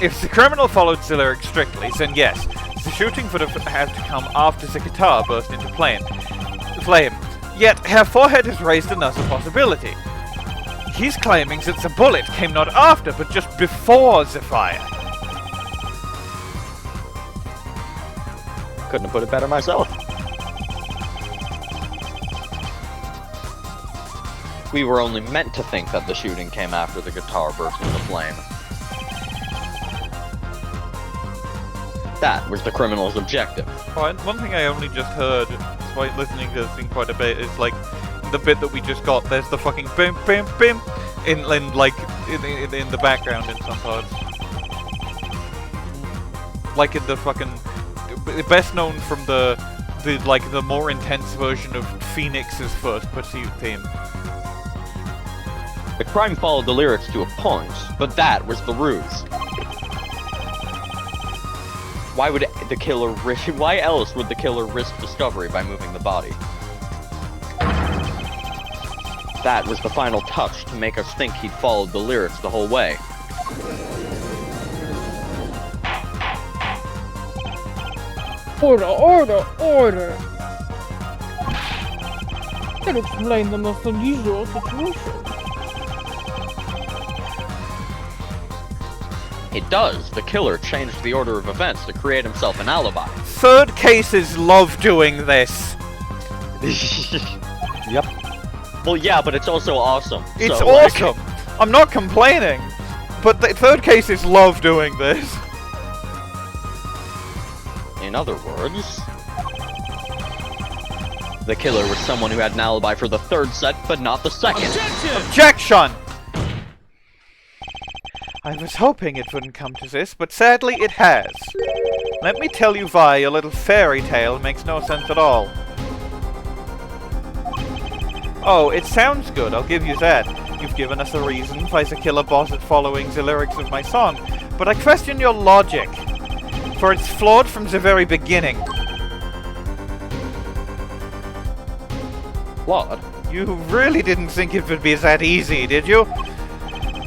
If the criminal followed the lyrics strictly, then yes, the shooting would have had to come after the guitar burst into flame. Yet, her forehead has raised another possibility. He's claiming that the bullet came not after, but just before the fire. Couldn't have put it better myself. We were only meant to think that the shooting came after the guitar burst into flame. That was the criminal's objective. Oh, and one thing I only just heard, despite listening to this thing quite a bit, is like the bit that we just got. There's the fucking bim bim bim in the background in some parts. Like in the fucking best known from the more intense version of Phoenix's first Pursuit theme. The crime followed the lyrics to a point, but that was the ruse. Why would the killer risk? Why else would the killer risk discovery by moving the body? That was the final touch to make us think he'd followed the lyrics the whole way. Order, order, order! That explains the most unusual situation. It does. The killer changed the order of events to create himself an alibi. Third cases love doing this. Yep. Well, yeah, but it's also awesome. It's so, awesome. I'm not complaining, but the third cases love doing this. In other words, the killer was someone who had an alibi for the third set, but not the second. Objection! I was hoping it wouldn't come to this, but sadly it has. Let me tell you why your little fairy tale makes no sense at all. Oh, it sounds good, I'll give you that. You've given us a reason why the killer bothered following the lyrics of my song, but I question your logic, for it's flawed from the very beginning. Flawed? You really didn't think it would be that easy, did you?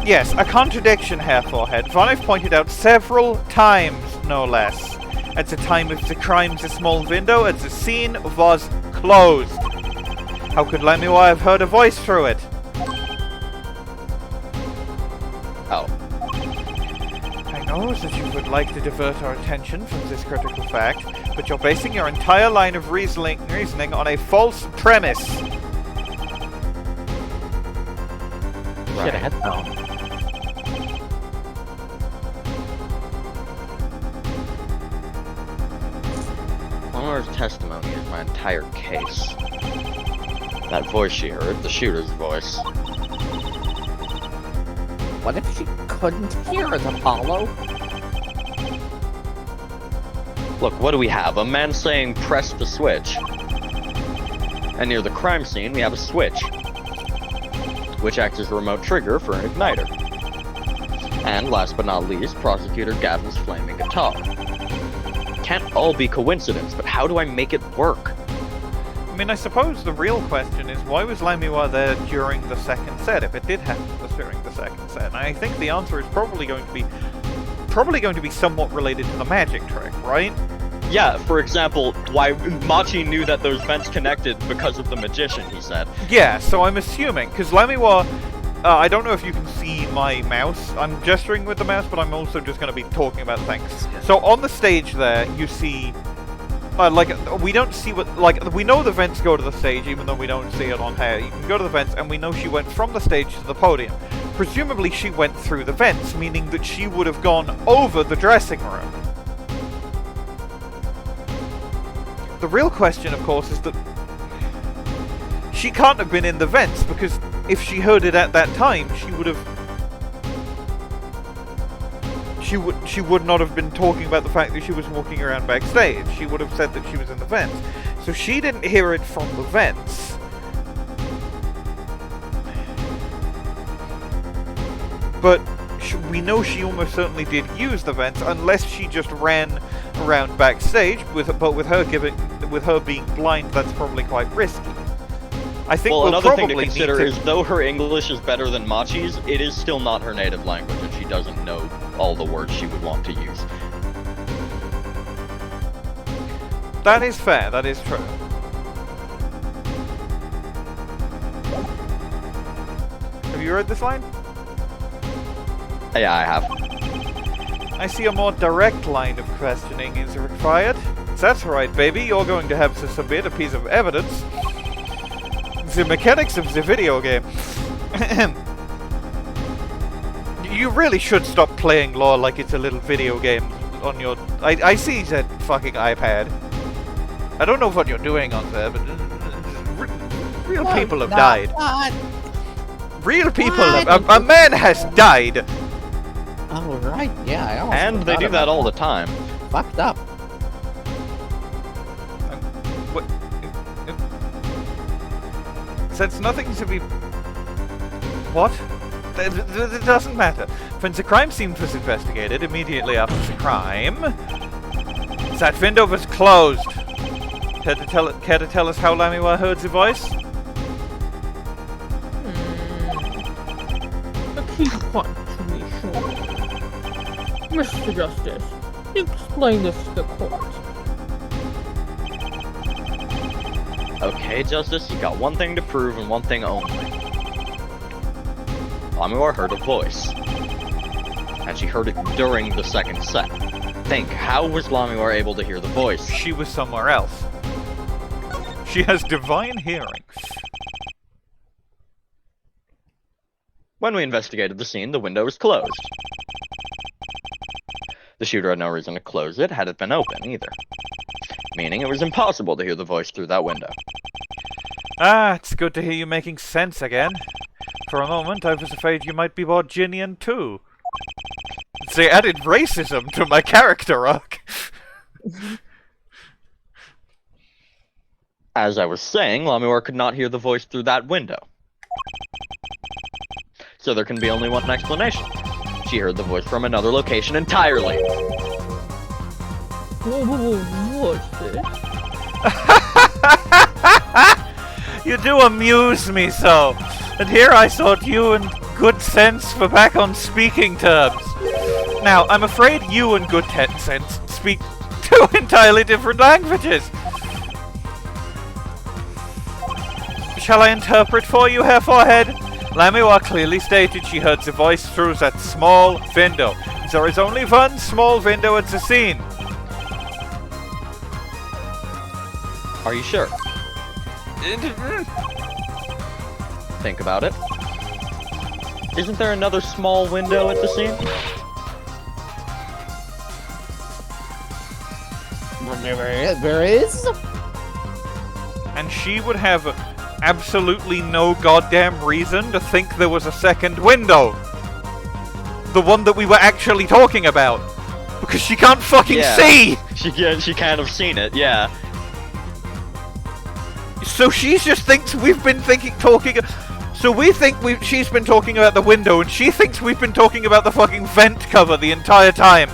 Yes, a contradiction, Hair Forehead, one I've pointed out several times, no less. At the time of the crime, the small window at the scene was closed. How could Lamiroir have heard a voice through it? Oh. I know that you would like to divert our attention from this critical fact, but you're basing your entire line of reasoning on a false premise. Shit, a headphone. Lamiroir's testimony is my entire case. That voice she heard, the shooter's voice. What if she couldn't hear us, Apollo? Look, what do we have? A man saying, press the switch. And near the crime scene, we have a switch, which acts as a remote trigger for an igniter. And last but not least, Prosecutor Gavin's flaming guitar. Can't all be coincidence, but how do I make it work? I mean, I suppose the real question is, why was Lamiroir there during the second set, if it did happen during the second set? And I think the answer is probably going to be somewhat related to the magic trick, right? Yeah, for example, why Machi knew that those vents connected because of the magician, he said. Yeah, so I'm assuming, because Lamiroir, I don't know if you can see my mouse. I'm gesturing with the mouse, but I'm also just going to be talking about things. So on the stage there, you see, we don't see what, we know the vents go to the stage, even though we don't see it on her. You can go to the vents, and we know she went from the stage to the podium. Presumably she went through the vents, meaning that she would have gone over the dressing room. The real question, of course, is that she can't have been in the vents, because if she heard it at that time, she would have... She would not have been talking about the fact that she was walking around backstage. She would have said that she was in the vents. So she didn't hear it from the vents. But we know she almost certainly did use the vents, unless she just ran around backstage. But with her being blind, that's probably quite risky. I think well, we'll another thing to probably consider need is, though her English is better than Machi's, it is still not her native language, and she doesn't know all the words she would want to use. That is fair, that is true. Have you read this line? Yeah, I have. I see a more direct line of questioning is required. That's right, baby, you're going to have to submit a piece of evidence. The mechanics of the video game. You really should stop playing lore like it's a little video game on your... I see that fucking iPad. I don't know what you're doing on there, but... real people have died. Real people have... A man has died! Oh, right, yeah, I almost And they do that all the time. Fucked up. That's nothing to be... What? It doesn't matter. When the crime scene was investigated immediately after the crime, that window was closed. Care to tell us how Lamiroir heard the voice? A key point to be sure. Mr. Justice, explain this to the court. Okay, Justice, you got one thing to prove and one thing only. Lamiroir heard a voice. And she heard it during the second set. Think, how was Lamiroir able to hear the voice? She was somewhere else. She has divine hearing. When we investigated the scene, the window was closed. The shooter had no reason to close it had it been open, either. Meaning it was impossible to hear the voice through that window. Ah, it's good to hear you making sense again. For a moment, I was afraid you might be Borginian too. They added racism to my character arc. As I was saying, Lamiroir could not hear the voice through that window. So there can be only one explanation. She heard the voice from another location entirely. What's this? You do amuse me so. And here I thought you and Good Sense were back on speaking terms. Now, I'm afraid you and Good Sense speak two entirely different languages. Shall I interpret for you, Herr Forehead? Lamiroir clearly stated she heard the voice through that small window. There is only one small window at the scene. Are you sure? Think about it. Isn't there another small window at the scene? There is? And she would have absolutely no goddamn reason to think there was a second window. The one that we were actually talking about. Because she can't fucking see! She can't have seen it, yeah. So she just thinks we've been talking... So we think she's been talking about the window, and she thinks we've been talking about the fucking vent cover the entire time.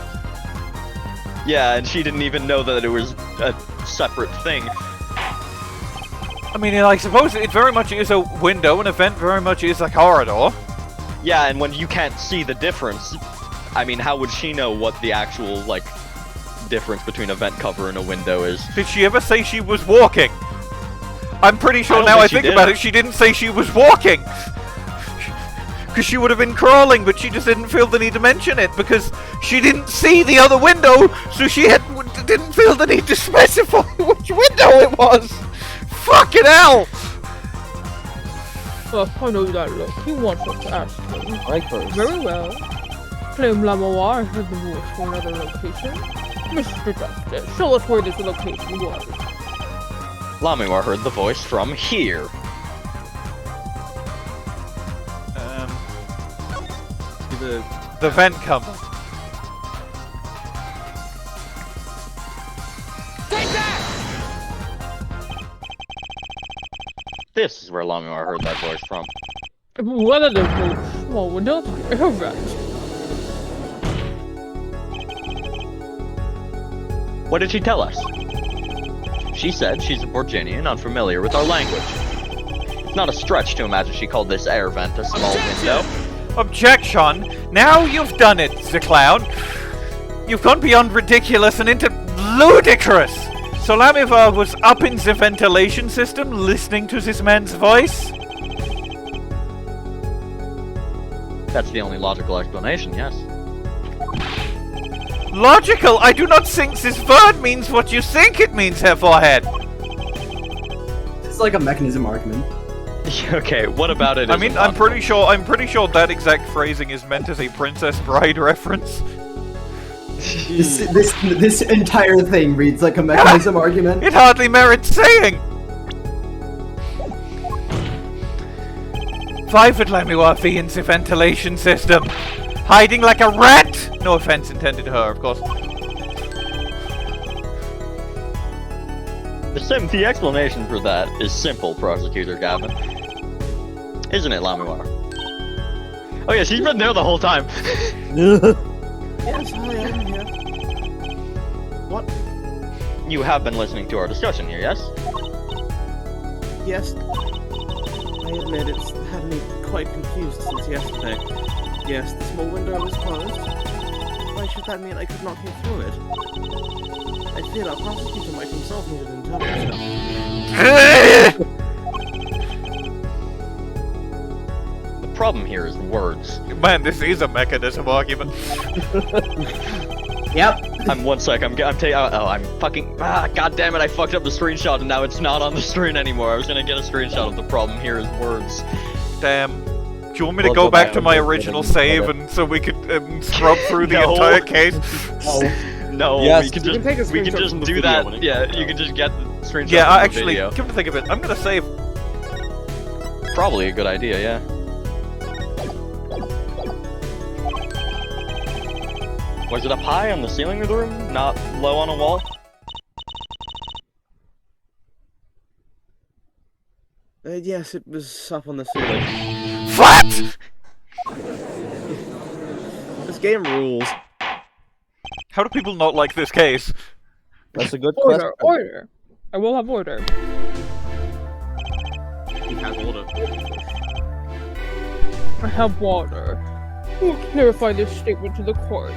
Yeah, and she didn't even know that it was a separate thing. I mean, I suppose it very much is a window, and a vent very much is a corridor. Yeah, and when you can't see the difference, I mean, how would she know what the actual, like, difference between a vent cover and a window is. Did she ever say she was walking? I'm pretty sure don't now I think she think about did. it, she didn't say she was walking! Because she would have been crawling, but she just didn't feel the need to mention it, because she didn't see the other window, so she didn't feel the need to specify which window it was! Fucking hell! Well, I know that look. He wants us to ask him. Right first. Very well. Claim Lamiroir had the voice for another location. Mr. Justice, show us where this location was. Lamiroir heard the voice from here. The vent come. This is where Lamiroir heard that voice from. One of those small windows, correct. What did she tell us? She said she's a Borginian unfamiliar with our language. It's not a stretch to imagine she called this air vent a small window. Objection! Now you've done it, the clown! You've gone beyond ridiculous and into ludicrous! So Lamiroir was up in the ventilation system listening to this man's voice? That's the only logical explanation, yes. Logical? I do not think this word means what you think it means, Herr Forehead! It's like a mechanism argument. Okay, what about it? I mean, I'm pretty sure that exact phrasing is meant as a Princess Bride reference. This entire thing reads like a mechanism argument. It hardly merits saying! Why would Lamiroir be in the ventilation system? Hiding like a rat! No offense intended to her, of course. The explanation for that is simple, Prosecutor Gavin. Isn't it, Lamiroir? Oh yeah, she's been there the whole time. Yes, I am here. What? You have been listening to our discussion here, yes? Yes. I admit it's had me quite confused since yesterday. Yes, the small window was closed. Why should that mean I could not get through it? I fear our prosecutor might himself need an interpreter. The problem here is words. Man, this is a mechanism argument. Yep. I'm fucking, god damn it, I fucked up the screenshot and now it's not on the screen anymore. I was gonna get a screenshot of the problem here is words. Damn. Do you want me to go back to my original save and so we could scrub through the No. entire case? No, Yes. we can You can take a just screenshot from the do video that. when it Yeah, comes you out. can just get the screenshot Yeah, from the actually, video. come to think of it, I'm gonna save. Probably a good idea, yeah. Was it up high on the ceiling of the room, not low on a wall? Yes, it was up on the ceiling. What?! This game rules. How do people not like this case? That's a good question. Order, order. I will have order. He has order. I have order. We will clarify this statement to the court.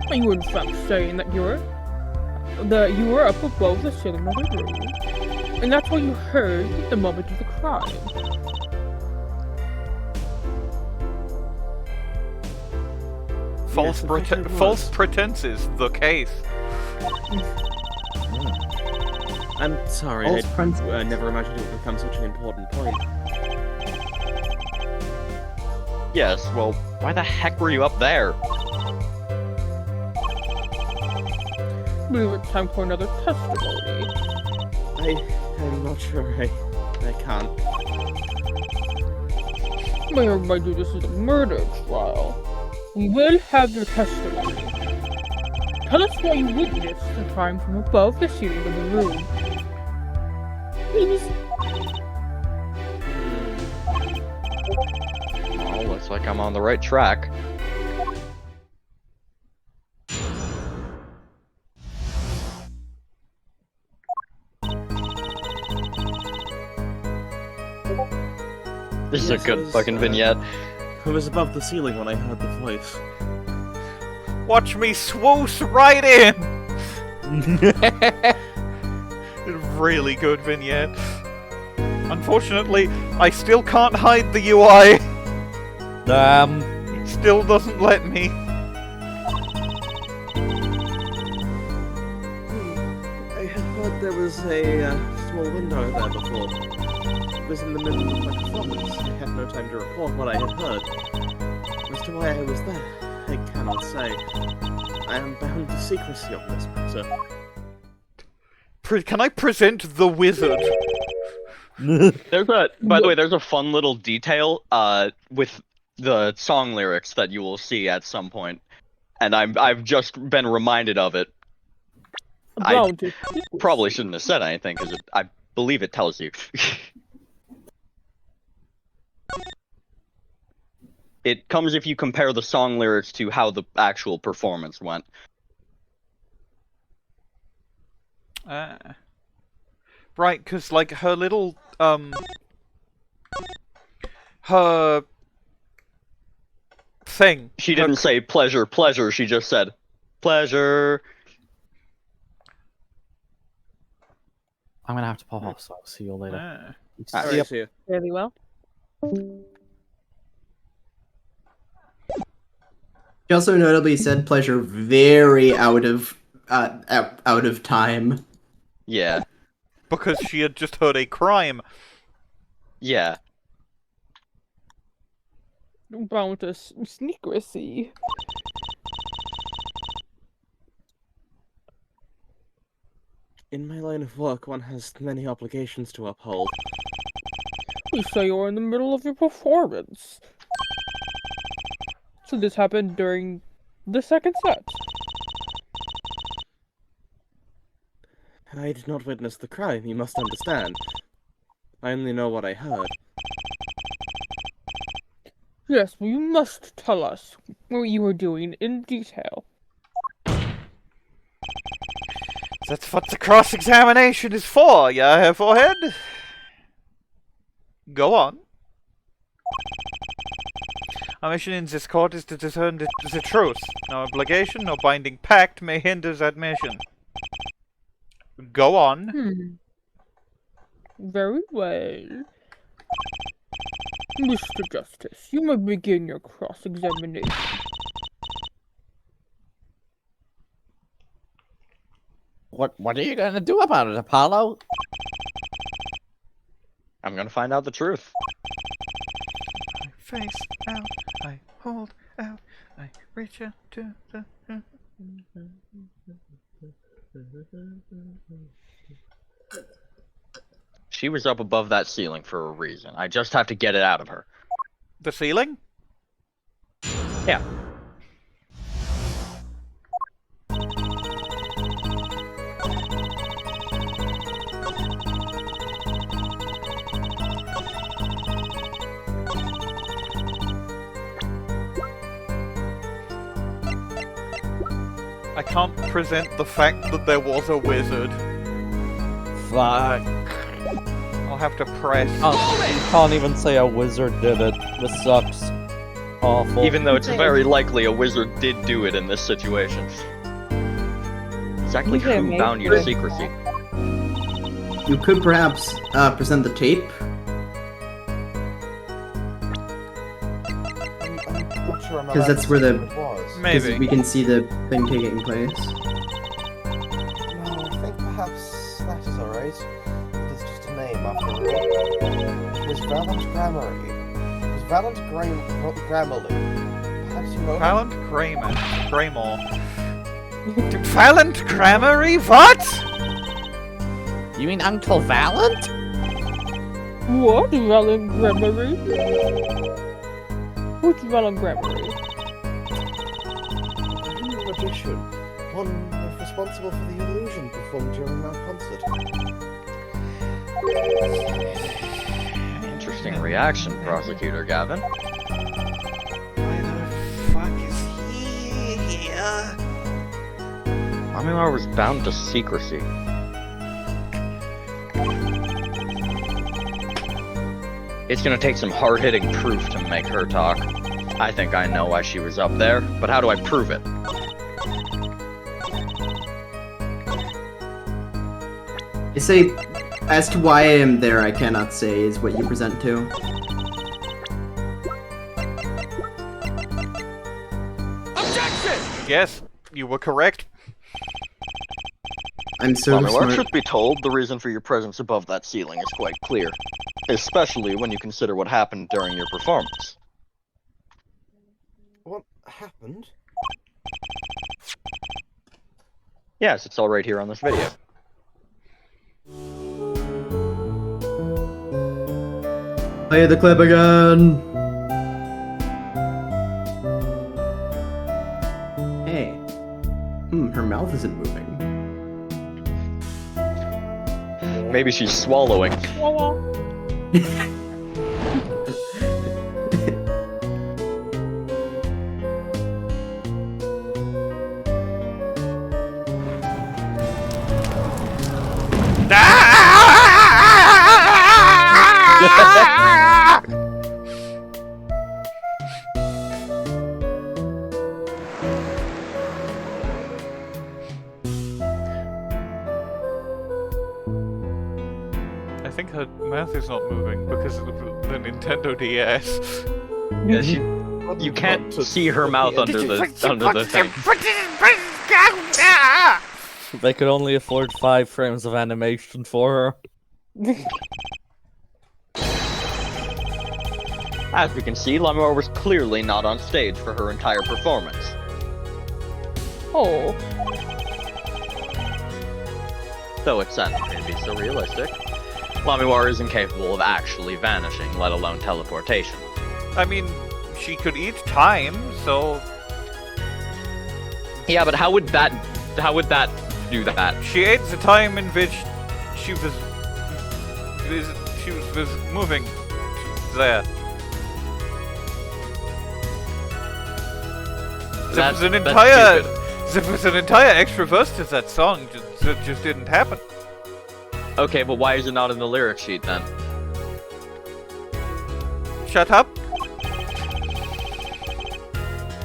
Are you in fact saying that you were up above the ceiling of the room, and that's what you heard at the moment of the crime? False pretenses, the case. I'm sorry, False I principles. never imagined it would become such an important point. Yes, well, why the heck were you up there? I believe it's time for another testimony. I'm not sure I can't. May I remind you this is a murder trial. We will have your testimony. Tell us why you witnessed the crime from above the ceiling of the room. Please. Oh, looks like I'm on the right track. This is a Yes, good it was, fucking vignette. I was above the ceiling when I heard the voice. Watch me swoosh right in! Really good vignette. Unfortunately, I still can't hide the UI. Damn. It still doesn't let me. I had heard there was a small window there before. It was in the middle of my performance. I had no time to report what I had heard. As to why I was there, I cannot say. I am bound to secrecy on this matter. Can I present the wizard? There's a, by the way, there's a fun little detail with the song lyrics that you will see at some point, and I've just been reminded of it. I probably shouldn't have said anything because I believe it tells you. It comes if you compare the song lyrics to how the actual performance went. Right, because, like, her little, her thing. She didn't say pleasure, pleasure, she just said, pleasure. I'm gonna have to pop off, so I'll see you all later. Alright, see you. Very well. She also notably said pleasure very out of time. Yeah. Because she had just heard a crime. Yeah. Bound to secrecy. In my line of work, one has many obligations to uphold. You say you're in the middle of your performance. So this happened during the second set. I did not witness the crime, you must understand. I only know what I heard. Yes, well, you must tell us what you were doing in detail. That's what the cross-examination is for, yeah, forehead? Go on. Our mission in this court is to discern the truth. No obligation, no binding pact may hinder admission. Go on. Very well. Mr. Justice, you may begin your cross-examination. What are you gonna do about it, Apollo? I'm gonna find out the truth. I face out, I hold out, I reach out to the... She was up above that ceiling for a reason. I just have to get it out of her. The ceiling? Yeah. I can't present the fact that there was a wizard. Fuck. I'll have to press. You can't even say a wizard did it. This sucks. Awful. Even though it's very likely a wizard did do it in this situation. Exactly who bound you to secrecy? You could perhaps present the tape. I'm not sure I'm Because that's where the... Maybe. we can see the thing taking place. No, I think perhaps that is alright. It is just a name after all. It is Valant Gramarye. It is Valant Gramarye. Perhaps you know Valant Graymore. Valant Gramarye? What? You mean Uncle Valant? What? Valant Gramarye? Who's Valant Gramarye? magician, one responsible for the illusion performed during our concert. Interesting reaction, Prosecutor Gavin. Why the fuck is he here? Lamiroir was bound to secrecy. It's gonna take some hard-hitting proof to make her talk. I think I know why she was up there, but how do I prove it? I say, as to why I am there, I cannot say is what you present to. Yes, you were correct. I'm so Lamiroir, smart. truth be told, the reason for your presence above that ceiling is quite clear. Especially when you consider what happened during your performance. What happened? Yes, it's all right here on this video. Play the clip again! Hey. Her mouth isn't moving. Maybe she's swallowing. I think her mouth is not moving because of the Nintendo DS. Yeah, you can't see her mouth under the thing. They could only afford 5 frames of animation for her. As we can see, Lamiroir was clearly not on stage for her entire performance. Oh. Though it sounds maybe so realistic, Lamiroir is incapable of actually vanishing, let alone teleportation. I mean, she could eat time, so Yeah, but how would that do that? she ate the time in which she was moving there. There was an entire extra verse to that song that just didn't happen. Okay, but why is it not in the lyric sheet then? Shut up.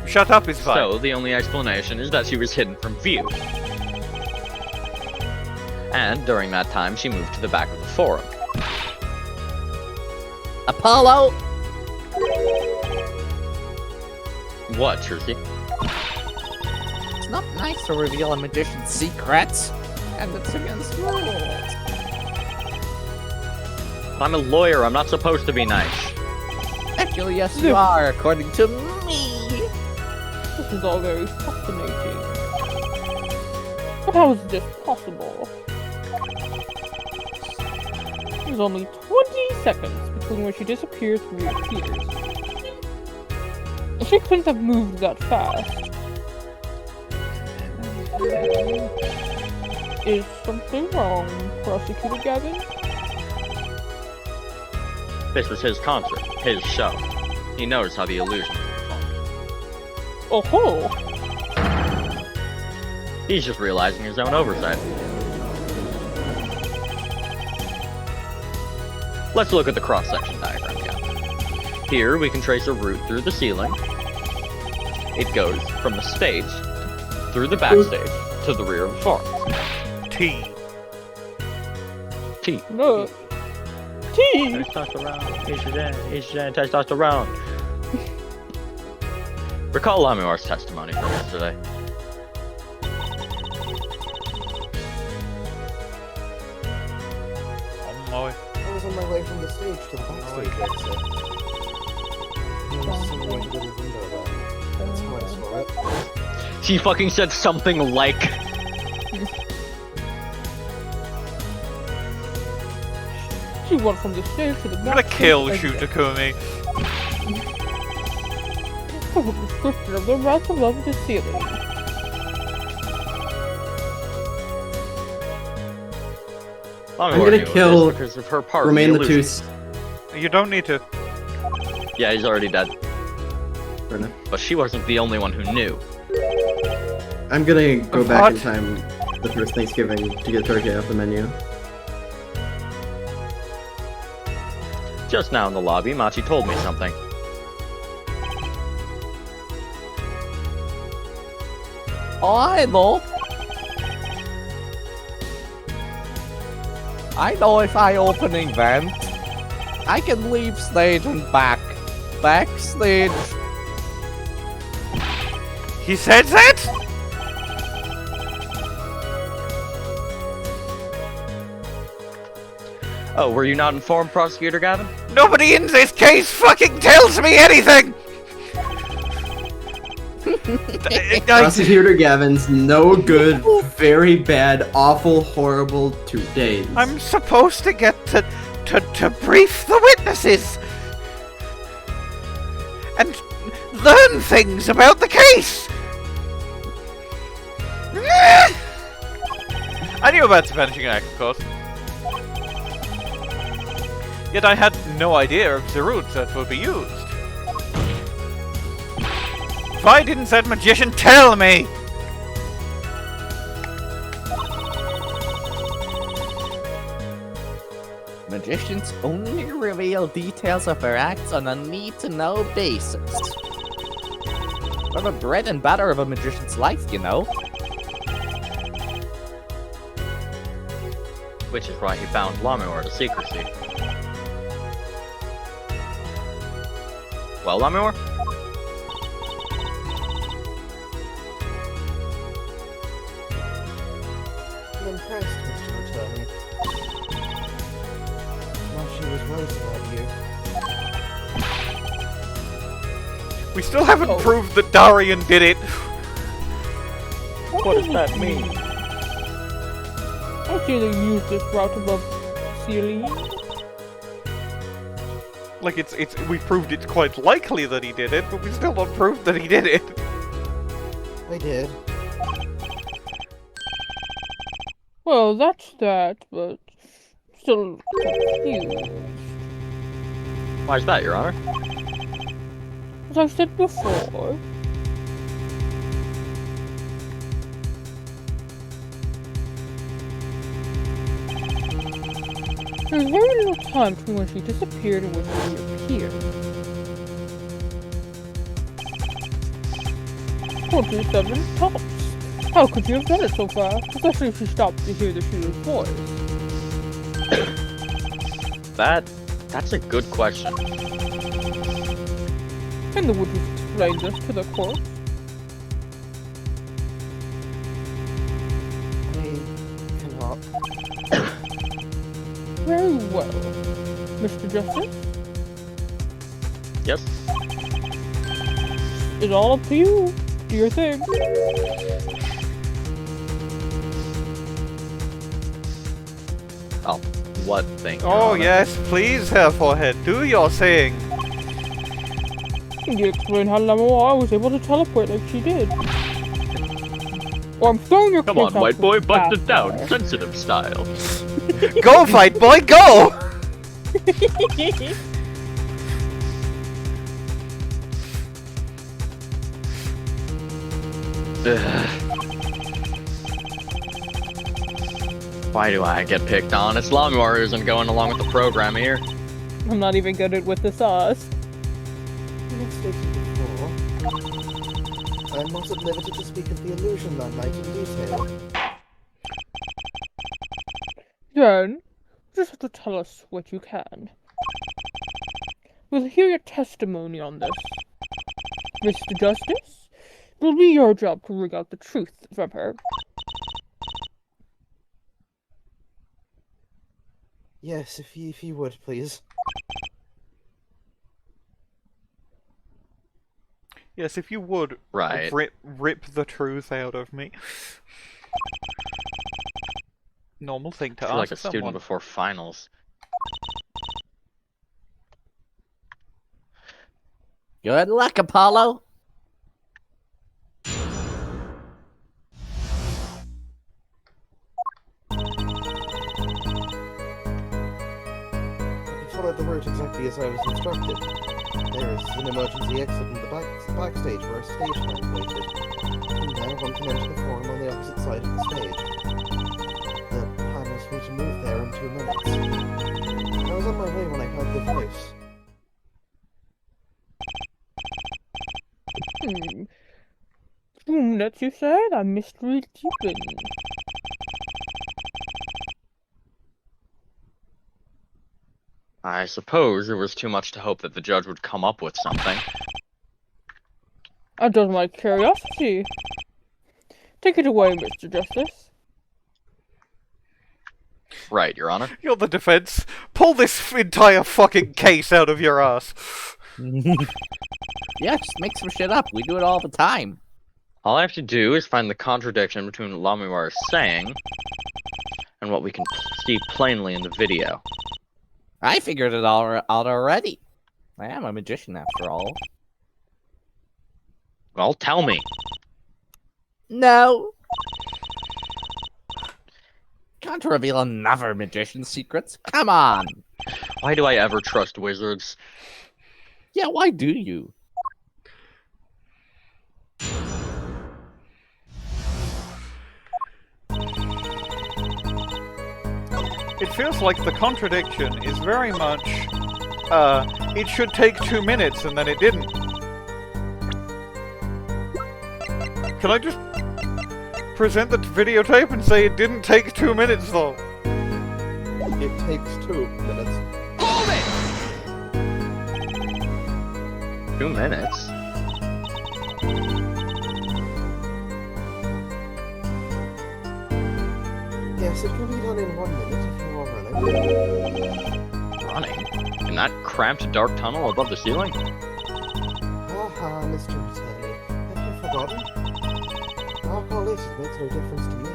Shut up is fine. So, the only explanation is that she was hidden from view. And during that time, she moved to the back of the forum. Apollo! What, Trucy? It's not nice to reveal a magician's secrets, and it's against rules. I'm a lawyer, I'm not supposed to be nice. Actually, yes, you are, according to me. This is all very fascinating. But how is this possible? There's only 20 seconds between when she disappears and reappears. She couldn't have moved that fast. Is something wrong, Prosecutor Gavin? This was his concert, his show. He knows how the illusion is performed. Oh ho! He's just realizing his own oversight. Let's look at the cross-section diagram again. Here we can trace a route through the ceiling. It goes from the stage, through the backstage, to the rear of the forum. T. No. T! Testosterone, estrogen, testosterone. Recall Lamiroir's testimony from yesterday. I was on my way from the stage to the backstage exit. There was some like little window there. That's how I saw it. She fucking said something like... She went from the stage to the I'm gonna backstage kill exit. Shutakumi. For the description of the rest above the ceiling. I'm gonna kill because of her part Romein of the illusion. LeTouse. You don't need to. Yeah, he's already dead. Fair enough. But she wasn't the only one who knew. I'm gonna go back What? in time the first Thanksgiving to get turkey off the menu. Just now in the lobby, Machi told me something. Oh, I know. I know if I opening vent, I can leave stage and backstage. He said that? Oh, were you not informed, Prosecutor Gavin? Nobody in this case fucking tells me anything! Prosecutor Gavin's no good, very bad, awful, horrible 2 days. I'm supposed to get to brief the witnesses! And learn things about the case! I knew about the Vanishing Act, of course. Yet I had no idea of the route that would be used. Why didn't that magician tell me? Magicians only reveal details of their acts on a need-to-know basis. They're the bread and butter of a magician's life, you know. Which is why he bound Lamiroir to secrecy. Well, Lamiroir? I'm impressed, Mr. Attorney. Machi was right about you. We still haven't proved that Daryan did it. What does that mean? I see they use this route above ceiling. Like we proved it's quite likely that he did it, but we still not proved that he did it. I did. Well, that's that, but still confused. Why's that, Your Honor? As I've said before, there's very little time between when she disappeared and when she appeared. 47 tops. How could you have done it so fast? Especially if she stopped to hear the shooter's voice. That's a good question. And the would you explain this to the court? I cannot. Very well. Mr. Justice? Yes? It's all up to you. Do your thing. Oh, what thing? Your Oh Honor? yes, please, Herr Forehead, do your thing. Can you explain how Lamiroir was able to teleport like she did? Or I'm throwing your Come on, case out white the boy, bust it back down, door. sensitive style. Go, fight boy, go! Why do I get picked on? It's Lamiroir isn't going along with the program here. I'm not even good at with the sauce. As stated before, I am not at liberty to speak of the illusion that night in detail. Then, you just have to tell us what you can. We'll hear your testimony on this. Mr. Justice, it will be your job to rig out the truth from her. Yes, if you would, please. Yes, if you would, Right. rip the truth out of me. Normal thing to I feel ask like a someone. student before finals. Good luck, Apollo. I followed the route exactly as I was instructed. There is an emergency exit in the backstage where a stage hand waited. From there, one can enter the forum on the opposite side of the stage. The plan was for me to move there in 2 minutes. I was on my way when I heard the voice. Hmm. 2 minutes, you say? That mystery deepened. I suppose it was too much to hope that the judge would come up with something. That does my curiosity. Take it away, Mr. Justice. Right, Your Honor. You're the defense. Pull this entire fucking case out of your ass. Yeah, just make some shit up. We do it all the time. All I have to do is find the contradiction between what Lamiroir is saying and what we can see plainly in the video. I figured it all out already. I am a magician after all. Well, tell me. No. Can't reveal another magician's secrets. Come on. Why do I ever trust wizards? Yeah, why do you? It feels like the contradiction is very much, it should take 2 minutes and then it didn't. Can I just present the videotape and say it didn't take 2 minutes though? It takes 2 minutes. 2 minutes? Yes, it can be done in 1 minute if you are running. Running? In that cramped dark tunnel above the ceiling? Haha, Mr. Attorney. Have you forgotten? Alcohol makes no difference to me.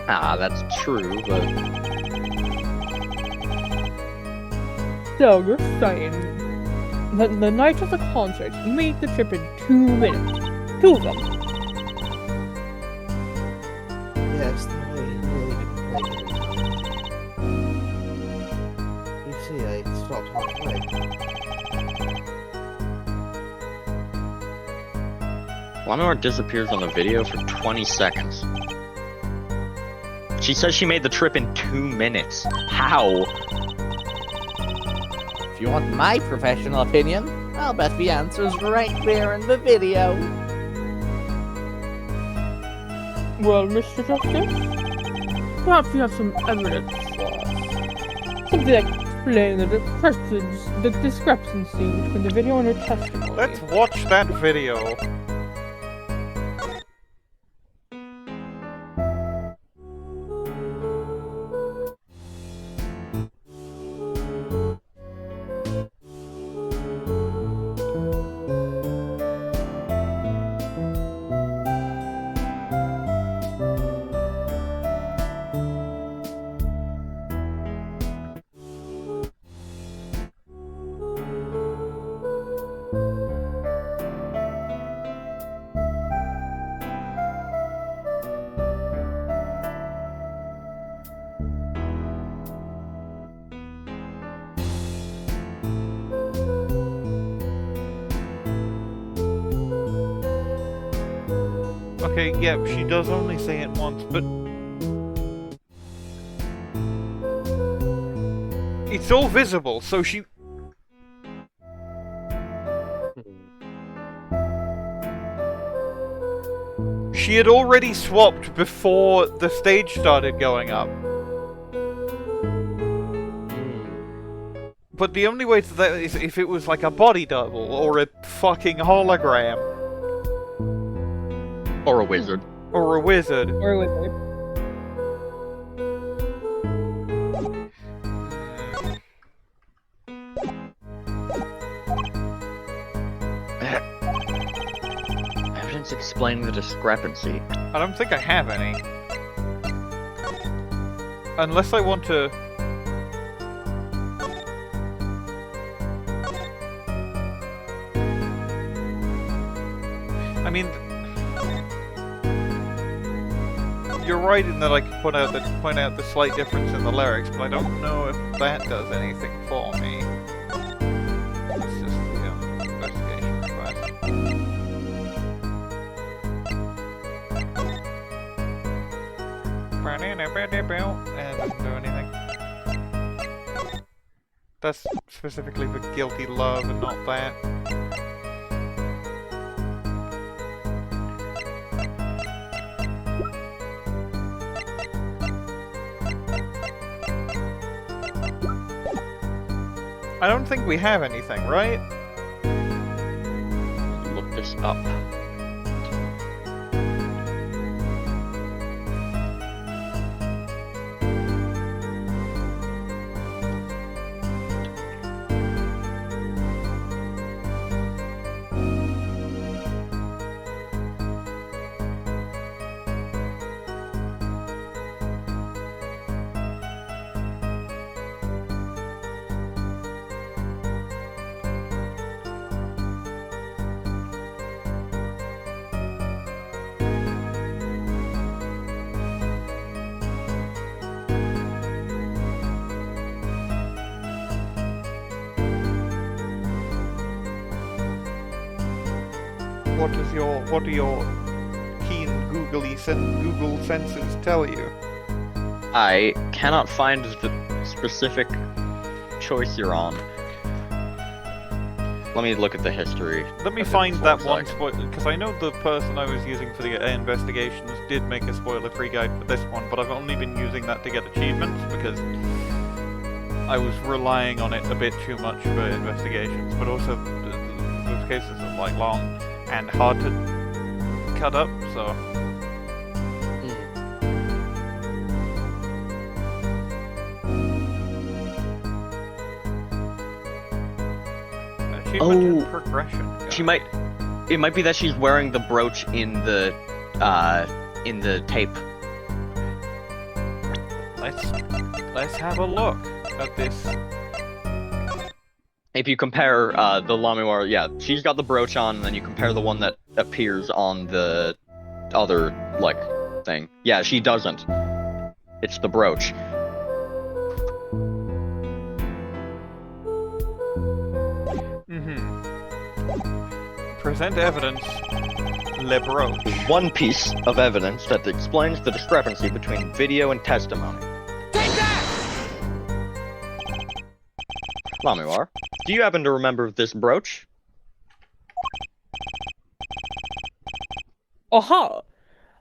Ah, that's true, but... So, you're saying that the night of the concert, you made the trip in 2 minutes. 2 of them. Yes, though I really didn't make it in time. You see, I stopped halfway. Lamiroir disappears on the video for 20 seconds. She says she made the trip in 2 minutes. How? If you want my professional opinion, I'll bet the answer's right there in the video. Well, Mr. Justice, perhaps you have some evidence for us. Something that can explain the discrepancy between the video and your testimony. Let's watch that video. Okay, yeah, she does only say it once, but... it's all visible, so she... She had already swapped before the stage started going up. But the only way to that is if it was like a body double, or a fucking hologram. Or a wizard. Or a wizard. Or a wizard. Evidence explaining the discrepancy. I don't think I have any. Unless I want to... I mean... You're right in that I can point out the slight difference in the lyrics, but I don't know if that does anything for me. It's just the investigation request. And doesn't do anything. That's specifically for guilty love and not that. I don't think we have anything, right? Look this up. What do your keen Google senses tell you? I cannot find the specific choice you're on. Let me look at the history. Let me find that one spoiler, because I know the person I was using for the investigations did make a spoiler-free guide for this one, but I've only been using that to get achievements, because I was relying on it a bit too much for investigations, but also those cases are like long and hard to cut up, so... Achievement and progression. She might... It might be that she's wearing the brooch in the tape. Let's have a look at this. If you compare the Lamiroir, yeah, she's got the brooch on, and then you compare the one that appears on the other, like, thing. Yeah, she doesn't. It's the brooch. Present evidence. Le brooch. One piece of evidence that explains the discrepancy between video and testimony. Take that! Lamiroir, do you happen to remember this brooch? Aha!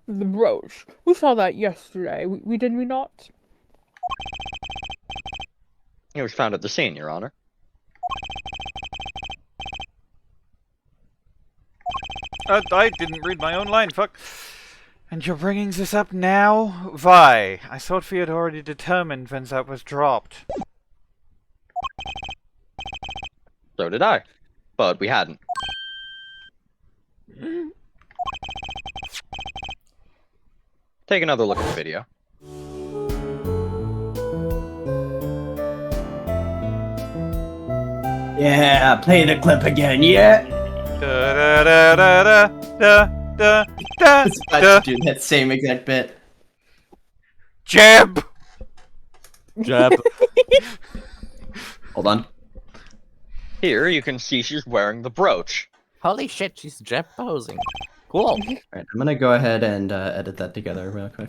The brooch. We saw that yesterday. We did we not? It was found at the scene, Your Honor. I didn't read my own line, fuck. And you're bringing this up now? Why? I thought we had already determined when that was dropped. So did I. But we hadn't. Take another look at the video. Yeah, play the clip again, yeah! Da da da da da da da I was about to do that same exact bit. Jab! Jab. Hold on. Here you can see she's wearing the brooch. Holy shit, she's jab posing. Cool. Alright, I'm gonna go ahead and edit that together real quick.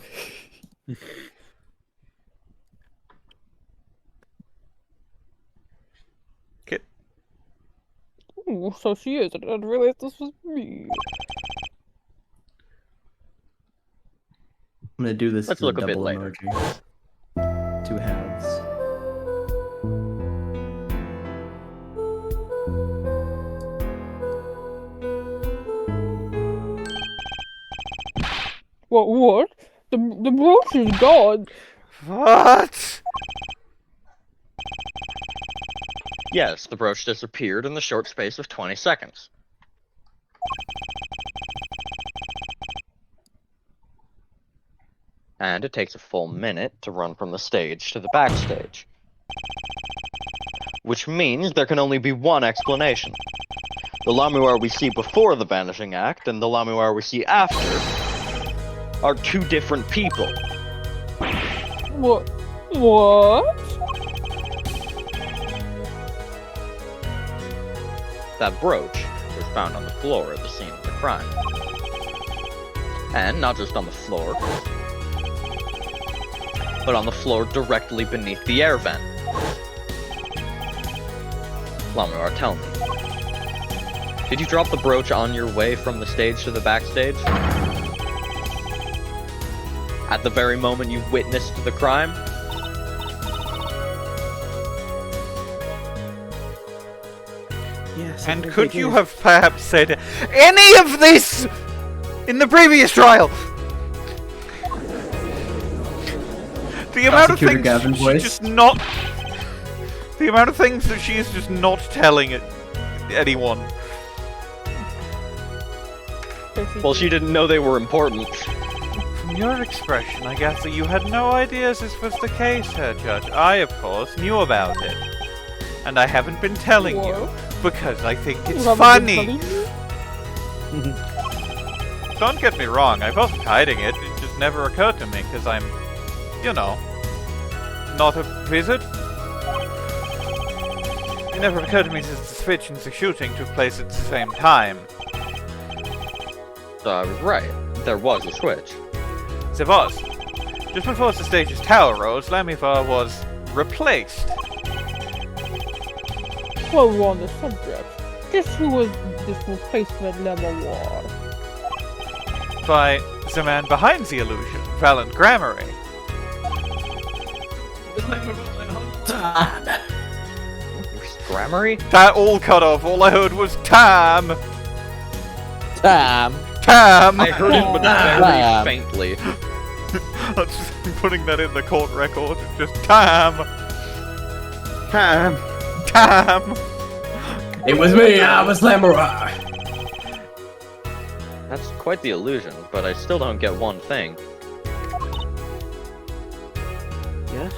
Ooh, so she is. I didn't realize this was me. I'm gonna do this Let's look a bit double later. emoji. Two halves. What? The brooch is gone. What? Yes, the brooch disappeared in the short space of 20 seconds. And it takes a full minute to run from the stage to the backstage. Which means there can only be one explanation. The Lamiroir we see before the Vanishing Act and the Lamiroir we see after are two different people. What? That brooch was found on the floor at the scene of the crime. And not just on the floor, but on the floor directly beneath the air vent. Lamiroir, tell me. Did you drop the brooch on your way from the stage to the backstage? At the very moment you witnessed the crime? Yes. I And think could they you did. have perhaps said any of this in the previous trial? The amount of Prosecutor things Gavin she's voice. just not. The amount of things that she is just not telling anyone. Well, she didn't know they were important. From your expression, I guess that you had no ideas this was the case, Herr Judge. I, of course, knew about it. And I haven't been telling you, because I think it's funny. Don't get me wrong, I wasn't hiding it. It just never occurred to me, because I'm, you know, not a wizard. It never occurred to me that the switch and the shooting took place at the same time. So I was right. There was a switch. There was. Just before the stage's tower rose, Lamiroir was replaced. While we're on the subject, guess who was this replacement Lamiroir? By the man behind the illusion, Valant Gramarye. Gramarye? That all cut off. All I heard was time. Damn. Time. I heard it, but very Damn. faintly. I'm just putting that in the court record. Just time. Ham. Time. It was me, I was Lamiroir. That's quite the illusion, but I still don't get one thing. Yes.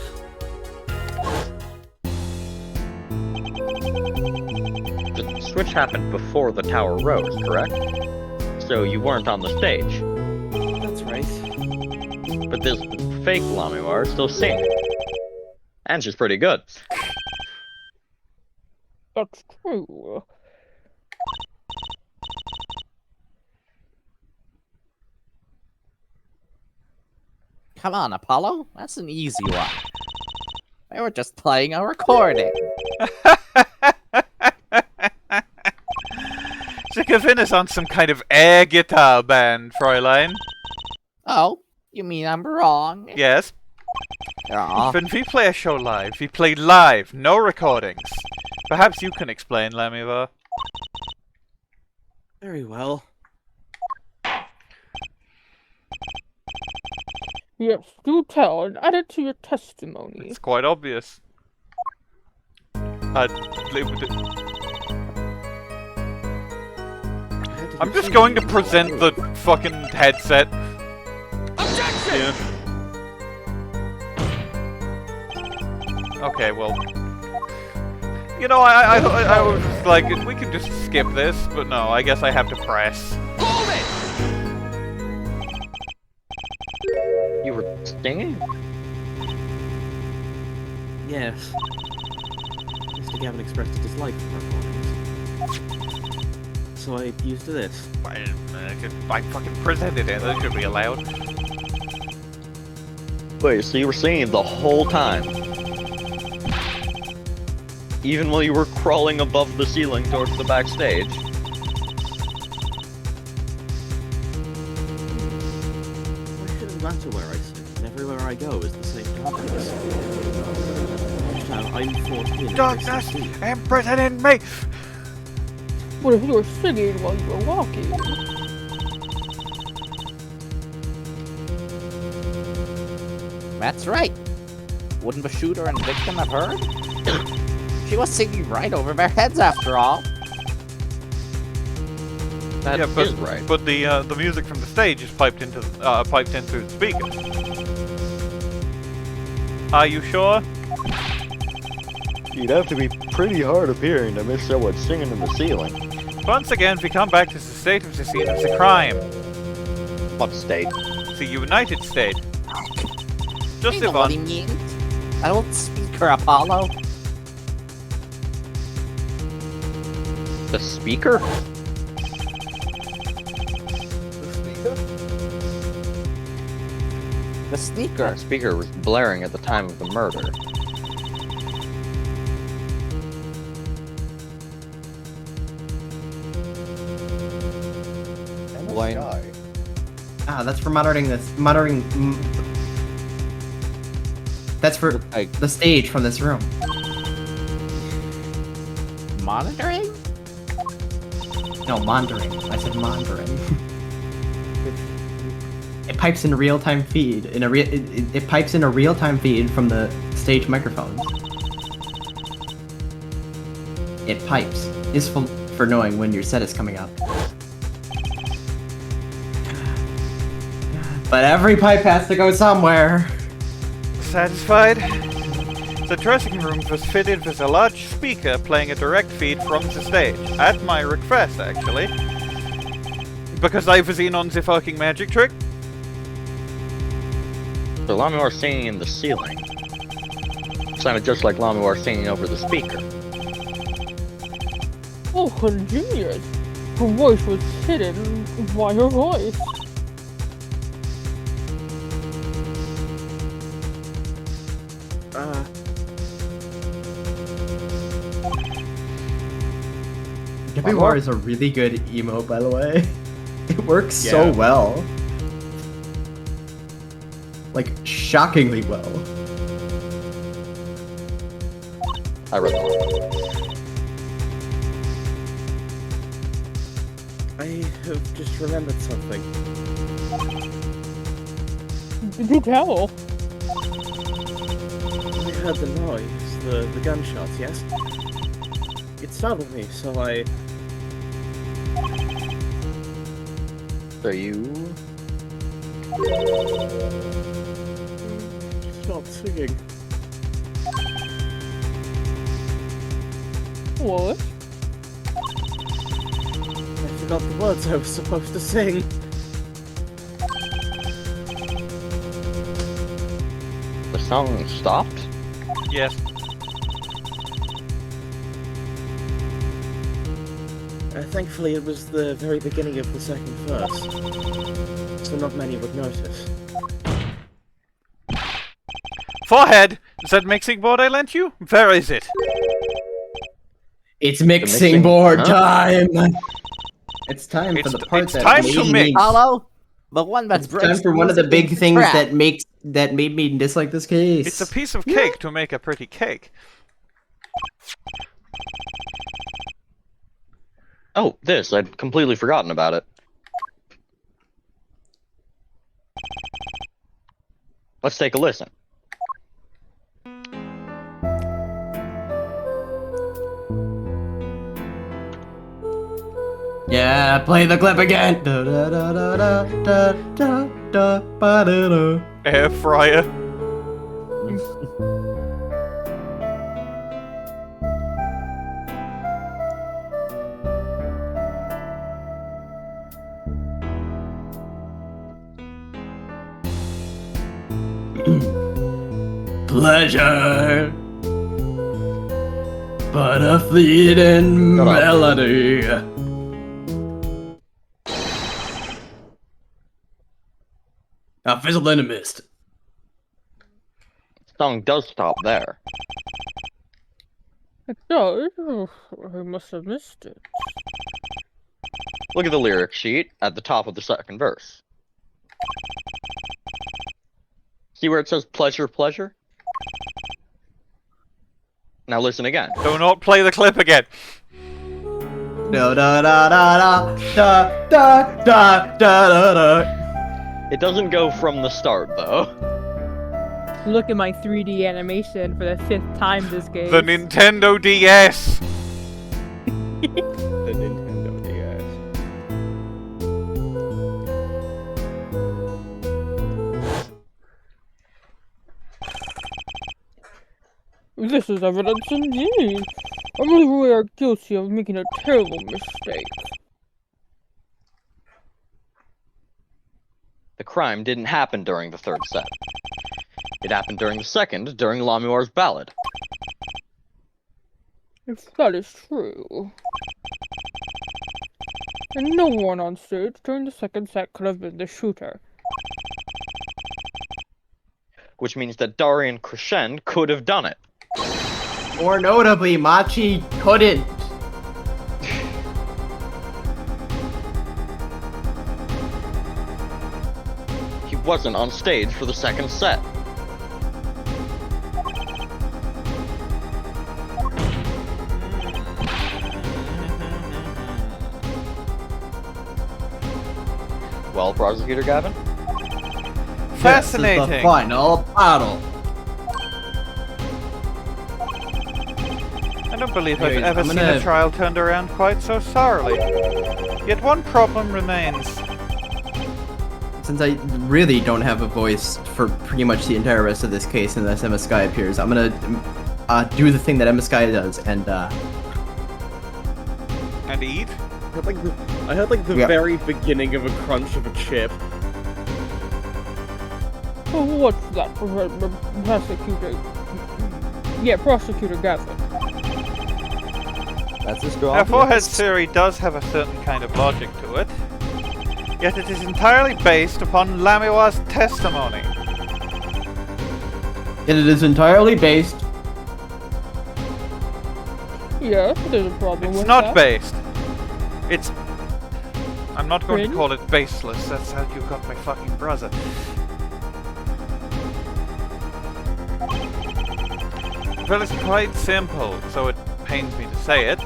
The switch happened before the tower rose, correct? So you weren't on the stage. That's right. But this fake Lamiroir is still singing. And she's pretty good. That's true. Come on, Apollo. That's an easy one. We were just playing a recording. So Gavin is on some kind of air guitar band, Fräulein. Oh, you mean I'm wrong? Yes. Yeah. When we play a show live, we play live, no recordings. Perhaps you can explain, Lamiroir. Very well. Yes, do tell and add it to your testimony. It's quite obvious. I'm just going to present the fucking headset. Objection! Yeah. Okay, well... You know, I was just like, we could just skip this, but no, I guess I have to press. You were singing? Yes. Mr. Gavin expressed a dislike for performance. So I used this. I fucking presented it, that should be allowed. Wait, so you were singing the whole time? Even while you were crawling above the ceiling towards the backstage? Why should it matter where I sing? Everywhere I go is the same darkness. I'm 14. Darkness imprisoning me! What if you were singing while you were walking? That's right. Wouldn't the shooter and victim have heard? She was singing right over their heads after all. That Yeah, is right. but the music from the stage is piped in through the speakers. Are you sure? You'd have to be pretty hard of hearing to miss someone singing in the ceiling. Once again, we come back to the state of the scene of the crime. What state? The United States. Just I know what he Yvonne. means. An old speaker, Apollo. The speaker? The speaker. That speaker was blaring at the time of the murder. Bwain. Ah, that's for monitoring this. That's for Like, the stage from this room. Monitoring? No, Mandarin. I said Mandarin. It pipes in a real-time feed. It pipes in a real-time feed from the stage microphones. It pipes. Is for knowing when your set is coming up. But every pipe has to go somewhere. Satisfied? The dressing room was fitted with a large speaker playing a direct feed from the stage. At my request, actually. Because I was in on the fucking magic trick. So Lamiroir singing in the ceiling. Sounded just like Lamiroir singing over the speaker. Oh, genius! Her voice was hidden by her voice. Lamiroir is a really good emo, by the way. It works so well. Like, shockingly well. I read that. I have just remembered something. Do tell. I heard the noise, the gunshots, yes? It startled me, so I... So you... stopped singing. What? I forgot the words I was supposed to sing. The song stopped? Yes. Thankfully, it was the very beginning of the second verse, so not many would notice. Forehead! Is that mixing board I lent you? Where is it? It's mixing board huh? time! It's time for the part it's that time made to me... mix. Hello? The one that It's breaks time for one of the music big is things crap. that made me dislike this case. It's a piece of cake to make a pretty cake. Oh, this. I'd completely forgotten about it. Let's take a listen. Yeah, play the clip again. Da, da, da, da, da, da, da, ba, da, da. Air fryer. Pleasure, but a fleeting Shut up. melody. I fizzled in a mist. The song does stop there. It does? Oh, I must have missed it. Look at the lyric sheet at the top of the second verse. See where it says pleasure, pleasure? Now listen again. Do not play the clip again. Da da da da da da da da da da. It doesn't go from the start, though. Look at my 3D animation for the 5th time this game. The Nintendo DS. The Nintendo DS. This is evidence indeed. I believe we are guilty of making a terrible mistake. The crime didn't happen during the third set. It happened during the second, during Lamiroir's ballad. If that is true. And no one on stage during the second set could have been the shooter. Which means that Daryan Crescend could have done it. More notably, Machi couldn't. He wasn't on stage for the second set. well, Prosecutor Gavin? Fascinating. This is the final battle. I don't believe I've Anyways, ever I'm seen gonna- a trial turned around quite so thoroughly. Yet one problem remains. Since I really don't have a voice for pretty much the entire rest of this case unless Ema Skye appears, I'm gonna do the thing that Ema Skye does and And eat? I heard like the Yeah. very beginning of a crunch of a chip. Oh, what's that? Prosecutor. Yeah, Prosecutor Gavin. That's his Our job. forehead theory does have a certain kind of logic to it. Yet it is entirely based upon Lamiroir's testimony. it is entirely based. Yeah, there's a problem It's with not that. based. It's... I'm not going Really? to call it baseless, that's how you got my fucking brother. Well, it's quite simple, so it pains me to say it.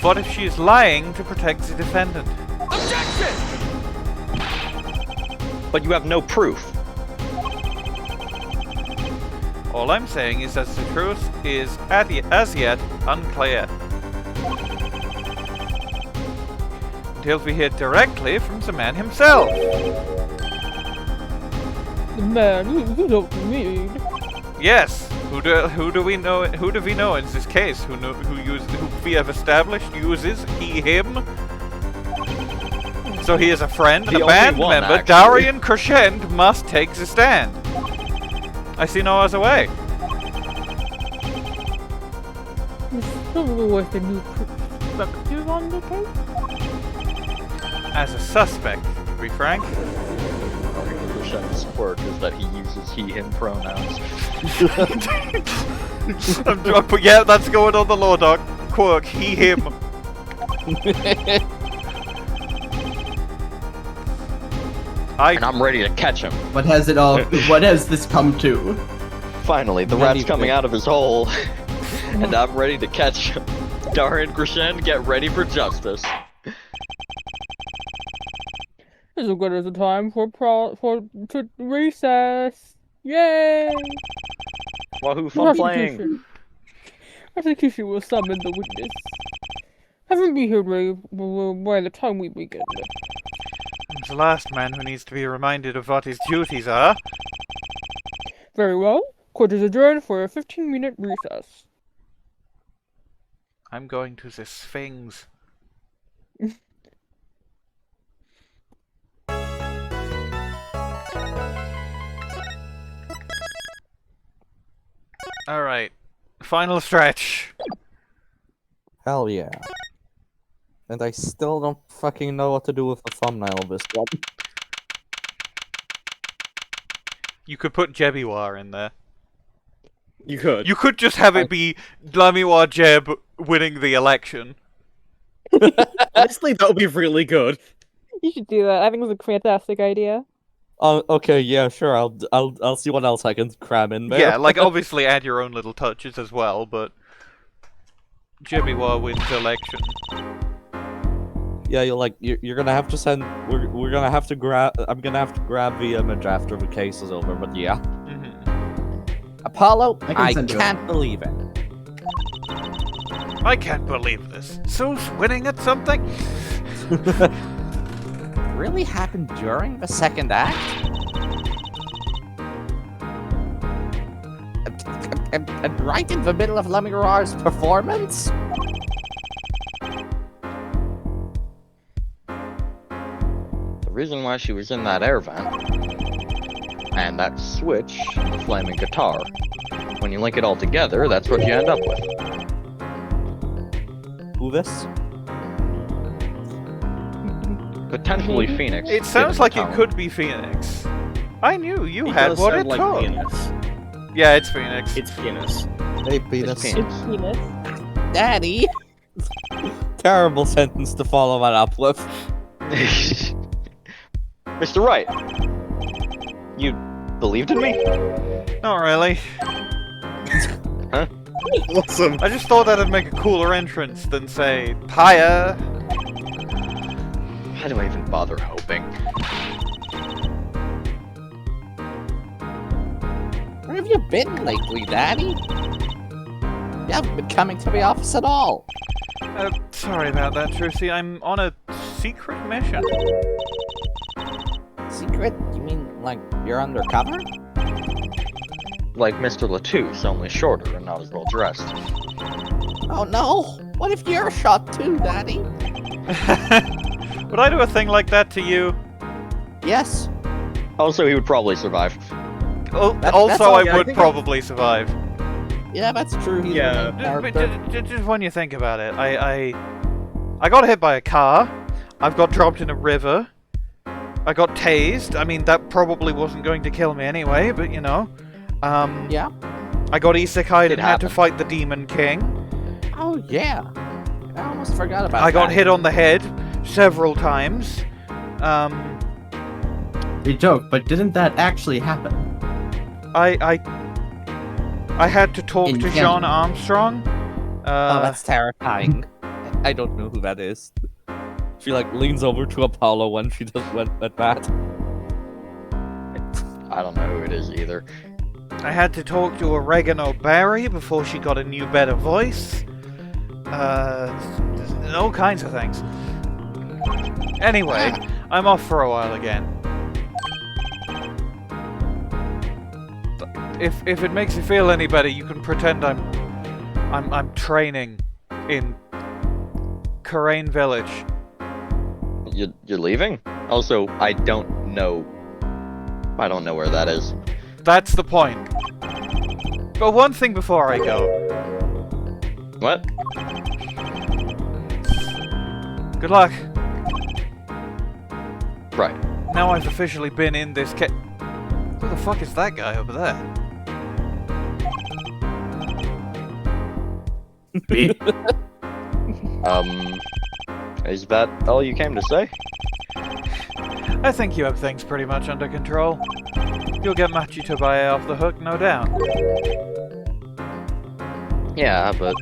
What if she is lying to protect the defendant? But you have no proof. All I'm saying is that the truth is, as yet, unclear. Until we hear directly from the man himself. The man, you don't mean. Yes. Who do we know? Who do we know in this case? Who we have established uses him? So he is a friend and The a band only one, member. actually. Daryan Crescend must take the stand. I see no other way. It's probably worth a new perspective on the case. As a suspect, to be frank. Crescend's quirk is that he uses he/him pronouns. But yeah, that's going on the law doc. Quirk, him. And I'm ready to catch him. What has it all? What has this come to? Finally, the rat's coming out of his hole. And I'm ready to catch him. Daryan Crescend, get ready for justice. It's as good as a time for recess. Yay! Wahoo, fun playing. Prosecution. Prosecution will summon the witness. Haven't been here by the time we begin. I'm the last man who needs to be reminded of what his duties are. Very well. Court is adjourned for a 15-minute recess. I'm going to the Sphinx. Alright. Final stretch. Hell yeah. And I still don't fucking know what to do with the thumbnail of this one. You could put Jebbiwar in there. You could. You could just have it be Lamiroir Jeb winning the election. Honestly, that would be really good. You should do that. I think it's a fantastic idea. Okay, yeah, sure. I'll see what else I can cram in there. Yeah, like obviously add your own little touches as well, but Jebbiwar wins election. Yeah, you're gonna have to send. We're gonna have to grab. I'm gonna have to grab the image after the case is over. But yeah. Apollo, I can't believe it. I can't believe this. Zeus winning at something? Really happened during the second act? And right in the middle of Lamiroir's performance? The reason why she was in that air vent, and that switch, and the flaming guitar, when you link it all together, that's what you end up with. Who this? Potentially Phoenix. It sounds given like the it tone. could be Phoenix. I knew you It had does what sound it like took. Phoenix. Yeah, it's Phoenix. It's Phoenix. Hey, penis. It's penis. Daddy! Terrible sentence to follow that up with. Mr. Wright, you believed in me? Not really. Huh? Awesome. I just thought that'd make a cooler entrance than say, hiya. Why do I even bother hoping? Where have you been lately, Daddy? You haven't been coming to the office at all. Sorry about that, Trucy. I'm on a secret mission. Secret? You mean like you're undercover? Like Mr. LeTouse, only shorter and not as well dressed. Oh no! What if you're shot too, Daddy? Would I do a thing like that to you? Yes. Also, he would probably survive. That's Also, all- I yeah, I would think probably survive. Yeah, that's true. He's Yeah. a main But character. just when you think about it, I got hit by a car. I've got dropped in a river. I got tased. I mean, that probably wasn't going to kill me anyway, but you know. Yeah. I got isekai'd It and had to happened. fight the Demon King. Oh yeah. I almost forgot about I got that. hit on the head several times. You joke, but didn't that actually happen? I had to talk In to canon. John Armstrong. Oh, that's terrifying. I don't know who that is. She like leans over to Apollo when she does that. I don't know who it is either. I had to talk to Oregano Barry before she got a new better voice. All kinds of things. Anyway, I'm off for a while again. If it makes you feel any better, you can pretend I'm training in Karain Village. You're leaving? Also, I don't know where that is. That's the point. But one thing before I go. What? Good luck. Right. Now I've officially been in this Who the fuck is that guy over there? Is that all you came to say? I think you have things pretty much under control. You'll get Machi Tobaye off the hook, no doubt. Yeah, but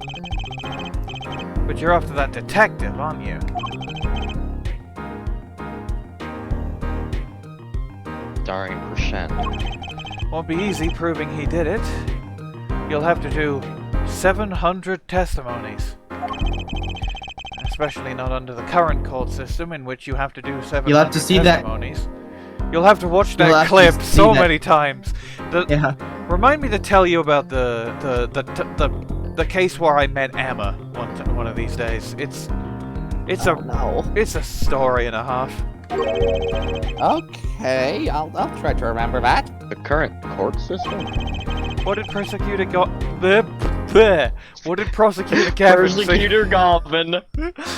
But you're after that detective, aren't you? Daryan Crescend. Won't be easy proving he did it. You'll have to do 700 testimonies. Especially not under the current court system, in which you have to do 700 You'll have to see that- testimonies. You'll have to watch You'll that have to clip see so that- many times. Yeah. Remind me to tell you about the case where I met Emma one of these days. It's a story and a half. Okay, I'll try to remember that. The current court system? What did prosecutor What did prosecutor Gavin say? Prosecutor Gavin!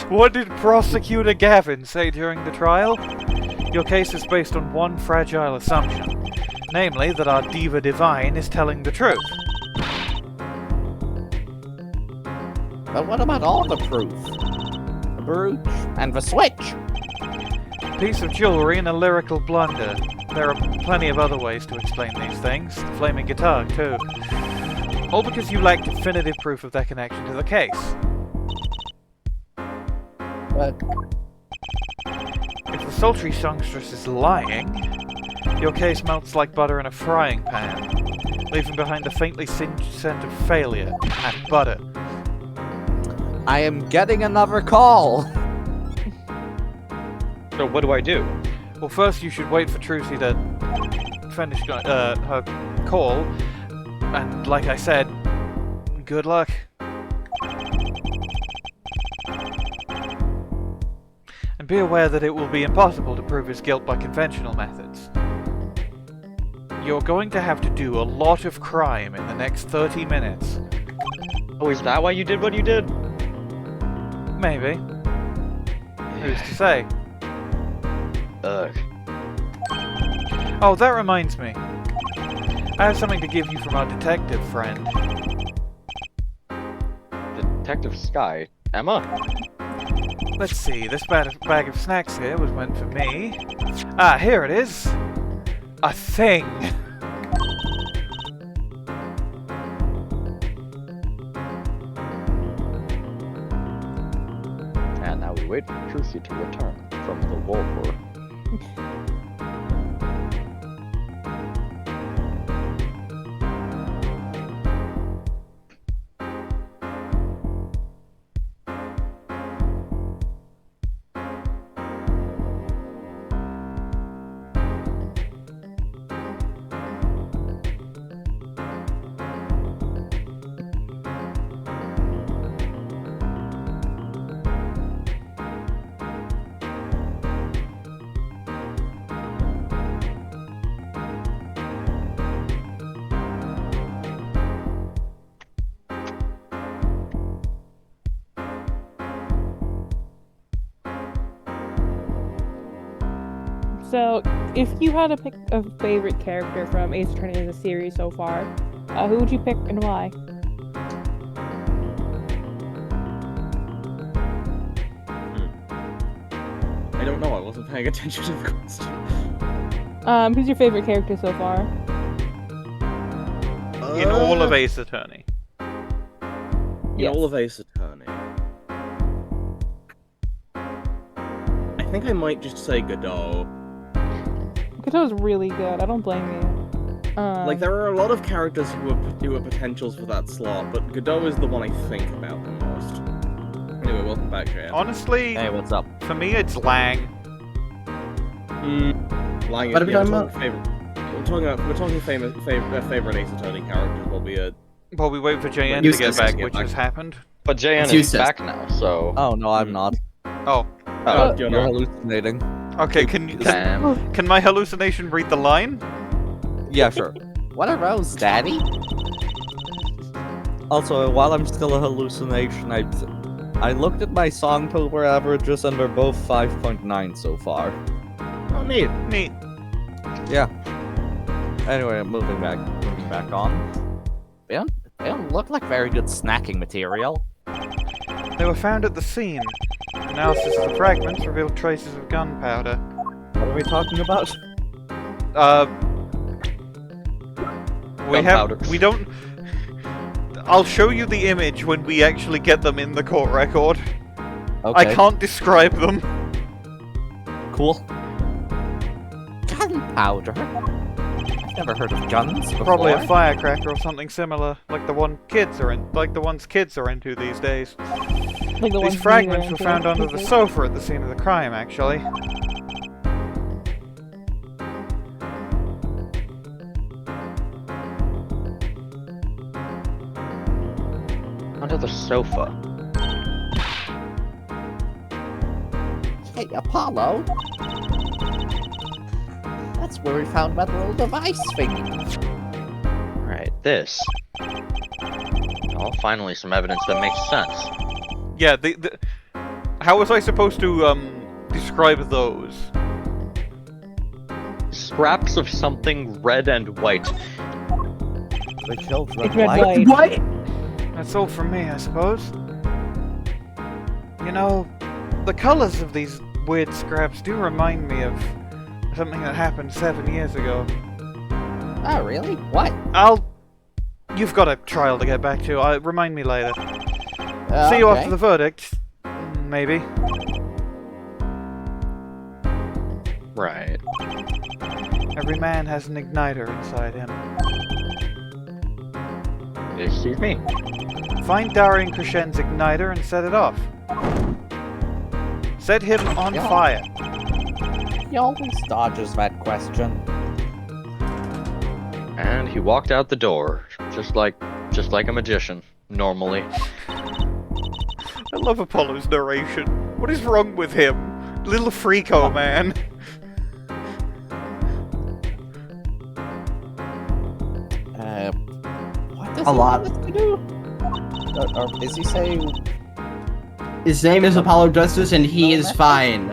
What did prosecutor Gavin say during the trial? Your case is based on one fragile assumption, namely that our diva divine is telling the truth. But what about all the proof? The brooch and the switch. Piece of jewelry and a lyrical blunder. There are plenty of other ways to explain these things. The flaming guitar, too. All because you lack definitive proof of their connection to the case. But If the sultry songstress is lying, your case melts like butter in a frying pan, leaving behind the faintly singed scent of failure and butter. I am getting another call. So what do I do? Well, first you should wait for Trucy to finish her call, and like I said, good luck. And be aware that it will be impossible to prove his guilt by conventional methods. You're going to have to do a lot of crime in the next 30 minutes. Oh, is that why you did what you did? Maybe. Who's to say? Ugh. Oh, that reminds me. I have something to give you from our detective friend. Detective Skye. Emma? Let's see, this bag of snacks here was meant for me. Ah, here it is. A thing. And now we wait for Trucy to return. from the war. So, if you had to pick a favorite character from Ace Attorney as a series so far, who would you pick and why? I don't know, I wasn't paying attention to the question. Who's your favorite character so far? In all of Ace Attorney. In all of Ace Attorney. I think I might just say Godot. Godot's really good, I don't blame you. Like, there are a lot of characters who are potentials for that slot, but Godot is the one I think about the most. Anyway, welcome back, Jay. Honestly, Hey, what's up? for me it's Lang. Lang is What are we talking we're about? We're talking favorite Ace Attorney characters, albeit. While we wait for JN to Useless. get back, which has happened. But JN It's is useless. back now, so. Oh, no, I'm not. Oh, You're You're not. hallucinating. okay. Damn. Can my hallucination read the line? Yeah, sure. What a rose, Daddy. Also, while I'm still a hallucination, I looked at my Songtober averages and we're both 5.9 so far. Oh, neat. Neat. Yeah. Anyway, moving back on. They don't look like very good snacking material. They were found at the scene. Analysis of the fragments revealed traces of gunpowder. What are we talking about? Gunpowder. We don't. I'll show you the image when we actually get them in the court record. Okay. I can't describe them. Cool. Gunpowder? I've never heard of guns before. Probably a firecracker or something similar, like the ones kids are into these days. Like the ones These fragments were into found under these the days? sofa at the scene of the crime, actually. Under the sofa. Hey, Apollo. That's where we found that little device thingy. Right, this. Oh, finally some evidence that makes sense. Yeah, how was I supposed to, describe those? Scraps of something red and white. They killed It's Red red White. white. That's all from me, I suppose. You know, the colors of these weird scraps do remind me of something that happened 7 years ago. Oh, really? What? You've got a trial to get back to. Remind me later. See you after the verdict. Maybe. Right. Every man has an igniter inside him. Excuse me. Find Daryan Crescend's igniter and set it off. Set him on fire. He always dodges that question. And he walked out the door, just like a magician, normally. I love Apollo's narration. What is wrong with him? Little freako, man. What does A he lot. want us to do? Or is he saying, His name is Apollo Justice, and he is fine.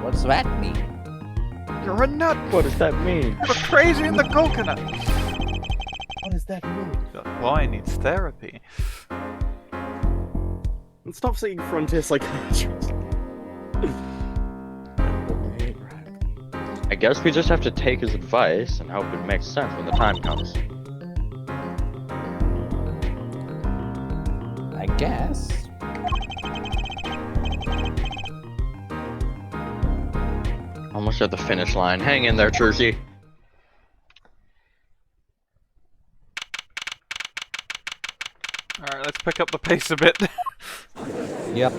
what does that mean? You're a nut. What does that mean? You're crazy in the coconut. What does that mean? The boy needs therapy. And stop saying frontier psychiatrist. I guess we just have to take his advice and hope it makes sense when the time comes. I guess. almost at the finish line. Hang in there, Trucy. Alright, let's pick up the pace a bit. Yep.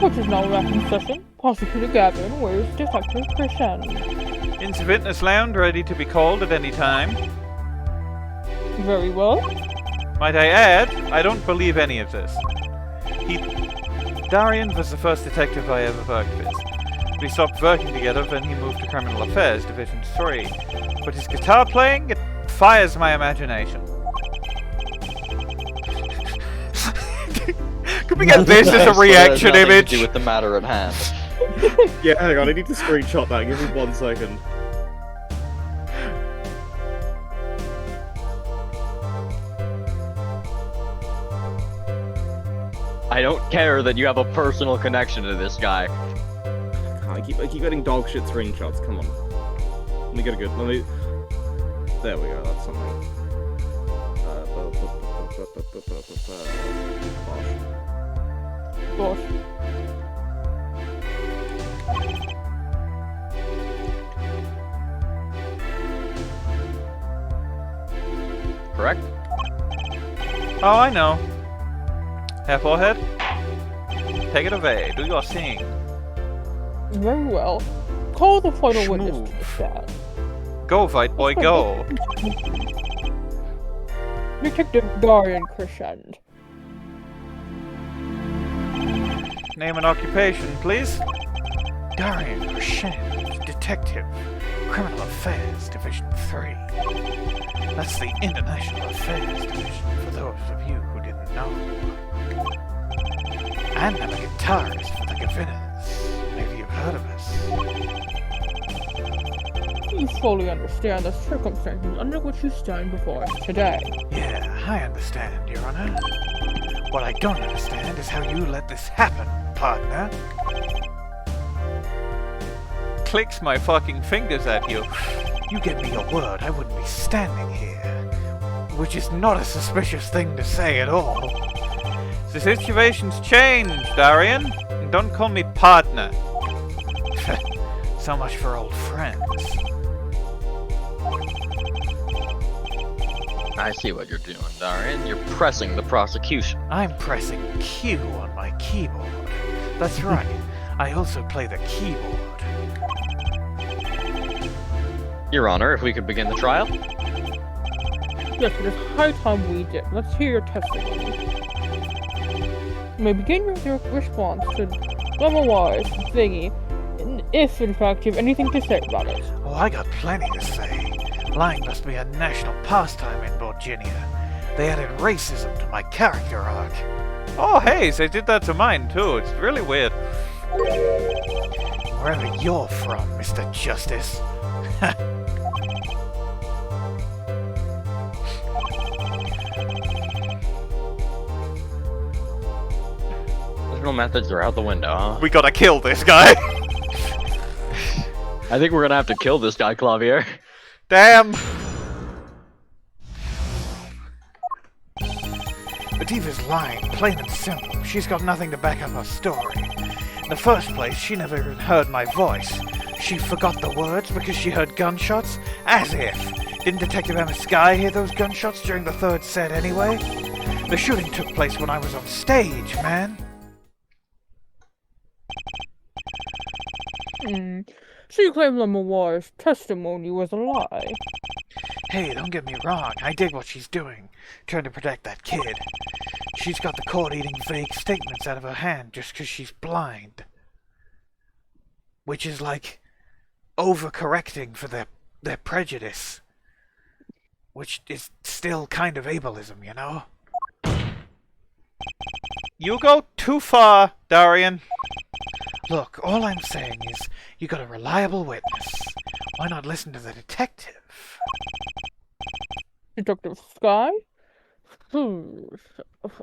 Which is now back in session. Prosecutor Gavin, where's Detective Crescend? Into Fitness Lounge, ready to be called at any time. Very well. Might I add, I don't believe any of this. Daryan was the first detective I ever worked with. We stopped working together when he moved to Criminal Affairs, Division 3. But his guitar playing, it fires my imagination. Could we get this as a reaction image? To do with the matter at hand. Yeah, hang on, I need to screenshot that. Give me 1 second. I don't care that you have a personal connection to this guy. I keep getting dog shit screenshots. Come on. Let me get a good. There we go. That's something. Gosh. Correct? Oh, I know. Hair forehead? Take it away. Do your thing. Very well. Call the final witness to the stand. Go, fight boy, go. Detective Daryan Crescend. Name and occupation, please. Daryan Crescend, Detective, Criminal Affairs, Division 3. That's the International Affairs Division, for those of you who didn't know. And I'm a guitarist for the Gavinners. Maybe you've heard of us. You fully understand the circumstances under which you stand before us today. Yeah, I understand, Your Honor. What I don't understand is how you let this happen, partner. Clicks my fucking fingers at you. You give me your word, I wouldn't be standing here. Which is not a suspicious thing to say at all. The situation's changed, Daryan. And don't call me partner. So much for old friends. I see what you're doing, Daryan. You're pressing the prosecution. I'm pressing Q on my keyboard. That's right. I also play the keyboard. Your Honor, if we could begin the trial? Yes, it is high time we did. Let's hear your testimony. You may begin with your response to Lamiroir's thingy, if in fact you have anything to say about it. Oh, I got plenty to say. Lying must be a national pastime in Virginia. They added racism to my character arc. Oh, hey, they did that to mine too. It's really weird. Wherever you're from, Mr. Justice. Original methods are out the window, huh? We gotta kill this guy. I think we're gonna have to kill this guy, Klavier. Damn! The diva's lying, plain and simple. She's got nothing to back up her story. In the first place, she never even heard my voice. She forgot the words because she heard gunshots? As if! Didn't Detective Ema Skye hear those gunshots during the third set anyway? The shooting took place when I was on stage, man. So you claim Lamiroir's testimony was a lie? Hey, don't get me wrong, I dig what she's doing, trying to protect that kid. She's got the court-eating vague statements out of her hand just because she's blind. Which is like overcorrecting for their prejudice. Which is still kind of ableism, you know? You go too far, Daryan. Look, all I'm saying is, you got a reliable witness. Why not listen to the detective? Detective Skye?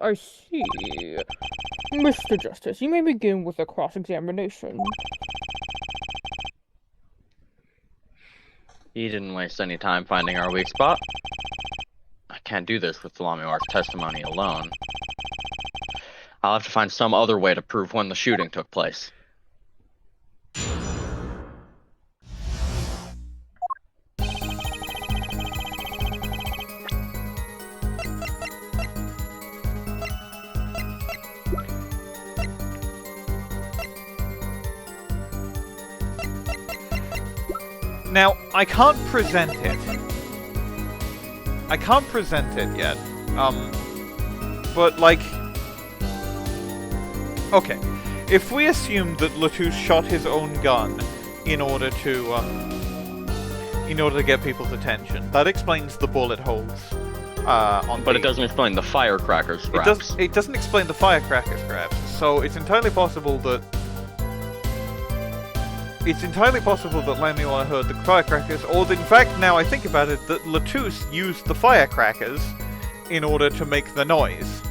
I see. Mr. Justice, you may begin with a cross-examination. He didn't waste any time finding our weak spot. I can't do this with Lamiroir's testimony alone. I'll have to find some other way to prove when the shooting took place. Now, I can't present it. I can't present it yet. But like... Okay. If we assume that LeTouse shot his own gun in order to get people's attention, that explains the bullet holes But it doesn't explain the firecracker scraps. It doesn't explain the firecracker scraps, so it's entirely possible that Lamiroir heard the firecrackers, or in fact, now I think about it, that LeTouse used the firecrackers in order to make the noise.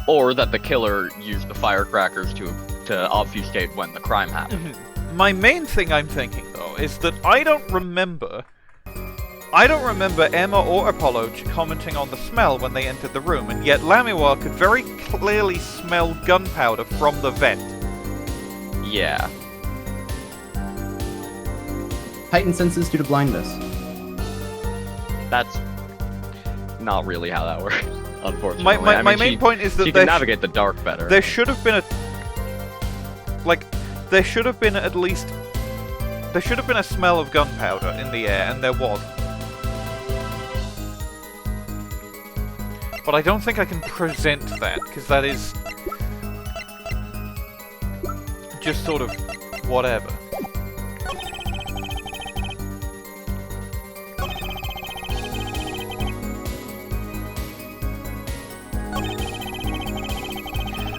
Or that the killer used the firecrackers to obfuscate when the crime happened. My main thing I'm thinking, though, is that I don't remember Ema or Apollo commenting on the smell when they entered the room, and yet Lamiroir could very clearly smell gunpowder from the vent. Yeah. Heightened senses due to blindness. That's not really how that works, unfortunately. My main point is that she can navigate the dark better. There should have been a smell of gunpowder in the air, and there was. But I don't think I can present that, because that is just sort of whatever.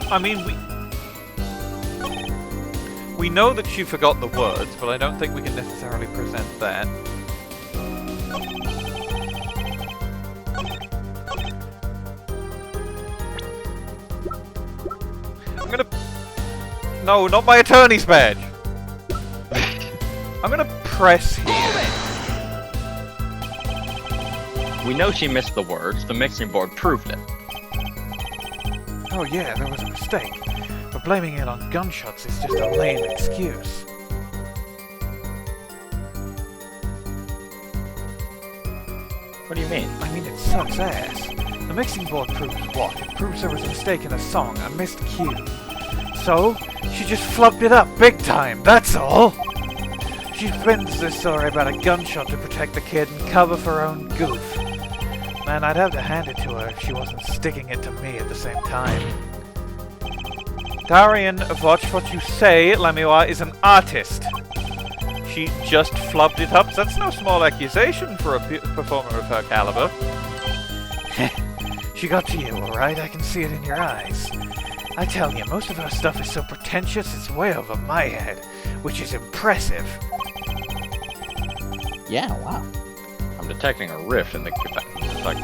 I mean, we know that she forgot the words, but I don't think we can necessarily present that. I'm gonna... No, not my attorney's badge! I'm gonna press here. We know she missed the words. The mixing board proved it. Oh yeah, there was a mistake. But blaming it on gunshots is just a lame excuse. What do you mean? I mean, it sucks ass. The mixing board proves what? It proves there was a mistake in a song, a missed cue. So, she just flubbed it up big time, that's all! She spins this story about a gunshot to protect the kid and cover for her own goof. Man, I'd have to hand it to her if she wasn't sticking it to me at the same time. Daryan, watch what you say. Lamiroir is an artist. She just flubbed it up. That's no small accusation for a performer of her caliber. She got to you, alright? I can see it in your eyes. I tell you, most of her stuff is so pretentious it's way over my head, which is impressive. Yeah, wow. I'm detecting a rift in the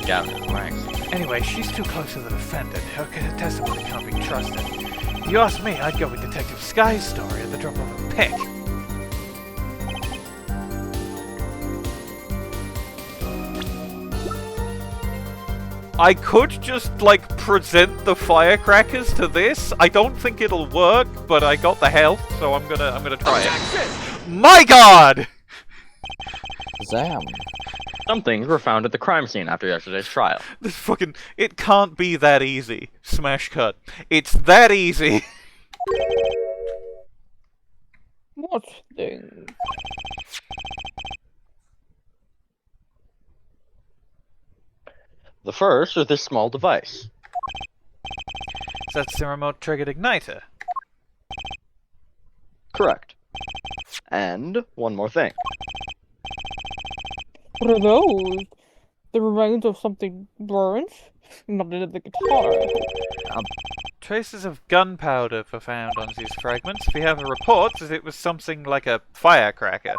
Gavin's ranks. Anyway, she's too close to the defendant. Her testimony can't be trusted. If you ask me, I'd go with Detective Skye's story at the drop of a pick. I could just, like, present the firecrackers to this. I don't think it'll work, but I got the health, so I'm gonna try it. My God! Zam. Some things were found at the crime scene after yesterday's trial. This fucking... It can't be that easy. Smash cut. It's that easy. What thing? The first is this small device. That's the remote triggered igniter. Correct. And one more thing. What are those? The remains of something burnt? Not in the guitar. Traces of gunpowder were found on these fragments. We have a report that it was something like a firecracker.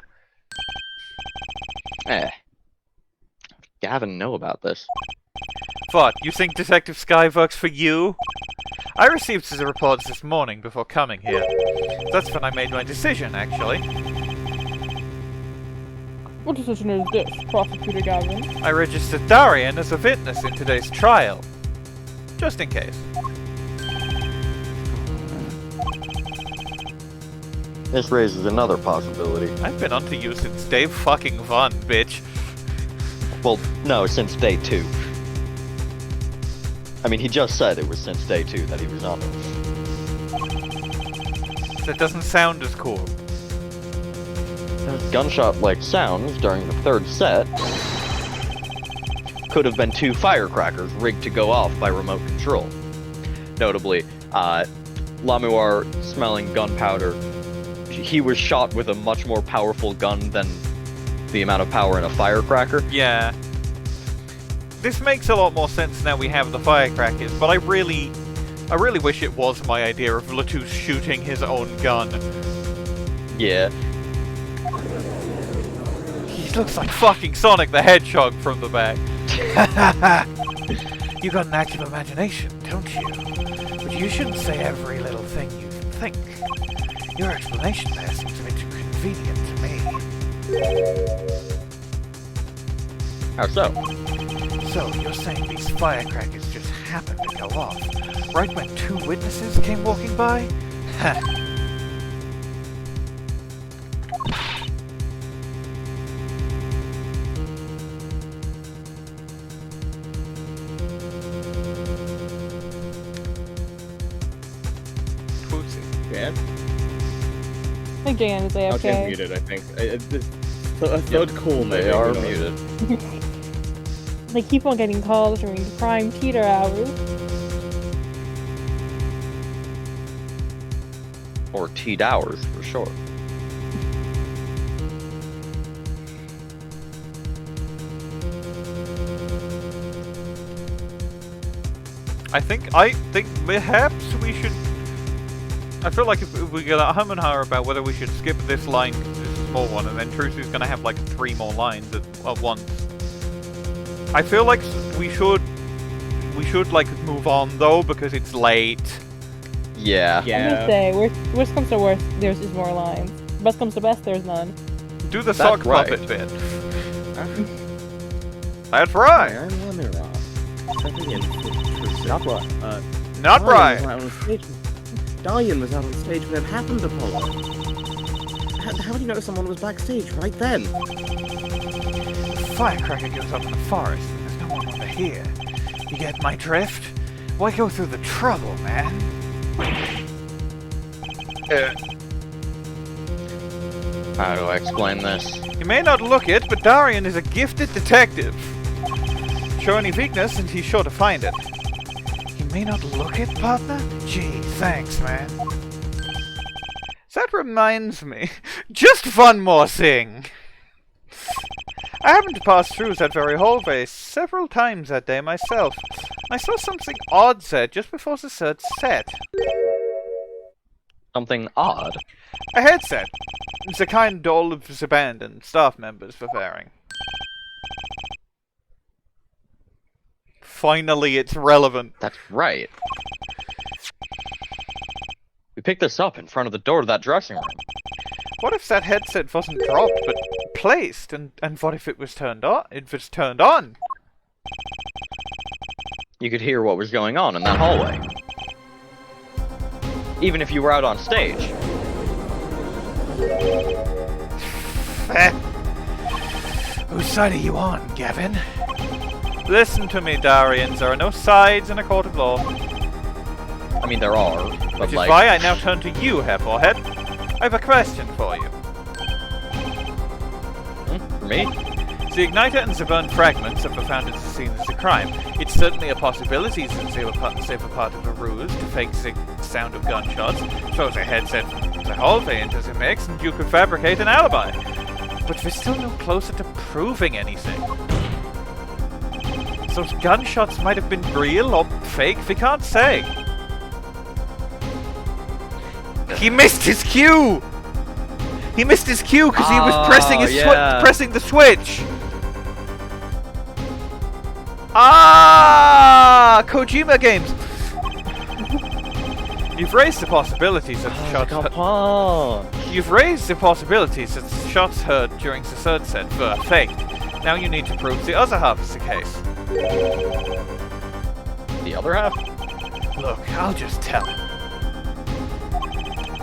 Gavin know about this. What, you think Detective Skye works for you? I received the reports this morning before coming here. That's when I made my decision, actually. What decision is this, Prosecutor Gavin? I registered Daryan as a witness in today's trial. Just in case. This raises another possibility. I've been onto you since day fucking one, bitch. Well, no, since day 2. I mean, he just said it was since day 2 that he was on it. That doesn't sound as cool. Gunshot-like sounds during the 3rd set could have been 2 firecrackers rigged to go off by remote control. Notably, Lamiroir smelling gunpowder, he was shot with a much more powerful gun than the amount of power in a firecracker. Yeah. This makes a lot more sense now we have the firecrackers, but I really wish it was my idea of LeTouse shooting his own gun. Yeah. He looks like fucking Sonic the Hedgehog from the back. You got an active imagination, don't you? But you shouldn't say every little thing you think. Your explanation there seems a bit too convenient to me. How so? So, you're saying these firecrackers just happened to go off, right when 2 witnesses came walking by? Ha! Yeah. I think Jan is AFK. Okay, muted, I think. A third call, They are muted. They keep on getting calls during the prime teeter hours. Or teed hours, for sure. I think perhaps we should... I feel like if we get a hum and ha about whether we should skip this line, because it's a small one, and then Trucy's gonna have like 3 more lines at once. I feel like we should like move on though, because it's late. Yeah. I'm gonna say, worst comes to worst, there's just more lines. Best comes to best, there's none. Do the sock puppet bit. That's right. I'm Lamiroir. Stepping in for Trucy. Not right. Not right. Daryan was out on stage when it happened, Apollo. How do you know someone was backstage right then? Firecracker goes up in the forest and there's no one over here. You get my drift? Why go through the trouble, man? How do I explain this? You may not look it, but Daryan is a gifted detective. Show any weakness and he's sure to find it. You may not look it, partner? Gee, thanks, man. That reminds me. Just one more thing. I happened to pass through that very hallway several times that day myself. I saw something odd there just before the 3rd set. Something odd? A headset. The kind all of the band and staff members were wearing. Finally, it's relevant. That's right. We picked this up in front of the door to that dressing room. What if that headset wasn't dropped, but placed? And what if it was turned on? It was turned on. You could hear what was going on in that hallway. Even if you were out on stage. Whose side are you on, Gavin? Listen to me, Daryan. There are no sides in a court of law. I mean, there are, but Which is like... why I now turn to you, Hairforehead. I have a question for you. For me? The igniter and the burned fragments have been found at the scene of the crime. It's certainly a possibility since they were part of a ruse to fake the sound of gunshots, throw the headset from the hallway into the mix, and you could fabricate an alibi. But we're still no closer to proving anything. Those gunshots might have been real or fake, we can't say. He missed his cue! He missed his cue because he was pressing the switch! Ah, Kojima games! You've raised the possibilities that the shots heard during the 3rd set were faked. Now you need to prove the other half is the case. The other half? Look, I'll just tell him.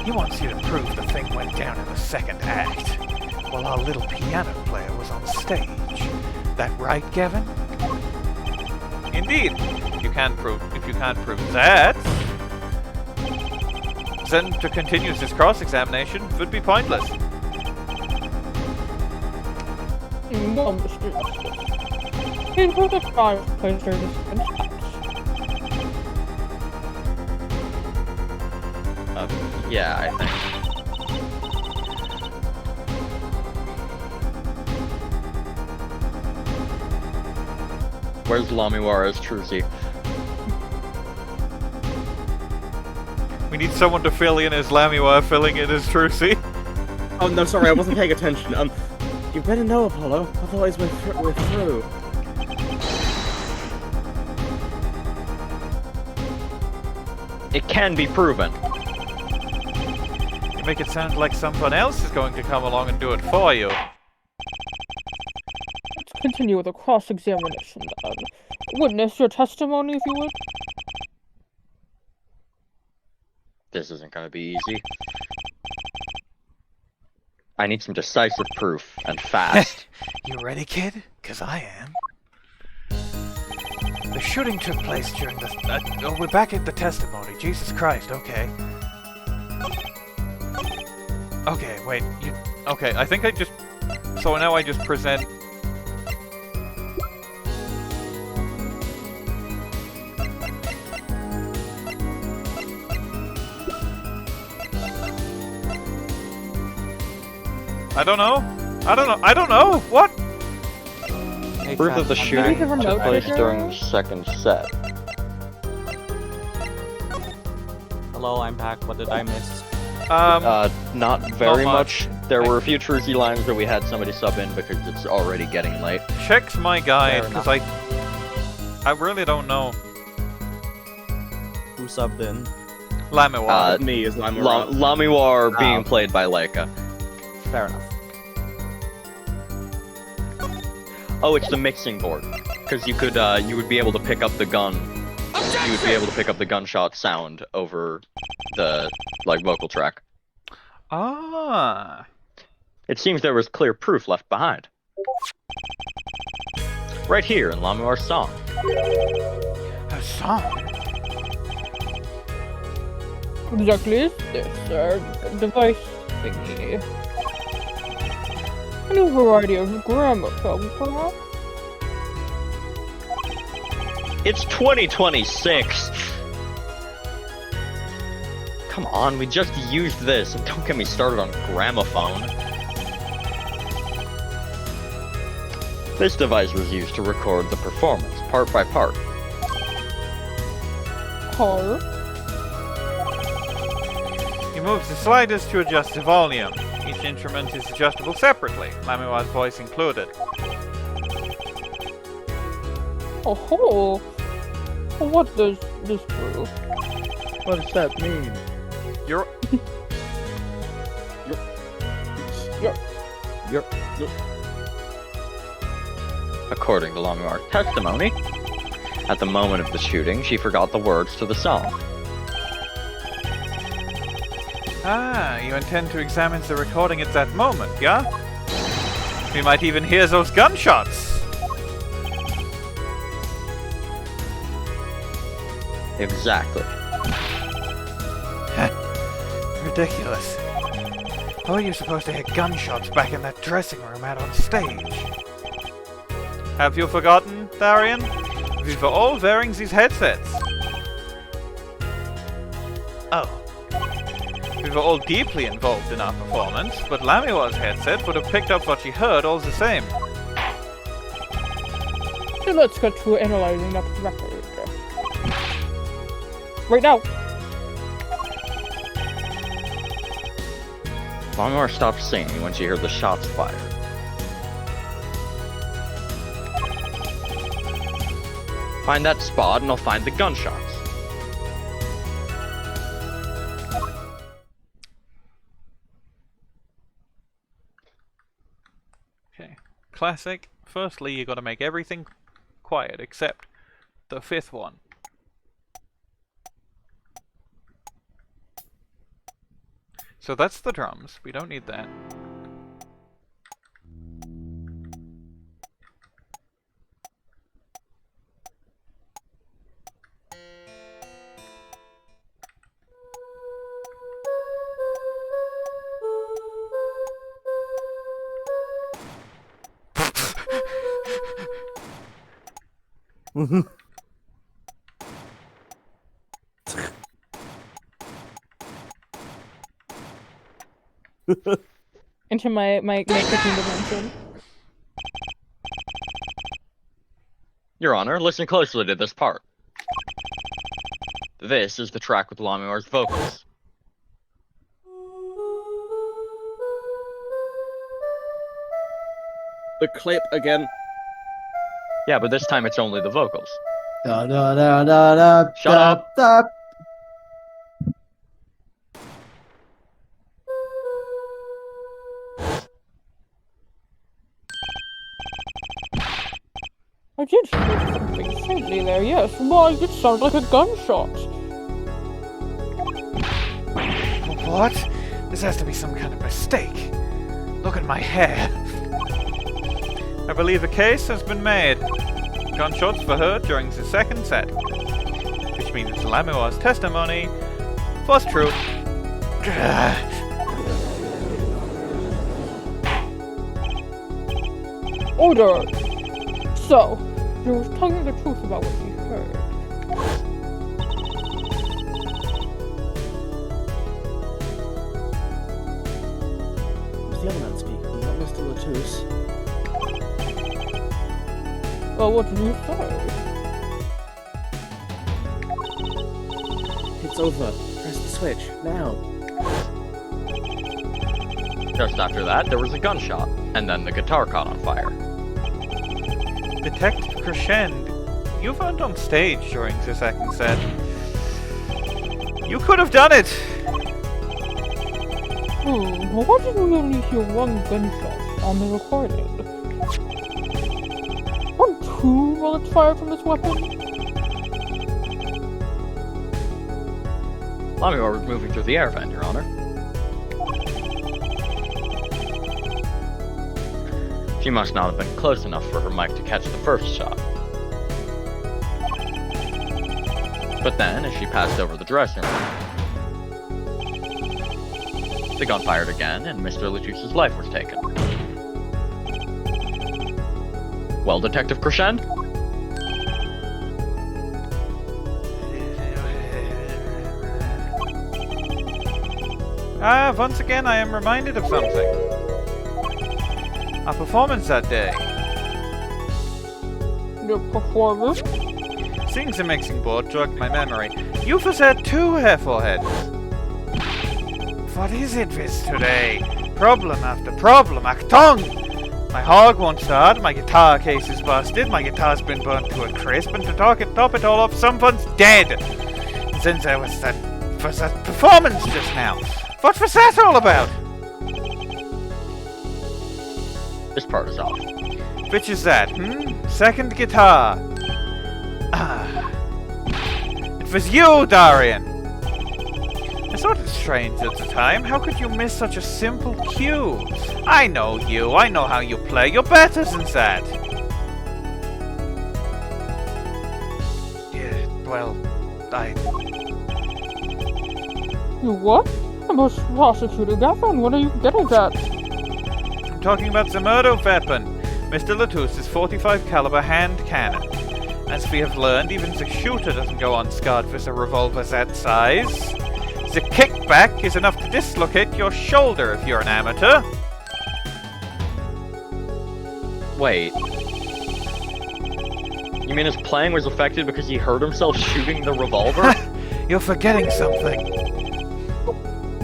He wants you to prove the thing went down in the second act, while our little piano player was on stage. That right, Gavin? Indeed. If you can't prove that, then to continue this cross-examination would be pointless. Well, Mr. Justice, it was a crime to place during this offense. Yeah, I think. Where's Lamiroir as Trucy? We need someone to fill in as Lamiroir, filling in as Trucy. Oh no, sorry, I wasn't paying attention. You better know, Apollo. Otherwise, we're through. It can be proven. You make it sound like someone else is going to come along and do it for you. Let's continue with the cross-examination then. Witness your testimony, if you would. This isn't gonna be easy. I need some decisive proof, and fast. You ready, kid? 'Cause I am. The shooting took place during the... we're back at the testimony. Jesus Christ, okay. Okay, wait, okay, I think I just... So now I just present... I don't know! What? Proof of the shooting Use a remote took place trigger? during the second set. Hello, I'm back. What did I miss? Not very Not much. There were a few Trucy lines that we had somebody sub in because it's already getting late. Check my guide, Fair because enough. I really don't know. Who subbed in? Lamiroir. Me is Lamiroir. Lamiroir being played by Leica. Fair enough. Oh, it's the mixing board. Because you could, you would be able to pick up the gun. You would be able to pick up the gunshot sound over the, like, vocal track. Ah. It seems there was clear proof left behind. Right here in Lamiroir's song. A song? Exactly is this, device thingy. A new variety of gramophone, perhaps? It's 2026! Come on, we just used this, and don't get me started on gramophone. This device was used to record the performance, part by part. Car? You move the sliders to adjust the volume. Each instrument is adjustable separately, Lamiroir's voice included. Oh-ho! What does this prove? What does that mean? You're... According to Lamiroir's testimony, at the moment of the shooting, she forgot the words to the song. Ah, you intend to examine the recording at that moment, yeah? We might even hear those gunshots! Exactly. Ridiculous. How are you supposed to hear gunshots back in that dressing room out on stage? Have you forgotten, Daryan? We were all wearing these headsets. Oh. We were all deeply involved in our performance, but Lamiroir's headset would have picked up what she heard all the same. So let's get to analyzing that record. Right now! Lamiroir stopped singing when she heard the shots fired. Find that spot and I'll find the gunshots. Okay. Classic. Firstly, you gotta make everything quiet except the fifth one. So that's the drums. We don't need that. Into my cooking dimension. Your Honor, listen closely to this part. This is the track with Lamiroir's vocals. The clip again. Yeah, but this time it's only the vocals. Da da da da da. Shut up. Da. I did hear something faintly there, yes. Why, it sounds like a gunshot. What? This has to be some kind of mistake. Look at my hair. I believe a case has been made. Gunshots were heard during the second set, which means Lamiroir's testimony was true. Order! So, you were telling the truth about what you heard. Was the other man speaking, not Mr. LeTouse? Well, what did you say? It's over. Press the switch, now. Just after that, there was a gunshot, and then the guitar caught on fire. Detective Crescend, you weren't on stage during the second set. You could have done it! Why did we only hear one gunshot on the recording? Weren't 2 bullets fired from this weapon? Lamiroir was moving through the air vent, Your Honor. She must not have been close enough for her mic to catch the first shot. But then, as she passed over the dressing room, the gun fired again, and Mr. LeTouse's life was taken. Well, Detective Crescend? Once again I am reminded of something. Our performance that day. Your performance? Seeing the mixing board jogged my memory. You first had 2 hair foreheads. What is it with today? Problem after problem, Achtung! My hog won't start, my guitar case is busted, my guitar's been burnt to a crisp, and to top it all off, someone's dead! And then there was that performance just now. What was that all about? This part is off. Which is that, Second guitar. It was you, Daryan! I thought it strange at the time. How could you miss such a simple cue? I know you. I know how you play. You're better than that. Yeah, well, You what? I must prosecute Gavin. What are you getting at? I'm talking about the murder weapon. Mr. LeTouse's 45 caliber hand cannon. As we have learned, even the shooter doesn't go unscarred with a revolver that size. The kickback is enough to dislocate your shoulder if you're an amateur. Wait. You mean his playing was affected because he hurt himself shooting the revolver? You're forgetting something.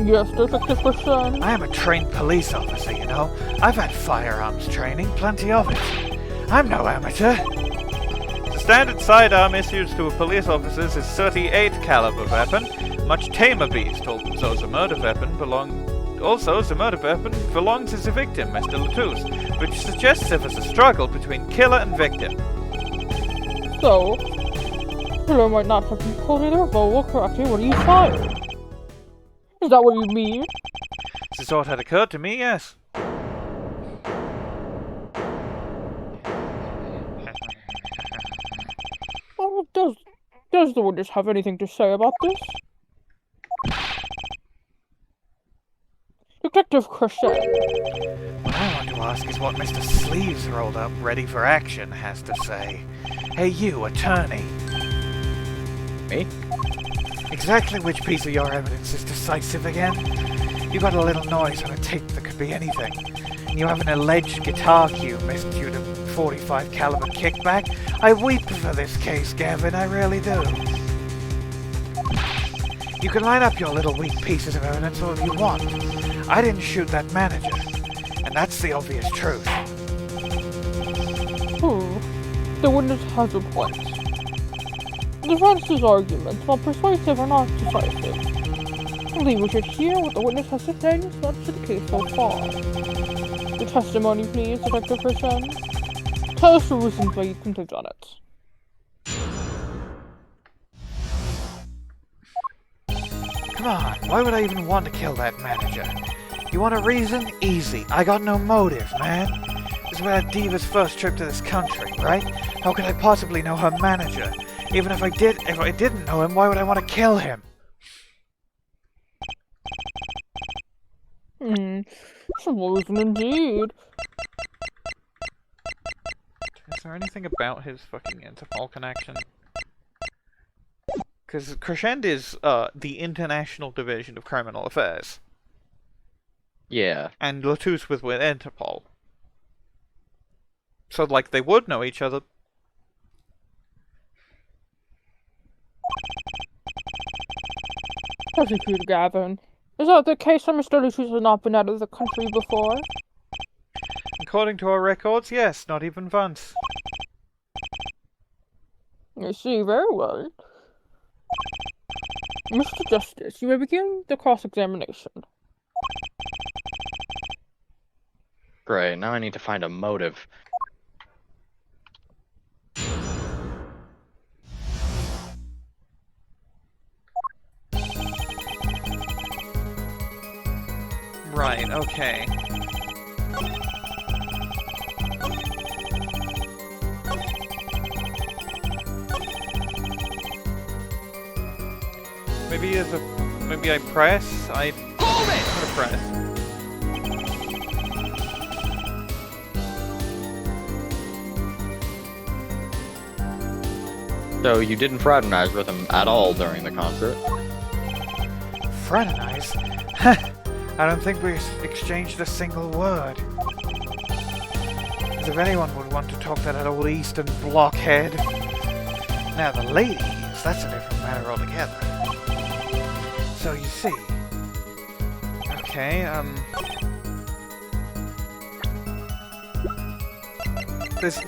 Yes, Detective Crescend. I am a trained police officer, you know. I've had firearms training, plenty of it. I'm no amateur. The standard sidearm issued to police officers is 38 caliber weapon, much tamer beast. Also, the murder weapon belongs to the victim, Mr. LeTouse, which suggests there was a struggle between killer and victim. So, killer might not have been holding the revolver correctly when he fired. Is that what you mean? sort had occurred to me, yes. Oh, does the witness have anything to say about this? Detective Crescend. What I want to ask is what Mr. Sleeves rolled up, ready for action, has to say. Hey you, attorney. Me? Exactly which piece of your evidence is decisive again? You got a little noise on a tape that could be anything. You have an alleged guitar cue missed due to 45 caliber kickback. I weep for this case, Gavin, I really do. You can line up your little weak pieces of evidence all you want. I didn't shoot that manager, and that's the obvious truth. The witness has a point. The defense's arguments, while persuasive, are not decisive. I believe we should hear what the witness has to say in response to the case so far. Your testimony, please, Detective Crescend. Tell us the reasons why you couldn't have done it. Come on, why would I even want to kill that manager? You want a reason? Easy. I got no motive, man. This is about Diva's first trip to this country, right? How could I possibly know her manager? Even if I didn't know him, why would I want to kill him? Some reason indeed. Is there anything about his fucking Interpol connection? Because Crescend is the International Division of Criminal Affairs. Yeah. And LeTouse was with Interpol. So, like, they would know each other. Prosecute Gavin. Is that the case that Mr. LeTouse has not been out of the country before? According to our records, yes, not even once. I see, very well. Mr. Justice, you may begin the cross-examination. Great, now I need to find a motive. Right, okay. Maybe I press? I'm gonna press. So you didn't fraternize with him at all during the concert? Fraternize? I don't think we exchanged a single word. As if anyone would want to talk to that old Eastern blockhead. Now the ladies, that's a different matter altogether. So you see. Okay,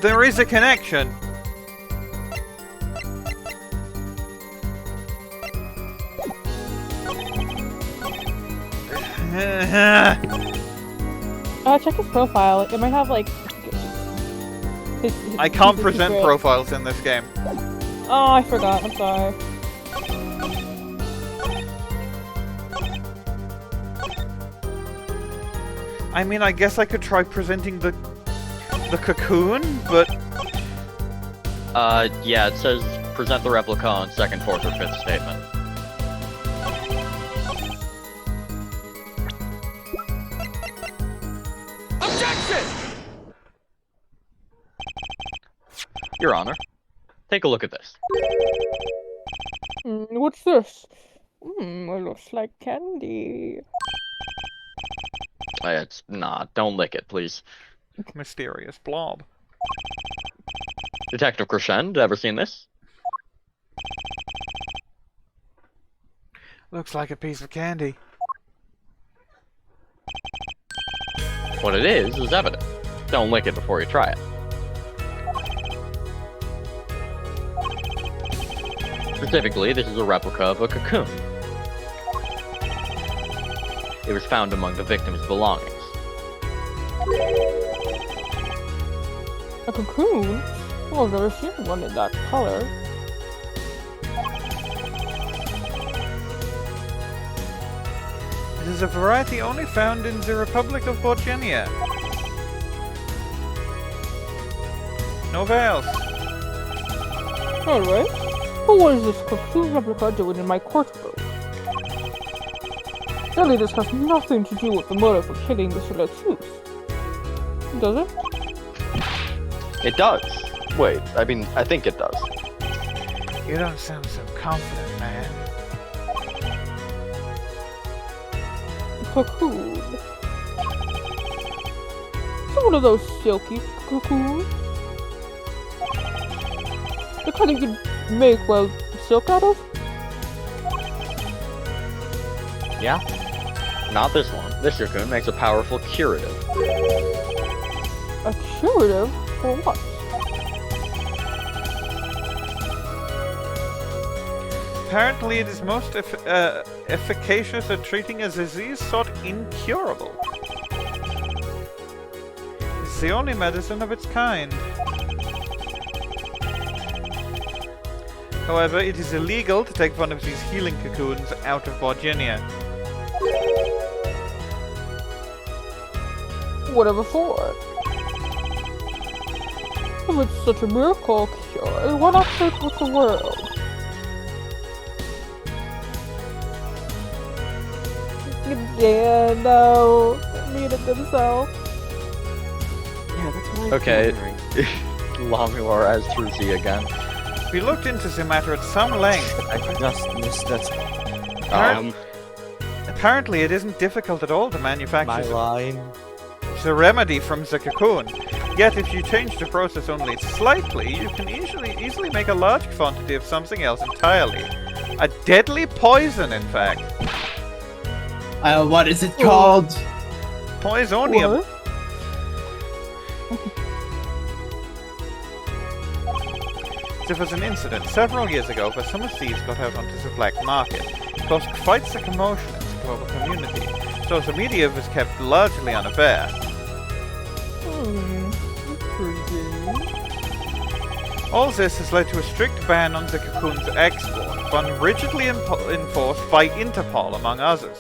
there is a connection. Check his profile. It might have like. I can't present profiles in this game. Oh, I forgot. I'm sorry. I mean, I guess I could try presenting the cocoon, but yeah, it says present the replica on second, fourth, or fifth statement. Your Honor, take a look at this. What's this? It looks like candy. It's not. Don't lick it, please. Mysterious blob. Detective Crescend, ever seen this? Looks like a piece of candy. What it is evidence. Don't lick it before you try it. Specifically, this is a replica of a cocoon. It was found among the victim's belongings. A cocoon? Well, I've never seen one in that color. is a variety only found in the Republic of Virginia. Nowhere else. Anyway, what is this cocoon replica doing in my courtroom? Surely this has nothing to do with the motive for killing Mr. LeTouse. Does it? It does. Wait, I mean, I think it does. You don't sound so confident, man. Cocoon. It's one of those silky cocoons. The kind you could make, well, silk out of? Yeah? Not this one. This cocoon makes a powerful curative. A curative? For what? Apparently it is most efficacious at treating a disease thought incurable. It's the only medicine of its kind. However, it is illegal to take one of these healing cocoons out of Virginia. Whatever for. If it's such a miracle cure, why not share it with the world? Yeah, no. Need it themselves. Yeah, that's what I'm Okay. wondering. Lamiroir as Trucy again. We looked into the matter at some length. I just missed it. Apparently it isn't difficult at all to manufacture My line. the remedy from the cocoon. Yet if you change the process only slightly, you can easily make a large quantity of something else entirely. A deadly poison, in fact. What is it called? Poisonium. There was an incident several years ago where some of these got out onto the black market. It caused quite the commotion in the global community, so the media was kept largely unaware. All this has led to a strict ban on the cocoon's export, one rigidly enforced by Interpol, among others.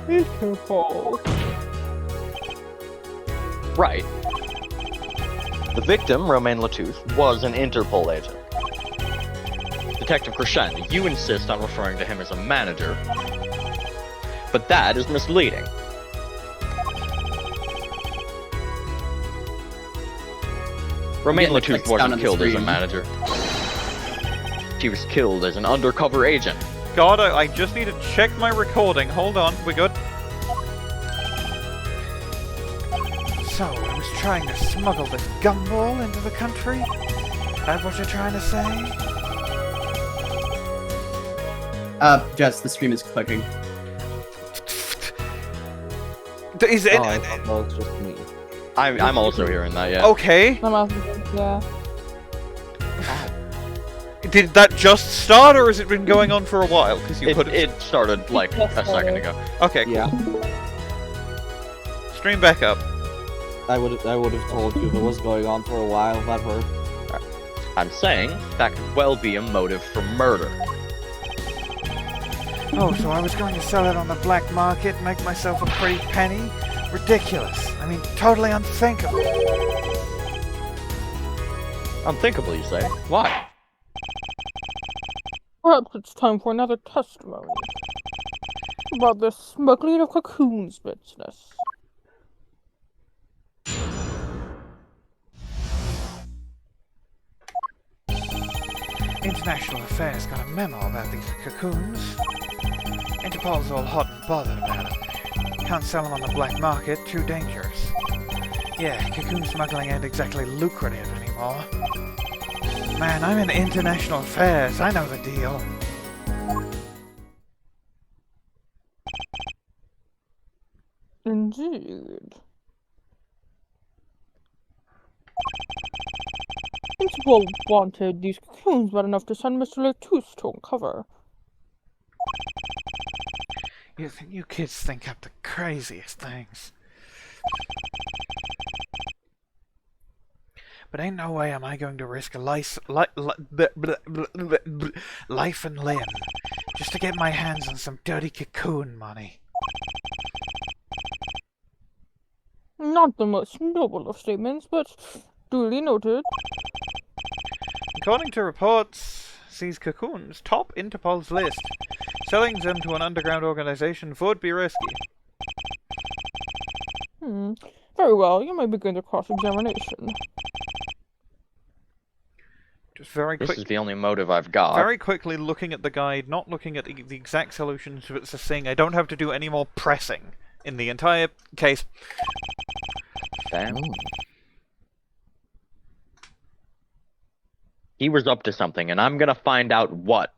Interpol. Right. The victim, Romein LeTouse, was an Interpol agent. Detective Crescend, you insist on referring to him as a manager, but that is misleading. Romein Yeah, the LeTouse clicks down on wasn't the killed as a screen. manager. She was killed as an undercover agent. God, I just need to check my recording. Hold on, we're good. So, I was trying to smuggle this gumball into the country? That what you're trying to say? Jess, the stream is clicking. Is it? I thought that was just me. I'm also hearing that, yeah. Okay. Yeah. Did that just start, or has it been going on for a while? Because you put It started like a second ago. Okay, cool. Yeah, Stream back up. I would have told you that was going on for a while. That hurt. I'm saying that could well be a motive for murder. Oh, so I was going to sell it on the black market, make myself a pretty penny? Ridiculous. I mean, totally unthinkable. Unthinkable, you say? Why? Perhaps it's time for another testimony about the smuggling of cocoons business. International Affairs got a memo about these cocoons. Interpol's all hot and bothered about them. Can't sell them on the black market, too dangerous. Yeah, cocoon smuggling ain't exactly lucrative anymore. Man, I'm in International Affairs, I know the deal. Indeed. Interpol wanted these cocoons bad enough to send Mr. LeTouse to uncover. You kids think up the craziest things. But ain't no way am I going to risk a life and limb just to get my hands on some dirty cocoon money. Not the most noble of statements, but duly noted. According to reports, these cocoons top Interpol's list. Selling them to an underground organization would be risky. Very well, you may begin the cross-examination. Just very quick. This is the only motive I've got. Very quickly looking at the guide, not looking at the exact solutions, but just saying I don't have to do any more pressing in the entire case. Damn. He was up to something, and I'm gonna find out what.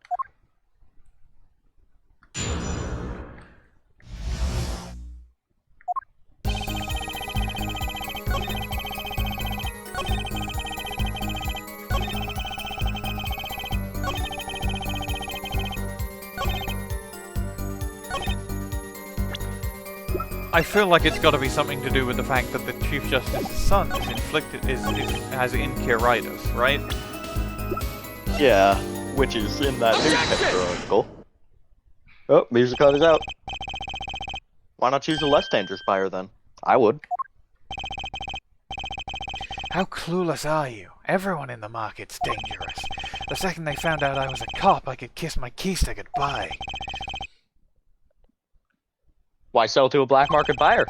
I feel like it's got to be something to do with the fact that the Chief Justice's son has incuritis, right? Yeah, which is in that newspaper article. Oh, music cut is out. Why not choose a less dangerous buyer then? I would. How clueless are you? Everyone in the market's dangerous. The second they found out I was a cop, I could kiss my keister goodbye. Why sell to a black market buyer?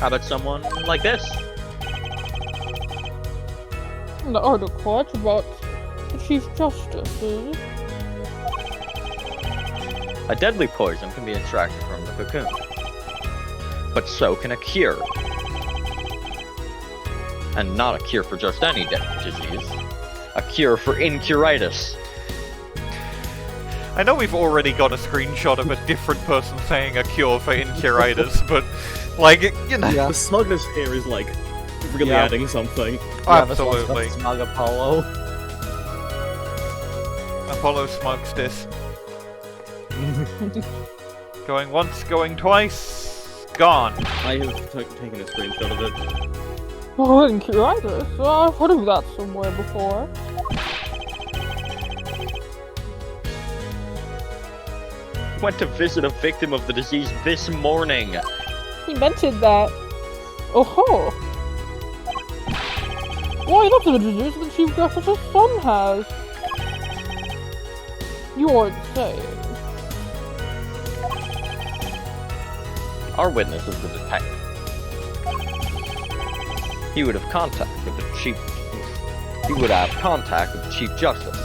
How about someone like this? The article about the Chief Justice is... A deadly poison can be extracted from the cocoon. But so can a cure. And not a cure for just any disease. A cure for incuritis. I know we've already got a screenshot of a different person saying a cure for incuritis, but, like, you know... The smugness here is, like, really adding something. Absolutely. Smug Apollo. Apollo smugs this. Going once, going twice, gone. I have taken a screenshot of it. Oh, incuritis? I've heard of that somewhere before. Went to visit a victim of the disease this morning. He mentioned that. Oh ho! Why, that's a disease the Chief Justice's son has. You are insane. Our witness is the detective. He would have contact with the Chief. He would have contact with the Chief Justice.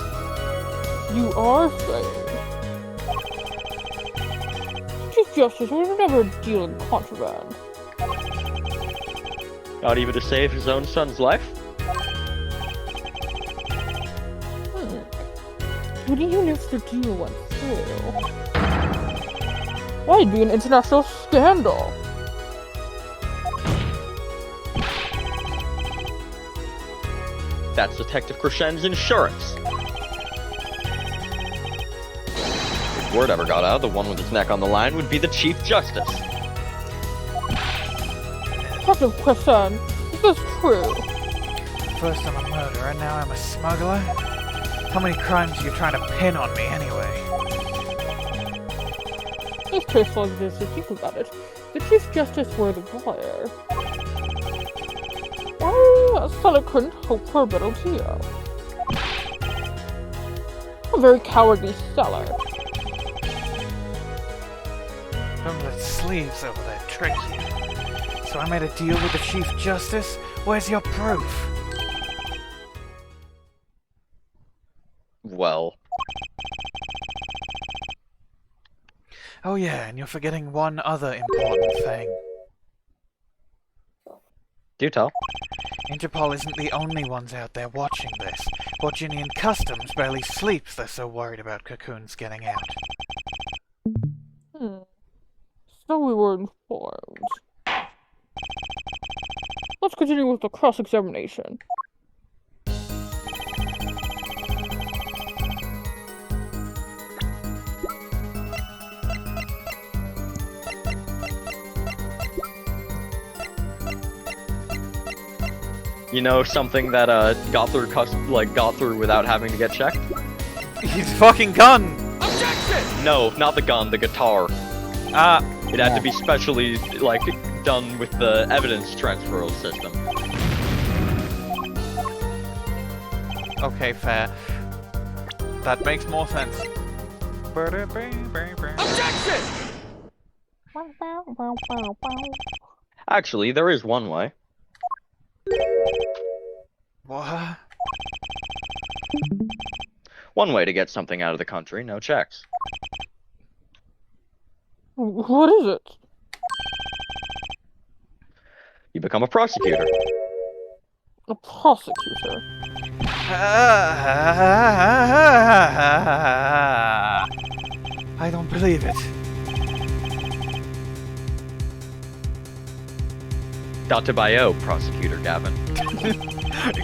You are insane. Chief Justice would never deal in contraband. Not even to save his own son's life? But even if the deal went through, that'd be an international scandal. That's Detective Crescend's insurance. If word ever got out, the one with his neck on the line would be the Chief Justice. Detective Crescend, is this true? First I'm a murderer, now I'm a smuggler? How many crimes are you trying to pin on me anyway? It's tastes like this if you think about it. The Chief Justice were the buyer. Why, a seller couldn't hope for a better deal. A very cowardly seller. Don't let sleeves over there trick you. So I made a deal with the Chief Justice? Where's your proof? Well. Oh yeah, and you're forgetting one other important thing. Do tell. Interpol isn't the only ones out there watching this. Borginian Customs barely sleeps, they're so worried about cocoons getting out. So we were informed. Let's continue with the cross-examination. You know something that got through without having to get checked? He's fucking gun! Objection! No, not the gun, the guitar. It had to be specially, like, done with the evidence transfer system. Okay, fair. That makes more sense. Actually, there is one way. What? One way to get something out of the country, no checks. What is it? You become a prosecutor. A prosecutor? I don't believe it. Tobaye, prosecutor Gavin.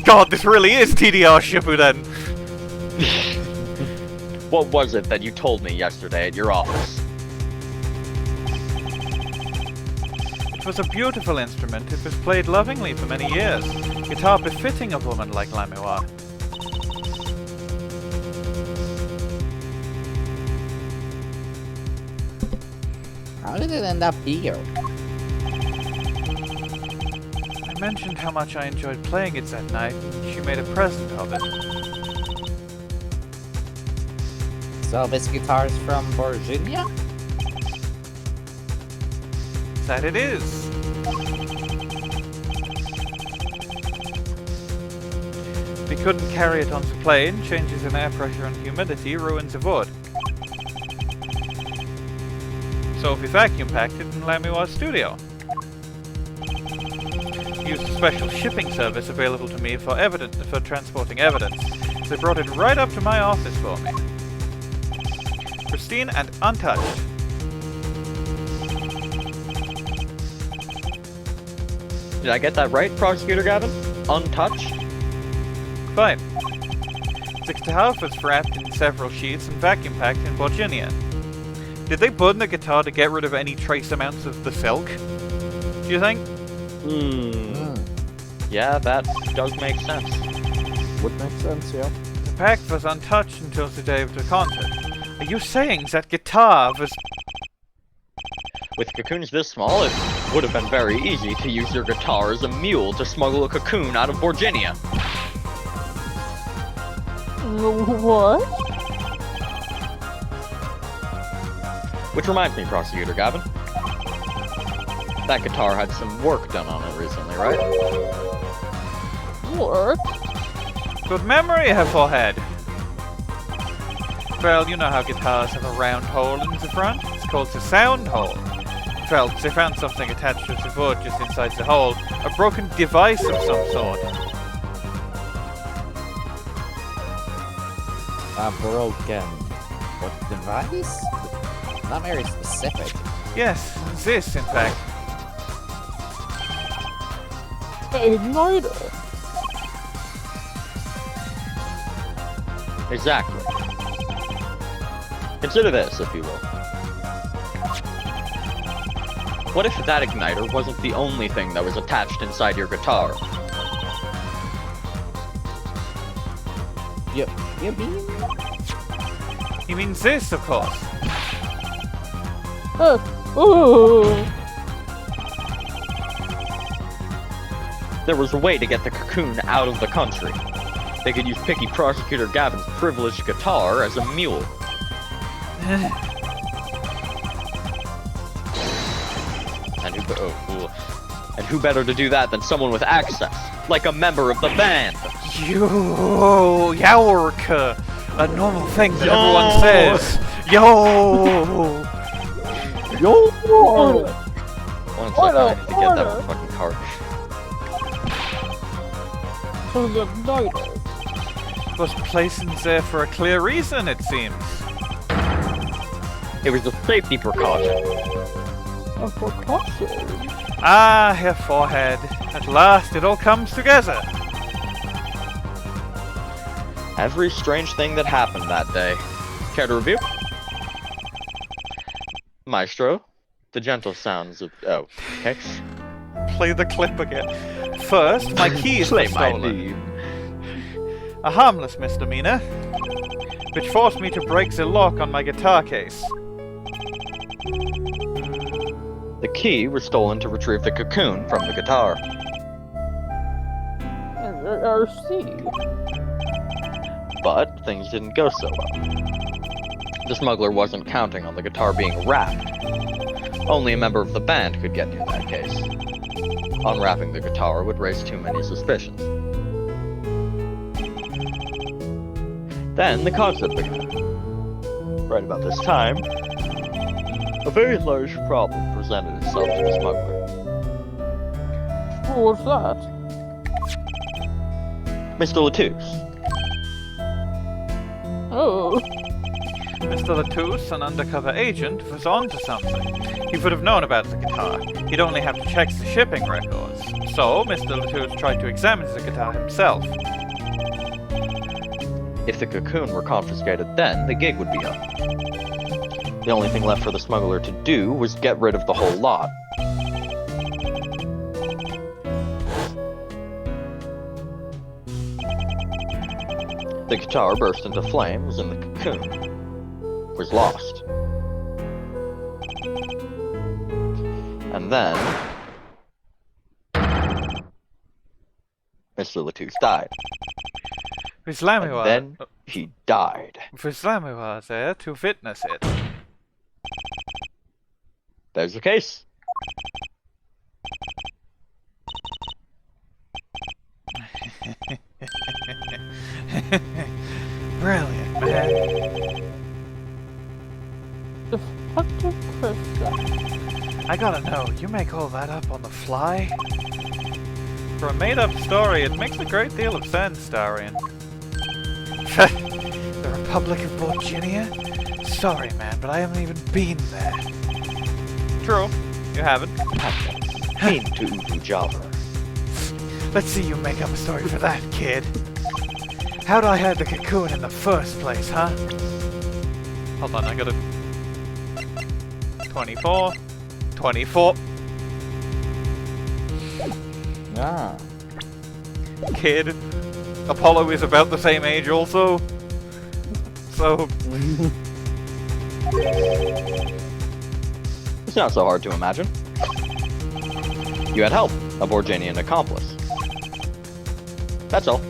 God, this really is TDR Shippuden. What was it that you told me yesterday at your office? It was a beautiful instrument. It was played lovingly for many years. Guitar befitting a woman like Lamiroir. How did it end up here? I mentioned how much I enjoyed playing it that night, and she made a present of it. So this guitar is from Virginia? That it is. If he couldn't carry it onto plane, changes in air pressure and humidity ruins the wood. So if we vacuum packed it in Lamiroir's studio. Used a special shipping service available to me for transporting evidence. They brought it right up to my office for me. Pristine and untouched. Did I get that right, Prosecutor Gavin? Untouched? Fine. The guitar was wrapped in several sheets and vacuum packed in Virginia. Did they burn the guitar to get rid of any trace amounts of the silk? Do you think? Yeah, that does make sense. Would make sense, yeah. The pack was untouched until the day of the concert. Are you saying that guitar was... With cocoons this small, it would have been very easy to use your guitar as a mule to smuggle a cocoon out of Virginia. What? Which reminds me, Prosecutor Gavin. That guitar had some work done on it recently, right? Work? Good memory, her forehead. Well, you know how guitars have a round hole in the front? It's called the sound hole. Well, they found something attached to the wood just inside the hole. A broken device of some sort. A broken... what device? Not very specific. Yes, this, in fact. Igniter. Exactly. Consider this, if you will. What if that igniter wasn't the only thing that was attached inside your guitar? You mean? He means this, of course. Ooh. There was a way to get the cocoon out of the country. They could use picky Prosecutor Gavin's privileged guitar as a mule. And who better to do that than someone with access, like a member of the band? Yaurka! A normal thing that everyone says. Yo! One second, I need to get that fucking card. So the igniter was placed in there for a clear reason, it seems. It was a safety precaution. a precaution. Ah, her forehead. At last it all comes together. Every strange thing that happened that day. Care to review? Maestro, the gentle sounds of... oh, okay. Play the clip again. First, my keys were stolen. A harmless misdemeanor. which forced me to break the lock on my guitar case. The key was stolen to retrieve the cocoon from the guitar. I see. But things didn't go so well. The smuggler wasn't counting on the guitar being wrapped. Only a member of the band could get near that case. Unwrapping the guitar would raise too many suspicions. Then the concept began. Right about this time, a very large problem presented itself to the smuggler. What was that? Mr. LeTouse. Oh. Mr. LeTouse, an undercover agent, was onto something. He would have known about the guitar. He'd only have to check the shipping records. So, Mr. LeTouse tried to examine the guitar himself. If the cocoon were confiscated then, the gig would be up. The only thing left for the smuggler to do was get rid of the whole lot. The guitar burst into flames and the cocoon was lost. And then Mr. LeTouse died. With Lamiroir, And then he died. with Lamiroir there to witness it. There's the case. Brilliant, man. Defective Crescend. I gotta know, you make all that up on the fly? For a made-up story, it makes a great deal of sense, Daryan. The Republic of Virginia? Sorry, man, but I haven't even been there. True, you haven't. Came to Ubu Java. Let's see you make up a story for that, kid. How'd I hide the cocoon in the first place, huh? Hold on, I gotta... 24. 24. Ah. Kid. Apollo is about the same age also. So... It's not so hard to imagine. You had help, a Borgianian accomplice. That's all.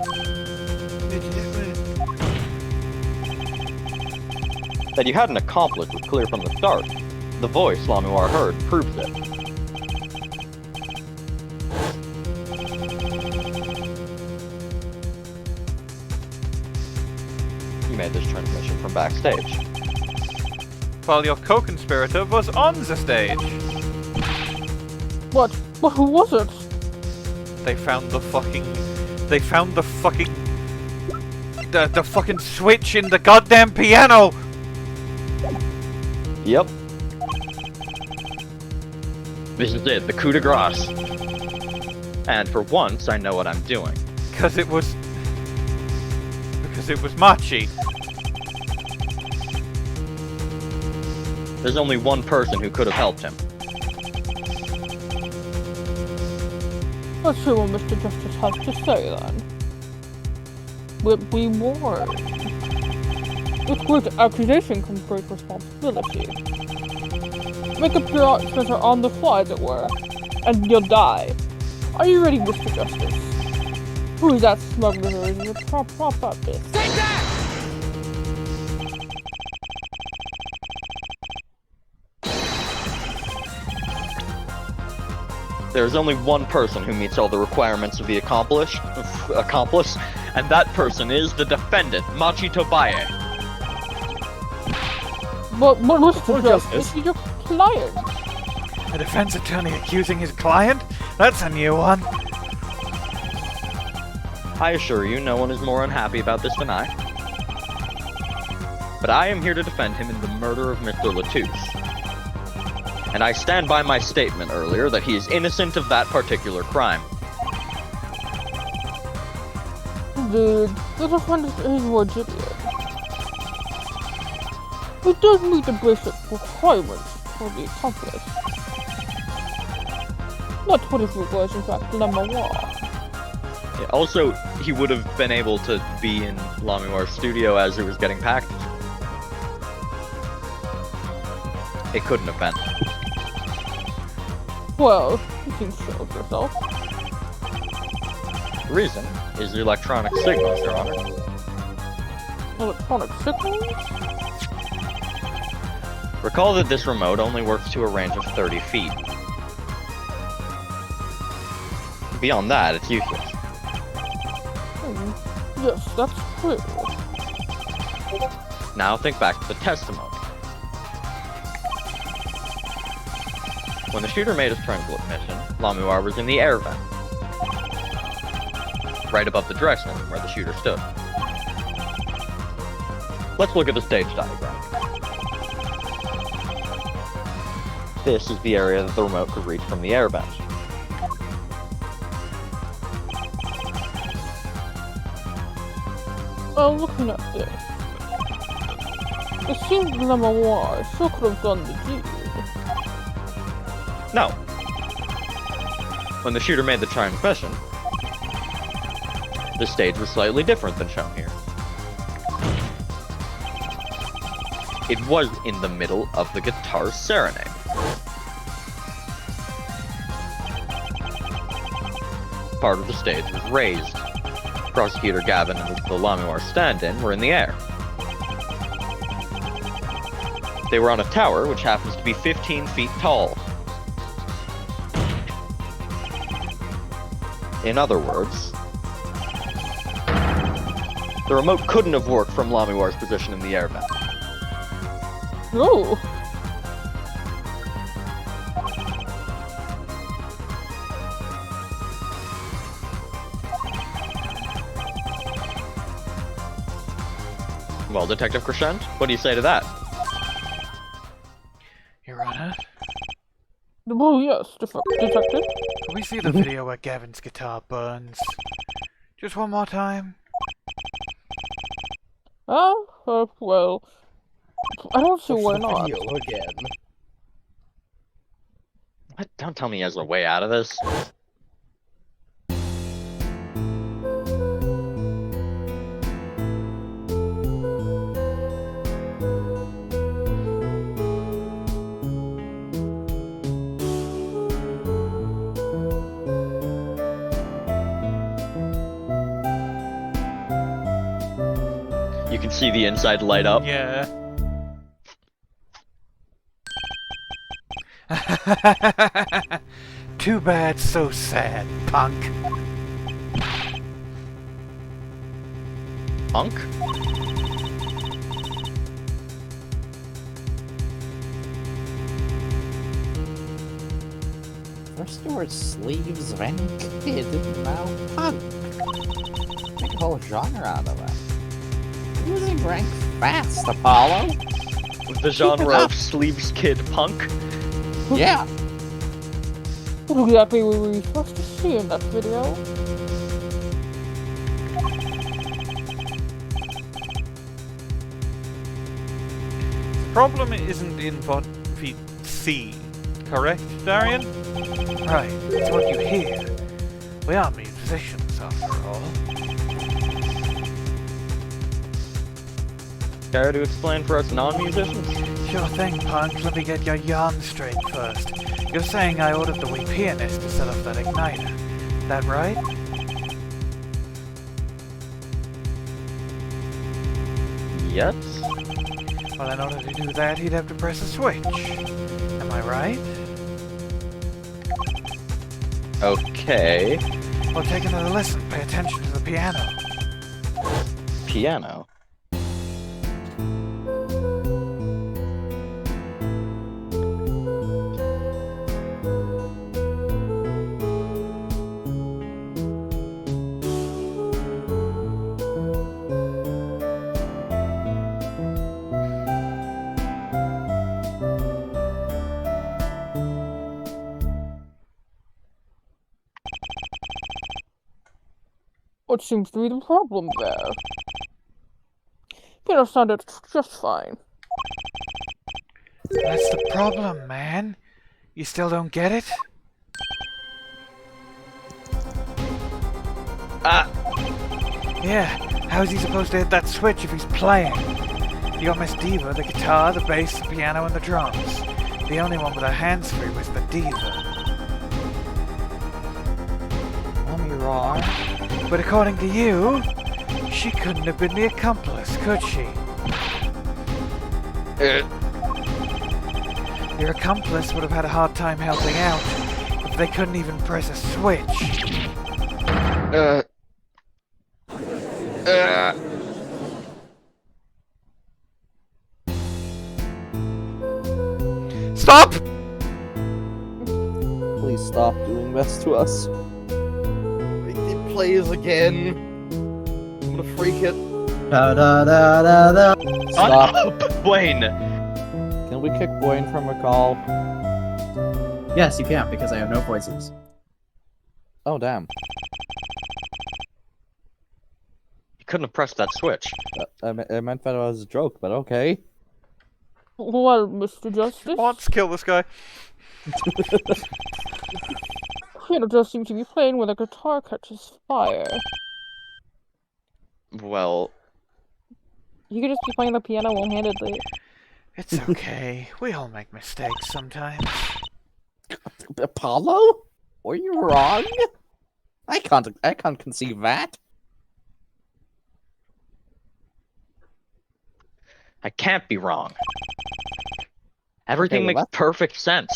That you had an accomplice was clear from the start. The voice Lamiroir heard proves it. You made this transmission from backstage. While your co-conspirator was on the stage. What? But who was it? They found the fucking... They found the fucking... The fucking switch in the goddamn piano! Yep. This is it, the coup de grace. And for once, I know what I'm doing. Because it was Machi. There's only one person who could have helped him. Let's see what Mr. Justice has to say then. But be warned. With great accusation comes great responsibility. Make up your answers on the fly, as it were, and you'll die. Are you ready, Mr. Justice? Who is that smuggler who is in your prop up this? Take that! There's only one person who meets all the requirements of the accomplice, and that person is the defendant, Machi Tobaye. But Mr. Justice, he's your client. A defense attorney accusing his client? That's a new one. I assure you, no one is more unhappy about this than I. But I am here to defend him in the murder of Mr. LeTouse. And I stand by my statement earlier that he is innocent of that particular crime. Indeed, the defendant is legitimate. He does meet the basic requirements for the accomplice. Not what if it was, in fact, Lamiroir. Also, he would have been able to be in Lamiroir's studio as it was getting packed. It couldn't have been. Well, you can show it yourself. The reason is the electronic signals, Your Honor. Electronic signals? Recall that this remote only works to a range of 30 feet. Beyond that, it's useless. Yes, that's true. Now think back to the testimony. When the shooter made his transport mission, Lamiroir was in the air vent, right above the direction where the shooter stood. Let's look at the stage diagram. This is the area that the remote could reach from the air vent. Well, looking at this, it seems Lamiroir still could have done the deed. No. When the shooter made the transmission, the stage was slightly different than shown here. It was in the middle of the guitar serenade. Part of the stage was raised. Prosecutor Gavin and the Lamiroir stand-in were in the air. They were on a tower which happens to be 15 feet tall. In other words, the remote couldn't have worked from Lamiroir's position in the air vent. No. Well, Detective Crescend, what do you say to that? Your Honor, Well, yes, detective. can we see the video where Gavin's guitar burns? Just one more time. Well, I don't see why not. Video again. What? Don't tell me he has a way out of this. You can see the inside light up. Yeah. Too bad, so sad, punk. Punk? First you were sleeves, then kid, now punk. Make a whole genre out of it. Losing rank fast, Apollo. The genre of sleeves kid punk? Yeah. What exactly were we supposed to see in that video? Problem isn't in what we see, correct, Daryan? Right, it's what you hear. We are musicians, after all. Care to explain for us non-musicians? Sure thing, punk. Let me get your yarn straight first. You're saying I ordered the wee pianist to set off that igniter. That right? Yes. Well, in order to do that, he'd have to press a switch. Am I right? Okay. Well, take another listen. Pay attention to the piano. Piano. What seems to be the problem there? Piano sounded just fine. That's the problem, man. You still don't get it? Ah! Yeah, how's he supposed to hit that switch if he's playing? You got Miss Diva, the guitar, the bass, the piano, and the drums. The only one with her hands free was the Diva. Lamiroir. But according to you, she couldn't have been the accomplice, could she? Your accomplice would have had a hard time helping out if they couldn't even press a switch. Stop! Please stop doing this to us. It plays again. I'm gonna freak it. Da da da da da. Stop. Bwain! Can we kick Bwain from a call? Yes, you can, because I have no voices. Oh, damn. You couldn't have pressed that switch. I meant that as a joke, but okay. Well, Mr. Justice, Let's kill this guy. Piano just seems to be playing when a guitar catches fire. Well, You could just be playing the piano one-handedly. It's okay. We all make mistakes sometimes. Apollo? Were you wrong? I can't conceive that. I can't be wrong. Everything Okay, well, makes perfect sense.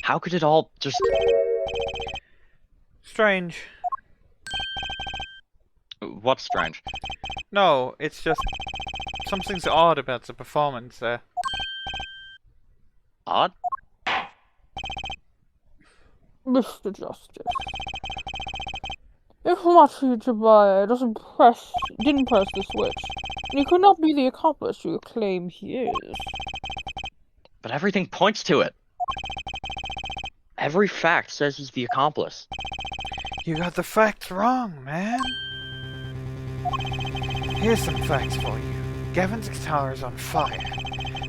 How could it all just... Strange. What's strange? No, it's just... something's odd about the performance there. Odd? Mr. Justice, if Machi Tobaye didn't press the switch, then he could not be the accomplice you claim he is. But everything points to it. Every fact says he's the accomplice. You got the facts wrong, man. Here's some facts for you. Gavin's guitar is on fire,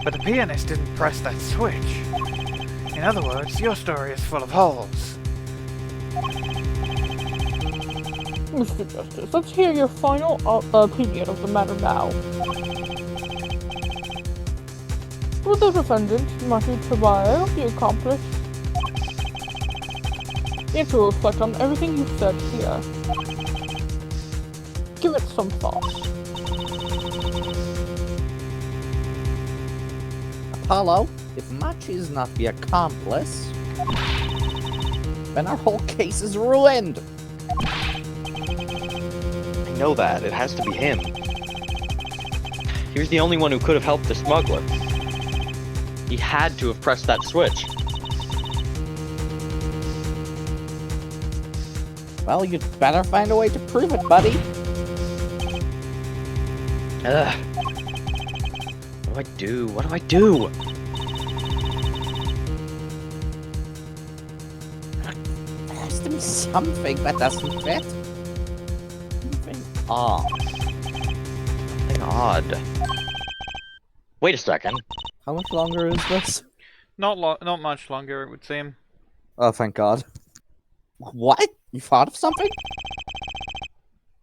but the pianist didn't press that switch. In other words, your story is full of holes. Mr. Justice, let's hear your final opinion of the matter now. Would the defendant, Machi Tobaye, the accomplice? You have to reflect on everything you've said here. Give it some thought. Apollo, if Machi is not the accomplice, then our whole case is ruined. I know that. It has to be him. He was the only one who could have helped the smuggler. He had to have pressed that switch. Well, you'd better find a way to prove it, buddy. Ugh. What do I do? What do I do? There has to be something that doesn't fit. Something odd. Something odd. Wait a second. How much longer is this? Not much longer, it would seem. Oh, thank God. What? You thought of something?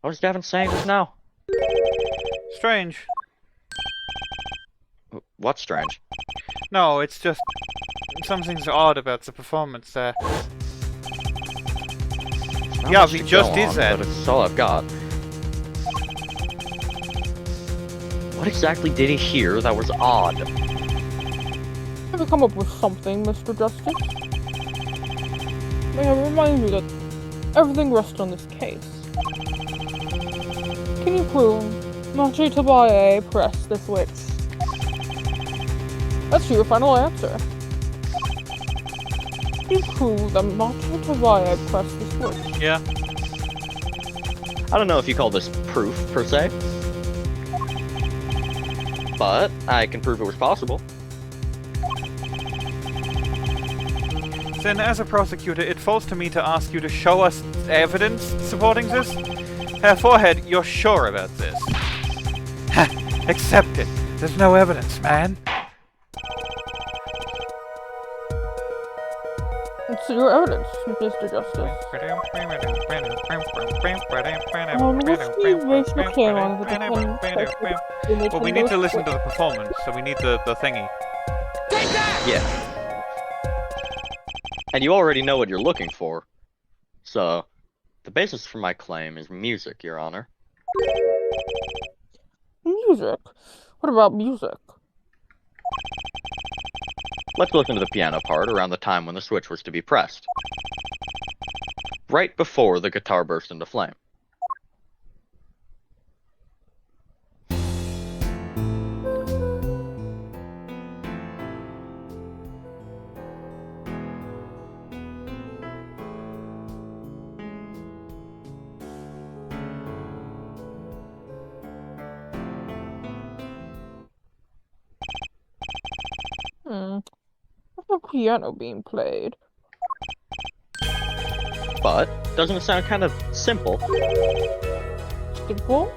What was Gavin saying just now? Strange. What's strange? No, it's just... something's odd about the performance there. Not Yeah, much he to just go is on, that. But it's all I've got. What exactly did he hear that was odd? Have you come up with something, Mr. Justice? May I remind you that everything rests on this case. Can you prove Machi Tobaye pressed the switch? That's your final answer. Can you prove that Machi Tobaye pressed the switch? Yeah. I don't know if you call this proof, per se. But I can prove it was possible. Then, as a prosecutor, it falls to me to ask you to show us evidence supporting this. Forehead, you're sure about this? Ha! Accept it. There's no evidence, man. It your evidence, Mr. Justice. What's the racial clear on the Well, we need to listen to the performance, so we need the thingy. Yeah. And you already know what you're looking for. So, the basis for my claim is music, Your Honor. Music? What about music? Let's listen to the piano part around the time when the switch was to be pressed. Right before the guitar burst into flame. What's the piano being played? But, doesn't it sound kind of simple? Simple?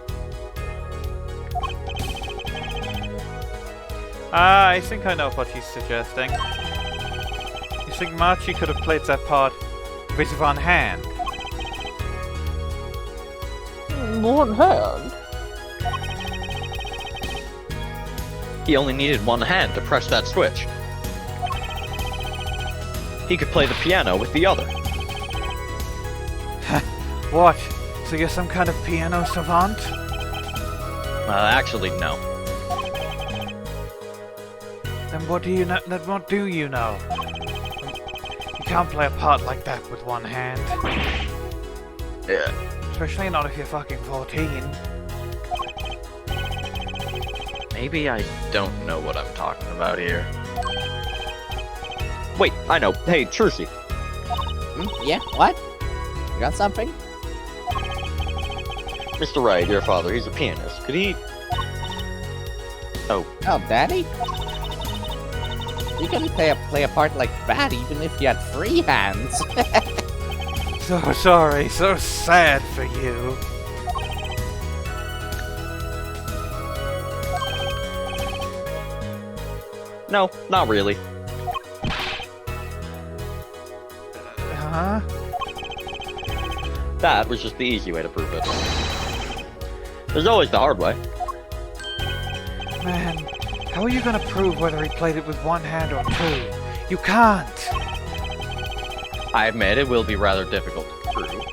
I think I know what he's suggesting. You think Machi could have played that part with one hand? One hand? He only needed one hand to press that switch. He could play the piano with the other. What? So you're some kind of piano savant? Actually, no. Then what do you know? Then what do you know? You can't play a part like that with one hand. Yeah. Especially not if you're fucking 14. Maybe I don't know what I'm talking about here. Wait, I know. Hey, Trucy. Yeah, what? You got something? Mr. Wright, your father, he's a pianist. Could he... Oh, Daddy? You can play a part like that even if you had 3 hands. So sorry, so sad for you. no, not really. Huh? That was just the easy way to prove it. There's always the hard way. Man, how are you gonna prove whether he played it with one hand or 2? You can't! I admit it will be rather difficult to prove.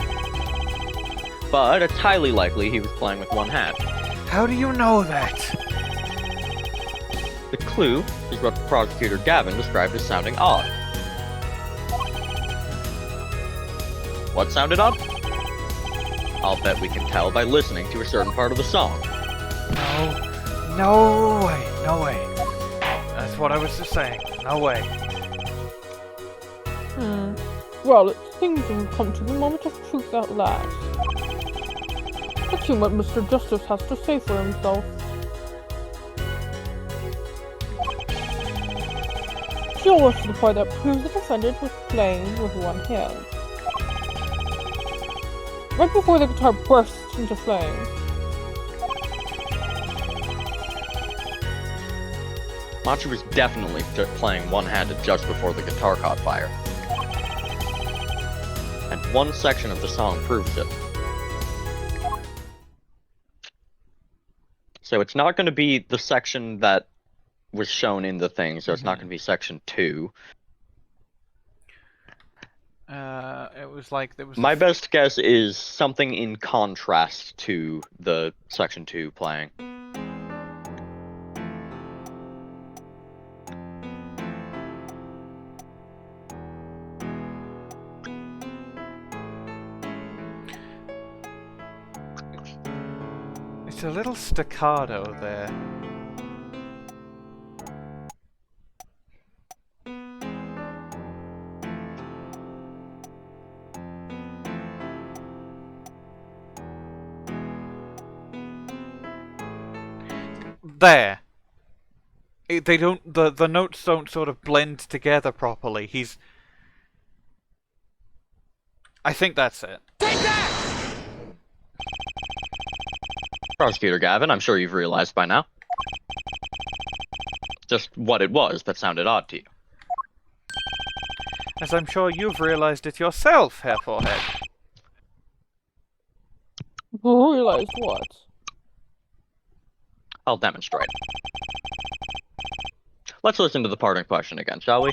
But it's highly likely he was playing with one hand. How do you know that? The clue is what Prosecutor Gavin described as sounding odd. What sounded odd? I'll bet we can tell by listening to a certain part of the song. No way, no way. That's what I was just saying. No way. Well, it seems we've come to the moment of truth at last. Let's see what Mr. Justice has to say for himself. Show us the part that proves the defendant was playing with one hand. Right before the guitar bursts into flames. Machi was definitely playing one-handed just before the guitar caught fire. And one section of the song proves it. So it's not going to be the section that was shown in the thing, so it's not going to be section 2. It was like there was. My best guess is something in contrast to the section 2 playing. It's a little staccato there. There. They don't. The notes don't sort of blend together properly. I think that's it. Prosecutor Gavin, I'm sure you've realized by now. Just what it was that sounded odd to you. As I'm sure you've realized it yourself, Hair Forehead. Realized what? I'll demonstrate. Let's listen to the parting question again, shall we?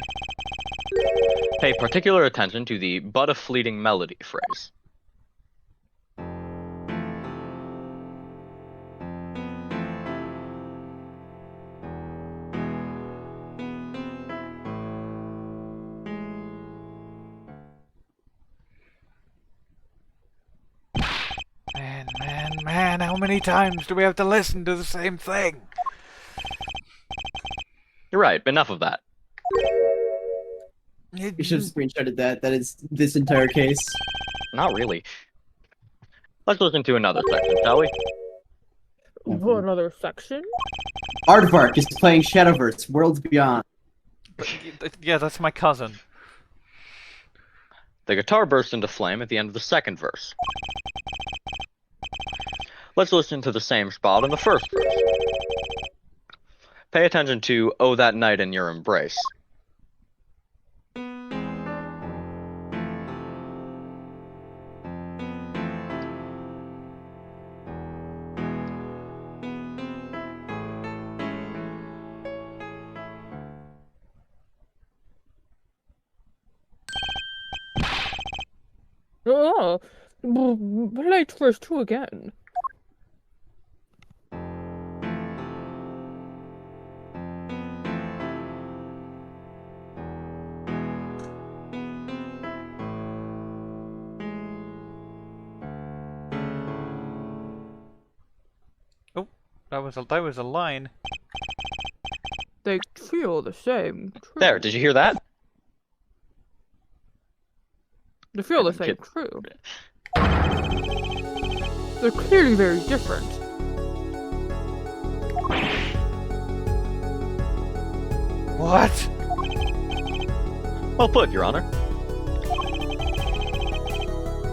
Pay particular attention to the "but a fleeting melody" phrase. Man, how many times do we have to listen to the same thing? You're right, enough of that. You should have screenshotted that. That is this entire case. Not really. Let's listen to another section, shall we? What other section? Aardvark is playing Shadowverse, Worlds Beyond. Yeah, that's my cousin. The guitar bursts into flame at the end of the second verse. Let's listen to the same spot in the first verse. Pay attention to "Oh, that night in your embrace." Oh, late verse 2 again. That was a line. They feel the same. True. There, did you hear that? They feel the same. True. They're clearly very different. What? Well put, Your Honor.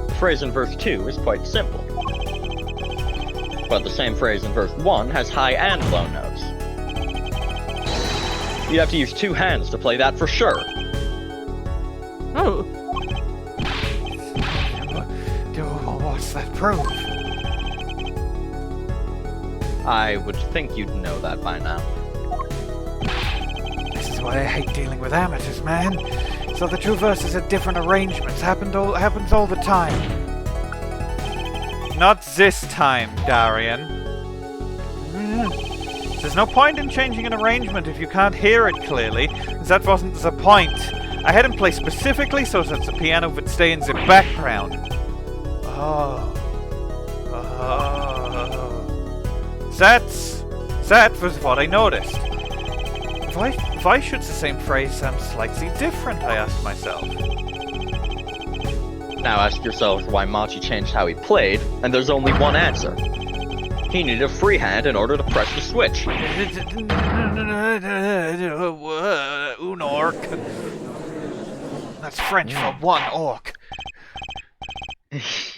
The phrase in verse 2 is quite simple. But the same phrase in verse 1 has high and low notes. You'd have to use two hands to play that for sure. Oh. What's that proof? I would think you'd know that by now. This is why I hate dealing with amateurs, man. So the two verses are different arrangements. Happens all the time. Not this time, Daryan. There's no point in changing an arrangement if you can't hear it clearly, as that wasn't the point. I had him play specifically so that the piano would stay in the background. Oh. That was what I noticed. Why should the same phrase sound slightly different, I asked myself. Now ask yourself why Machi changed how he played, and there's only one answer. He needed a free hand in order to press the switch. Un orc. That's French for one orc.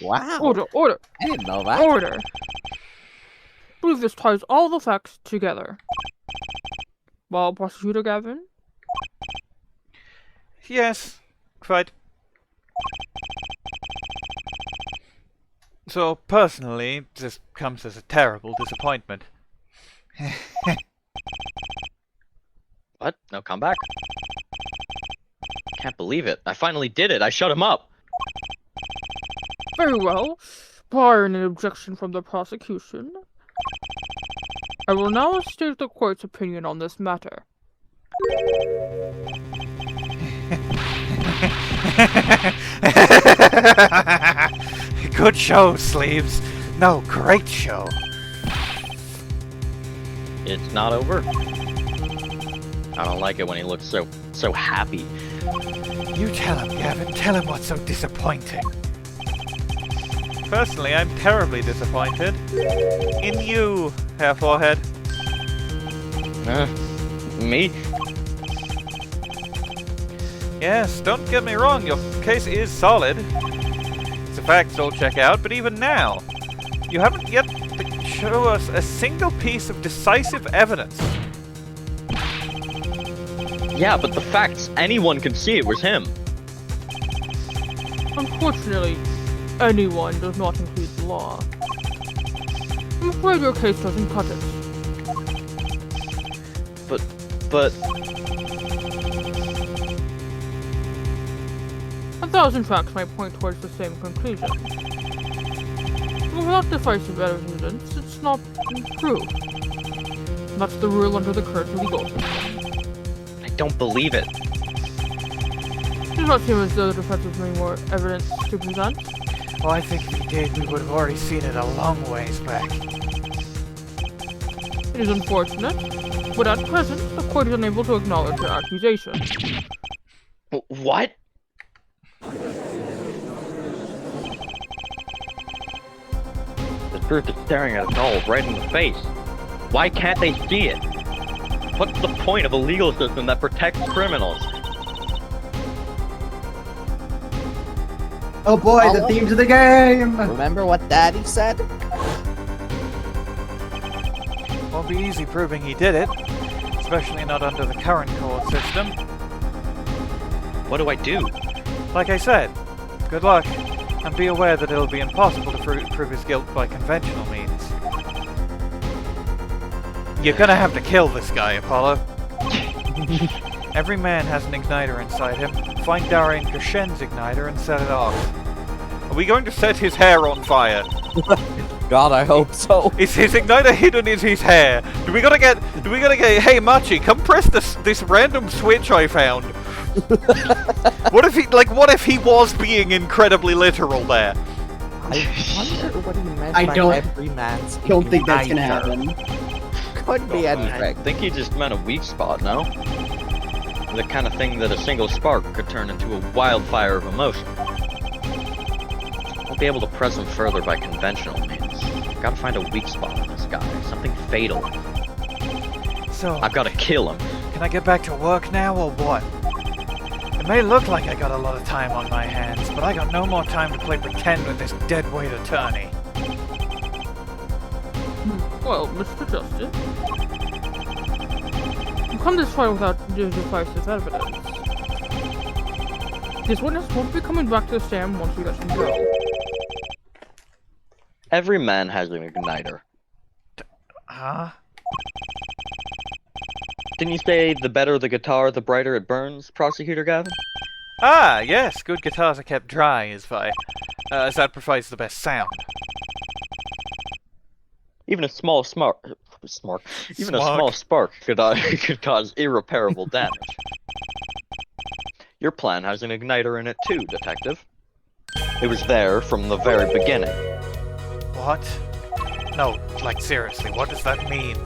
Wow. Order. I didn't know that. Order. I believe this ties all the facts together. Well, Prosecutor Gavin? Yes, quite. So, personally, this comes as a terrible disappointment. What? No comeback? Can't believe it. I finally did it. I shut him up. Very well. Barring an objection from the prosecution, I will now state the court's opinion on this matter. Good show, Sleeves. No, great show. It's not over. I don't like it when he looks so happy. You tell him, Gavin. Tell him what's so disappointing. Personally, I'm terribly disappointed. In you, Hair Forehead. Me? Yes, don't get me wrong, your case is solid. The facts all check out, but even now, you haven't yet to show us a single piece of decisive evidence. Yeah, but the facts, anyone could see it was him. Unfortunately, anyone does not include the law. I'm afraid your case doesn't cut it. But 1,000 tracks might point towards the same conclusion. But without decisive evidence, it's not true. That's the rule under the current legal system. I don't believe it. It does not seem as though the defense has any more evidence to present. Well, I think if we did, we would have already seen it a long ways back. It is unfortunate, but at present, the court is unable to acknowledge your accusation. What? The truth is staring at us all right in the face. Why can't they see it? What's the point of a legal system that protects criminals? Oh boy, the themes of the game! Remember what Daddy said? Won't be easy proving he did it, especially not under the current court system. What do I do? Like I said, good luck, and be aware that it'll be impossible to prove his guilt by conventional means. You're gonna have to kill this guy, Apollo. Every man has an igniter inside him. Find Daryan Crescend's igniter and set it off. Are we going to set his hair on fire? God, I hope so. Is his igniter hidden in his hair? Do we gotta get, hey Machi, come press this random switch I found. What if he was being incredibly literal there? I wonder what he meant I by don't- every man's Don't think that's gonna igniter. happen. Could be I anything. think he just meant a weak spot, no? The kind of thing that a single spark could turn into a wildfire of emotion. Won't be able to press him further by conventional means. Gotta find a weak spot in this guy, something fatal. So, I've gotta kill him. can I get back to work now or what? It may look like I got a lot of time on my hands, but I got no more time to play pretend with this deadweight attorney. Well, Mr. Justice, you come this far without decisive evidence. This witness won't be coming back to the stand once we let him go. Every man has an igniter. Huh? Didn't you say the better the guitar, the brighter it burns, Prosecutor Gavin? Ah, yes, good guitars are kept dry, as that provides the best sound. Even a small spark could cause irreparable damage. Your plan has an igniter in it too, Detective. It was there from the very beginning. What? No, like seriously, what does that mean?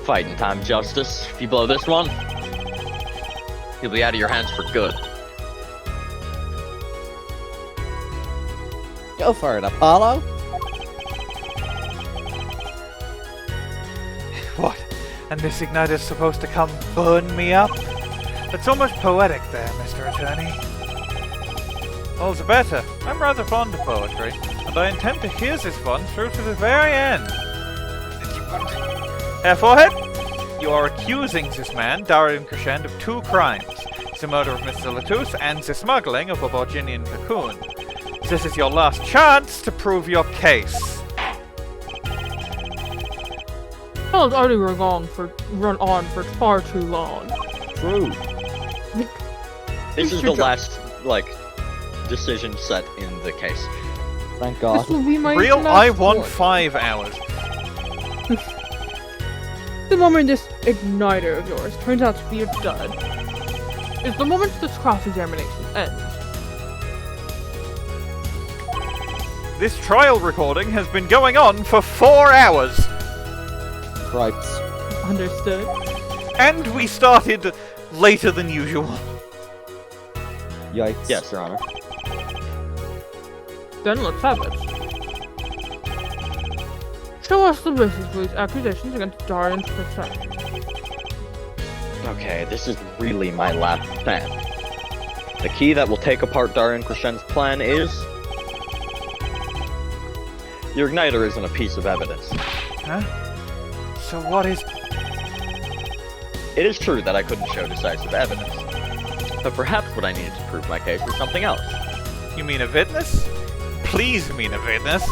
Fighting time, Justice. If you blow this one, he'll be out of your hands for good. Go for it, Apollo. What? And this igniter's supposed to come burn me up? That's almost poetic there, Mr. Attorney. All the better. I'm rather fond of poetry, and I intend to hear this one through to the very end. Forehead, you are accusing this man, Daryan Crescend, of 2 crimes. The murder of Mr. LeTouse and the smuggling of a Virginian cocoon. This is your last chance to prove your case. Hell has already run on for far too long. True. This is the last, decision set in the case. Thank God. This will be my Real, last I want one. 5 hours. The moment this igniter of yours turns out to be a dud is the moment this cross-examination ends. This trial recording has been going on for 4 hours. Right. Understood. And we started later than usual. Yikes. Yes, Your Honor. Then let's have it. Show us the basis for these accusations against Daryan Crescend. Okay, this is really my last stand. The key that will take apart Daryan Crescend's plan is... Your igniter isn't a piece of evidence. Huh? So what is... It is true that I couldn't show decisive evidence. But perhaps what I needed to prove my case was something else. You mean a witness? Please mean a witness.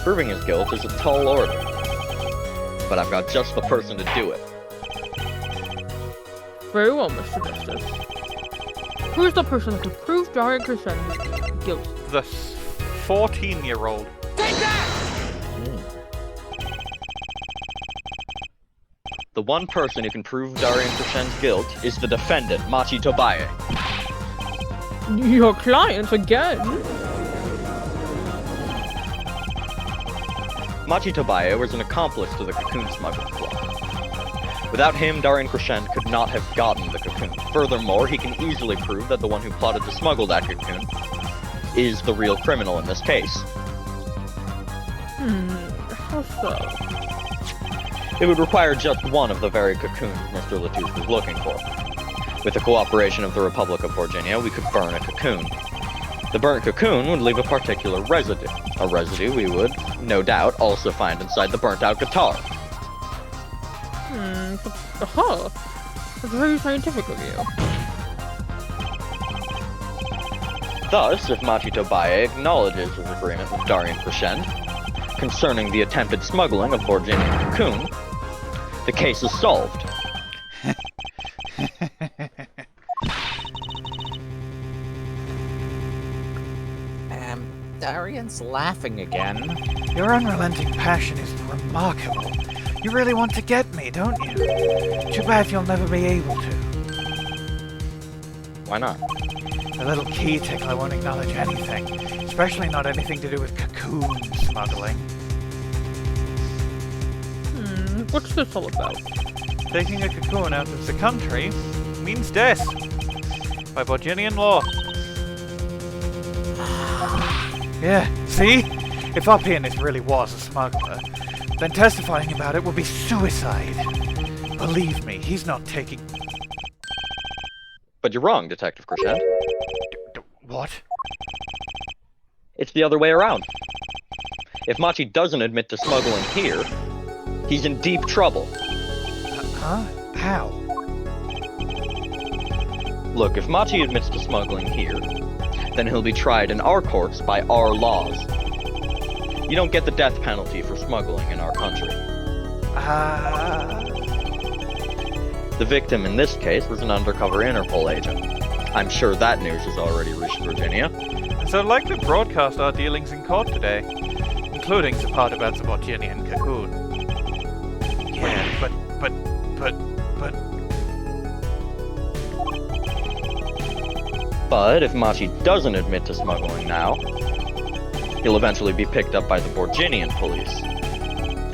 Proving his guilt is a tall order, but I've got just the person to do it. Very well, Mr. Justice. Who is the person that could prove Daryan Crescend's guilt? The 14-year-old. The one person who can prove Daryan Crescend's guilt is the defendant, Machi Tobaye. Your client again? Machi Tobaye was an accomplice to the cocoon smuggling plot. Without him, Daryan Crescend could not have gotten the cocoon. Furthermore, he can easily prove that the one who plotted to smuggle that cocoon is the real criminal in this case. How so? It would require just one of the very cocoons Mr. LeTouse was looking for. With the cooperation of the Republic of Virginia, we could burn a cocoon. The burnt cocoon would leave a particular residue. A residue we would, no doubt, also find inside the burnt-out guitar. That's very scientific of you. Thus, if Machi Tobaye acknowledges his agreement with Daryan Crescend concerning the attempted smuggling of Virginian cocoon, the case is solved. Daryan's laughing again. Your unrelenting passion is remarkable. You really want to get me, don't you? Too bad you'll never be able to. Why not? The little key tickler won't acknowledge anything, especially not anything to do with cocoon smuggling. What's this all about? Taking a cocoon out of the country means death. By Virginian law. Yeah, see? If our pianist really was a smuggler, then testifying about it would be suicide. Believe me, he's not taking... But you're wrong, Detective Crescend. What? It's the other way around. If Machi doesn't admit to smuggling here, he's in deep trouble. Huh? How? Look, if Machi admits to smuggling here, then he'll be tried in our courts by our laws. You don't get the death penalty for smuggling in our country. The victim in this case was an undercover Interpol agent. I'm sure that news has already reached Virginia. So I'd like to broadcast our dealings in court today, including the part about the Virginian cocoon. Yeah, but... But if Machi doesn't admit to smuggling now, he'll eventually be picked up by the Virginian police.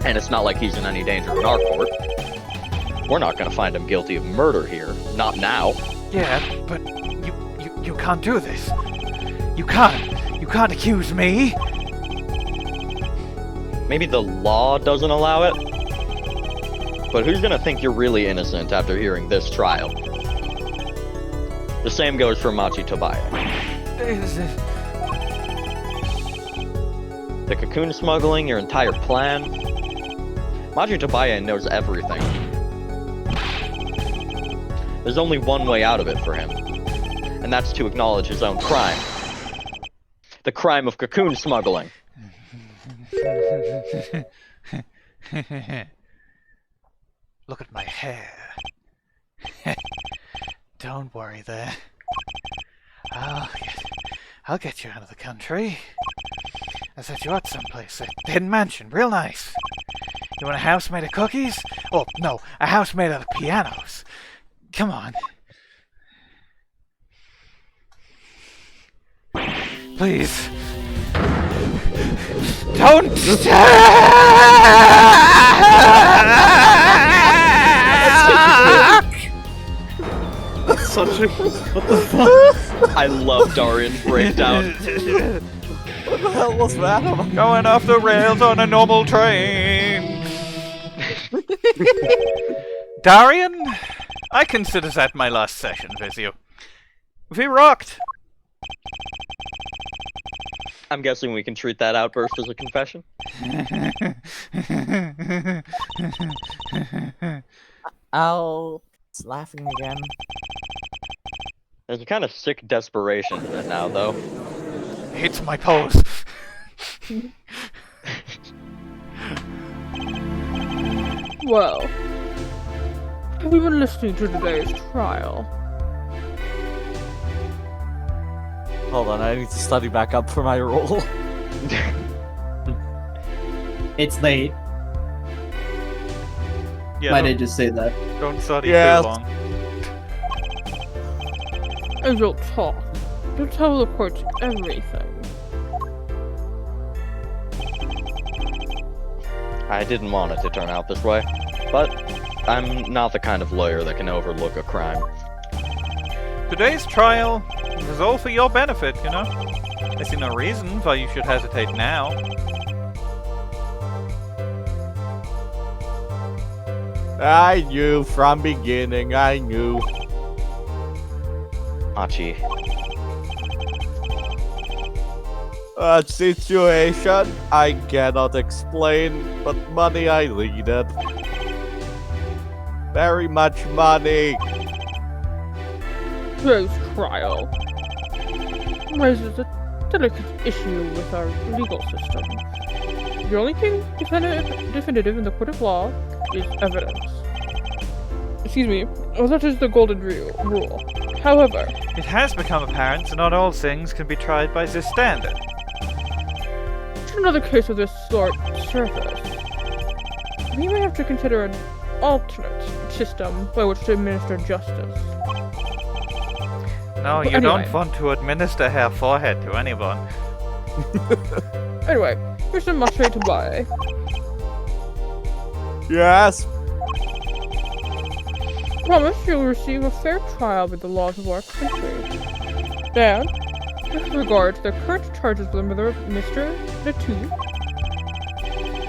And it's not like he's in any danger in our court. We're not gonna find him guilty of murder here. Not now. Yeah, but you can't do this. You can't accuse me. Maybe the law doesn't allow it? But who's gonna think you're really innocent after hearing this trial? The same goes for Machi Tobaye. The cocoon smuggling, your entire plan. Machi Tobaye knows everything. There's only one way out of it for him, and that's to acknowledge his own crime. The crime of cocoon smuggling. Look at my hair. Don't worry there. I'll get you out of the country. I'll set you up someplace. A hidden mansion, real nice. You want a house made of cookies? Oh, no, a house made out of pianos. Come on. Please. Don't That's such a... What the fuck? I love Daryan's breakdown. What the hell was that? Going off the rails on a normal train. Daryan, I consider that my last session with you. We rocked. I'm guessing we can treat that outburst as a confession? Oh, it's laughing again. There's a kind of sick desperation in it now, though. Hits my pose. Well, have you been listening to today's trial? Hold on, I need to study back up for my role. It's late. Yeah, Why did I just say that? don't study Yeah. too long. As you'll talk, you'll tell the court everything. I didn't want it to turn out this way, but I'm not the kind of lawyer that can overlook a crime. Today's trial is all for your benefit, you know? I see no reason why you should hesitate now. I knew from beginning, I knew. Machi, A situation I cannot explain, but money I needed. Very much money. Today's trial raises a delicate issue with our legal system. The only thing definitive in the court of law is evidence. Excuse me, well, that is the golden rule. However, It has become apparent that not all things can be tried by this standard. should another case of this sort surface, we may have to consider an alternate system by which to administer justice. No, But you anyway. don't want to administer her forehead to anyone. Anyway, Mr. Machi Tobaye, Yes. promise you'll receive a fair trial by the laws of our country. And, with regard to the current charges of the murder of Mr. LeTouse,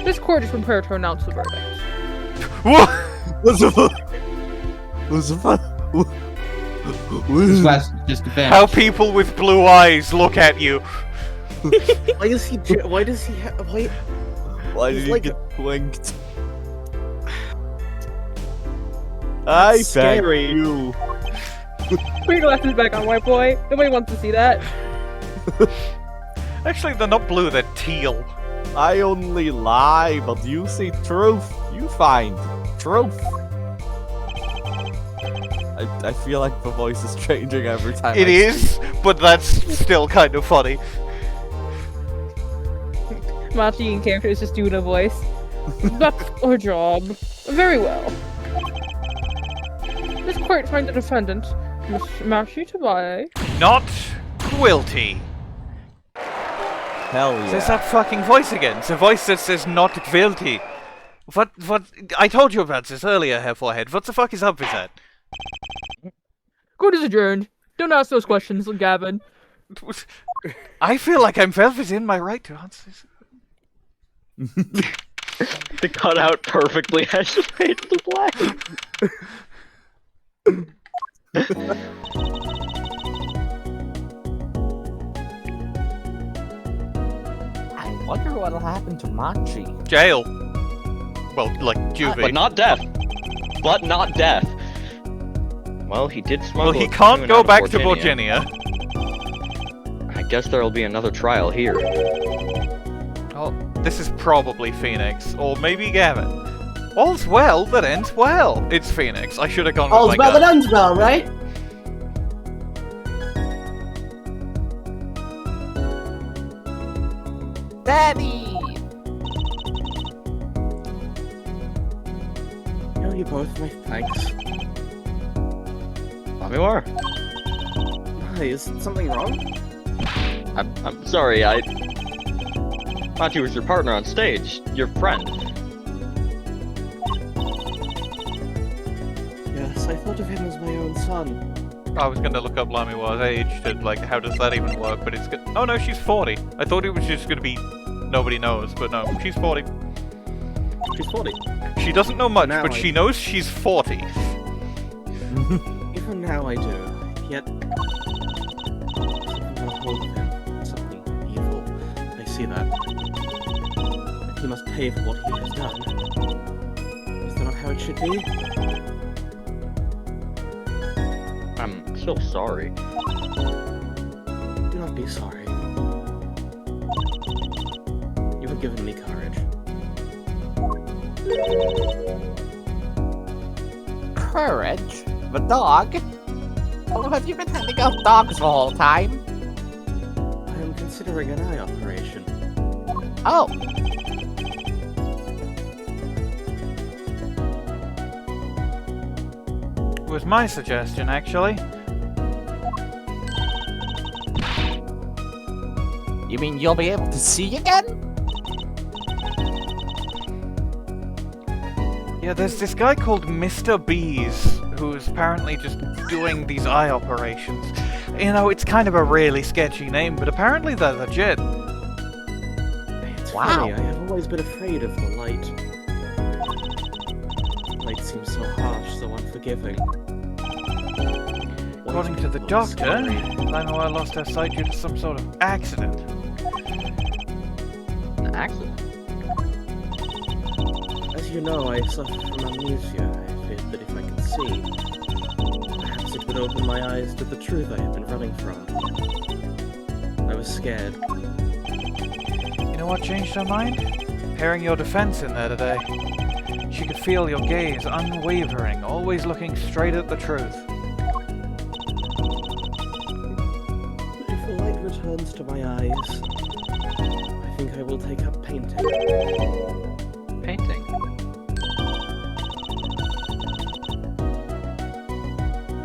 this court is prepared to announce the verdict. What? What's the fuck? What's the fuck? This last just vanished. How people with blue eyes look at you. Why is he? Why does he? Why? Why He's did you like- get blinked? I thank scary. you. Put your glasses back on, white boy. Nobody wants to see that. Actually, they're not blue, they're teal. I only lie, but you see truth. You find truth. I feel like the voice is changing every time. It I is, but that's still kind of funny. Machi in character is just doing a voice. That's our job. Very well. This court finds the defendant, Miss Machi Tobaye, Not guilty. Hell yeah. There's that fucking voice again. The voice that says not guilty. What, I told you about this earlier, Hair Forehead. What the fuck is up with that? court is adjourned. Don't ask those questions, Gavin. I feel like I'm well within my right to answer this. the cutout perfectly has just faded to black. I wonder what'll happen to Machi. Jail. Well, like juvie. But not death. But not death. Well, he did smuggle. Well, he a can't cocoon go out of back to Virginia. Virginia. I guess there'll be another trial here. Oh, this is probably Phoenix, or maybe Gavin. All's well that ends well. It's Phoenix. I should have gone with All's my well gut. that ends well, right? Daddy! Tell you both my thanks. Lamiroir. Why, is something wrong? I'm sorry, Machi was your partner on stage, your friend. Yes, I thought of him as my own son. I was gonna look up Lamiroir's age to, like, how does that even work, but it's good. Oh no, she's 40. I thought it was just gonna be nobody knows, but no, she's 40. She's 40. She doesn't know much, Now but I- she knows she's 40. Even now I do. Yet something got hold of him. Something evil. I see that. And he must pay for what he has done. Is that not how it should be? I'm so sorry. Do not be sorry. You have given me courage. Courage? The dog? Oh, have you been handing out dogs the whole time? I am considering an eye operation. Oh. It was my suggestion, actually. You mean you'll be able to see again? Yeah, there's this guy called Mr. Bees, who's apparently just doing these eye operations. You know, it's kind of a really sketchy name, but apparently they're legit. It's Wow. funny, I have always been afraid of the light. The light seems so harsh, so unforgiving. According to the doctor, Lamiroir lost her sight due to some sort of accident. An accident? As you know, I suffer from amnesia. I feared that if I could see, perhaps it would open my eyes to the truth I had been running from. I was scared. You know what changed her mind? Hearing your defense in there today. She could feel your gaze unwavering, always looking straight at the truth. If the light returns to my eyes, I think I will take up painting. Painting?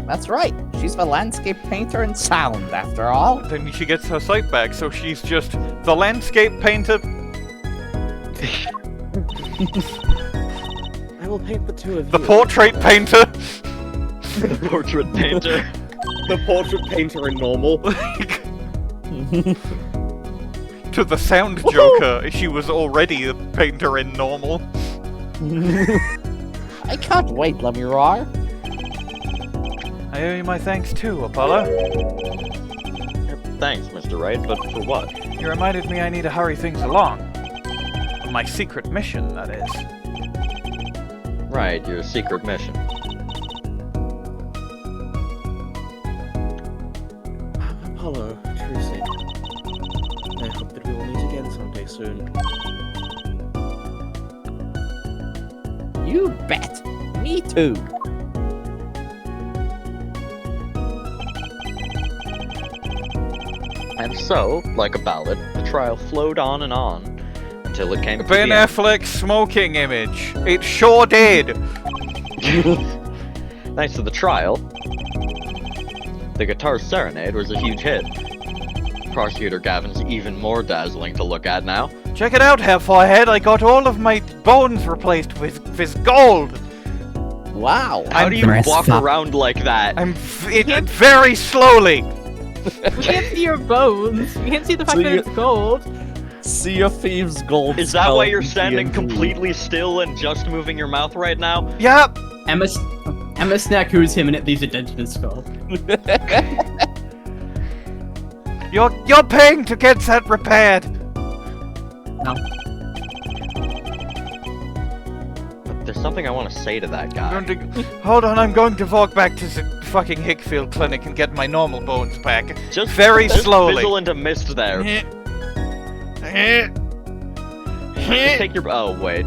That's right. She's the landscape painter in sound, after all. Then she gets her sight back, so she's just the landscape painter. I will paint the two of The you. portrait painter. The portrait painter. The portrait painter in normal. To the sound joker, she was already a painter in normal. I can't wait, Lamiroir. I owe you my thanks too, Apollo. Thanks, Mr. Wright, but for what? You reminded me I need to hurry things along. My secret mission, that is. Right, your secret mission. Apollo, Trucy. I hope that we will meet again someday soon. You bet. Me too. And so, like a ballad, the trial flowed on and on until it came to Ben the end. Affleck's smoking image. It sure did. Thanks to the trial, the guitar serenade was a huge hit. Prosecutor Gavin's even more dazzling to look at now. Check it out, Forehead. I got all of my bones replaced with this gold. Wow. How do you walk around like that? I'm very slowly. We can't see your bones. We can't see the fact So that you- it's gold. Sea of Thieves gold. Is that why you're spell standing D&D. completely still and just moving your mouth right now? Yep. Emma Snackoos him and these attention skull. You're paying to get that repaired. No. There's something I want to say to that guy. Hold on, I'm going to walk back to the fucking Hickfield clinic and get my normal bones back. Just very slowly. Fizzle into mist there. Take your. Oh wait.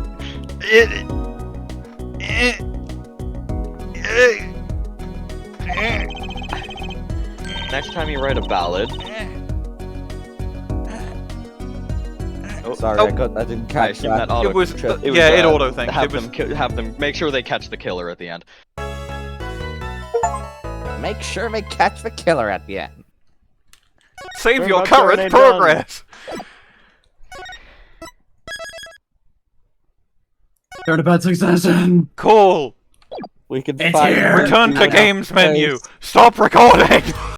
Next time you write a ballad. Oh, Sorry, I didn't I catch assume that auto. It was- it yeah, it auto-thinks. Have It was- them, have them make sure they catch the killer at the end. Make sure they catch the killer at the end. Save We're your about to current run it progress. Turn about succession. Cool. We can It's find here. Return to Return games menu. Stop recording.